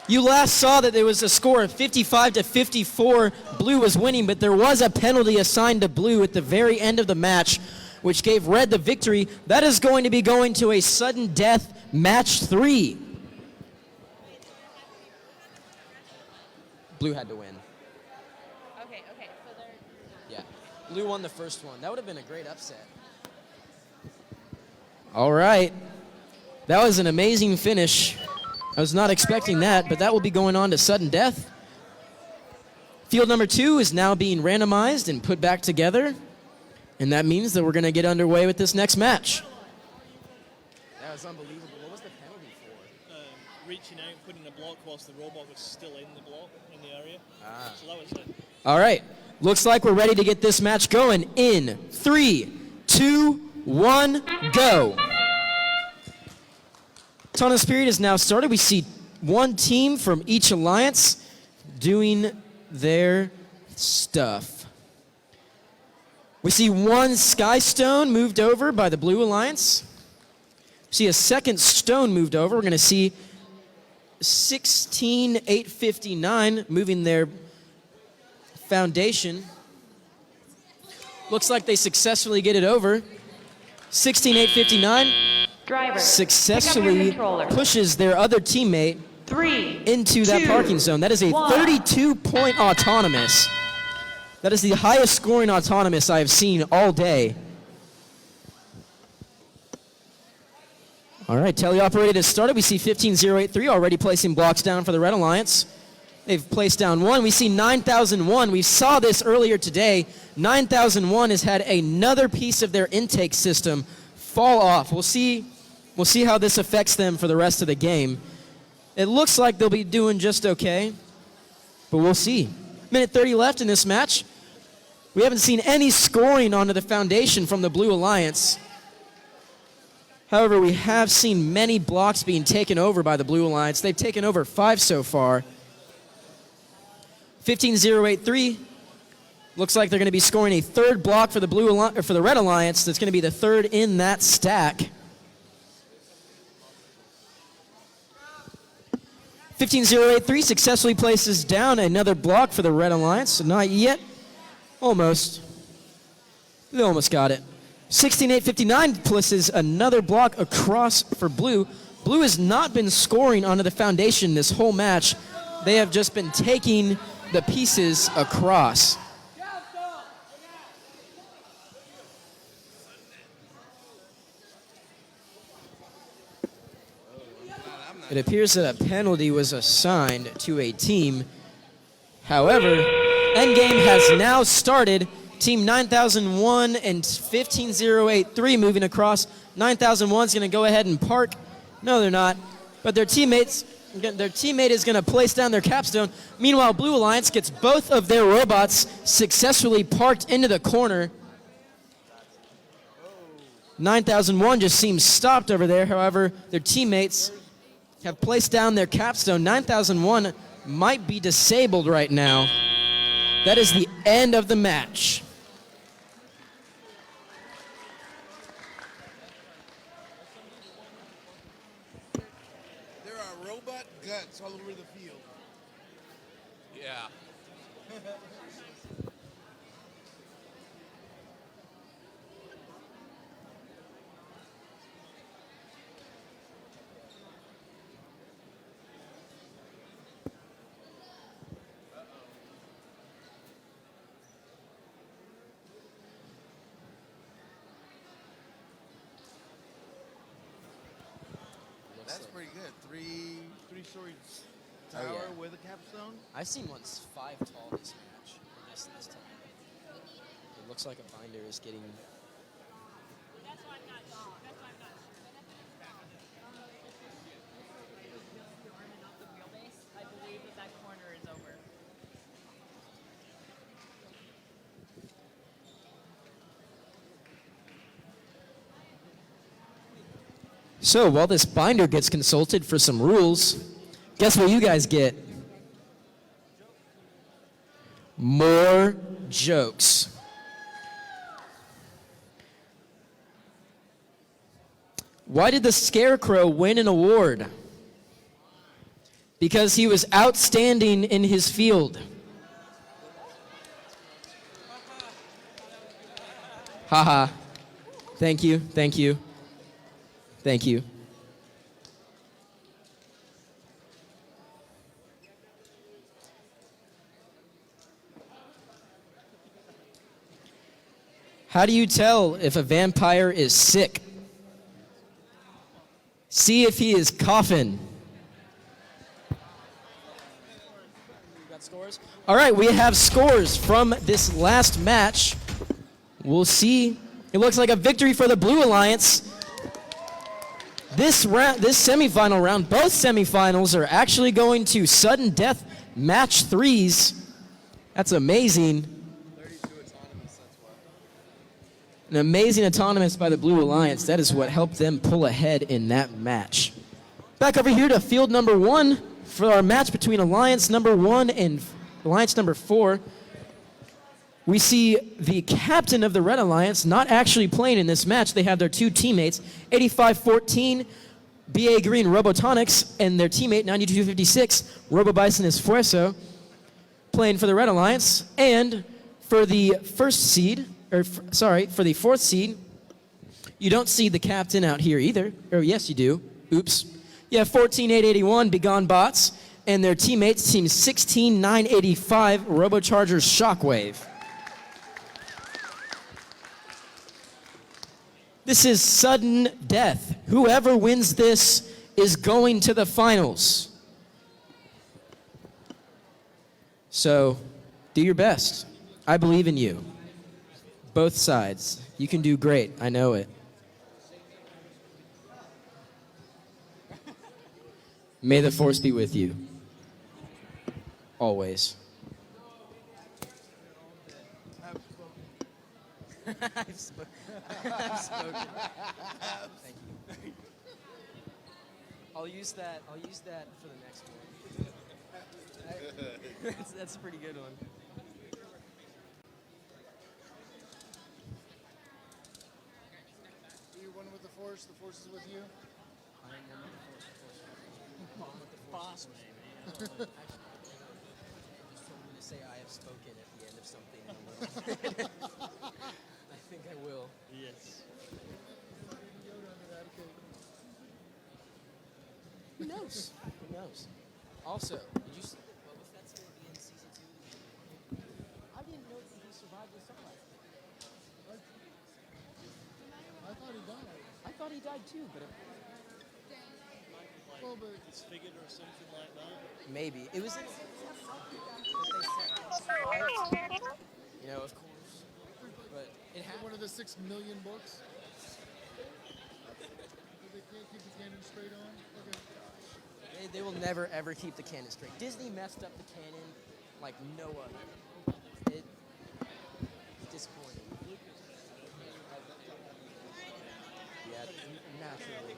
You last saw that there was a score of 55-54. Blue was winning, but there was a penalty assigned to Blue at the very end of the match, which gave Red the victory. That is going to be going to a sudden death match 3. Blue had to win. Okay, so they're... Yeah, Blue won the first one. That would have been a great upset. All right, that was an amazing finish. I was not expecting that, but that will be going on to sudden death. Field number 2 is now being randomized and put back together, and that means that we're going to get underway with this next match. That was unbelievable. What was the penalty for? Reaching out and putting a block whilst the robot was still in the block, in the area. So that was it. All right, looks like we're ready to get this match going in 3, 2, 1, go. Autonomous period is now started. We see one team from each alliance doing their stuff. We see one sky stone moved over by the blue alliance. We see a second stone moved over. We're going to see 16859 moving their foundation. Looks like they successfully get it over. 16859 Driver, successfully pushes their other teammate into that parking zone. That is a 32-point autonomous. That is the highest scoring autonomous I have seen all day. All right, teleoperated has started. We see 15083 already placing blocks down for the Red Alliance. They've placed down one. We see 9001. We saw this earlier today. 9001 has had another piece of their intake system fall off. We'll see how this affects them for the rest of the game. It looks like they'll be doing just okay, but we'll see. Minute 30 left in this match. We haven't seen any scoring onto the foundation from the Blue Alliance. However, we have seen many blocks being taken over by the Blue Alliance. They've taken over 5 so far. 15083 looks like they're going to be scoring a third block for the Red Alliance. That's going to be the third in that stack. 15083 successfully places down another block for the Red Alliance. Not yet. Almost. They almost got it. 16859 places another block across for Blue. Blue has not been scoring onto the foundation this whole match. They have just been taking the pieces across. It appears that a penalty was assigned to a team. However, endgame has now started. Team 9001 and 15083 moving across. 9001 is going to go ahead and park. No, they're not. But their teammate is going to place down their capstone. Meanwhile, Blue Alliance gets both of their robots successfully parked into the corner. 9001 just seems stopped over there. However, their teammates have placed down their capstone. 9001 might be disabled right now. That is the end of the match. There are robot guts all over the field. Yeah. That's pretty good. Three-story tower with a capstone. I've seen ones 5 tall this match. This time. It looks like a binder is getting. I believe that corner is over. So while this binder gets consulted for some rules, guess what you guys get? More jokes. Why did the Scarecrow win an award? Because he was outstanding in his field. Haha. Thank you, thank you. Thank you. How do you tell if a vampire is sick? See if he is coughing. Got scores? All right, we have scores from this last match. We'll see. It looks like a victory for the Blue Alliance. This semifinal round, both semifinals are actually going to sudden death match 3s. That's amazing. 32 autonomous, that's why. An amazing autonomous by the Blue Alliance. That is what helped them pull ahead in that match. Back over here to field number 1 for our match between Alliance number 1 and Alliance number 4. We see the captain of the Red Alliance not actually playing in this match. They have their 2 teammates, 8514 BA Green Robotonics, and their teammate 9256 Robobison Esfuerzo, playing for the Red Alliance. And for the first seed, for the 4th seed, you don't see the captain out here either. Or yes, you do. Oops. You have 14881 Begone Bots, and their teammates, team 16985 Robochargers Shockwave. This is sudden death. Whoever wins this is going to the finals. So, do your best. I believe in you. Both sides. You can do great. I know it. May the force be with you. Always. I've spoken. Thank you. I'll use that for the next one. That's a pretty good one. Are you one with the force is with you? I am one with the force. One with the boss, man. Just told me to say I have spoken at the end of something. I think I will. Yes. Who knows? Who knows? Also, did you see What was that going to be in season 2? I didn't know that he survived this life. I thought he died. I thought he died too, but Well, but disfigured or something like that. maybe. It was in you know, of course. But it happened. one of the 6 million books. They can't keep the cannon straight on. Okay. They will never ever keep the canon straight. Disney messed up the canon like no other. It's disappointing. Yeah, naturally.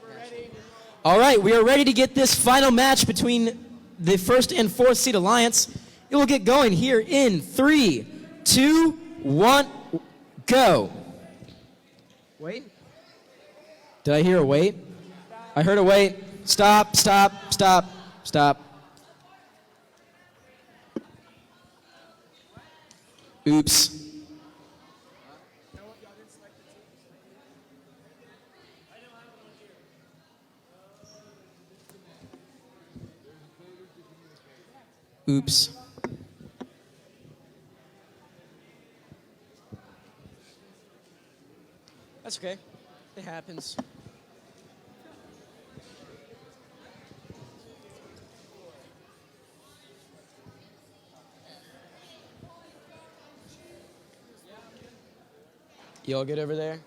All right, we are ready to get this final match between the 1st and 4th seed Alliance. It will get going here in 3, 2, 1, go. Wait. Did I hear a wait? I heard a wait. Stop, stop, stop, stop. Oops. Oops. That's okay. It happens. You all good over there?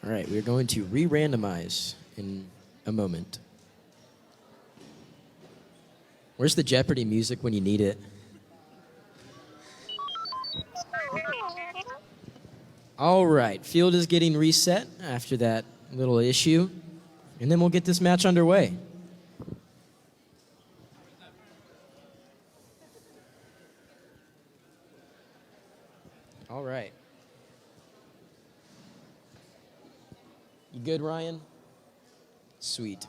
All right, we're going to re-randomize in a moment. Where's the Jeopardy music when you need it? All right, field is getting reset after that little issue, and then we'll get this match underway. All right. You good, Ryan? Sweet.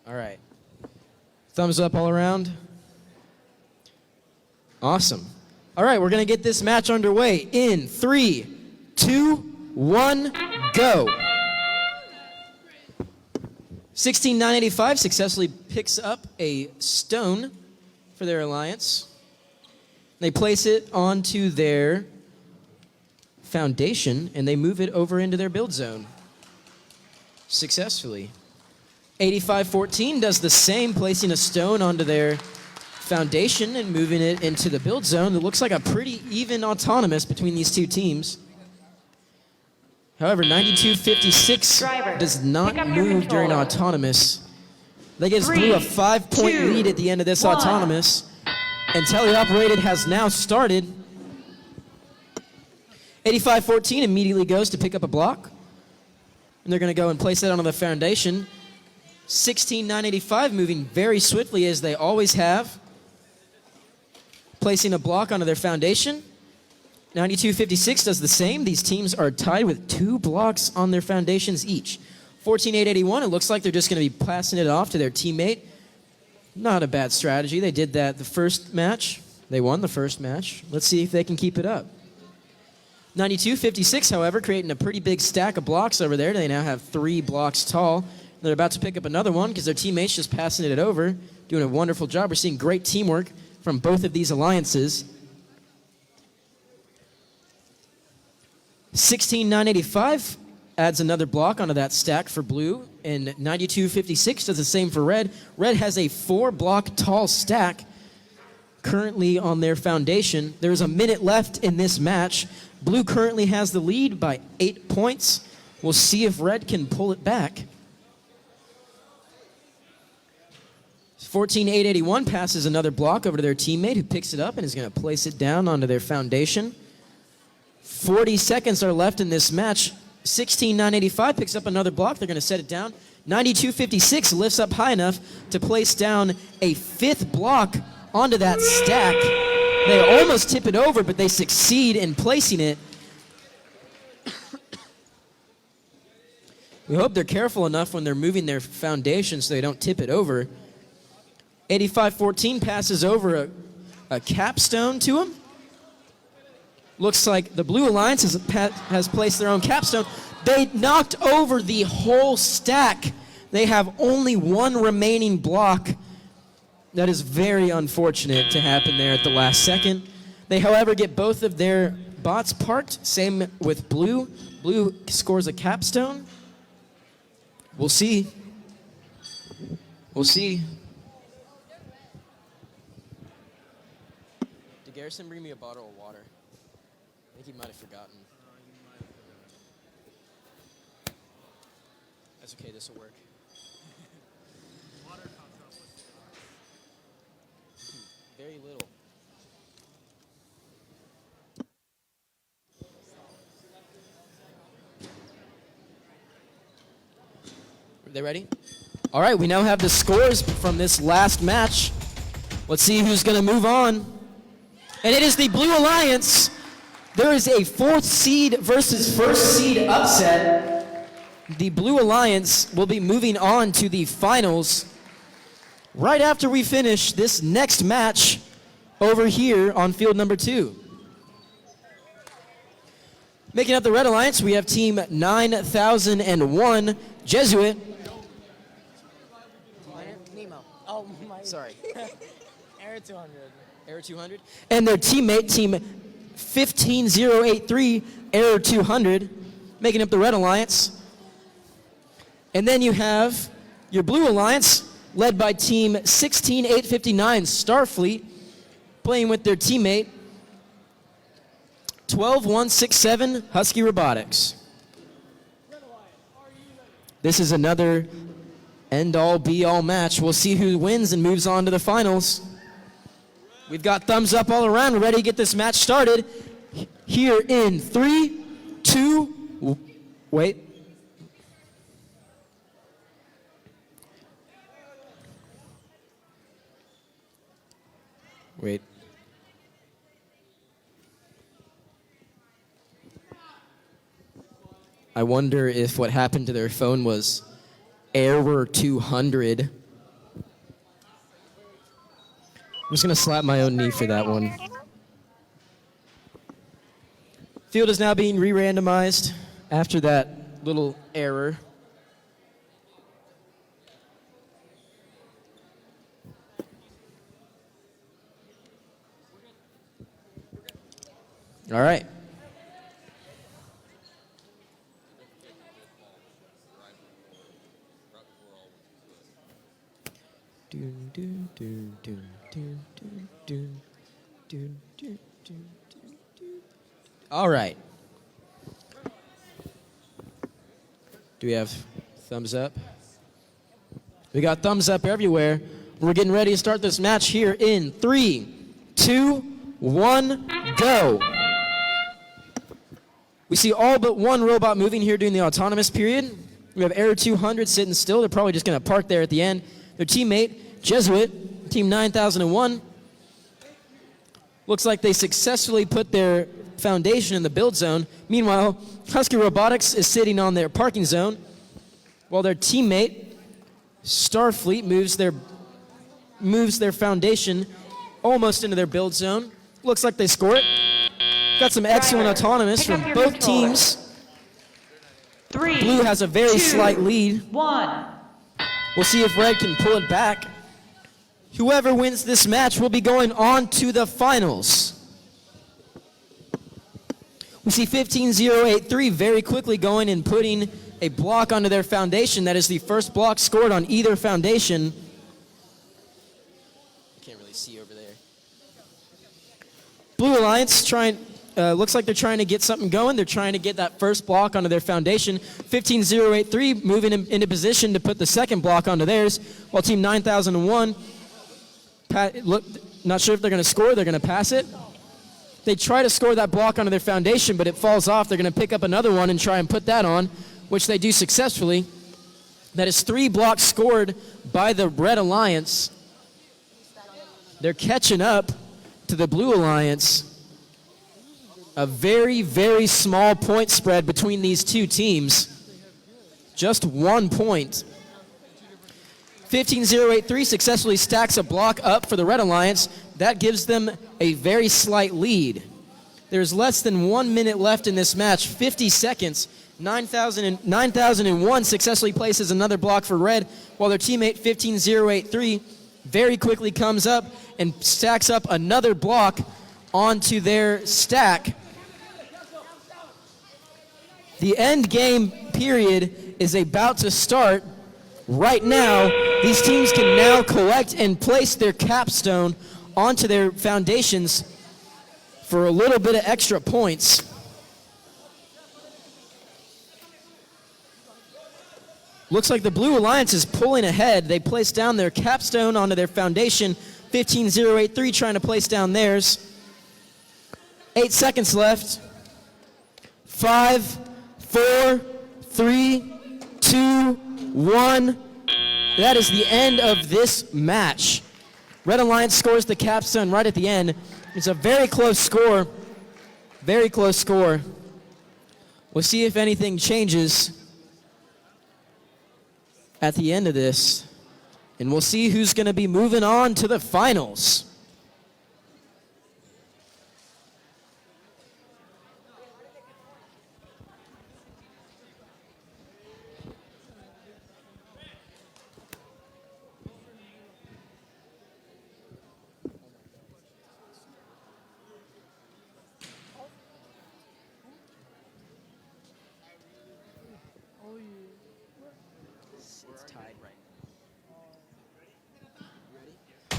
All right. Thumbs up all around. Awesome. All right, we're going to get this match underway in 3, 2, 1, go. 16985 successfully picks up a stone for their alliance. They place it onto their foundation, and they move it over into their build zone. Successfully. 8514 does the same, placing a stone onto their foundation and moving it into the build zone. It looks like a pretty even autonomous between these two teams. However, 9256 does not move during autonomous, That gives Blue a 5-point lead at the end of this autonomous. And teleoperated has now started. 85-14 immediately goes to pick up a block. And they're going to go and place that onto the foundation. 16-985 moving very swiftly as they always have. Placing a block onto their foundation. 92-56 does the same. These teams are tied with 2 blocks on their foundations each. 14-881, it looks like they're just going to be passing it off to their teammate. Not a bad strategy. They did that the first match. They won the first match. Let's see if they can keep it up. 92-56, however, creating a pretty big stack of blocks over there. They now have 3 blocks tall. They're about to pick up another one because their teammate's just passing it over, doing a wonderful job. We're seeing great teamwork from both of these alliances. 16-985 adds another block onto that stack for Blue, and 92-56 does the same for Red. Red has a 4-block tall stack currently on their foundation. There's a minute left in this match. Blue currently has the lead by 8 points. We'll see if Red can pull it back. 14-881 passes another block over to their teammate who picks it up and is going to place it down onto their foundation. 40 seconds are left in this match. 16-985 picks up another block. They're going to set it down. 92-56 lifts up high enough to place down a 5th block onto that stack. They almost tip it over, but they succeed in placing it. We hope they're careful enough when they're moving their foundation so they don't tip it over. 85-14 passes over a capstone to him. Looks like the Blue Alliance has placed their own capstone. They knocked over the whole stack. They have only 1 remaining block. That is very unfortunate to happen there at the last second. They, however, get both of their bots parked. Same with Blue. Blue scores a capstone. We'll see. We'll see. Did Garrison bring me a bottle of water? I think he might have forgotten. That's okay, this will work. Very little. Are they ready? All right, we now have the scores from this last match. Let's see who's going to move on. And it is the Blue Alliance. There is a 4th seed versus 1st seed upset. The Blue Alliance will be moving on to the finals right after we finish this next match over here on field number 2. Making up the Red Alliance, we have team 9001, Jesuit. Nemo. Oh, my. Sorry. Air 200. Error 200. And their teammate, team 15083, Error 200, making up the Red Alliance. And then you have your Blue Alliance, led by team 16859, Starfleet, playing with their teammate, 12167, Husky Robotics. This is another end-all, be-all match. We'll see who wins and moves on to the finals. We've got thumbs up all around. We're ready to get this match started. Here in 3, 2, wait. Wait. I wonder if what happened to their phone was error 200. I'm just going to slap my own knee for that one. Field is now being re-randomized after that little error. All right. All right. Do we have thumbs up? We got thumbs up everywhere. We're getting ready to start this match here in 3, 2, 1, go. We see all but one robot moving here during the autonomous period. We have Error 200 sitting still. They're probably just going to park there at the end. Their teammate, Jesuit, Team 9001. Looks like they successfully put their foundation in the build zone. Meanwhile, Husky Robotics is sitting on their parking zone, while their teammate, Starfleet, moves their foundation almost into their build zone. Looks like they score it. Got some excellent autonomous from both teams. Blue has a very slight lead. 1. We'll see if Red can pull it back. Whoever wins this match will be going on to the finals. We see 15083 very quickly going and putting a block onto their foundation. That is the first block scored on either foundation. Can't really see over there. Blue Alliance looks like they're trying to get something going. They're trying to get that first block onto their foundation. 15083 moving into position to put the second block onto theirs, while Team 9001, not sure if they're going to score. They're going to pass it. They try to score that block onto their foundation, but it falls off. They're going to pick up another one and try and put that on, which they do successfully. That is 3 blocks scored by the Red Alliance. They're catching up to the Blue Alliance. A very, very small point spread between these two teams. Just 1 point. 15083 successfully stacks a block up for the Red Alliance. That gives them a very slight lead. There's less than 1 minute left in this match, 50 seconds. 9001 successfully places another block for Red, while their teammate 15083 very quickly comes up and stacks up another block onto their stack. The end game period is about to start right now. These teams can now collect and place their capstone onto their foundations for a little bit of extra points. Looks like the Blue Alliance is pulling ahead. They place down their capstone onto their foundation. 15083 trying to place down theirs. 8 seconds left. 5, 4, 3, 2, 1. That is the end of this match. Red Alliance scores the capstone right at the end. It's a very close score. Very close score. We'll see if anything changes at the end of this. And we'll see who's going to be moving on to the finals.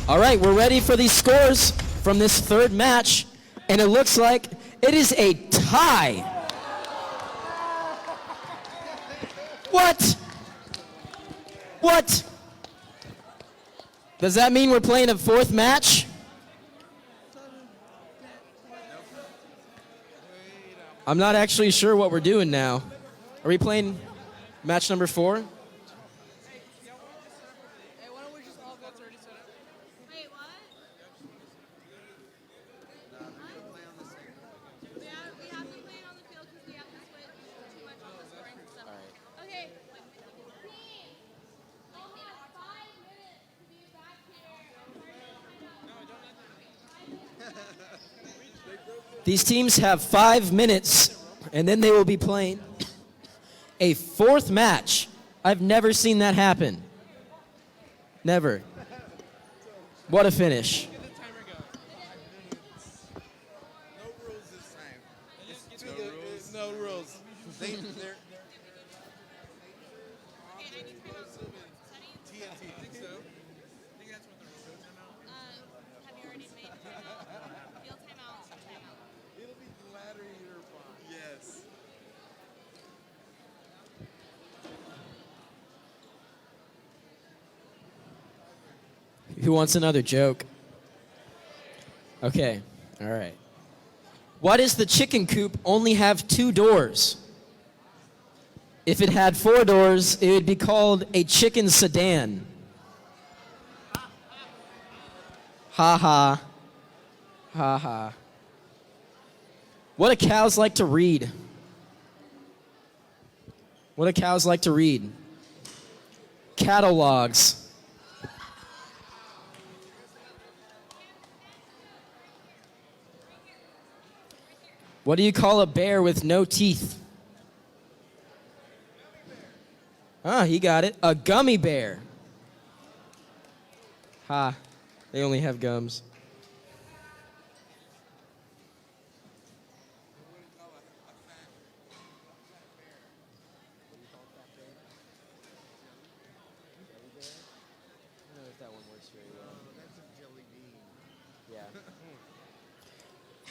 All right, we're ready for these scores from this third match, and it looks like it is a tie. What? What? Does that mean we're playing a fourth match? I'm not actually sure what we're doing now. Are we playing match number 4? These teams have 5 minutes, and then they will be playing a fourth match. I've never seen that happen. Never. What a finish. No rules. They're Yes. Who wants another joke? Okay, all right. Why does the chicken coop only have 2 doors? If it had 4 doors, it would be called a chicken sedan. Ha ha. Ha ha. What do cows like to read? What do cows like to read? Catalogs. What do you call a bear with no teeth? Ah, he got it. A gummy bear. Ha. They only have gums.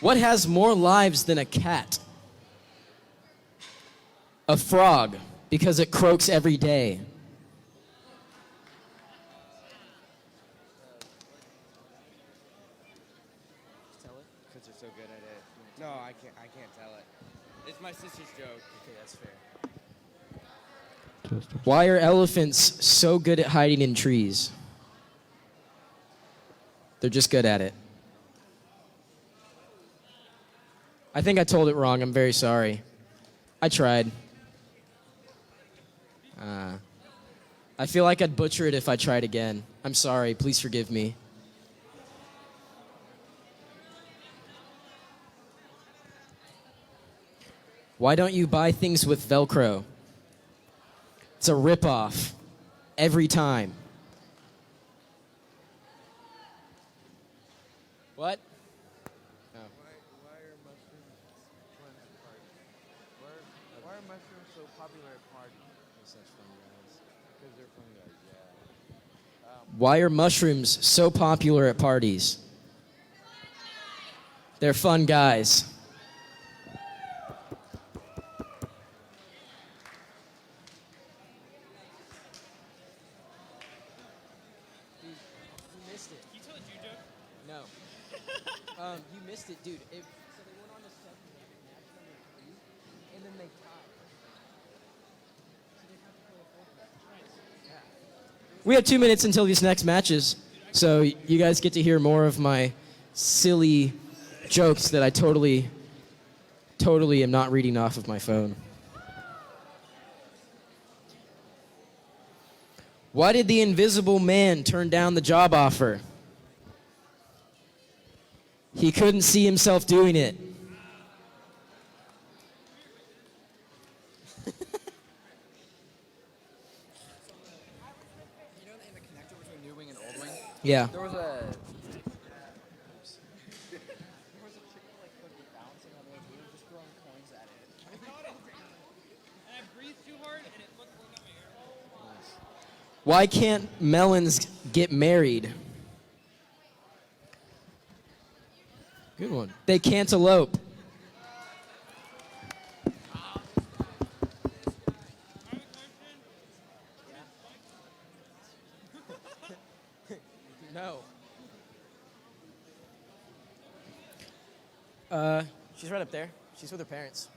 What has more lives than a cat? A frog, because it croaks every day. Tell it? Because you're so good at it. No, I can't tell it. It's my sister's joke. Okay, that's fair. Why are elephants so good at hiding in trees? They're just good at it. I think I told it wrong. I'm very sorry. I tried. I feel like I'd butcher it if I tried again. I'm sorry. Please forgive me. Why don't you buy things with Velcro? It's a ripoff. Every time. What? Why are mushrooms fun at parties? Why are mushrooms so popular at parties? They're such fun guys. Because they're fun guys, yeah. Why are mushrooms so popular at parties? They're fun guys. You missed it. You tell a Jew joke? No. You missed it, dude. So they went on to 7 match number 3, and then they tied. So they have to play a 4th match. Yeah. We have 2 minutes until these next matches, so you guys get to hear more of my silly jokes that I totally am not reading off of my phone. Why did the Invisible Man turn down the job offer? He couldn't see himself doing it. You know in the connector between New Wing and Old Wing? Yeah. There was a Why can't melons get married? Good one. They can't elope. No. She's right up there. She's with her parents.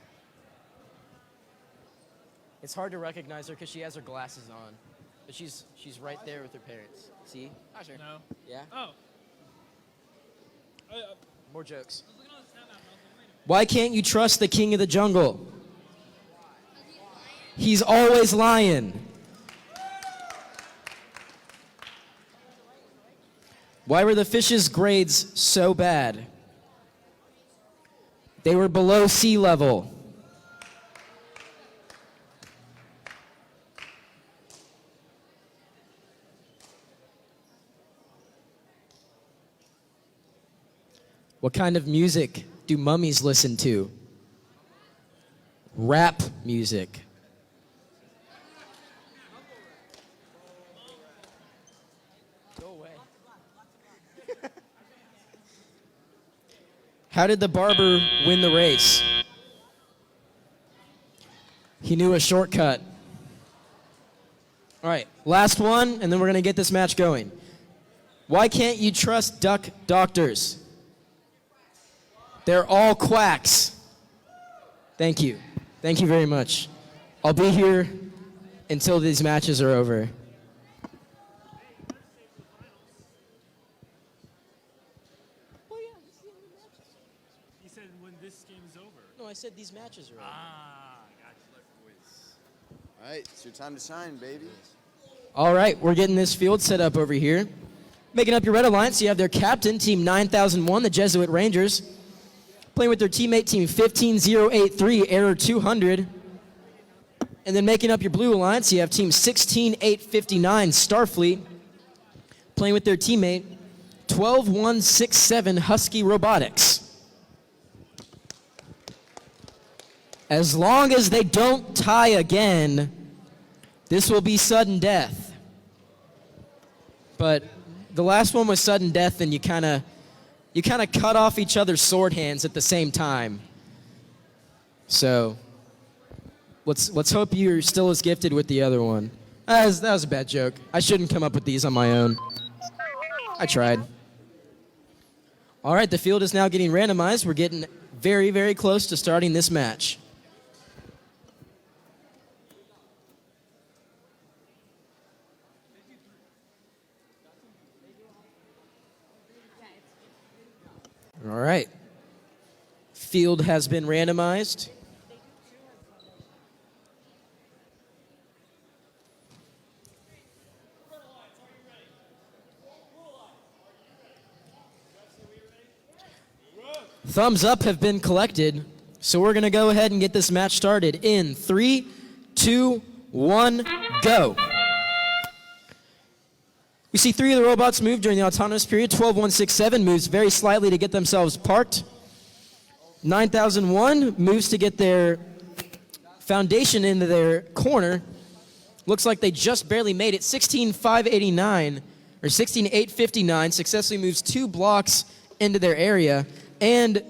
It's hard to recognize her because she has her glasses on. But she's right there with her parents. See? Ah, sure. No. Yeah? Oh. More jokes. Why can't you trust the king of the jungle? He's always lying. Why were the fish's grades so bad? They were below sea level. What kind of music do mummies listen to? Rap music. Go away. How did the barber win the race? He knew a shortcut. All right, last one, and then we're going to get this match going. Why can't you trust duck doctors? They're all quacks. Thank you. Thank you very much. I'll be here until these matches are over. You said when this game's over. No, I said these matches are over. All right, it's your time to shine, baby. All right, we're getting this field set up over here. Making up your Red Alliance, you have their captain, Team 9001, the Jesuit Rangers. Playing with their teammate, Team 15083, Error 200. And then making up your Blue Alliance, you have Team 16859, Starfleet. Playing with their teammate, 12167, Husky Robotics. As long as they don't tie again, this will be sudden death. But the last one was sudden death, and you kind of cut off each other's sword hands at the same time. So let's hope you're still as gifted with the other one. That was a bad joke. I shouldn't come up with these on my own. I tried. All right, the field is now getting randomized. We're getting very, very close to starting this match. All right. Field has been randomized. Thumbs up have been collected, so we're going to go ahead and get this match started in 3, 2, 1, go. We see 3 of the robots move during the autonomous period. 12167 moves very slightly to get themselves parked. 9001 moves to get their foundation into their corner. Looks like they just barely made it. 16589 or 16859 successfully moves 2 blocks into their area, and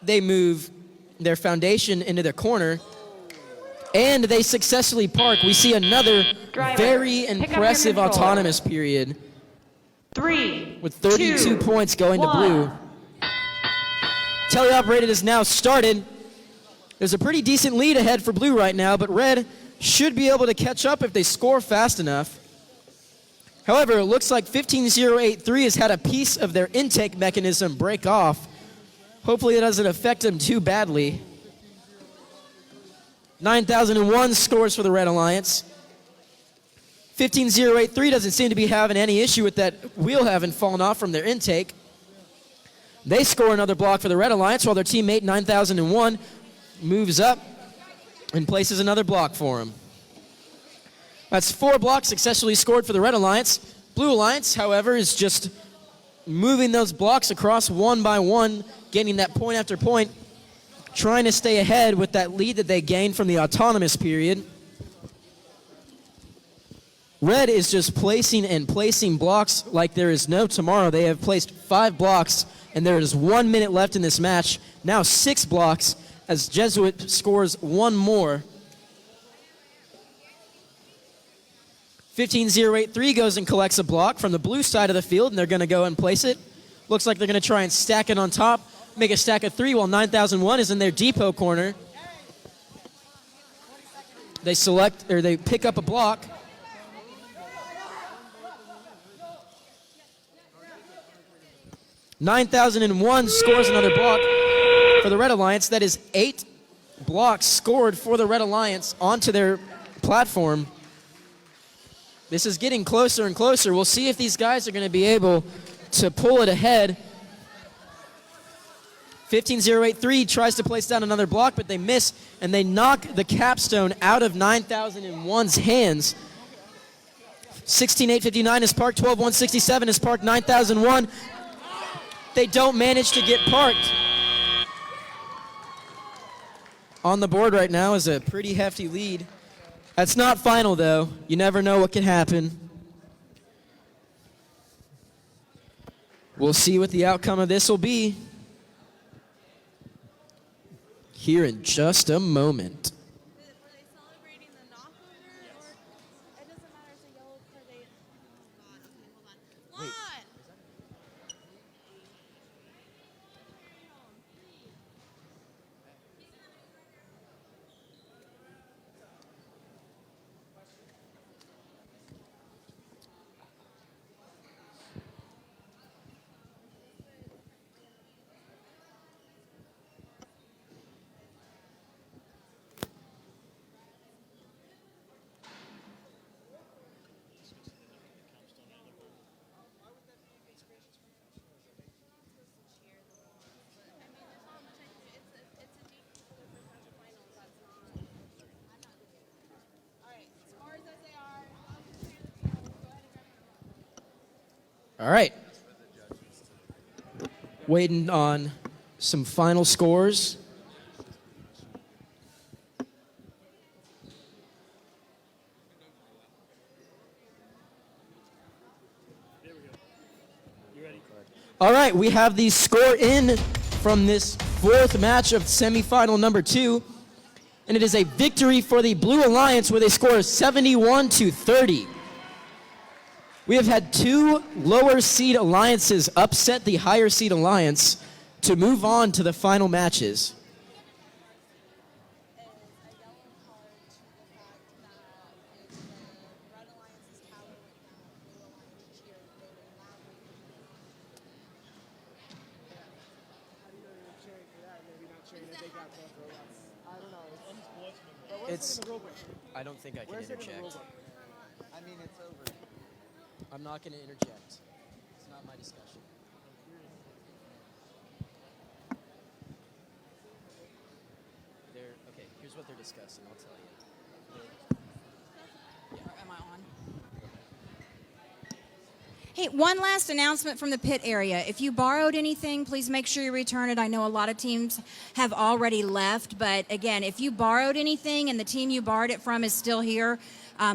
they move their foundation into their corner. And they successfully park. We see another very impressive autonomous period. 3, with 32 2, points going 1. to blue. Teleoperated is now started. There's a pretty decent lead ahead for blue right now, but red should be able to catch up if they score fast enough. However, it looks like 15083 has had a piece of their intake mechanism break off. Hopefully it doesn't affect them too badly. 9001 scores for the Red Alliance. 15083 doesn't seem to be having any issue with that wheel having fallen off from their intake. They score another block for the Red Alliance, while their teammate 9001 moves up and places another block for him. That's 4 blocks successfully scored for the Red Alliance. Blue Alliance, however, is just moving those blocks across one by one, getting that point after point, trying to stay ahead with that lead that they gained from the autonomous period. Red is just placing and placing blocks like there is no tomorrow. They have placed 5 blocks, and there is 1 minute left in this match. Now 6 blocks as Jesuit scores 1 more. 15083 goes and collects a block from the blue side of the field, and they're going to go and place it. Looks like they're going to try and stack it on top, make a stack of 3, while 9001 is in their depot corner. They select, or they pick up a block. $9,001 scores another block for the Red Alliance. That is 8 blocks scored for the Red Alliance onto their platform. This is getting closer and closer. We'll see if these guys are going to be able to pull it ahead. 15083 tries to place down another block, but they miss, and they knock the capstone out of 9001's hands. 16859 is parked. 12167 is parked. 9001. They don't manage to get parked. On the board right now is a pretty hefty lead. That's not final, though. You never know what can happen. We'll see what the outcome of this will be here in just a moment. All right. Waiting on some final scores. All right, we have the score in from this fourth match of semifinal number 2, and it is a victory for the Blue Alliance with a score of 71-30. We have had 2 lower seed alliances upset the higher seed alliance to move on to the final matches. I don't think I can interject. I mean, it's over. I'm not going to interject. It's not my discussion. Okay, here's what they're discussing. I'll tell you. Am I on? Hey, one last announcement from the pit area. If you borrowed anything, please make sure you return it. I know a lot of teams have already left, but again, if you borrowed anything and the team you borrowed it from is still here,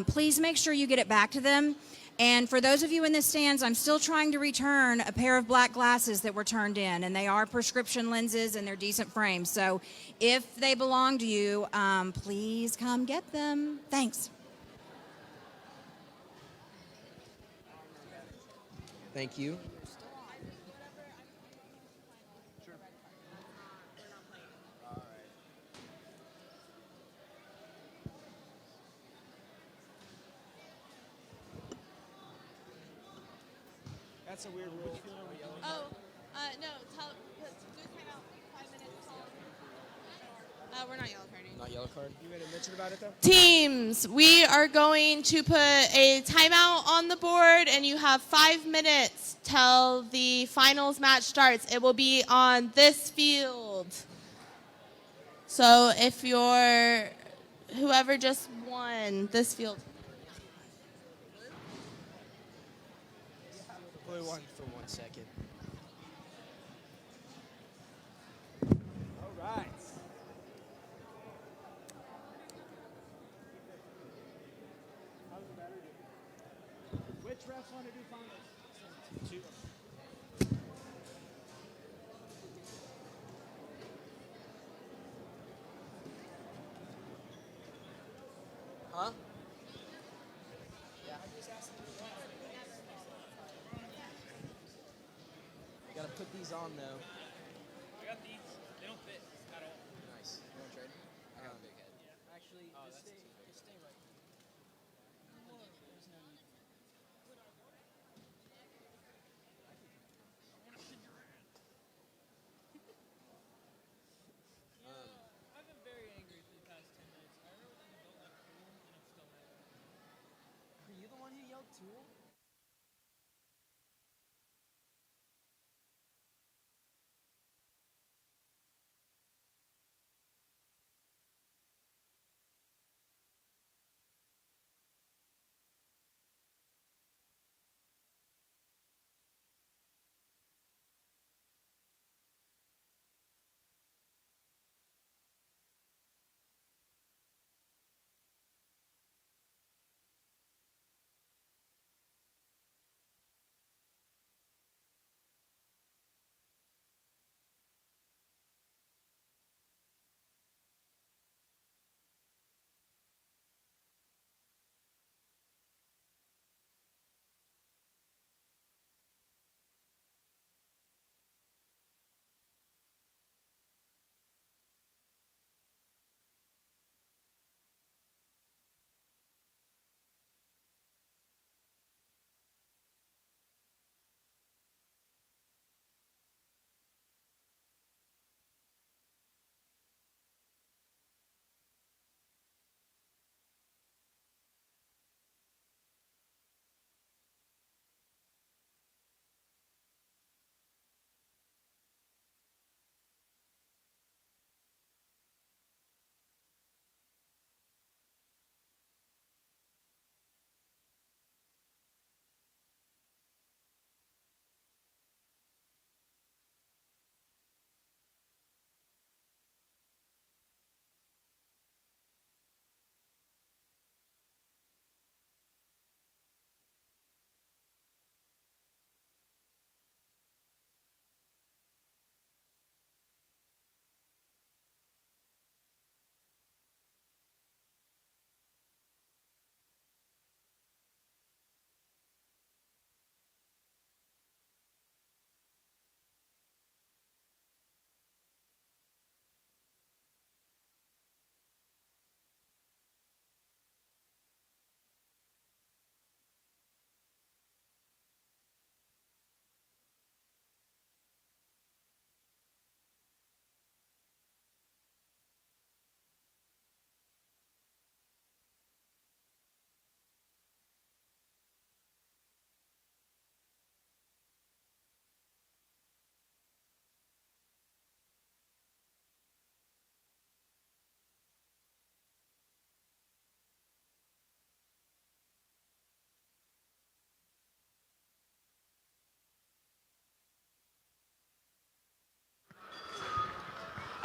please make sure you get it back to them. And for those of you in the stands, I'm still trying to return a pair of black glasses that were turned in, and they are prescription lenses and they're decent frames. So if they belong to you, please come get them. Thanks. Thank you. That's a weird rule. Oh, no. Do timeout. 5 minutes. We're not yellow carding. Not yellow card? You going to mention about it, though? Teams, we are going to put a timeout on the board, and you have 5 minutes till the finals match starts. It will be on this field. So if you're whoever just won this field. Blue one for 1 second. All right. Which refs want to do finals? 2. Huh? Gotta put these on though. I got these. They don't fit at all. Nice. You want to trade? I got a big head. Actually, just stay right. I've been very angry for the past 10 minutes. I remember when the adult left pool, and I'm still mad. Are you the one who yelled tool?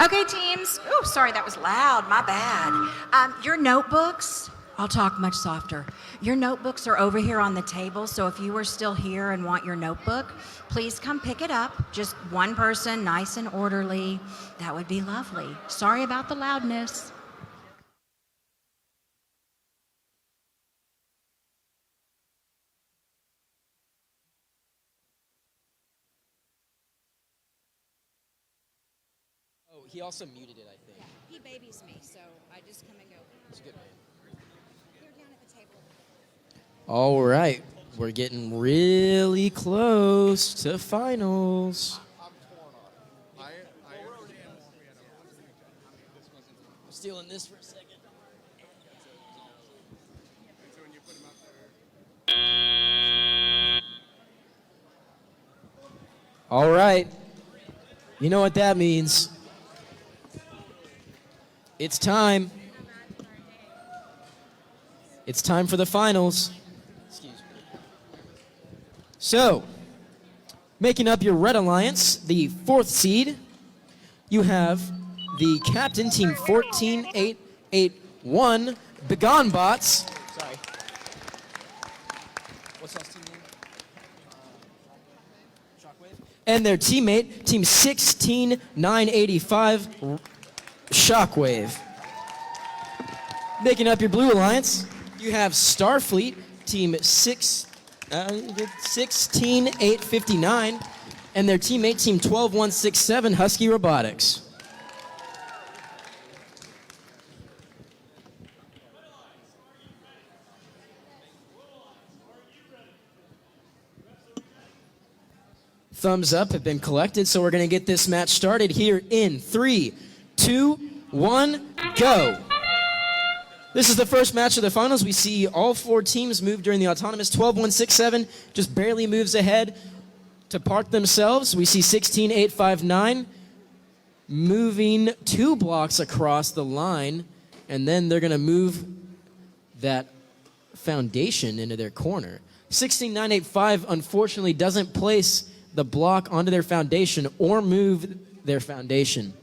Okay, teams. Ooh, sorry, that was loud. My bad. Your notebooks, I'll talk much softer. Your notebooks are over here on the table, so if you are still here and want your notebook, please come pick it up. Just one person, nice and orderly. That would be lovely. Sorry about the loudness. Oh, he also muted it, I think. He babies me, so I just come and go. He's a good man. They're down at the table. All right. We're getting really close to finals. Stealing this for a second. All right. You know what that means. It's time. It's time for the finals. Excuse me. So, making up your Red Alliance, the 4th seed, you have the captain, team 14881, Begone Bots. Sorry. What's that team name? Shockwave. And their teammate, team 16985, Shockwave. Making up your Blue Alliance, you have Starfleet, team 16859, and their teammate, team 12167, Husky Robotics. Thumbs up have been collected, so we're going to get this match started here in 3, 2, 1, go. This is the first match of the finals. We see all 4 teams move during the autonomous. 12167 just barely moves ahead to park themselves. We see 16859 moving 2 blocks across the line, and then they're going to move that foundation into their corner. 16985 unfortunately doesn't place the block onto their foundation or move their foundation.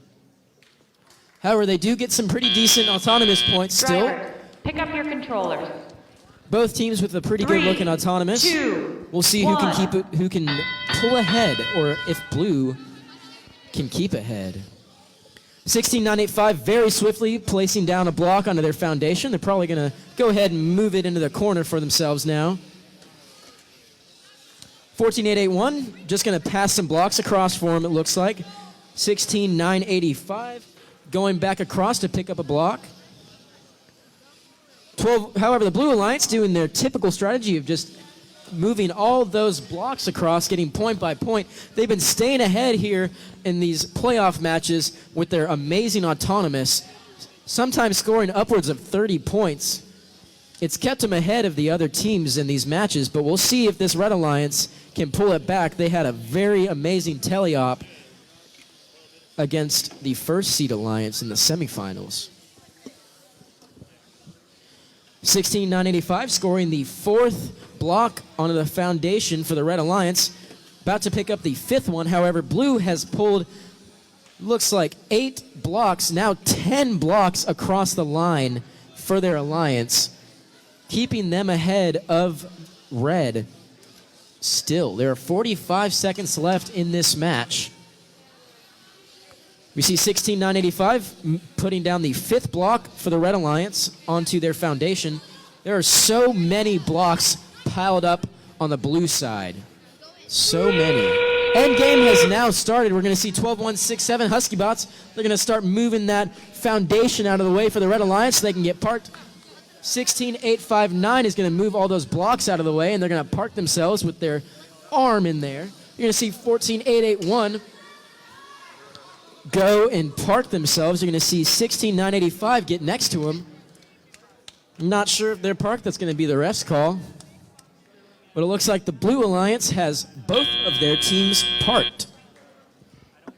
However, they do get some pretty decent autonomous points still. Drivers, pick up your controllers. Both teams with a pretty good looking autonomous. 2, we'll see who can keep it, who can pull ahead, or if blue can keep ahead. 16985 very swiftly placing down a block onto their foundation. They're probably going to go ahead and move it into the corner for themselves now. 14881 just going to pass some blocks across for him, it looks like. 16985 going back across to pick up a block. 12, however, the Blue Alliance doing their typical strategy of just moving all those blocks across, getting point by point. They've been staying ahead here in these playoff matches with their amazing autonomous, sometimes scoring upwards of 30 points. It's kept them ahead of the other teams in these matches, but we'll see if this Red Alliance can pull it back. They had a very amazing teleop against the 1st seed Alliance in the semifinals. 16985 scoring the 4th block onto the foundation for the Red Alliance. About to pick up the 5th one. However, blue has pulled, looks like 8 blocks, now 10 blocks across the line for their alliance, keeping them ahead of red. Still, there are 45 seconds left in this match. We see 16985 putting down the 5th block for the Red Alliance onto their foundation. There are so many blocks piled up on the blue side. So many. Endgame has now started. We're going to see 12167 Husky Bots. They're going to start moving that foundation out of the way for the Red Alliance so they can get parked. 16859 is going to move all those blocks out of the way, and they're going to park themselves with their arm in there. You're going to see 14881 go and park themselves. You're going to see 16985 get next to them. I'm not sure if they're parked. That's going to be the ref's call. But it looks like the Blue Alliance has both of their teams parked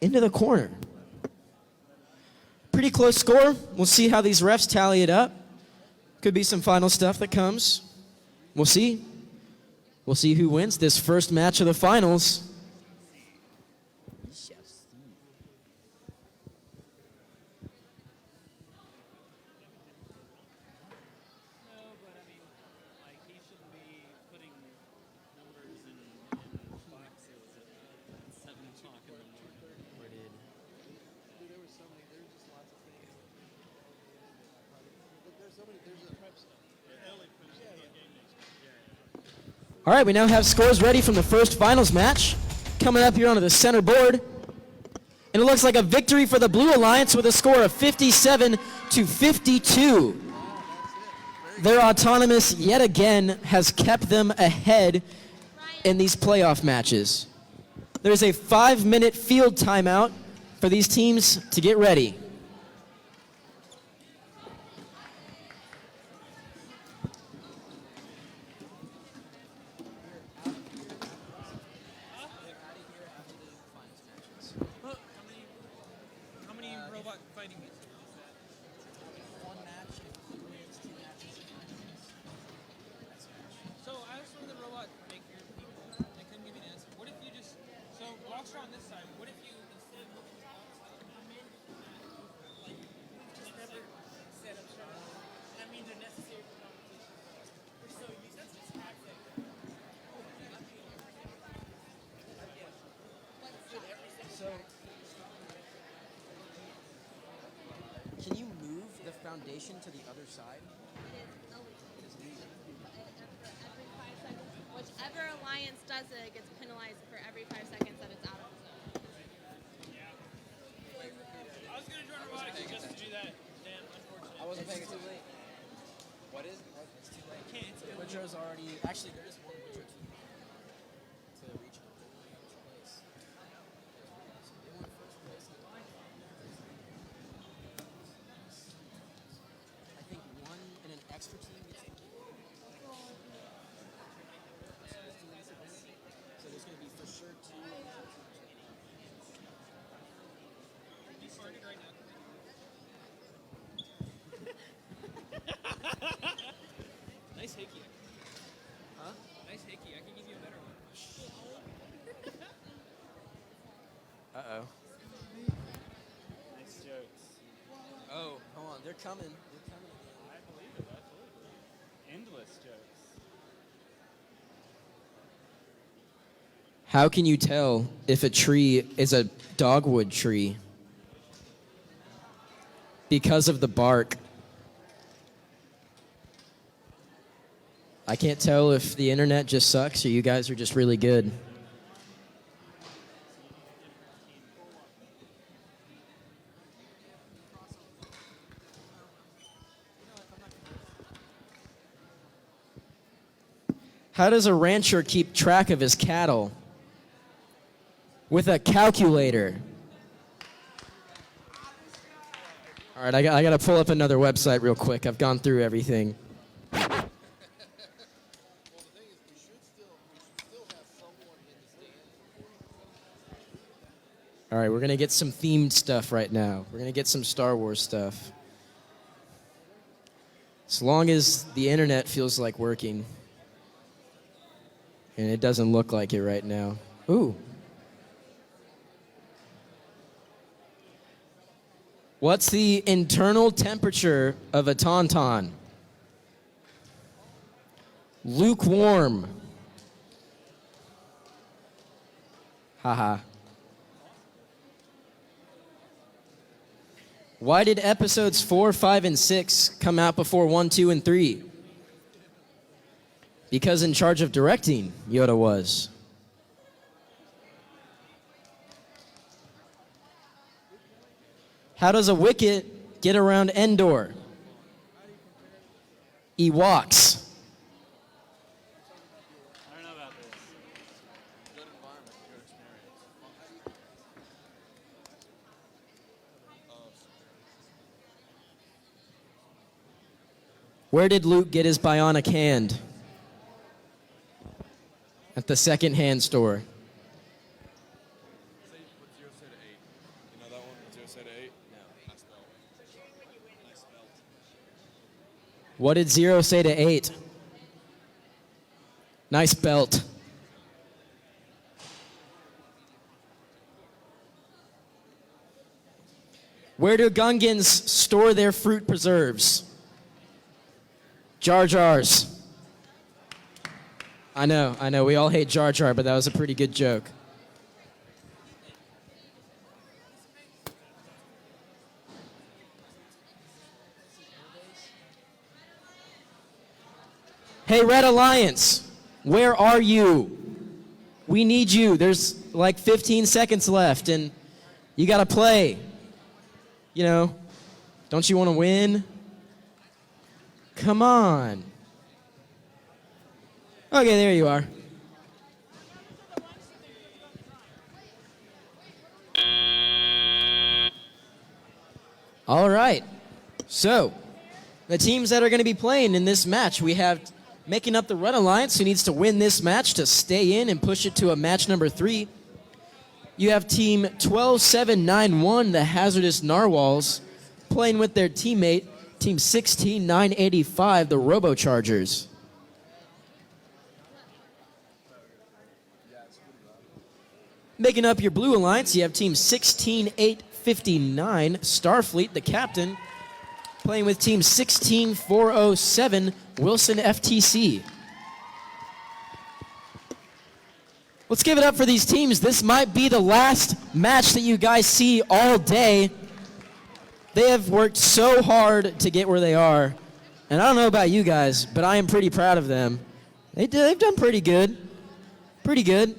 into the corner. Pretty close score. We'll see how these refs tally it up. Could be some final stuff that comes. We'll see. We'll see who wins this first match of the finals. All right, we now have scores ready from the first finals match. Coming up here onto the center board. And it looks like a victory for the Blue Alliance with a score of 57-52. Their autonomous, yet again, has kept them ahead in these playoff matches. There's a 5-minute field timeout for these teams to get ready. How many robot fighting games? One match, if it wins 2 matches, So I asked one of the robot maker people, they couldn't give me an answer. What if you just, so blocks are on this side, what if you instead of moving blocks, come in, like, just never set up structure? That means they're necessary for competition. We're so used to this tactic. So, can you move the foundation to the other side? Whichever alliance does it gets penalized for every 5 seconds that it's out of the zone. I was going to join robotics just to do that. Damn, unfortunate. I wasn't paying too late. What is? It's too late. Can't. Witcher's already. Actually, there is one Witcher team to reach first place. They won first place. I think one in an extra team gets the So there's going to be for sure 2. You farted right now. Nice hickey. Huh? Nice hickey. I can give you a better one. Uh-oh. Nice jokes. Oh, hold on. They're coming. They're coming. I believe it. Endless jokes. How can you tell if a tree is a dogwood tree? Because of the bark. I can't tell if the internet just sucks or you guys are just really good. How does a rancher keep track of his cattle? With a calculator. All right, I got to pull up another website real quick. I've gone through everything. All right, we're going to get some themed stuff right now. We're going to get some Star Wars stuff. As long as the internet feels like working. And it doesn't look like it right now. Ooh. What's the internal temperature of a tauntaun? Lukewarm. Haha. Why did episodes 4, 5, and 6 come out before 1, 2, and 3? Because in charge of directing, Yoda was. How does a wicket get around Endor? Ewoks. I don't know about this. Good environment, good experience. Where did Luke get his bionic hand? At the second-hand store. Say what 0 say to 8. You know that one? 0 say to 8? No. Nice belt. Nice belt. What did 0 say to 8? Nice belt. Where do Gungans store their fruit preserves? Jar Jars. I know. We all hate Jar Jar, but that was a pretty good joke. Hey, Red Alliance, where are you? We need you. There's like 15 seconds left, and you got to play. You know, don't you want to win? Come on. Okay, there you are. All right. So, the teams that are going to be playing in this match, we have making up the Red Alliance, who needs to win this match to stay in and push it to a match number 3. You have team 12791, the Hazardous Narwhals, playing with their teammate, team 16985, the Robochargers. Making up your Blue Alliance, you have team 16859, Starfleet, the captain, playing with team 16407, Wilson FTC. Let's give it up for these teams. This might be the last match that you guys see all day. They have worked so hard to get where they are. And I don't know about you guys, but I am pretty proud of them. They've done pretty good. Pretty good.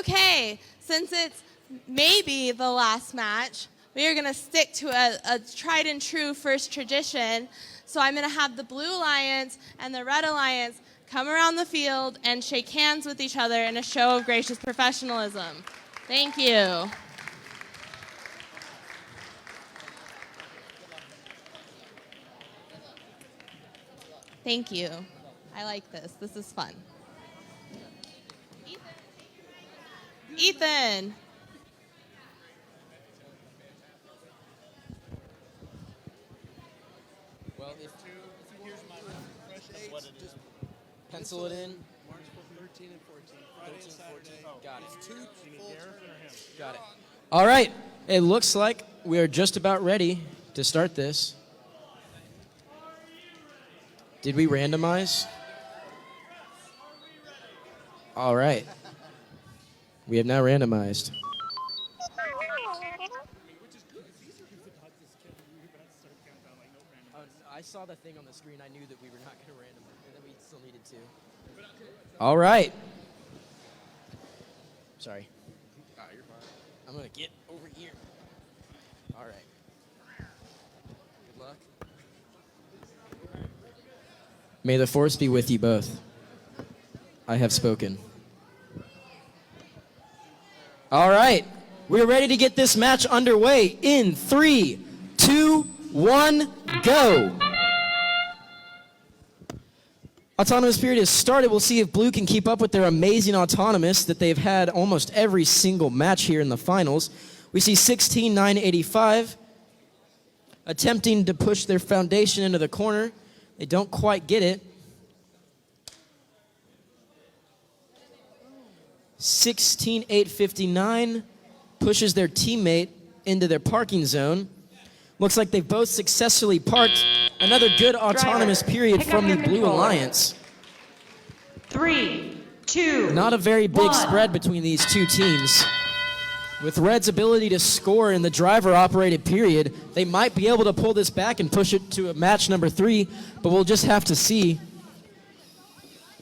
Okay, since it's maybe the last match, we are going to stick to a tried and true first tradition. So I'm going to have the Blue Alliance and the Red Alliance come around the field and shake hands with each other in a show of gracious professionalism. Thank you. Thank you. I like this. This is fun. Ethan. Well, here's my impression of what it is. Pencil it in. March 13 and 14. Friday and Saturday. Got it. It's 2 full tournaments. Got it. All right. It looks like we are just about ready to start this. Did we randomize? All right. We have now randomized. I saw the thing on the screen. I knew that we were not going to randomize, and that we still needed to. All right. Sorry. You're fine. I'm going to get over here. All right. Good luck. May the force be with you both. I have spoken. All right. We're ready to get this match underway in 3, 2, 1, go. Autonomous period has started. We'll see if Blue can keep up with their amazing autonomous that they've had almost every single match here in the finals. We see 16-9-85 attempting to push their foundation into the corner. They don't quite get it. 16-8-59 pushes their teammate into their parking zone. Looks like they've both successfully parked. Another good autonomous period from the Blue Alliance. 3, 2, Not a very big 1. spread between these two teams. With Red's ability to score in the driver-operated period, they might be able to pull this back and push it to a match number 3, but we'll just have to see.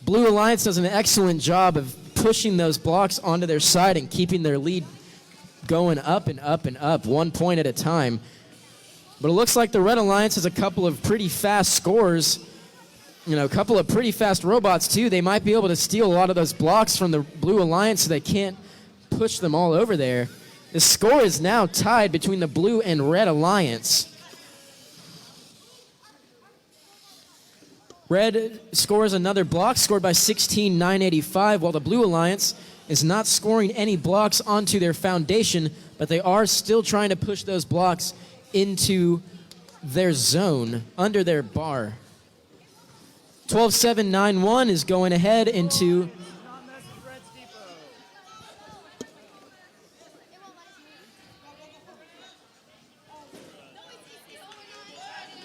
Blue Alliance does an excellent job of pushing those blocks onto their side and keeping their lead going up and up and up, 1 point at a time. But it looks like the Red Alliance has a couple of pretty fast scores. You know, a couple of pretty fast robots, too. They might be able to steal a lot of those blocks from the Blue Alliance so they can't push them all over there. The score is now tied between the Blue and Red Alliance. Red scores another block, scored by 16-9-85, while the Blue Alliance is not scoring any blocks onto their foundation, but they are still trying to push those blocks into their zone, under their bar. 12-7-9-1 is going ahead into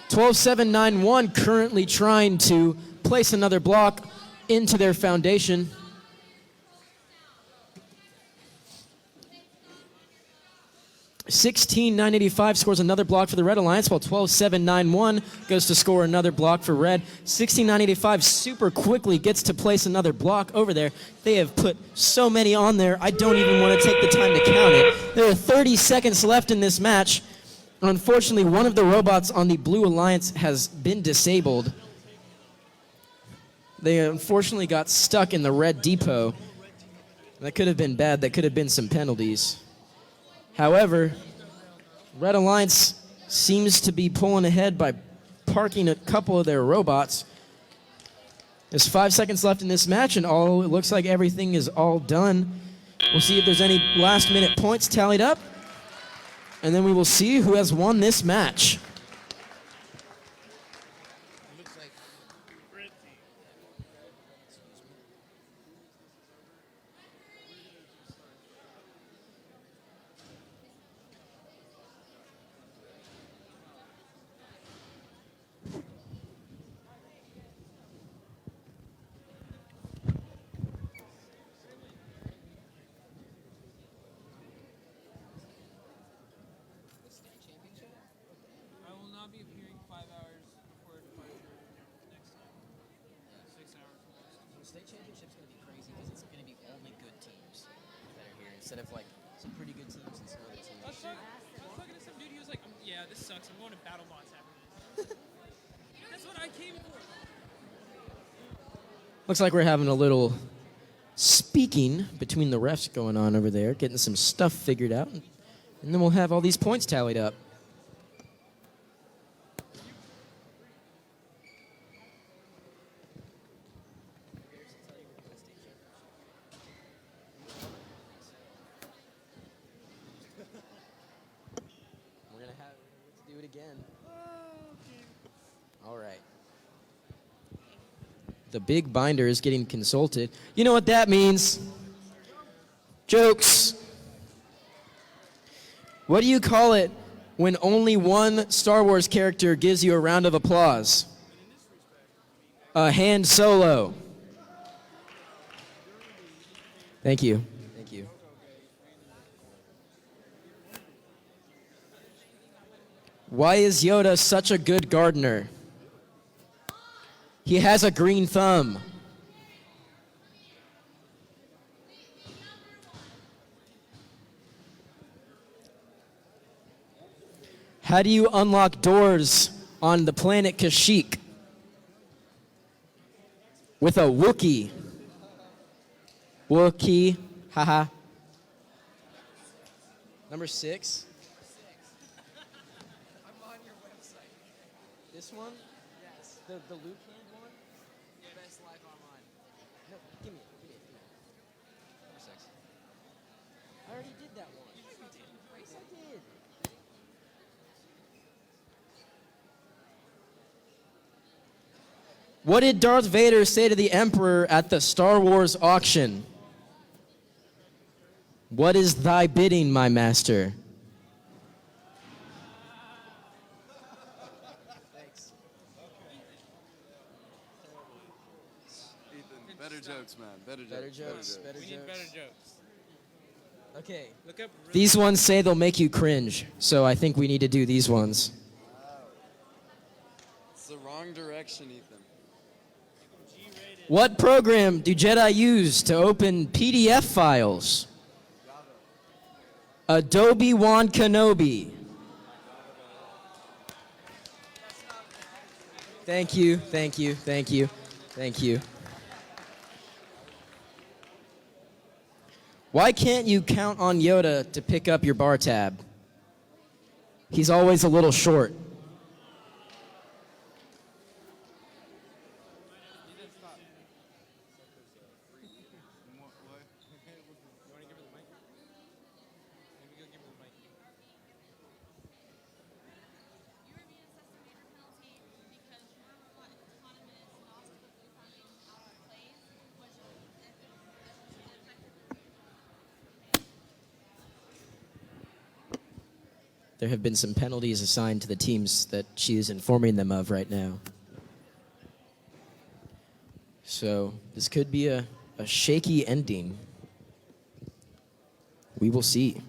12-7-9-1 currently trying to place another block into their foundation. 16,985 scores another block for the Red Alliance, while 12,791 goes to score another block for Red. 16,985 super quickly gets to place another block over there. They have put so many on there, I don't even want to take the time to count it. There are 30 seconds left in this match. Unfortunately, one of the robots on the Blue Alliance has been disabled. They unfortunately got stuck in the Red Depot. That could have been bad. That could have been some penalties. However, Red Alliance seems to be pulling ahead by parking a couple of their robots. There's 5 seconds left in this match, and it looks like everything is all done. We'll see if there's any last-minute points tallied up, and then we will see who has won this match. I will not be appearing 5 hours before departure next time. 6 hours. The state championship's going to be crazy because it's going to be only good teams that are here instead of like some pretty good teams and some other teams. I was talking to some dude, he was like, yeah, this sucks. I'm going to BattleBots after this. That's what I came for. Looks like we're having a little speaking between the refs going on over there, getting some stuff figured out, and then we'll have all these points tallied up. Let's do it again. All right. The big binder is getting consulted. You know what that means? Jokes. What do you call it when only one Star Wars character gives you a round of applause? A hand solo. Thank you. Thank you. Why is Yoda such a good gardener? He has a green thumb. How do you unlock doors on the planet Kashyyyk? With a Wookiee. Wookiee, haha. Number 6. I'm on your website. This one? Yes. The Luke hand one? Yeah, best life online. No, give me it. Number 6. I already did that one. Yes, I did. What did Darth Vader say to the Emperor at the Star Wars auction? What is thy bidding, my master? Thanks. Ethan, better jokes, man. Better jokes. Better jokes. We need better jokes. Okay. Look up. These ones say they'll make you cringe, so I think we need to do these ones. It's the wrong direction, Ethan. What program do Jedi use to open PDF files? Adobe Wan Kenobi. Thank you, thank you, thank you, thank you. Why can't you count on Yoda to pick up your bar tab? He's always a little short. There have been some penalties assigned to the teams that she is informing them of right now. So this could be a shaky ending. We will see.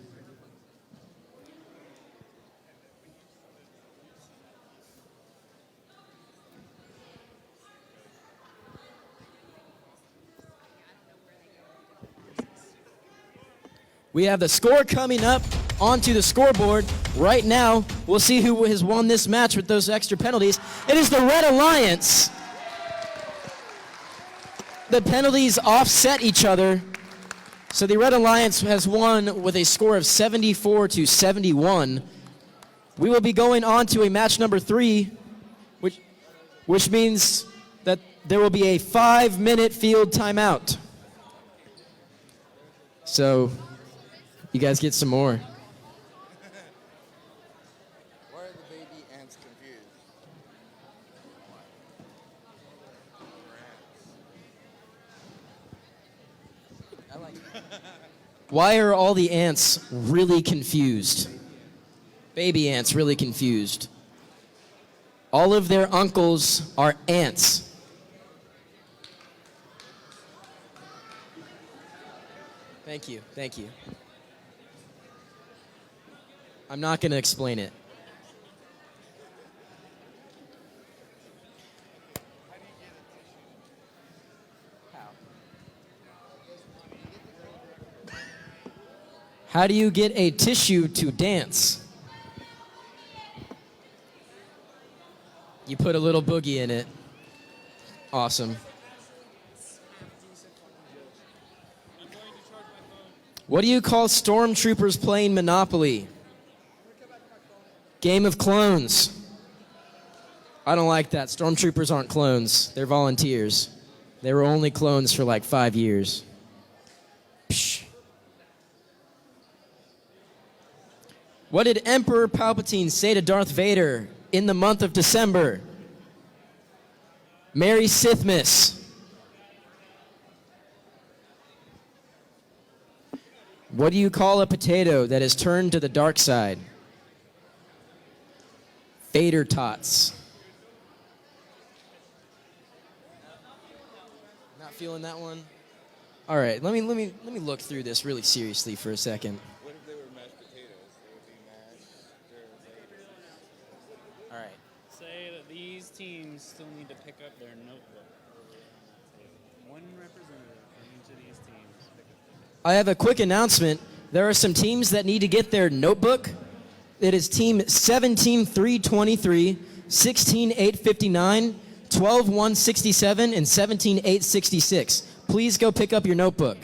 We have the score coming up onto the scoreboard right now. We'll see who has won this match with those extra penalties. It is the Red Alliance. The penalties offset each other. So the Red Alliance has won with a score of 74-71. We will be going on to a match number 3, which means that there will be a 5-minute field timeout. So you guys get some more. Why are the baby ants confused? I like it. Why are all the ants really confused? Baby ants really confused. All of their uncles are ants. Thank you, thank you. I'm not going to explain it. How do you get a tissue to dance? You put a little boogie in it. Awesome. What do you call stormtroopers playing Monopoly? Game of clones. I don't like that. Stormtroopers aren't clones. They're volunteers. They were only clones for like 5 years. Psh. What did Emperor Palpatine say to Darth Vader in the month of December? Merry Sithmas. What do you call a potato that is turned to the dark side? Vader tots. Not feeling that one? All right, let me look through this really seriously for a second. What if they were mashed potatoes? They would be mashed. All right. Say that these teams still need to pick up their notebook. One representative from each of these teams. I have a quick announcement. There are some teams that need to get their notebook. It is team 17-323, 16-859, 12-167, and 17-866. Please go pick up your notebook.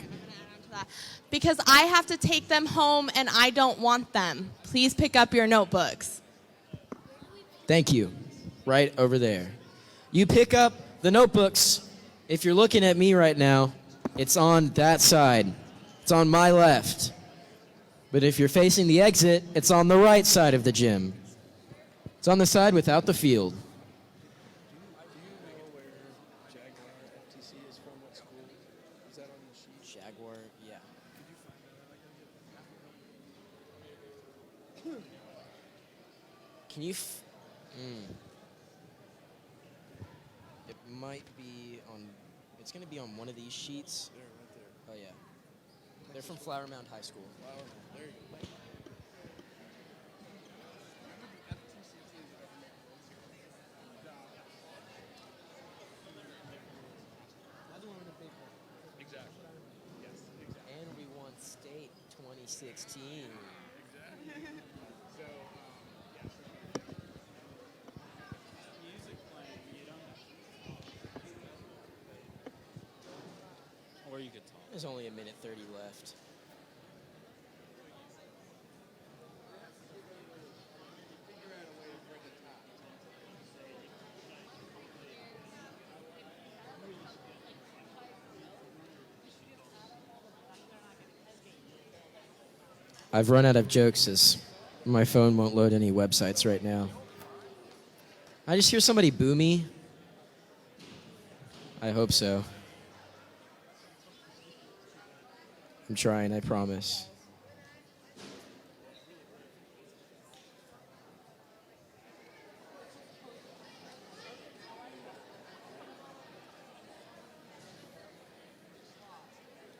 Because I have to take them home and I don't want them. Please pick up your notebooks. Thank you. Right over there. You pick up the notebooks. If you're looking at me right now, it's on that side. It's on my left. But if you're facing the exit, it's on the right side of the gym. It's on the side without the field. Jaguar, yeah. Can you? It might be on. It's going to be on one of these sheets. Oh yeah. They're from Flower Mound High School. There you go. Exactly. Yes, exactly. And we won state 2016. Exactly. So, yes. Music playing, you don't. Or you could talk. There's only a minute 30 left. I've run out of jokes as my phone won't load any websites right now. I just hear somebody boo me. I hope so. I'm trying, I promise.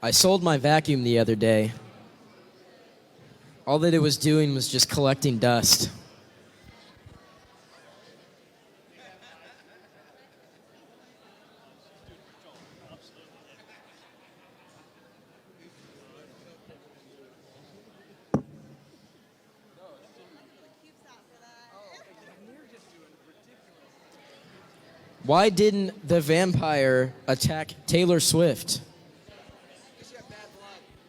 I sold my vacuum the other day. All that it was doing was just collecting dust. Why didn't the vampire attack Taylor Swift?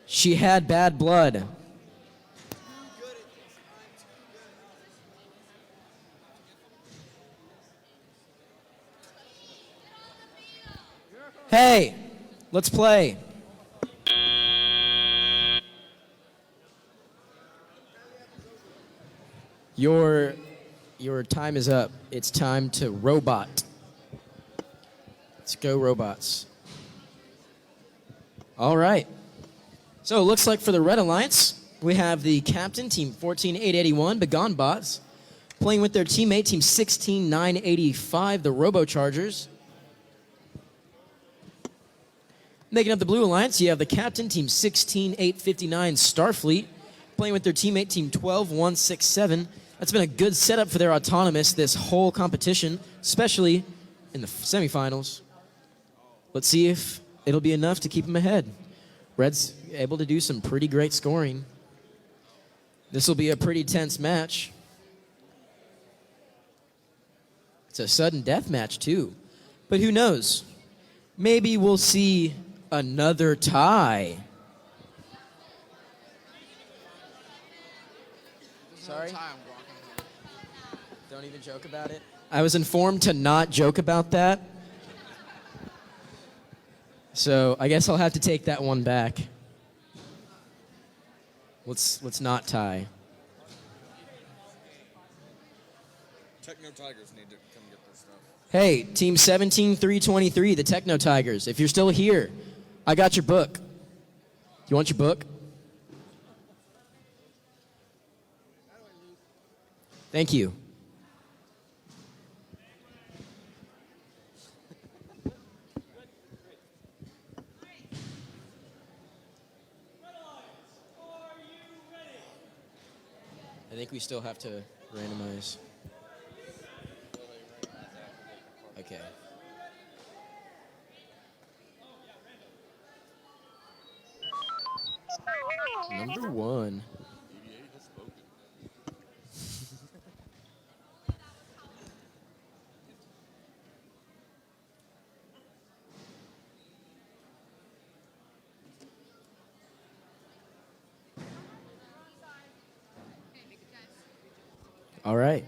She had bad blood. Hey, let's play. Your time is up. It's time to robot. Let's go, robots. All right. So it looks like for the Red Alliance, we have the captain, Team 14881, Begone Bots, playing with their teammate, Team 16985, the Robochargers. Making up the Blue Alliance, you have the captain, Team 16859, Starfleet, playing with their teammate, Team 12167. That's been a good setup for their autonomous this whole competition, especially in the semifinals. Let's see if it'll be enough to keep them ahead. Red's able to do some pretty great scoring. This will be a pretty tense match. It's a sudden death match, too. But who knows? Maybe we'll see another tie. Sorry? Don't even joke about it. I was informed to not joke about that. So I guess I'll have to take that one back. Let's not tie. Techno Tigers need to come get this stuff. Hey, Team 17323, the Techno Tigers. If you're still here, I got your book. You want your book? Thank you. I think we still have to randomize. Okay. Number one. All right.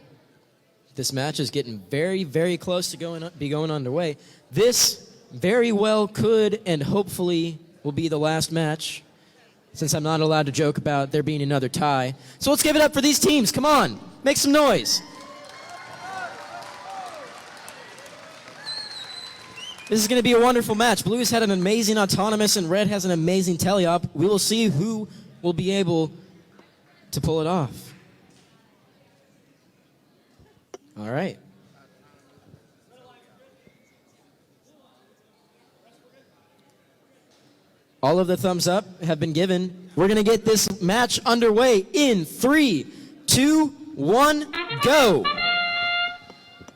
This match is getting very, very close to going underway. This very well could and hopefully will be the last match, since I'm not allowed to joke about there being another tie. So let's give it up for these teams. Come on, make some noise. This is going to be a wonderful match. Blue has had an amazing autonomous and Red has an amazing teleop. We will see who will be able to pull it off. All right. All of the thumbs up have been given. We're going to get this match underway in 3, 2, 1, go.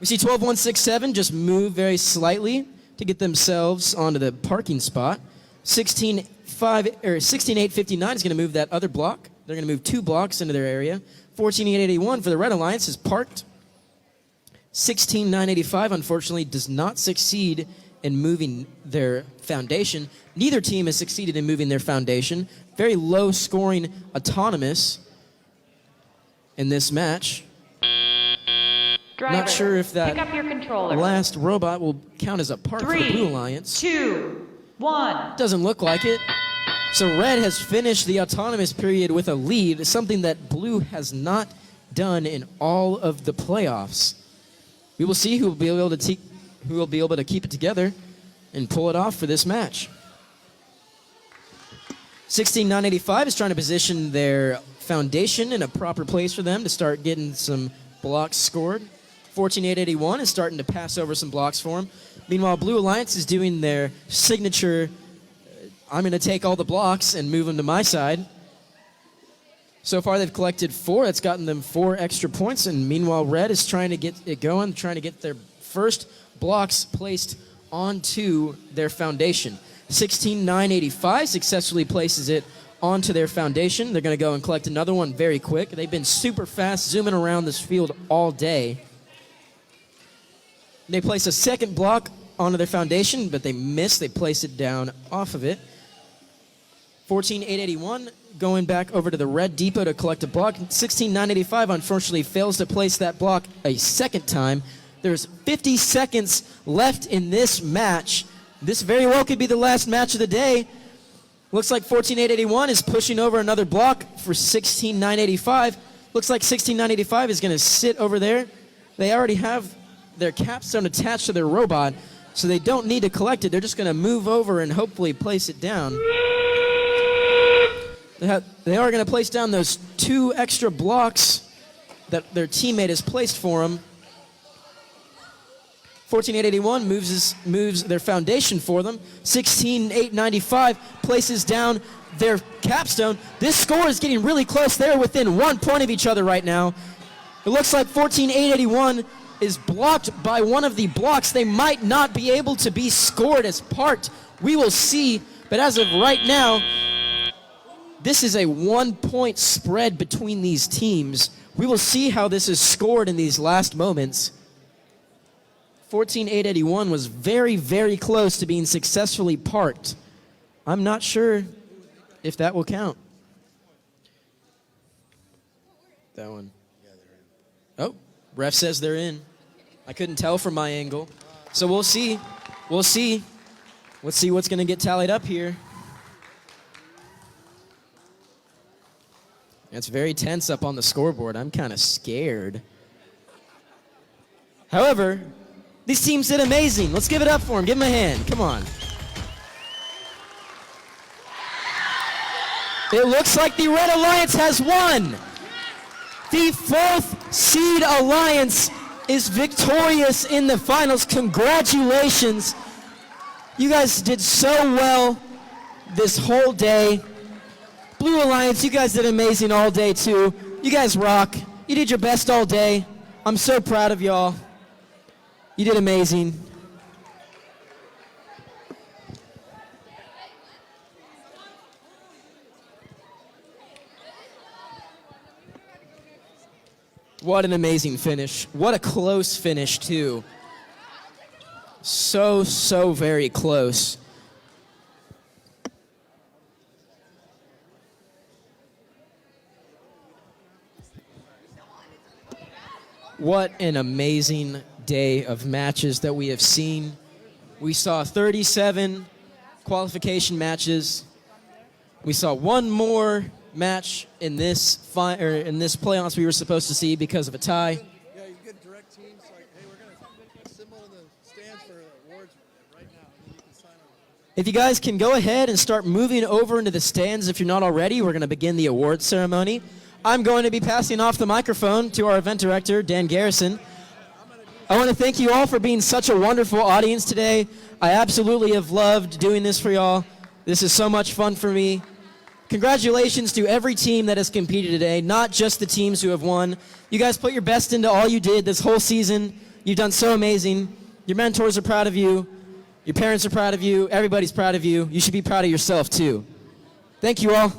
We see 12167 just move very slightly to get themselves onto the parking spot. 16859 is going to move that other block. They're going to move 2 blocks into their area. 14881 for the Red Alliance is parked. 16985 unfortunately does not succeed in moving their foundation. Neither team has succeeded in moving their foundation. Very low scoring autonomous in this match. Driver, not sure if that pick up your controller. last robot will count as a part for the 3, Blue Alliance. 2, 1. Doesn't look like it. So Red has finished the autonomous period with a lead, something that Blue has not done in all of the playoffs. We will see who will be able to keep it together and pull it off for this match. 16985 is trying to position their foundation in a proper place for them to start getting some blocks scored. 14881 is starting to pass over some blocks for them. Meanwhile, Blue Alliance is doing their signature, I'm going to take all the blocks and move them to my side. So far, they've collected 4. That's gotten them 4 extra points. And meanwhile, Red is trying to get it going, trying to get their first blocks placed onto their foundation. 16985 successfully places it onto their foundation. They're going to go and collect another one very quick. They've been super fast, zooming around this field all day. They place a second block onto their foundation, but they miss. They place it down off of it. 14,881 going back over to the red depot to collect a block. 16,985 unfortunately fails to place that block a second time. There's 50 seconds left in this match. This very well could be the last match of the day. Looks like 14,881 is pushing over another block for 16,985. Looks like 16,985 is going to sit over there. They already have their capstone attached to their robot, so they don't need to collect it. They're just going to move over and hopefully place it down. They are going to place down those 2 extra blocks that their teammate has placed for them. 14,881 moves their foundation for them. 16,895 places down their capstone. This score is getting really close. They're within 1 point of each other right now. It looks like 14,881 is blocked by one of the blocks. They might not be able to be scored as parked. We will see, but as of right now, this is a 1-point spread between these teams. We will see how this is scored in these last moments. 14,881 was very, very close to being successfully parked. I'm not sure if that will count. That one. Oh, ref says they're in. I couldn't tell from my angle. So we'll see. We'll see. Let's see what's going to get tallied up here. It's very tense up on the scoreboard. I'm kind of scared. However, these teams did amazing. Let's give it up for them. Give them a hand. Come on. It looks like the Red Alliance has won. The 4th seed Alliance is victorious in the finals. Congratulations. You guys did so well this whole day. Blue Alliance, you guys did amazing all day too. You guys rock. You did your best all day. I'm so proud of y'all. You did amazing. What an amazing finish. What a close finish too. So, so very close. What an amazing day of matches that we have seen. We saw 37 qualification matches. We saw one more match in this playoffs we were supposed to see because of a tie. Yeah, you get direct teams like, hey, we're going to assemble in the stands for awards right now, and then you can sign on. If you guys can go ahead and start moving over into the stands if you're not already, we're going to begin the awards ceremony. I'm going to be passing off the microphone to our event director, Dan Garrison. I want to thank you all for being such a wonderful audience today. I absolutely have loved doing this for y'all. This is so much fun for me. Congratulations to every team that has competed today, not just the teams who have won. You guys put your best into all you did this whole season. You've done so amazing. Your mentors are proud of you. Your parents are proud of you. Everybody's proud of you. You should be proud of yourself too. Thank you all.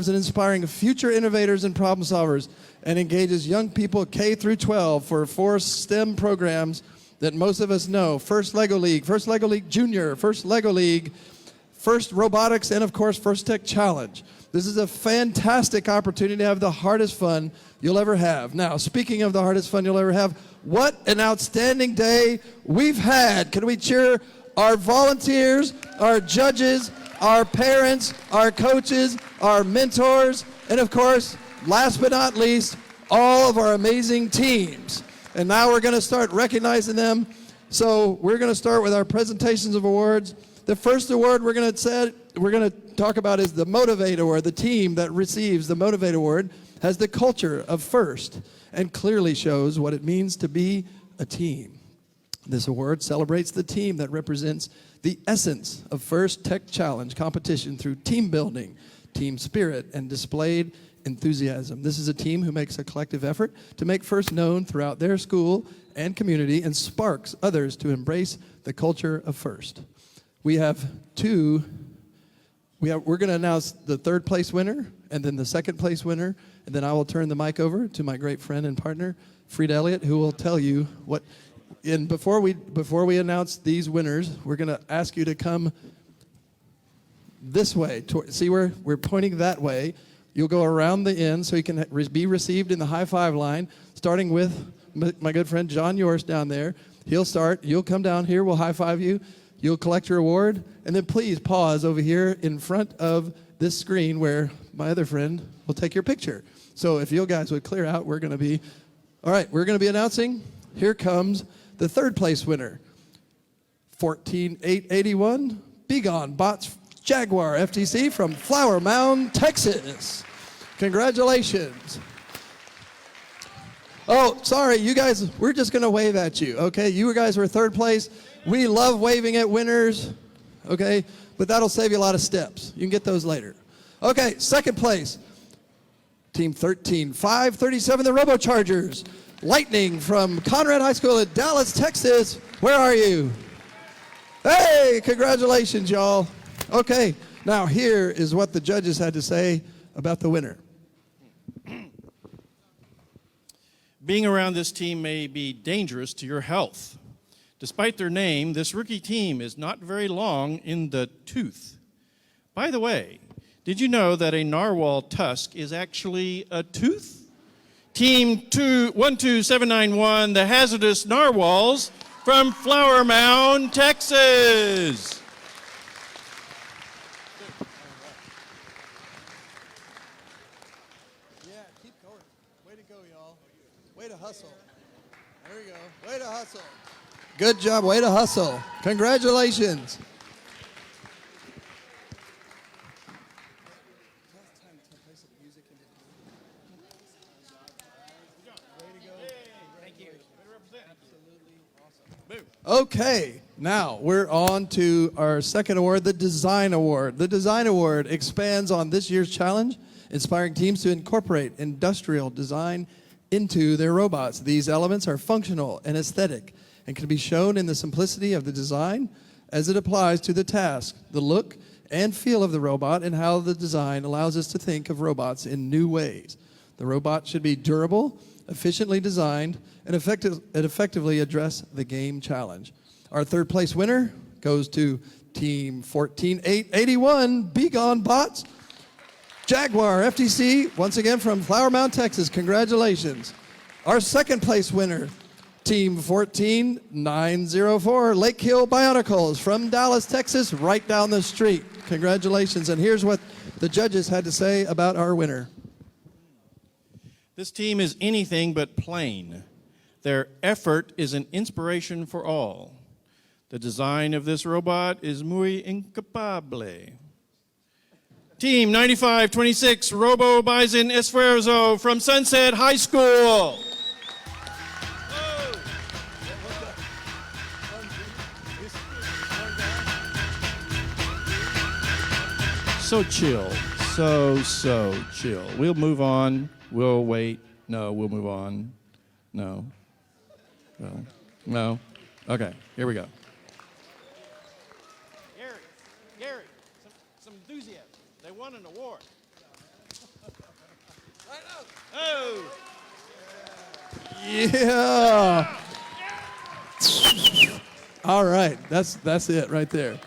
and inspiring future innovators and problem solvers, and engages young people K through 12 for 4 STEM programs that most of us know. First Lego League Junior, First Lego League, First Robotics, and of course, First Tech Challenge. This is a fantastic opportunity to have the hardest fun you'll ever have. Now, speaking of the hardest fun you'll ever have, what an outstanding day we've had. Can we cheer our volunteers, our judges, our parents, our coaches, our mentors, and of course, last but not least, all of our amazing teams. And now we're going to start recognizing them. So we're going to start with our presentations of awards. The first award we're going to talk about is the Motivate Award. The team that receives the Motivate Award has the culture of FIRST and clearly shows what it means to be a team. This award celebrates the team that represents the essence of First Tech Challenge competition through team building, team spirit, and displayed enthusiasm. This is a team who makes a collective effort to make FIRST known throughout their school and community and sparks others to embrace the culture of FIRST. We're going to announce the third place winner and then the second place winner, and then I will turn the mic over to my great friend and partner, Fried Elliott, who will tell you what. And before we announce these winners, we're going to ask you to come this way. See where we're pointing that way. You'll go around the end so you can be received in the high five line, starting with my good friend John Yours down there. He'll start. You'll come down here. We'll high five you. You'll collect your award. And then please pause over here in front of this screen where my other friend will take your picture. So if you guys would clear out, we're going to be announcing. Here comes the third place winner, 14881, Begone Bots Jaguar FTC from Flower Mound, Texas. Congratulations. Oh, sorry, you guys, we're just going to wave at you, okay? You guys were third place. We love waving at winners, okay? But that'll save you a lot of steps. You can get those later. Okay, second place, Team 13537, the RoboChargers. Lightning from Conrad High School in Dallas, Texas. Where are you? Hey, congratulations, y'all. Okay, now here is what the judges had to say about the winner. Being around this team may be dangerous to your health. Despite their name, this rookie team is not very long in the tooth. By the way, did you know that a narwhal tusk is actually a tooth? Team 12791, the Hazardous Narwhals from Flower Mound, Texas. Yeah, keep going. Way to go, y'all. Way to hustle. There you go. Way to hustle. Good job. Way to hustle. Congratulations. Okay, now we're on to our second award, the Design Award. The Design Award expands on this year's challenge, inspiring teams to incorporate industrial design into their robots. These elements are functional and aesthetic and can be shown in the simplicity of the design as it applies to the task, the look and feel of the robot, and how the design allows us to think of robots in new ways. The robot should be durable, efficiently designed, and effectively address the game challenge. Our third place winner goes to Team 14881, Begone Bots Jaguar FTC, once again from Flower Mound, Texas. Congratulations. Our second place winner, Team 14904, Lake Hill Bionicles from Dallas, Texas, right down the street. Congratulations. And here's what the judges had to say about our winner. This team is anything but plain. Their effort is an inspiration for all. The design of this robot is muy incapable. Team 9526, Robo Bison Esfuerzo from Sunset High School. So chill, so chill. We'll move on. We'll wait. No, we'll move on. No. Well, no. Okay, here we go. Gary, some enthusiasm. They won an award. Oh! Yeah. All right, that's it right there.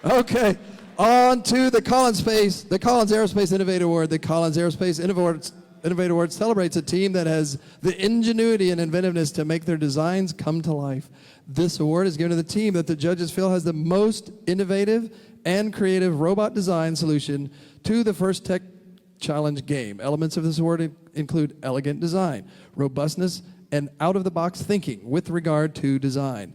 Okay, on to the Collins Aerospace Innovator Award. The Collins Aerospace Innovator Award celebrates a team that has the ingenuity and inventiveness to make their designs come to life. This award is given to the team that the judges feel has the most innovative and creative robot design solution to the First Tech Challenge game. Elements of this award include elegant design, robustness, and out-of-the-box thinking with regard to design.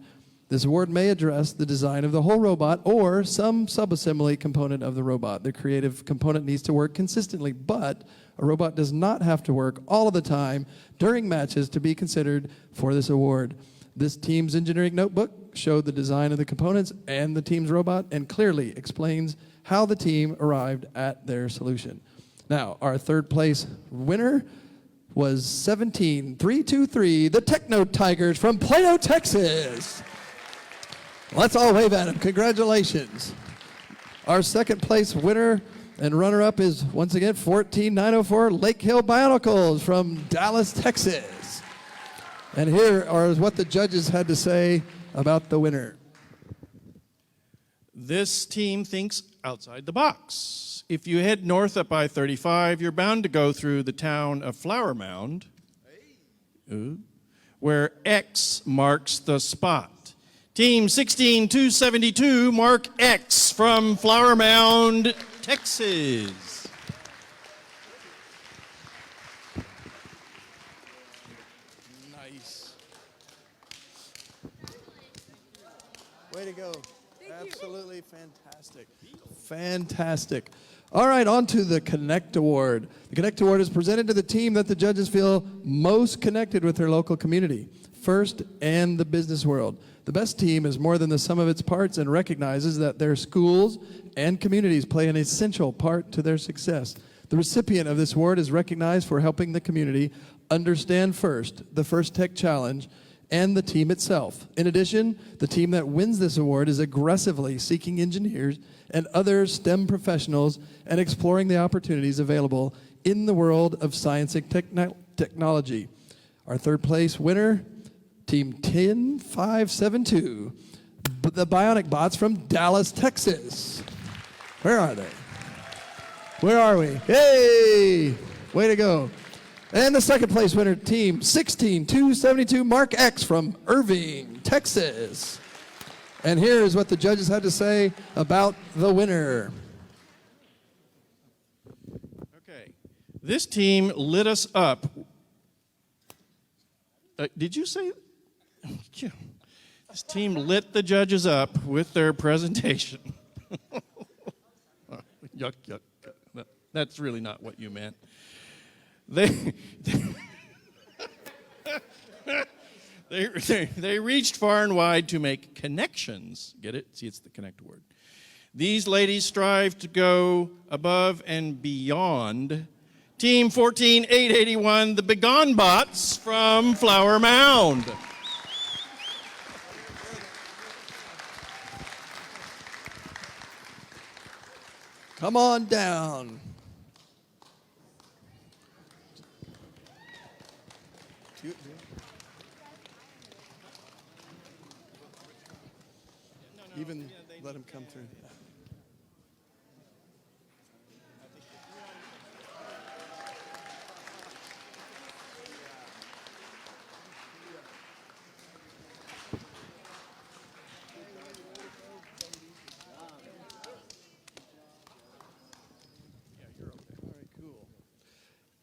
This award may address the design of the whole robot or some subassembly component of the robot. The creative component needs to work consistently, but a robot does not have to work all of the time during matches to be considered for this award. This team's engineering notebook showed the design of the components and the team's robot and clearly explains how the team arrived at their solution. Now, our third place winner was 17323, the Techno Tigers from Plano, Texas. Let's all wave at them. Congratulations. Our second place winner and runner-up is, once again, 14904 Lake Hill Bionicles from Dallas, Texas. And here are what the judges had to say about the winner. This team thinks outside the box. If you head north up I-35, you're bound to go through the town of Flower Mound, where X marks the spot. Team 16272, mark X from Flower Mound, Texas. Nice. Way to go. Absolutely fantastic. Fantastic. All right, on to the Connect Award. The Connect Award is presented to the team that the judges feel most connected with their local community, first, and the business world. The best team is more than the sum of its parts and recognizes that their schools and communities play an essential part to their success. The recipient of this award is recognized for helping the community understand first the First Tech Challenge and the team itself. In addition, the team that wins this award is aggressively seeking engineers and other STEM professionals and exploring the opportunities available in the world of science and technology. Our third place winner, Team 10572, the Bionic Bots from Dallas, Texas. Where are they? Where are we? Hey! Way to go. And the second place winner, Team 16272, Mark X from Irving, Texas. And here is what the judges had to say about the winner. Okay. This team lit us up. Did you say? Yeah. This team lit the judges up with their presentation. Yuck, yuck. That's really not what you meant. They reached far and wide to make connections. Get it? See, it's the connect word. These ladies strive to go above and beyond. Team 14881, the Begone Bots from Flower Mound. Come on down. Even let him come through.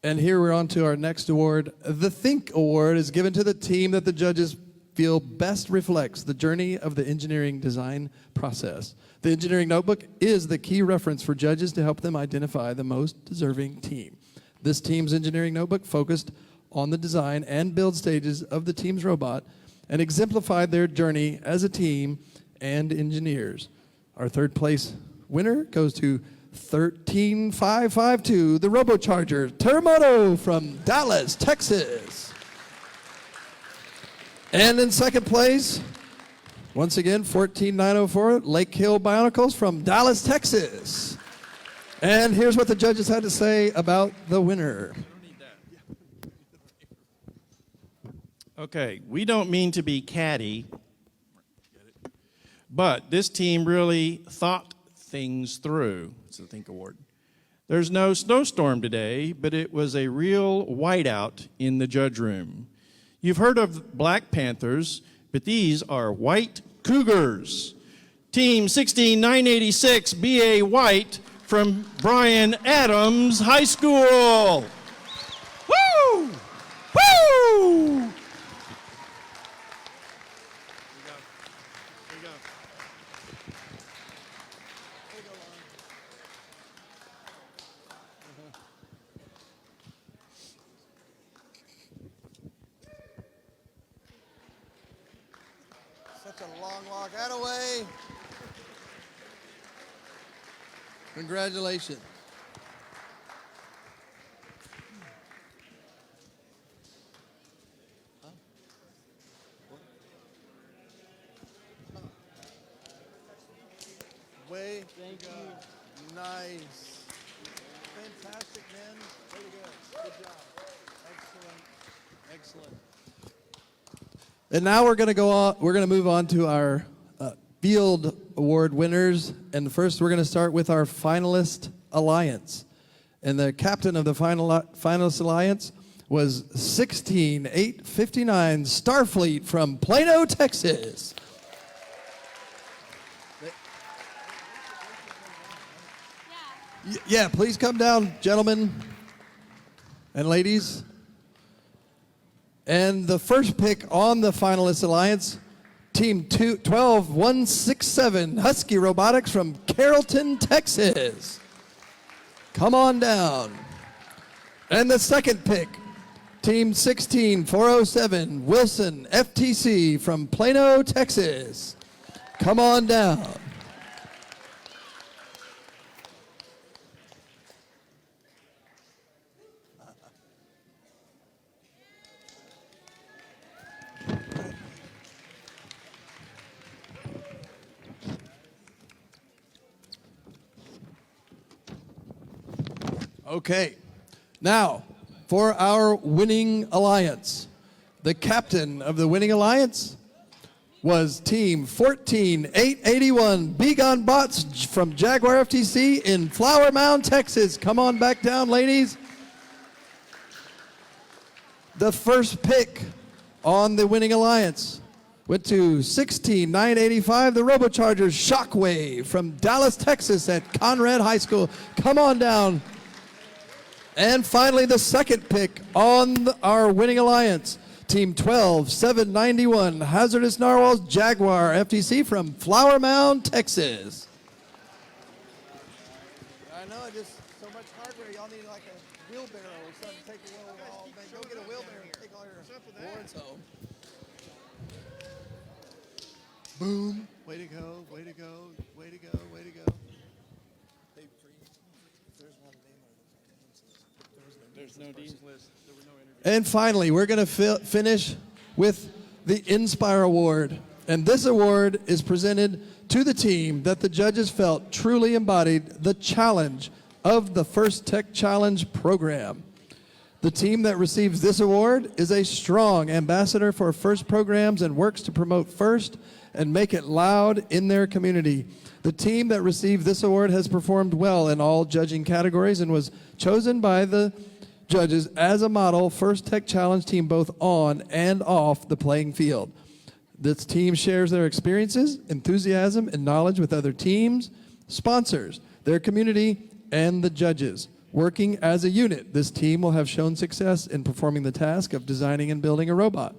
And here we're on to our next award. The Think Award is given to the team that the judges feel best reflects the journey of the engineering design process. The engineering notebook is the key reference for judges to help them identify the most deserving team. This team's engineering notebook focused on the design and build stages of the team's robot and exemplified their journey as a team and engineers. Our third place winner goes to 13552, the Robocharger Terremoto from Dallas, Texas. And in second place, once again, 14904, Lake Hill Bionicles from Dallas, Texas. And here's what the judges had to say about the winner. Okay, we don't mean to be catty, but this team really thought things through. It's the Think Award. There's no snowstorm today, but it was a real whiteout in the judge room. You've heard of Black Panthers, but these are white cougars. Team 16986, B.A. White from Bryan Adams High School. Woo! Woo! Such a long walk. Attaway. Congratulations. Way Thank to go. you. Nice. Fantastic, man. Way to go. Good job. Excellent. Excellent. And now we're going to go on. We're going to move on to our field award winners. And first, we're going to start with our finalist alliance. And the captain of the finalist alliance was 16859 Starfleet from Plano, Texas. Yeah, please come down, gentlemen and ladies. And the first pick on the finalist alliance, Team 12167 Husky Robotics from Carrollton, Texas. Come on down. And the second pick, Team 16407 Wilson FTC from Plano, Texas. Come on down. Okay, now for our winning alliance. The captain of the winning alliance was Team 14881 Begon Bots from Jaguar FTC in Flower Mound, Texas. Come on back down, ladies. The first pick on the winning alliance went to 16985 the Robochargers Shockwave from Dallas, Texas at Conrad High School. Come on down. And finally, the second pick on our winning alliance, Team 12791, Hazardous Narwhals Jaguar FTC from Flower Mound, Texas. I know, just so much hardware. Y'all need like a wheelbarrow or something. Take a little, go get a wheelbarrow and take all your awards home. Boom. Way to go, way to go, way to go, way to go. There's no Dean's list. There were no interviews. And finally, we're going to finish with the Inspire Award. And this award is presented to the team that the judges felt truly embodied the challenge of the First Tech Challenge program. The team that receives this award is a strong ambassador for FIRST programs and works to promote FIRST and make it loud in their community. The team that received this award has performed well in all judging categories and was chosen by the judges as a model First Tech Challenge team both on and off the playing field. This team shares their experiences, enthusiasm, and knowledge with other teams, sponsors, their community, and the judges. Working as a unit, this team will have shown success in performing the task of designing and building a robot.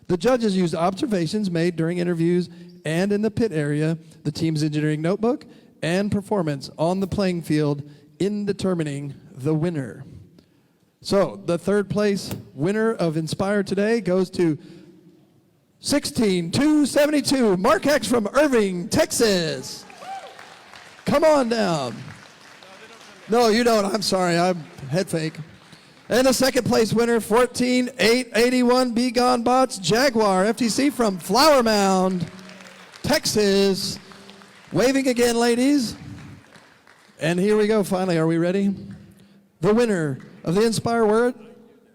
The judges used observations made during interviews and in the pit area, the team's engineering notebook, and performance on the playing field in determining the winner. So, the third place winner of Inspire today goes to 16272, Mark X from Irving, Texas. Come on down. No, you don't. I'm sorry. I'm head fake. And the second place winner, 14881, Be Gone Bots, Jaguar FTC from Flower Mound, Texas. Waving again, ladies. And here we go, finally. Are we ready? The winner of the Inspire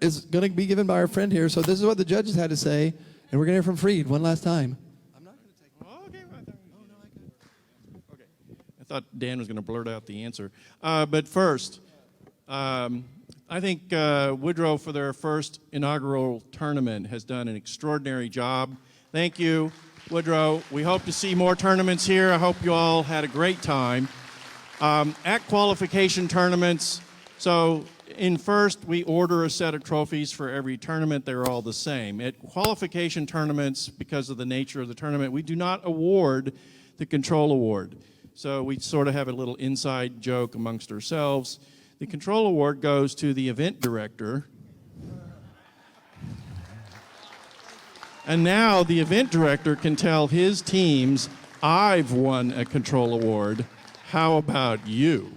is going to be given by our friend here. So this is what the judges had to say, and we're going to hear from Freed one last time. I thought Dan was going to blurt out the answer. But first, I think Woodrow, for their first inaugural tournament, has done an extraordinary job. Thank you, Woodrow. We hope to see more tournaments here. I hope you all had a great time. At qualification tournaments, so in first, we order a set of trophies for every tournament. They're all the same. At qualification tournaments, because of the nature of the tournament, we do not award the control award. So we sort of have a little inside joke amongst ourselves. The control award goes to the event director. And now the event director can tell his teams, I've won a control award. How about you?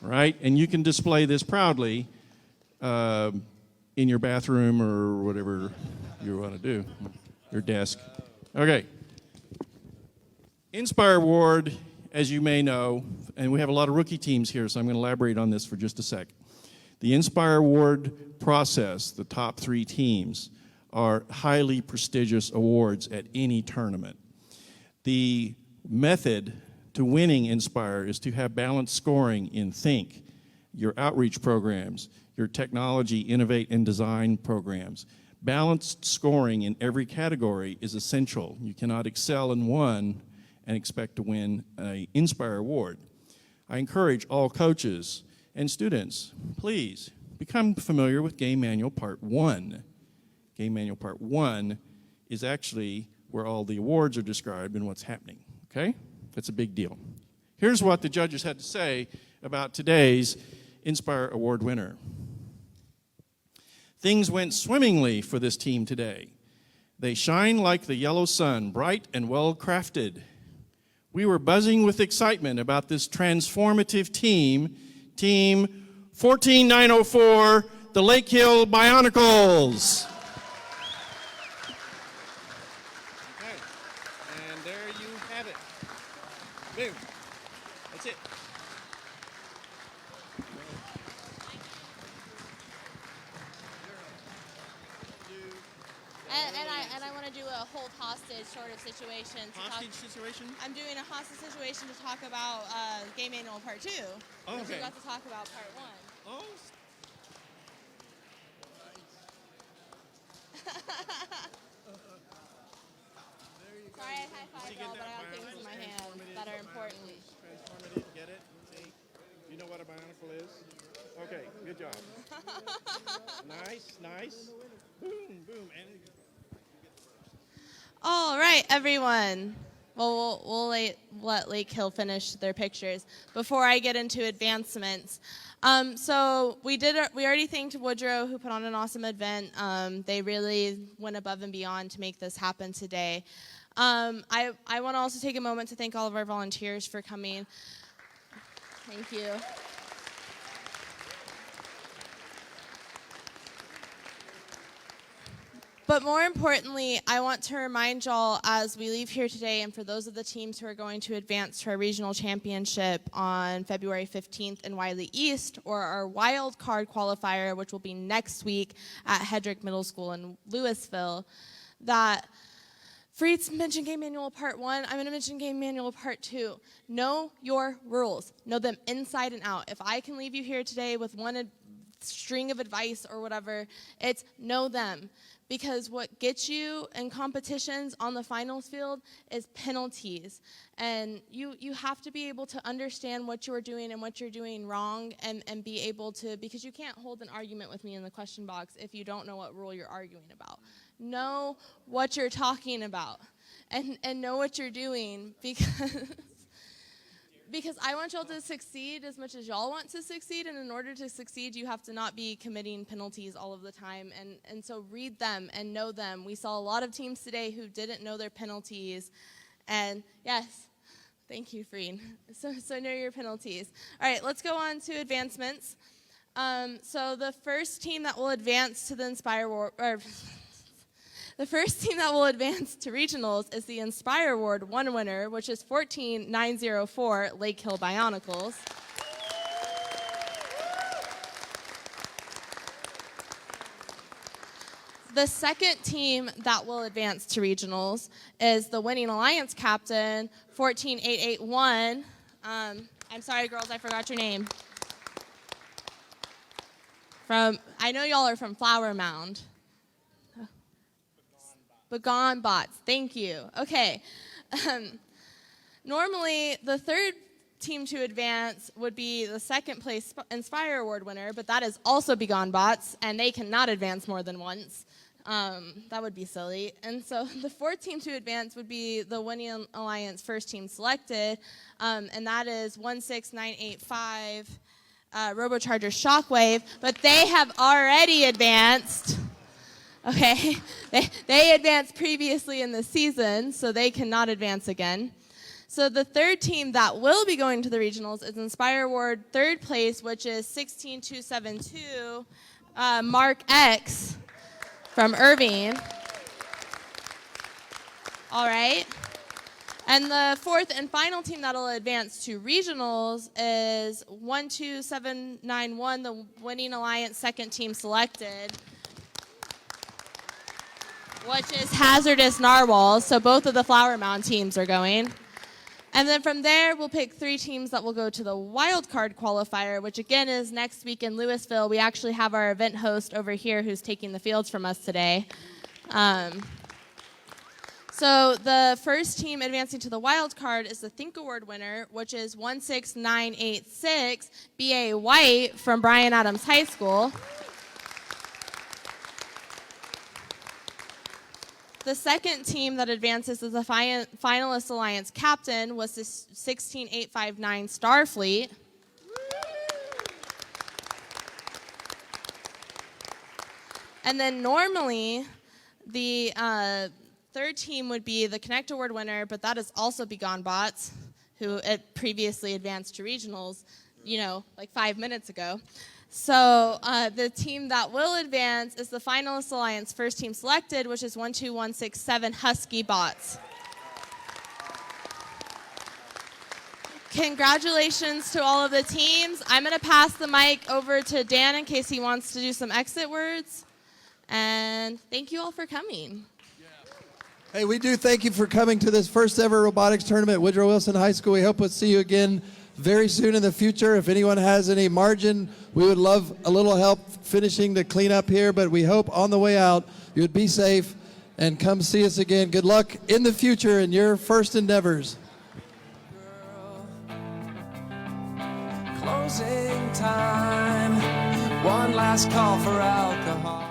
Right? And you can display this proudly in your bathroom or whatever you want to do, your desk. Okay. Inspire Award, as you may know, and we have a lot of rookie teams here, so I'm going to elaborate on this for just a sec. The Inspire Award process, the top 3 teams, are highly prestigious awards at any tournament. The method to winning Inspire is to have balanced scoring in Think, your outreach programs, your technology, innovate, and design programs. Balanced scoring in every category is essential. You cannot excel in one and expect to win an Inspire Award. I encourage all coaches and students, please become familiar with Game Manual Part 1. Game Manual Part 1 is actually where all the awards are described and what's happening, okay? That's a big deal. Here's what the judges had to say about today's Inspire Award winner. Things went swimmingly for this team today. They shine like the yellow sun, bright and well-crafted. We were buzzing with excitement about this transformative team, Team 14904, the Lake Hill Bionicles. Okay, and there you have it. Boom. That's it. And I want to do a hold hostage sort of situation. Hostage situation? I'm doing a hostage situation to talk about Game Manual Part 2. Oh, okay. We got to talk about Part 1. Oh. Sorry, I high-fived y'all, but I got things in my hand that are important. Transformative, get it? See? You know what a bionicle is? Okay, good job. Nice, nice. Boom, boom. And All right, everyone. Well, we'll let Lake Hill finish their pictures before I get into advancements. So we already thanked Woodrow, who put on an awesome event. They really went above and beyond to make this happen today. I want to also take a moment to thank all of our volunteers for coming. Thank you. But more importantly, I want to remind y'all as we leave here today, and for those of the teams who are going to advance to our regional championship on February 15th in Wiley East, or our wild card qualifier, which will be next week at Hedrick Middle School in Louisville, that Freed's mentioned Game Manual Part 1. I'm going to mention Game Manual Part 2. Know your rules. Know them inside and out. If I can leave you here today with one string of advice or whatever, it's know them. Because what gets you in competitions on the finals field is penalties. And you have to be able to understand what you're doing and what you're doing wrong and be able to, because you can't hold an argument with me in the question box if you don't know what rule you're arguing about. Know what you're talking about and know what you're doing because I want y'all to succeed as much as y'all want to succeed, and in order to succeed, you have to not be committing penalties all of the time, and so read them and know them. We saw a lot of teams today who didn't know their penalties, and yes, thank you, Freed. So know your penalties. All right, let's go on to advancements. So the first team that will advance to the Inspire Award, the first team that will advance to regionals is the Inspire Award 1 winner, which is 14904 Lake Hill Bionicles. The second team that will advance to regionals is the winning alliance captain, 14881. I'm sorry, girls, I forgot your name. I know y'all are from Flower Mound. Begon Bots, thank you. Okay. Normally, the third team to advance would be the second place Inspire Award winner, but that is also Begone Bots, and they cannot advance more than once. That would be silly. And so the fourth team to advance would be the Winning Alliance first team selected, and that is 16985 Robocharger Shockwave, but they have already advanced. Okay, they advanced previously in the season, so they cannot advance again. So the third team that will be going to the regionals is Inspire Award third place, which is 16272 Mark X from Irving. All right. And the fourth and final team that will advance to regionals is 12791, the Winning Alliance second team selected, which is Hazardous Narwhals. So both of the Flower Mound teams are going. And then from there, we'll pick 3 teams that will go to the wild card qualifier, which again is next week in Louisville. We actually have our event host over here who's taking the fields from us today. So the first team advancing to the wild card is the Think Award winner, which is 16986 B.A. White from Bryan Adams High School. The second team that advances as the finalist alliance captain was the 16859 Starfleet. And then normally the third team would be the Connect Award winner, but that is also Begone Bots, who had previously advanced to regionals, like 5 minutes ago. So the team that will advance is the finalist alliance first team selected, which is 12167 Husky Bots. Congratulations to all of the teams. I'm going to pass the mic over to Dan in case he wants to do some exit words. And thank you all for coming. Hey, we do thank you for coming to this first ever robotics tournament at Woodrow Wilson High School. We hope we'll see you again very soon in the future. If anyone has any margin, we would love a little help finishing the cleanup here, but we hope on the way out you'd be safe and come see us again. Good luck in the future in your first endeavors. Closing time, one last call for alcohol.